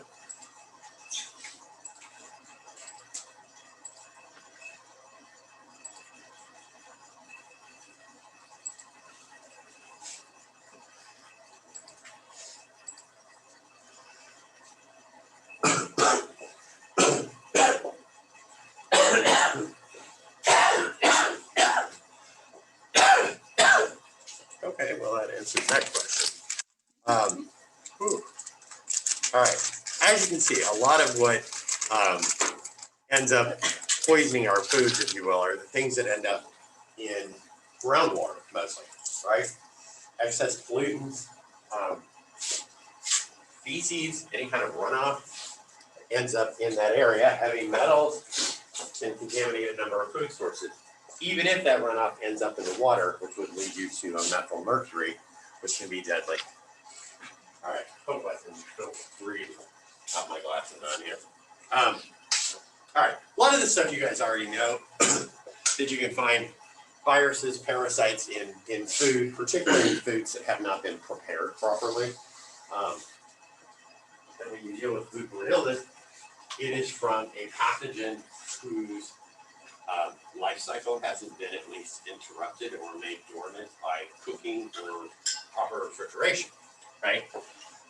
Okay, well that answers that question. All right, as you can see, a lot of what ends up poisoning our foods, if you will, are the things that end up in groundwater mostly, right? Excess pollutants, feces, any kind of runoff ends up in that area. Heavy metals can contaminate a number of food sources. Even if that runoff ends up in the water, which would lead you to a methyl mercury, which can be deadly. All right, hope I can read out my glasses on here. All right, a lot of this stuff you guys already know that you can find viruses, parasites in food, particularly in foods that have not been prepared properly. And when you deal with foodborne illness, it is from a pathogen whose life cycle hasn't been at least interrupted or made dormant by cooking or proper refrigeration, right?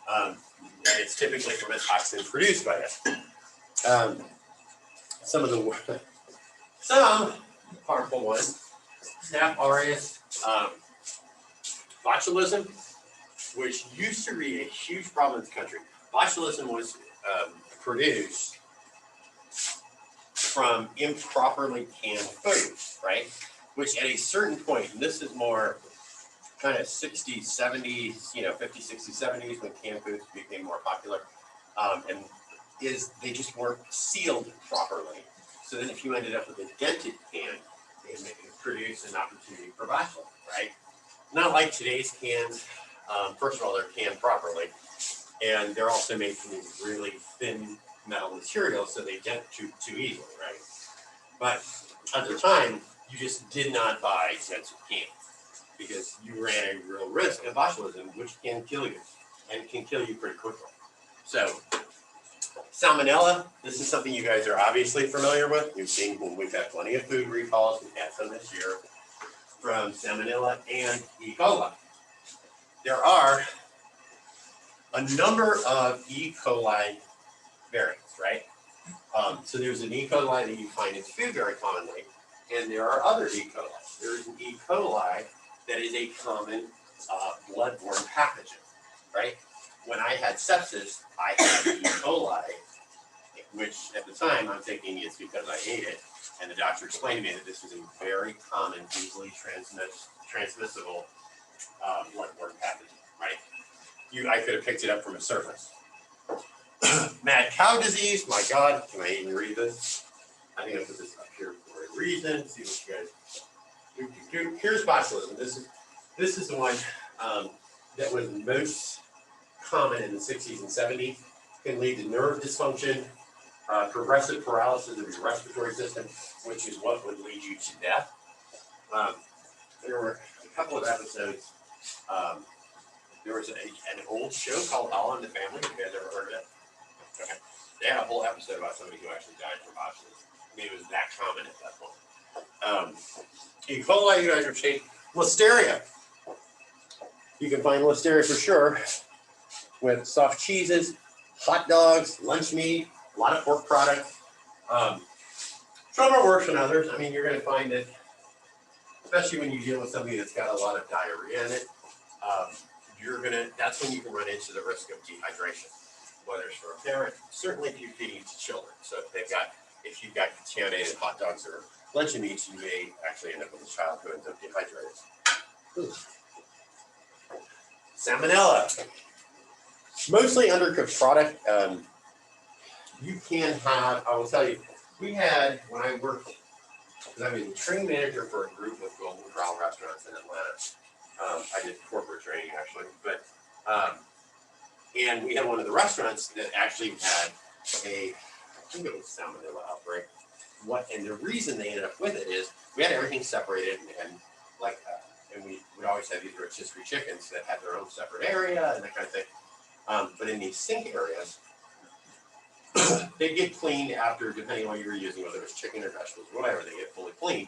And it's typically from a toxin produced by that. Some harmful ones, Staph aureus, botulism, which used to be a huge problem in the country. Botulism was produced from improperly canned food, right? Which at a certain point, and this is more kind of 60s, 70s, 50s, 60s, 70s, when canned foods became more popular, and they just weren't sealed properly. So then if you ended up with a dented can, it produced an opportunity for botulism, right? Not like today's cans. First of all, they're canned properly, and they're also made from these really thin metal materials, so they dent too easily, right? But at the time, you just did not buy dented cans because you ran a real risk of botulism, which can kill you, and can kill you pretty quickly. So, salmonella, this is something you guys are obviously familiar with. You've seen when we've had plenty of food recalls, we've had some this year, from salmonella and E. coli. There are a number of E. coli variants, right? So there's an E. coli that you find in food very commonly, and there are other E. coli. There's an E. coli that is a common bloodborne pathogen, right? When I had sepsis, I had E. coli, which at the time I'm thinking it's because I ate it, and the doctor explained to me that this was a very common, easily transmissible bloodborne pathogen, right? I could have picked it up from a surface. Mad cow disease, my God, can I even read this? I think I put this up here for a reason. See what you guys do. Here's botulism. This is the one that was most common in the 60s and 70s. Can lead to nerve dysfunction, progressive paralysis of your respiratory system, which is what would lead you to death. There were a couple of episodes. There was an old show called All in the Family. Have you guys ever heard of it? Okay. They had a whole episode about somebody who actually died from botulism. I mean, it was that common at that point. E. coli, you guys are saying listeria. You can find listeria for sure with soft cheeses, hot dogs, lunch meat, a lot of pork products. Some are worse than others. I mean, you're going to find that, especially when you deal with somebody that's got a lot of diarrhea in it, that's when you can run into the risk of dehydration, whether it's for a parent, certainly if you're feeding to children. So if you've got contaminated hot dogs or luncheon meats, you may actually end up with a child who ends up dehydrated. Salmonella, mostly undercooked product. You can have, I will tell you, we had, when I worked, because I was a training manager for a group of Golden Corral restaurants in Atlanta. I did corporate training actually, but and we had one of the restaurants that actually had I think it was salmonella outbreak. And the reason they ended up with it is we had everything separated and we would always have these rotisserie chickens that had their own separate area and that kind of thing. But in these sink areas, they get cleaned after, depending on what you were using, whether it was chicken or vegetables, whatever, they get fully cleaned.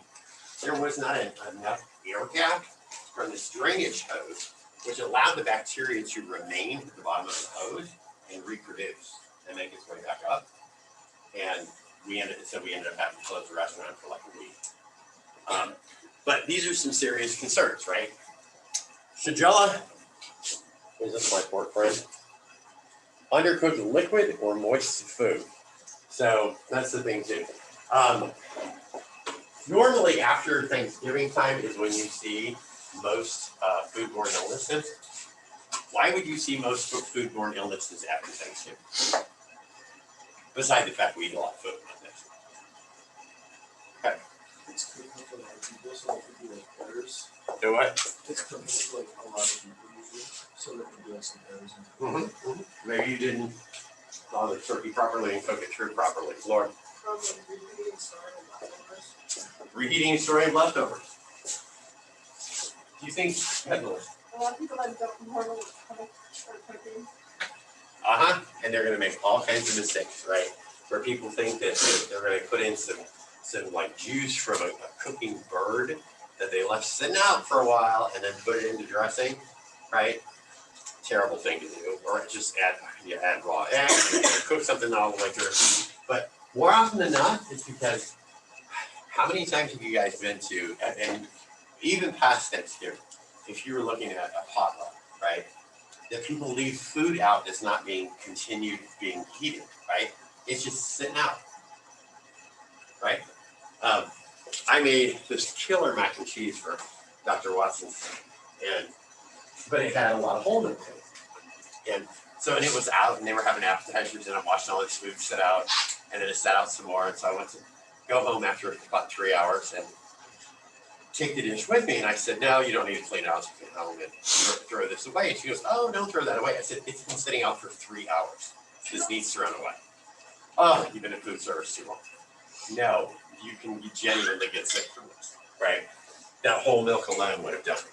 There was not enough air gap from this drainage hose, which allowed the bacteria to remain at the bottom of the hose and reproduce and make its way back up. And we ended up having to close the restaurant for like a week. But these are some serious concerns, right? Shigella, is this my pork friend? Undercooked liquid or moist food. So that's the thing too. Normally after Thanksgiving time is when you see most foodborne illnesses. Why would you see most foodborne illnesses after Thanksgiving? Besides the fact we eat a lot of food on this. It's cooking for a lot of people, so it could be like errors. Do what? It's cooking for like a lot of people usually, so there could be like some errors in it. Maybe you didn't thaw the turkey properly and cook it through properly. Lord, From repeating story and leftovers. reheating story of leftovers. Do you think, Edward? A lot of people that don't normally cook or cooking. And they're gonna make all kinds of mistakes, right? Where people think that they're gonna put in some like juice from a cooking bird that they left sitting out for a while and then put it into dressing, right? Terrible thing to do. Or just add raw eggs, or cook something all the way through. But more often than not, it's because how many times have you guys been to, and even past Thanksgiving, if you were looking at a potluck, right? That people leave food out that's not being continued being heated, right? It's just sitting out, right? I made this killer mac and cheese for Dr. Watson, but it had a lot of hole in it. And it was out, and they were having appetizers, and I'm watching all this food sit out, and then it sat out some more, and so I went to go home after about 3 hours and take the dish with me, and I said, no, you don't need to clean it out, so you can home and throw this away. And she goes, oh, don't throw that away. I said, it's been sitting out for 3 hours. This needs to run away. Oh, you've been in food service too long. No, you can genuinely get sick from this, right? That whole milk alone would have done it.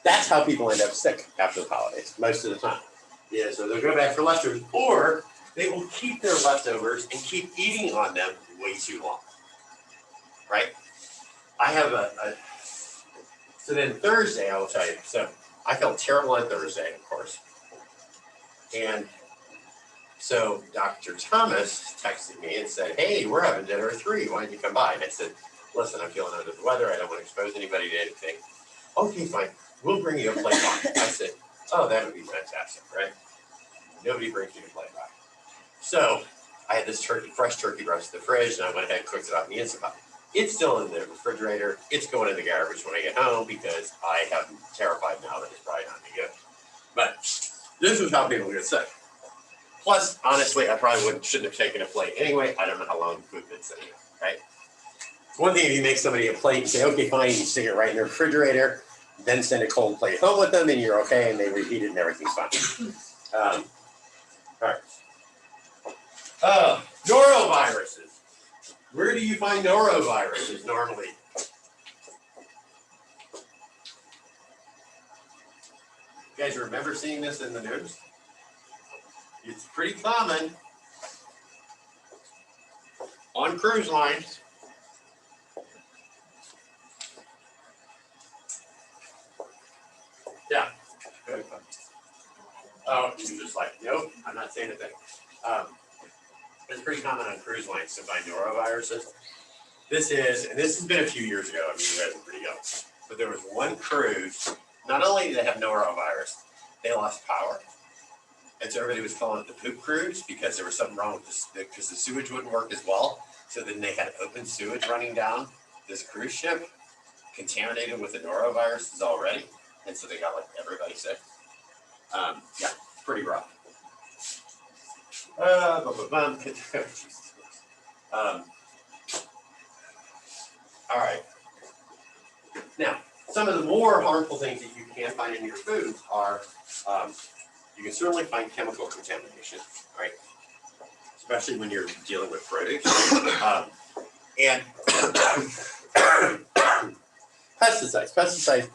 That's how people end up sick after the holidays, most of the time. Yeah, so they'll go back for leftovers, or they will keep their leftovers and keep eating on them way too long, right? I have so then Thursday, I will tell you, so I felt terrible on Thursday, of course. And so Dr. Thomas texted me and said, hey, we're having dinner at 3, why don't you come by? And I said, listen, I'm feeling under the weather, I don't want to expose anybody to anything. Okay, fine, we'll bring you a plate box. I said, oh, that would be fantastic, right? Nobody brings me a plate box. So I had this fresh turkey breast in the fridge, and I went ahead and cooked it up in the Instant Pot. It's still in the refrigerator. It's going in the garbage when I get home because I am terrified now that it's probably not any good. But this is how people get sick. Plus, honestly, I probably shouldn't have taken a plate anyway. I don't know how long the food been sitting, right? It's one thing if you make somebody a plate and say, okay, fine, you stick it right in the refrigerator, then send a cold plate home with them, and you're okay, and they reheat it and everything's fine. All right. Noroviruses. Where do you find noroviruses normally? You guys remember seeing this in the news? It's pretty common on cruise lines. Yeah. Oh, you're just like, nope, I'm not saying a thing. It's pretty common on cruise lines to find noroviruses. This has been a few years ago. I mean, you guys are pretty young. But there was one cruise, not only did they have norovirus, they lost power. And so everybody was calling it the poop cruise because there was something wrong with this, because the sewage wouldn't work as well. So then they had open sewage running down this cruise ship, contaminated with the noroviruses already. And so they got like everybody sick. Yeah, pretty rough. All right. Now, some of the more harmful things that you can find in your foods are, you can certainly find chemical contamination, right? Especially when you're dealing with produce. And pesticides. Pesticides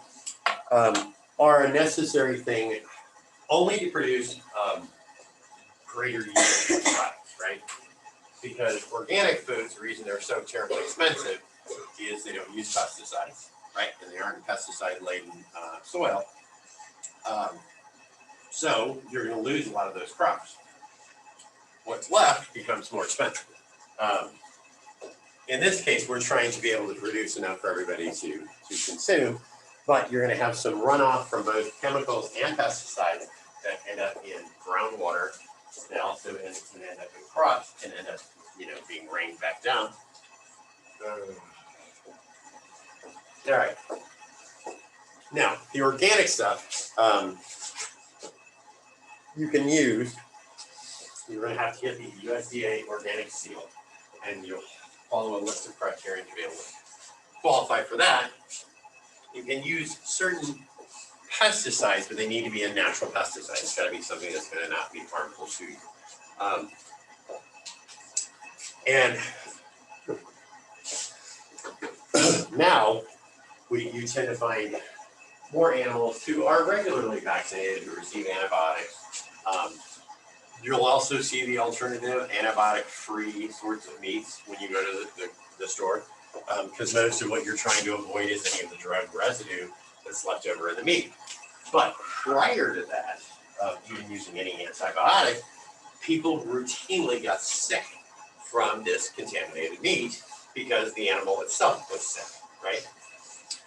are a necessary thing only to produce greater yield of products, right? Because organic foods, the reason they're so terribly expensive is they don't use pesticides, right? And they aren't in pesticide-laden soil. So you're going to lose a lot of those crops. What's left becomes more expensive. In this case, we're trying to be able to produce enough for everybody to consume, but you're going to have some runoff from both chemicals and pesticides that end up in groundwater. They also can end up in crops and end up, being rained back down. All right. Now, the organic stuff, you can use, you're gonna have to get the USDA organic seal, and you'll follow a list of criteria to be able to qualify for that. You can use certain pesticides, but they need to be a natural pesticide. It's gotta be something that's gonna not be harmful to you. And now, you tend to find more animals who are regularly vaccinated, who receive antibiotics. You'll also see the alternative antibiotic-free sorts of meats when you go to the store, because most of what you're trying to avoid is any of the drug residue that's left over in the meat. But prior to that, even using any antibiotic, people routinely got sick from this contaminated meat because the animal itself was sick, right?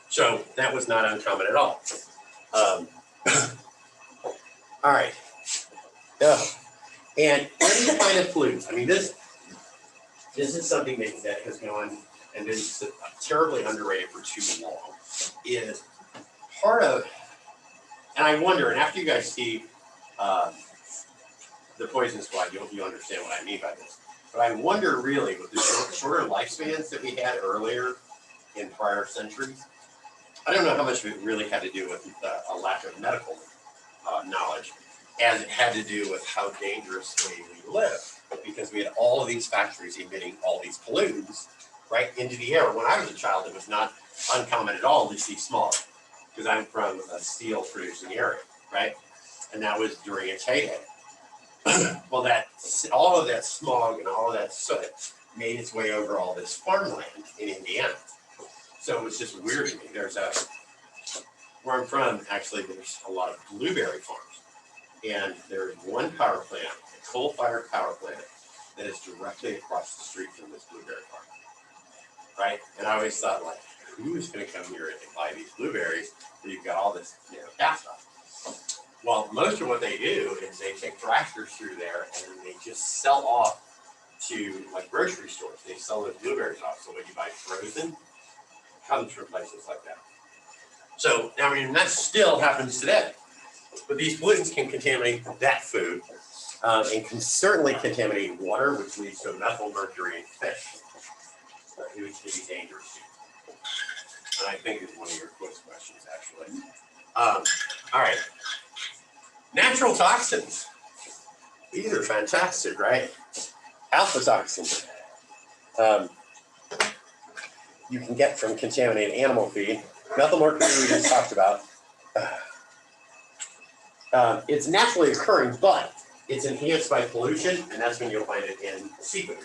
So that was not uncommon at all. All right. And any kind of pollutants. I mean, this is something that has gone and been terribly underrated for too long. Is part of, and I wonder, and after you guys see the Poison Squad, you'll understand what I mean by this. But I wonder really with the shorter lifespans that we had earlier in prior centuries, I don't know how much of it really had to do with a lack of medical knowledge, as it had to do with how dangerously we live, because we had all of these factories emitting all these pollutants right into the air. When I was a child, it was not uncommon at all to see smog, because I'm from a steel producing area, right? And that was during its heyday. Well, all of that smog and all of that soot made its way over all this farmland in Indiana. So it was just weird to me. Where I'm from, actually, there's a lot of blueberry farms. And there's one power plant, a coal-fired power plant, that is directly across the street from this blueberry farm, right? And I always thought, like, who's gonna come here and buy these blueberries where you've got all this, gas stuff? Well, most of what they do is they take tractors through there and then they just sell off to like grocery stores. They sell those blueberries off. So when you buy frozen, comes from places like that. So, I mean, that still happens today. But these pollutants can contaminate that food and can certainly contaminate water, which leads to methylmercury in fish, which can be dangerous. And I think it's one of your quiz questions, actually. All right. Natural toxins. These are fantastic, right? Alpha toxins. You can get from contaminated animal feed. Methylmercury we just talked about. It's naturally occurring, but it's enhanced by pollution, and that's when you'll find it in seafood.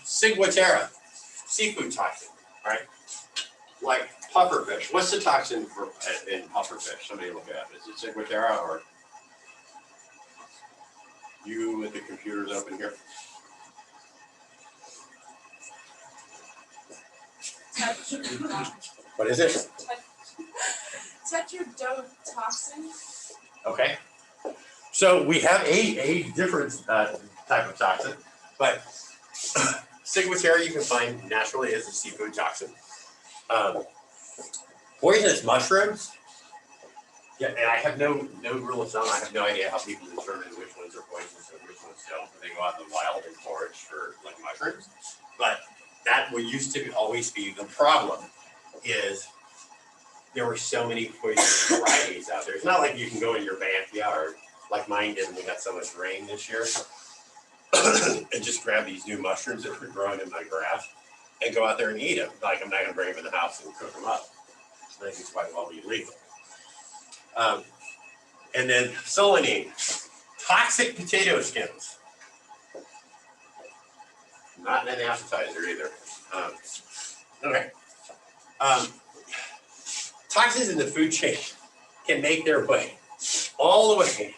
Ciguatera, seafood toxin, right? Like pufferfish. What's the toxin in pufferfish? Somebody look it up. Is it Ciguatera or you with the computers open here? What is it? Tetrodotoxin. Okay. So we have a different type of toxin, but Ciguatera you can find naturally as a seafood toxin. Poisonous mushrooms. Yeah, and I have no rule of thumb. I have no idea how people determine which ones are poisonous and which ones don't when they go out in the wild and forage for like mushrooms. But that what used to always be the problem is there were so many poisonous varieties out there. It's not like you can go in your backyard like mine did when we got so much rain this year and just grab these new mushrooms that were growing in my grass and go out there and eat them. Like I'm not gonna bring them in the house and cook them up. I think it's quite well illegal. And then solanine, toxic potato skins. Not an appetizer either. Okay. Toxins in the food chain can make their way all the way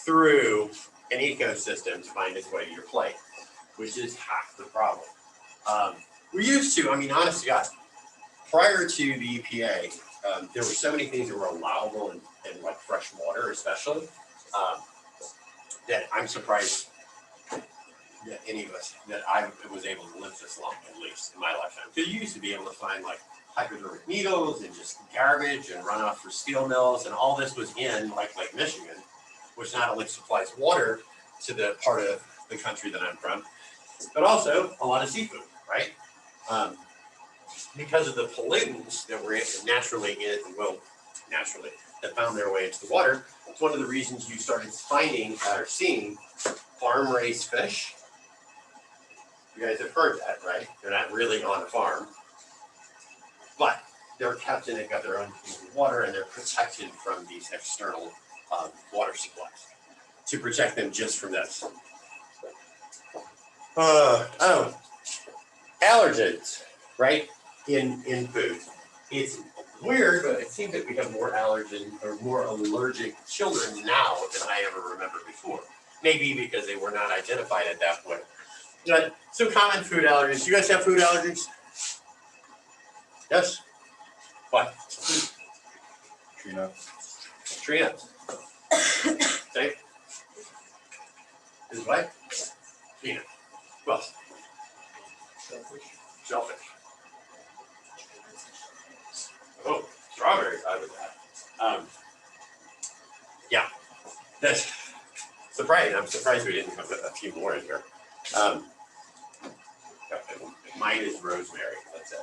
through an ecosystem to find its way to your plate, which is half the problem. We used to, I mean, honest to God, prior to the EPA, there were so many things that were allowable in like fresh water, especially, that I'm surprised that any of us, that I was able to live this long, at least in my lifetime. Because you used to be able to find like hypodermic needles and just garbage and runoff for steel mills, and all this was in like Lake Michigan, which not only supplies water to the part of the country that I'm from, but also a lot of seafood, right? Because of the pollutants that were naturally that found their way into the water. It's one of the reasons you started finding or seeing farm-raised fish. You guys have heard that, right? They're not really on a farm, but they're kept and they've got their own water, and they're protected from these external water supplies to protect them just from this. Allergens, right? In food. It's weird, but it seems that we have more allergen or more allergic children now than I ever remember before. Maybe because they were not identified at that point. But some common food allergies. You guys have food allergies? Yes? What? Tree nuts. Tree nuts. Okay. Is what? Peanut. Well. Shellfish. Oh, strawberries, I would add. Yeah, that's surprising. I'm surprised we didn't have a few more in here. Mine is rosemary. That's it.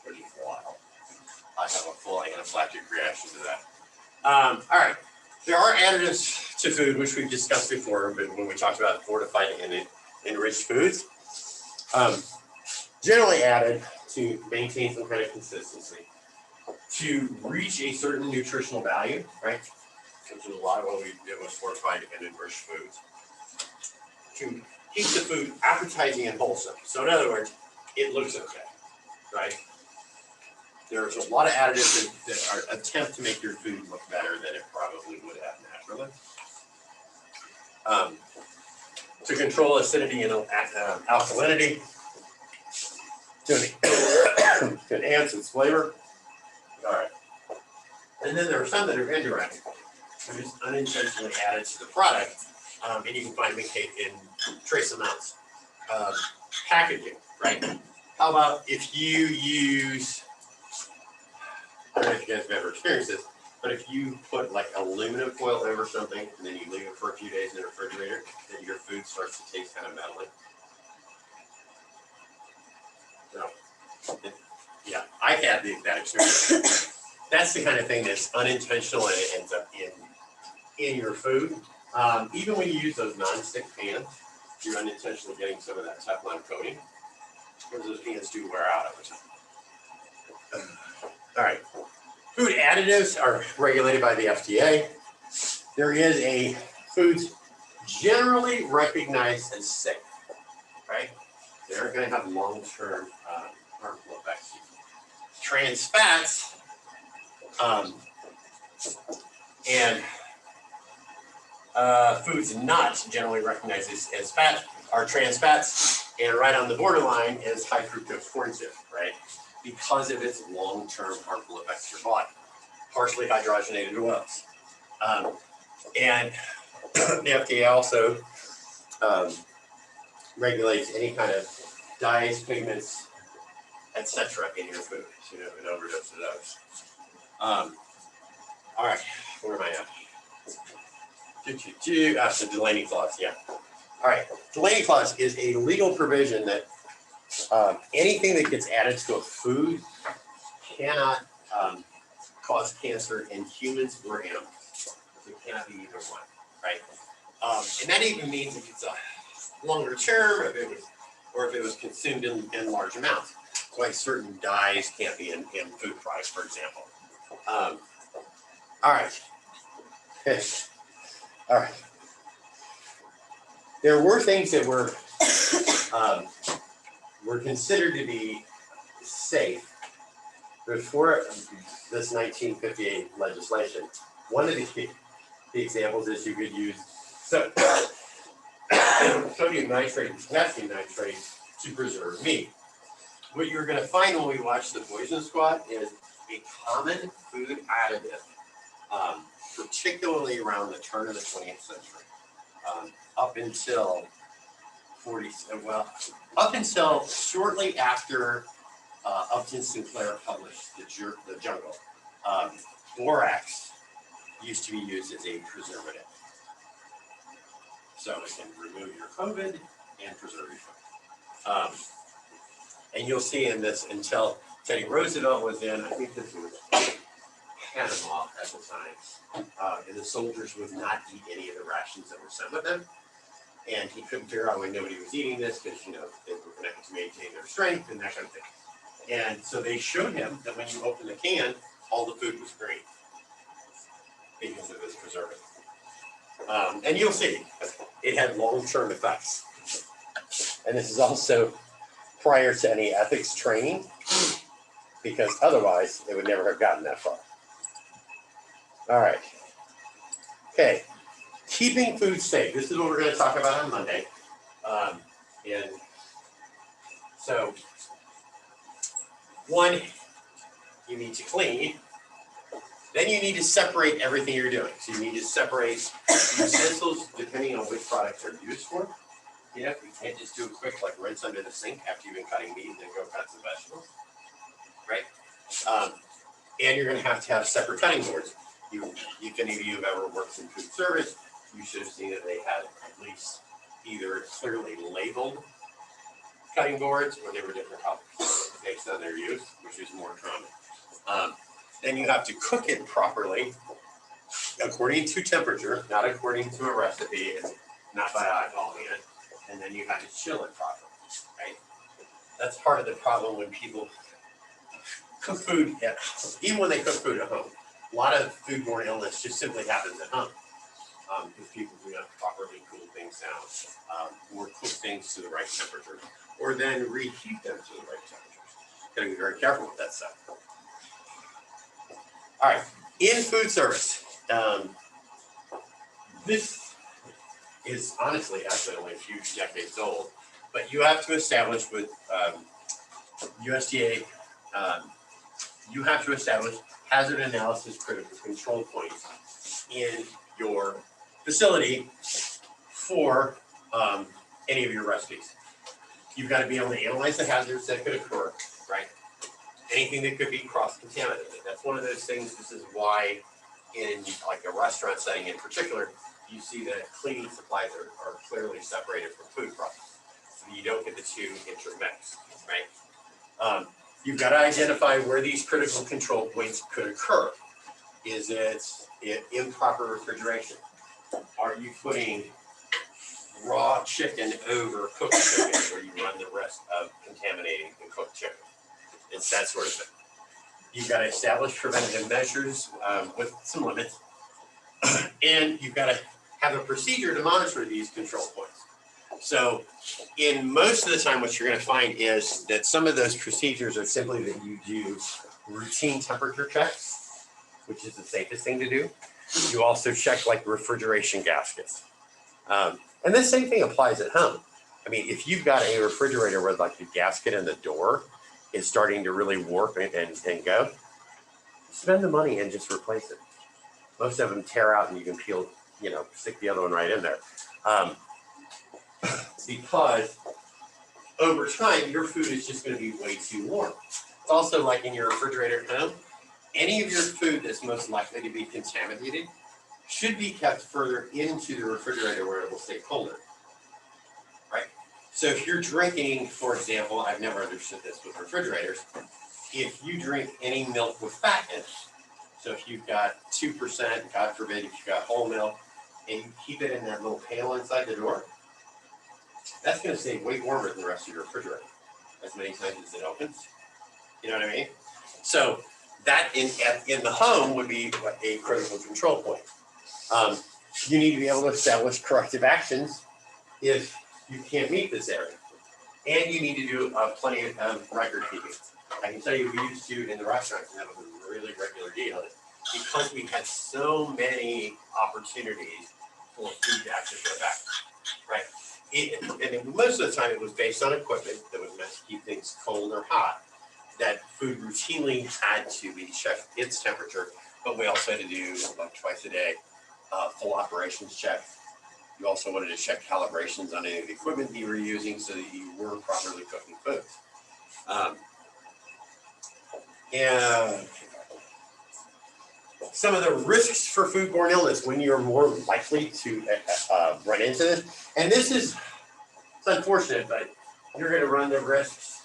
Pretty wild. I have a full anaphylactic reaction to that. All right. There are additives to food, which we've discussed before, but when we talked about fortified and enriched foods, generally added to maintain some kind of consistency, to reach a certain nutritional value, right? Which is a lot of what we did with fortified and enriched foods. To keep the food appetizing and wholesome. So in other words, it looks okay, right? There's a lot of additives that are attempt to make your food look better than it probably would have naturally. To control acidity and alkalinity, to enhance its flavor. All right. And then there are some that are indirect, which is unintentionally added to the product, and you can find them in trace amounts. Packaging, right? How about if you use, I don't know if you guys have ever experienced this, but if you put like aluminum foil over something and then you leave it for a few days in the refrigerator, then your food starts to taste kind of metally. So, yeah, I've had that experience. That's the kind of thing that's unintentional and it ends up in your food. Even when you use those non-stick pans, you're unintentionally getting some of that Teflon coating, because those pans do wear out over time. All right. Food additives are regulated by the FDA. There is a foods generally recognized as safe, right? They aren't going to have long-term harmful effects. Trans fats and foods not generally recognized as fat are trans fats, and right on the borderline is high fructose corn syrup, right? Because of its long-term harmful effects to your body. Partially hydrogenated oils. And the FDA also regulates any kind of dyes, pigments, etc. in your food, so you don't have an overdose of those. All right, where am I at? The Delaney Clause, yeah. All right, Delaney Clause is a legal provision that anything that gets added to a food cannot cause cancer in humans or animals. So it cannot be either one, right? And that even means if it's a longer term, if it was consumed in large amounts. That's why certain dyes can't be in food products, for example. All right. All right. There were things that were considered to be safe before this 1958 legislation. One of the examples is you could use sodium nitrate and potassium nitrate to preserve meat. What you're going to find when we watch The Poison Squad is a common food additive, particularly around the turn of the 20th century, up until 40, well, up until shortly after Upton Sinclair published the Jungle, borax used to be used as a preservative. So it can remove your COVID and preserve your COVID. And you'll see in this, until Teddy Roosevelt was in, I think this was Panama at the time, and the soldiers would not eat any of the rations that were sent with them. And he couldn't figure out why nobody was eating this because, you know, they were connected to maintain their strength and that kind of thing. And so they showed him that when you open the can, all the food was green because of its preservative. And you'll see, it had long-term effects. And this is also prior to any ethics training, because otherwise they would never have gotten that far. All right. Okay. Keeping food safe. This is what we're going to talk about on Monday. And so, one, you need to clean. Then you need to separate everything you're doing. So you need to separate utensils depending on which products they're used for. You know, you can't just do a quick like rinse under the sink after you've been cutting meat and then go cut some vegetables, right? And you're going to have separate cutting boards. If any of you have ever worked in food service, you should have seen that they had at least either clearly labeled cutting boards or they were different colors based on their use, which is more common. Then you have to cook it properly according to temperature, not according to a recipe, and not by eyeballing it. And then you have to chill it properly, right? That's part of the problem when people cook food, even when they cook food at home. A lot of foodborne illness just simply happens at home because people do not properly cool things down or cook things to the right temperature or then reheat them to the right temperature. Gotta be very careful with that stuff. All right, in food service, this is honestly actually only a few decades old, but you have to establish with USDA, you have to establish hazard analysis critical control points in your facility for any of your recipes. You've got to be able to analyze the hazards that could occur, right? Anything that could be cross-contaminated. That's one of those things. This is why in like a restaurant setting in particular, you see that cleaning supplies are clearly separated from food products. So you don't get the two intermixed, right? You've got to identify where these critical control points could occur. Is it improper refrigeration? Are you putting raw chicken over cooked chicken where you run the risk of contaminating the cooked chicken? It's that sort of thing. You've got to establish preventative measures with some limits. And you've got to have a procedure to monitor these control points. So in most of the time, what you're going to find is that some of those procedures are simply that you do routine temperature checks, which is the safest thing to do. You also check like refrigeration gaskets. And the same thing applies at home. I mean, if you've got a refrigerator where like the gasket in the door is starting to really warp and go, spend the money and just replace it. Most of them tear out and you can peel, you know, stick the other one right in there. Because over time, your food is just going to be way too warm. It's also like in your refrigerator at home, any of your food that's most likely to be contaminated should be kept further into the refrigerator where it will stay colder, right? So if you're drinking, for example, I've never understood this with refrigerators, if you drink any milk with fat in it, so if you've got 2%, God forbid, if you've got whole milk, and you keep it in that little pail inside the door, that's going to stay way warmer than the rest of your refrigerator, as many times as it opens. You know what I mean? So that in the home would be a critical control point. You need to be able to establish corrective actions if you can't meet this area. And you need to do plenty of record keeping. I can tell you we used to in the restaurants, and that was a really regular deal, because we had so many opportunities for food to actually go back, right? And most of the time it was based on equipment that was meant to keep things cold or hot, that food routinely had to be checked its temperature, but we also had to do like twice a day full operations check You also wanted to check calibrations on any of the equipment that you were using so that you were properly cooking foods. And some of the risks for foodborne illness when you're more likely to run into this, and this is, it's unfortunate, but you're going to run the risks.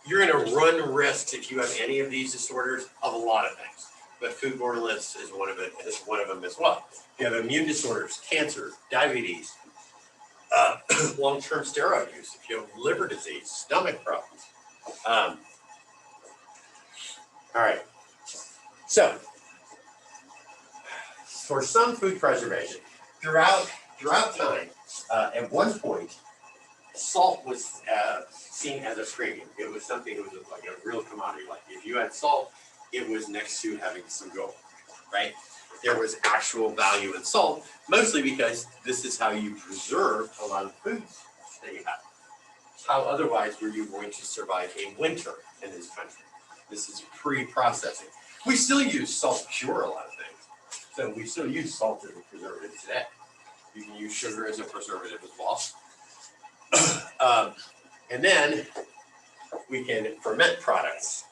You're going to run risks if you have any of these disorders of a lot of things, but foodborne illness is one of them as well. If you have immune disorders, cancer, diabetes, long-term steroid use, if you have liver disease, stomach problems. All right. So, for some food preservation, throughout time, at one point, salt was seen as a premium. It was something that was like a real commodity. Like if you had salt, it was next to having some gold, right? There was actual value in salt, mostly because this is how you preserve a lot of foods that you have. How otherwise were you going to survive a winter in this country? This is pre-processing. We still use salt to cure a lot of things. So we still use salt as a preservative today. You can use sugar as a preservative as well. And then we can ferment products,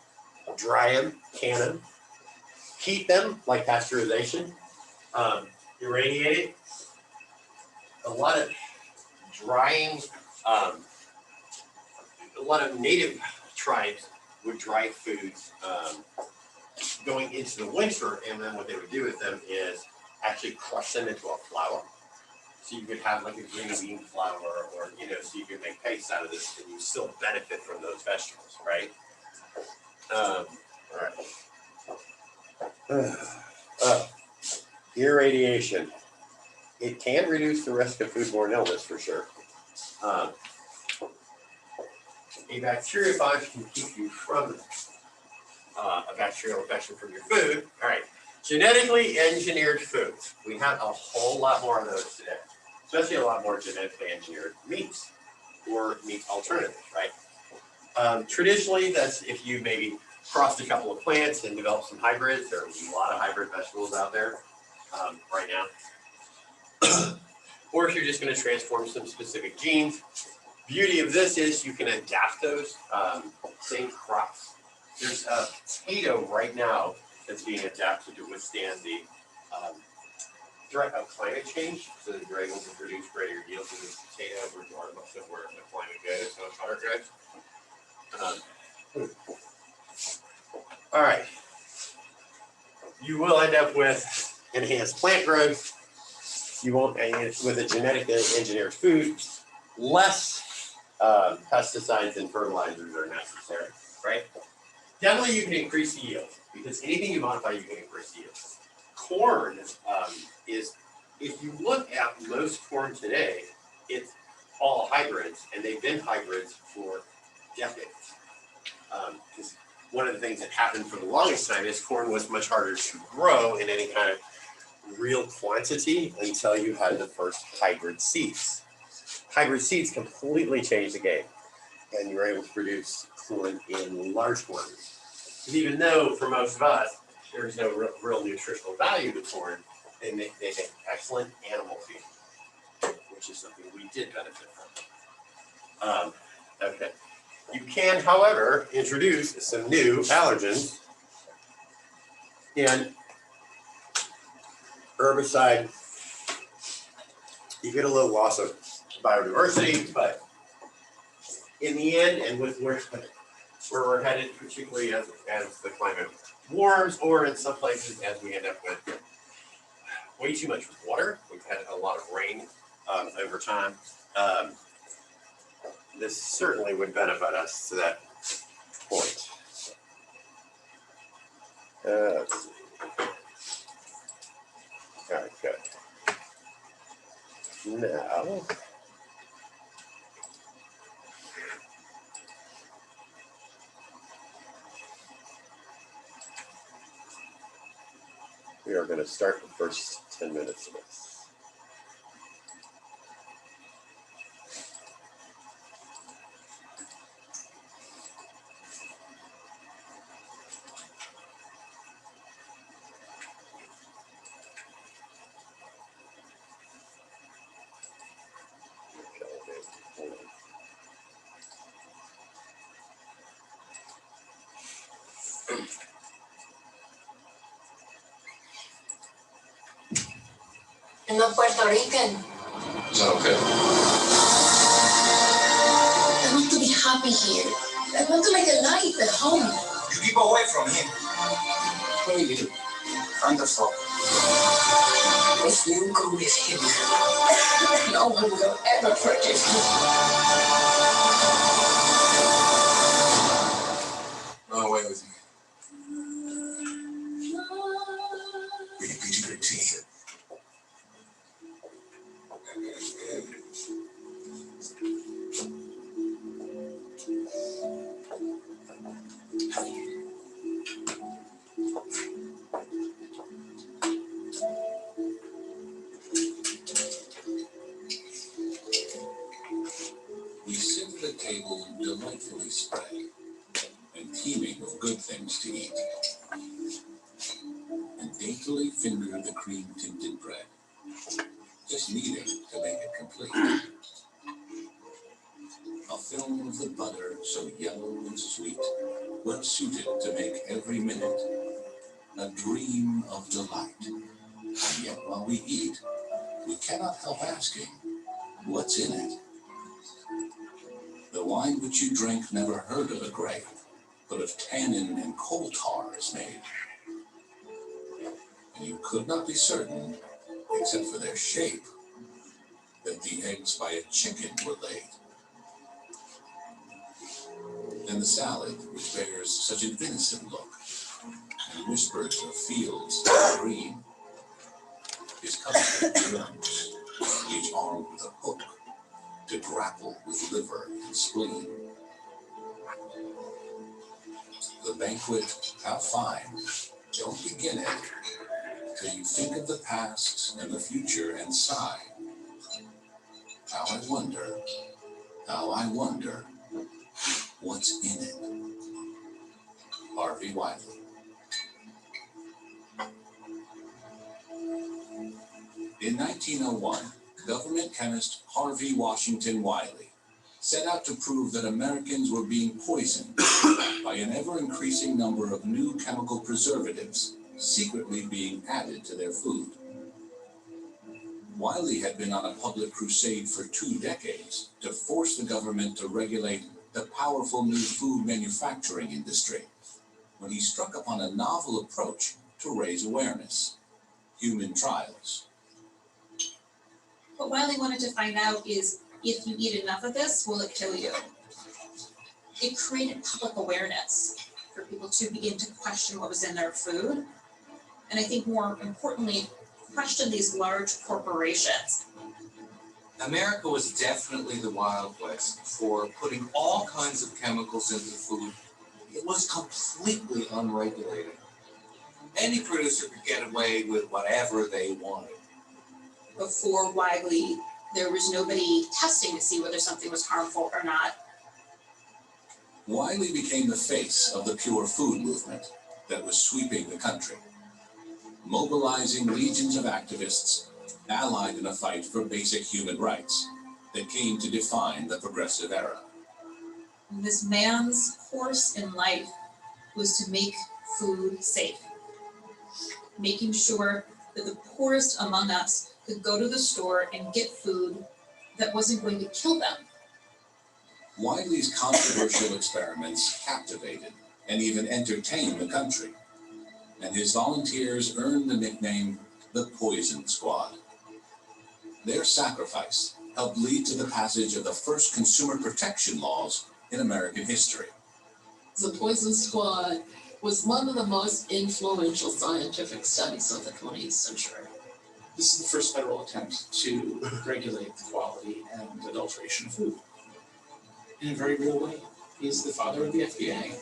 dry them, can them, heat them like pasteurization, irradiate it. A lot of drying, a lot of native tribes would dry foods going into the winter, and then what they would do with them is actually crush them into a flour. So you could have like a green bean flour, or so you could make paste out of this, and you still benefit from those vegetables, right? All right. Irradiation. It can reduce the risk of foodborne illness for sure. A bacteriophage can keep you from a bacterial infection from your food. All right. Genetically engineered foods. We have a whole lot more of those today, especially a lot more genetically engineered meats or meat alternatives, right? Traditionally, that's if you maybe crossed a couple of plants and developed some hybrids. There's a lot of hybrid vegetables out there right now. Or if you're just going to transform some specific genes. Beauty of this is you can adapt those same crops. There's a potato right now that's being adapted to withstand the threat of climate change, so that you're able to produce greater yields of this potato regardless of where the climate goes, so it's hard goods. All right. You will end up with enhanced plant growth. You won't, with a genetically engineered food, less pesticides and fertilizers are necessary, right? Definitely you can increase the yield, because anything you modify, you can increase the yield. Corn is, if you look at most corn today, it's all hybrids, and they've been hybrids for decades. Because one of the things that happened for the longest time is corn was much harder to grow in any kind of real quantity until you had the first hybrid seeds. Hybrid seeds completely changed the game, and you were able to produce corn in large quantities. And even though for most of us, there's no real nutritional value to corn, they make excellent animal feed, which is something we did benefit from. Okay. You can, however, introduce some new allergens and herbicide. You get a little loss of biodiversity, but in the end, and with where we're headed, particularly as the climate warms, or in some places as we end up with way too much water, we've had a lot of rain over time. This certainly would benefit us to that point. Let's see. Okay. Now, we are going to start the first 10 minutes of this. I'm not Puerto Rican. Is that okay? I want to be happy here. I want to make a life at home. You keep away from him. Maybe. Wonderful. If you go with him, no one will ever forgive you. Run away with me. Read PG-13. We sit at a table delightfully spread and teeming with good things to eat, and daintily finger the cream-tinted bread, just needing to make it complete. A film of the butter so yellow and sweet, well suited to make every minute a dream of delight. And yet while we eat, we cannot help asking, what's in it? The wine which you drink never heard of a grape, but of tannin and coal tar is made. And you could not be certain, except for their shape, that the eggs by a chicken were laid. And the salad, which bears such an innocent look, and whispers of fields green, is covered with germs, each armed with a hook to grapple with liver and spleen. The banquet, how fine, don't begin it till you think of the past and the future and sigh. How I wonder, what's in it? Harvey Wiley. In 1901, government chemist Harvey Washington Wiley set out to prove that Americans were being poisoned by an ever-increasing number of new chemical preservatives secretly being added to their food. Wiley had been on a public crusade for 2 decades to force the government to regulate the powerful new food manufacturing industry, when he struck upon a novel approach to raise awareness: human trials. What Wiley wanted to find out is, if you eat enough of this, will it kill you? It created public awareness for people to begin to question what was in their food. And I think more importantly, question these large corporations. America was definitely the Wild West for putting all kinds of chemicals into food. It was completely unregulated. Any producer could get away with whatever they wanted. Before Wiley, there was nobody testing to see whether something was harmful or not. Wiley became the face of the pure food movement that was sweeping the country, mobilizing legions of activists allied in a fight for basic human rights that came to define the progressive era. And this man's course in life was to make food safe, making sure that the poorest among us could go to the store and get food that wasn't going to kill them. Wiley's controversial experiments captivated and even entertained the country, and his volunteers earned the nickname the Poison Squad. Their sacrifice helped lead to the passage of the first consumer protection laws in American history. The Poison Squad was one of the most influential scientific studies of the 20th century. This is the first federal attempt to regulate the quality and adulteration of food. In a very real way. He is the father of the FDA.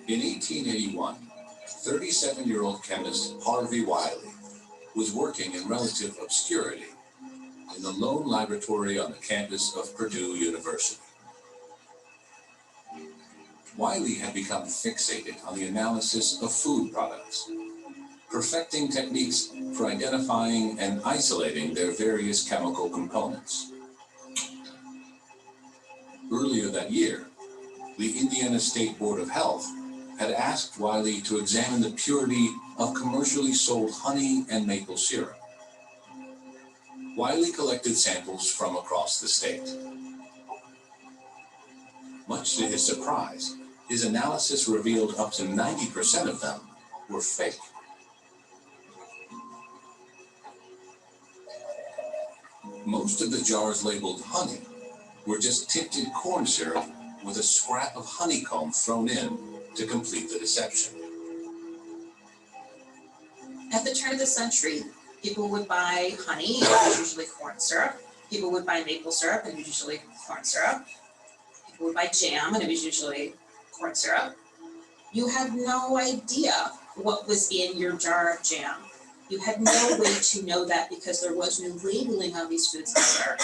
In 1881, 37-year-old chemist Harvey Wiley was working in relative obscurity in the lone laboratory on the campus of Purdue University. Wiley had become fixated on the analysis of food products, perfecting techniques for identifying and isolating their various chemical components. Earlier that year, the Indiana State Board of Health had asked Wiley to examine the purity of commercially sold honey and maple syrup. Wiley collected samples from across the state. Much to his surprise, his analysis revealed up to 90% of them were fake. Most of the jars labeled honey were just tinted corn syrup with a scrap of honeycomb thrown in to complete the deception. At the turn of the century, people would buy honey, and it was usually corn syrup. People would buy maple syrup, and it was usually corn syrup. People would buy jam, and it was usually corn syrup. You had no idea what was in your jar of jam. You had no way to know that because there was no labeling on these foods either.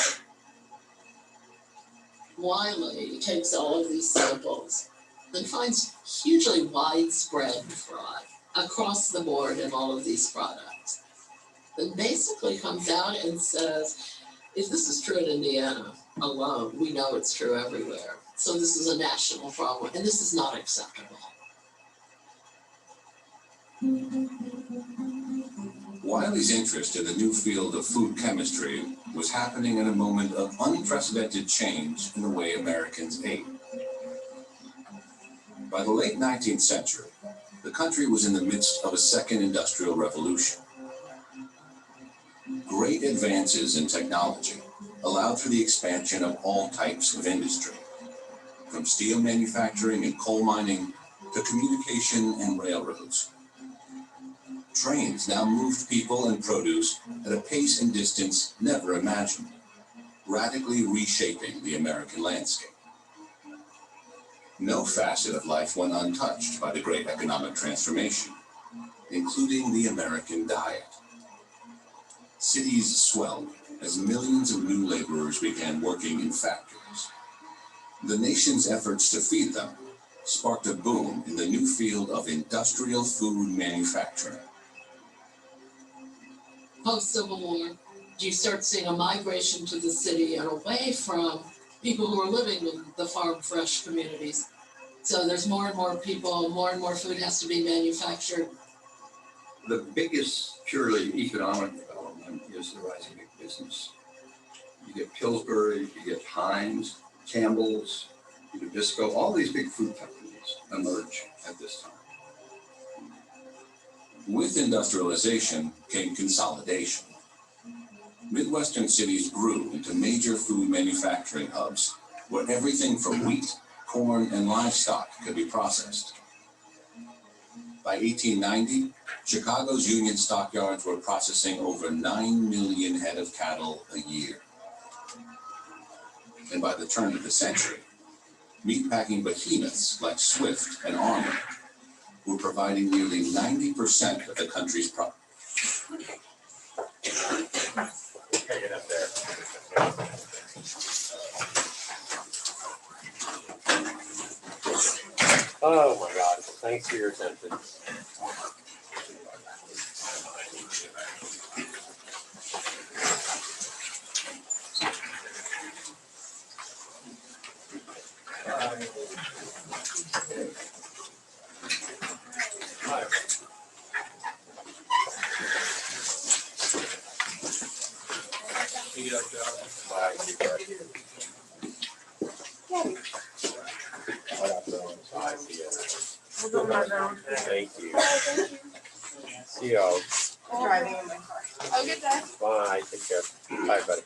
Wiley takes all of these samples and finds hugely widespread fraud across the board in all of these products. Then basically comes out and says, if this is true in Indiana alone, we know it's true everywhere. So this is a national problem, and this is not acceptable. Wiley's interest in the new field of food chemistry was happening in a moment of unprecedented change in the way Americans ate. By the late 19th century, the country was in the midst of a second industrial revolution. Great advances in technology allowed for the expansion of all types of industry, from steel manufacturing and coal mining to communication and railroads. Trains now moved people and produce at a pace and distance never imagined, radically reshaping the American landscape. No facet of life went untouched by the great economic transformation, including the American diet. Cities swelled as millions of new laborers began working in factories. The nation's efforts to feed them sparked a boom in the new field of industrial food manufacturing. Post-Civil War, you start seeing a migration to the city and away from people who are living in the farm fresh communities. So there's more and more people, more and more food has to be manufactured. The biggest purely economic development is the rising big business. You get Pillsbury, you get Heinz, Campbell's, Nabisco, all these big food companies emerge at this time. With industrialization came consolidation. Midwestern cities grew into major food manufacturing hubs where everything from wheat, corn, and livestock could be processed. By 1890, Chicago's Union stockyards were processing over 9 million head of cattle a year. And by the turn of the century, meatpacking behemoths like Swift and Armour were providing nearly 90% of the country's product. Take it up there. Oh my God, thanks for your attention. Thank you. See y'all. Driving in my car. Have a good day. Bye. Take care. Bye, buddy.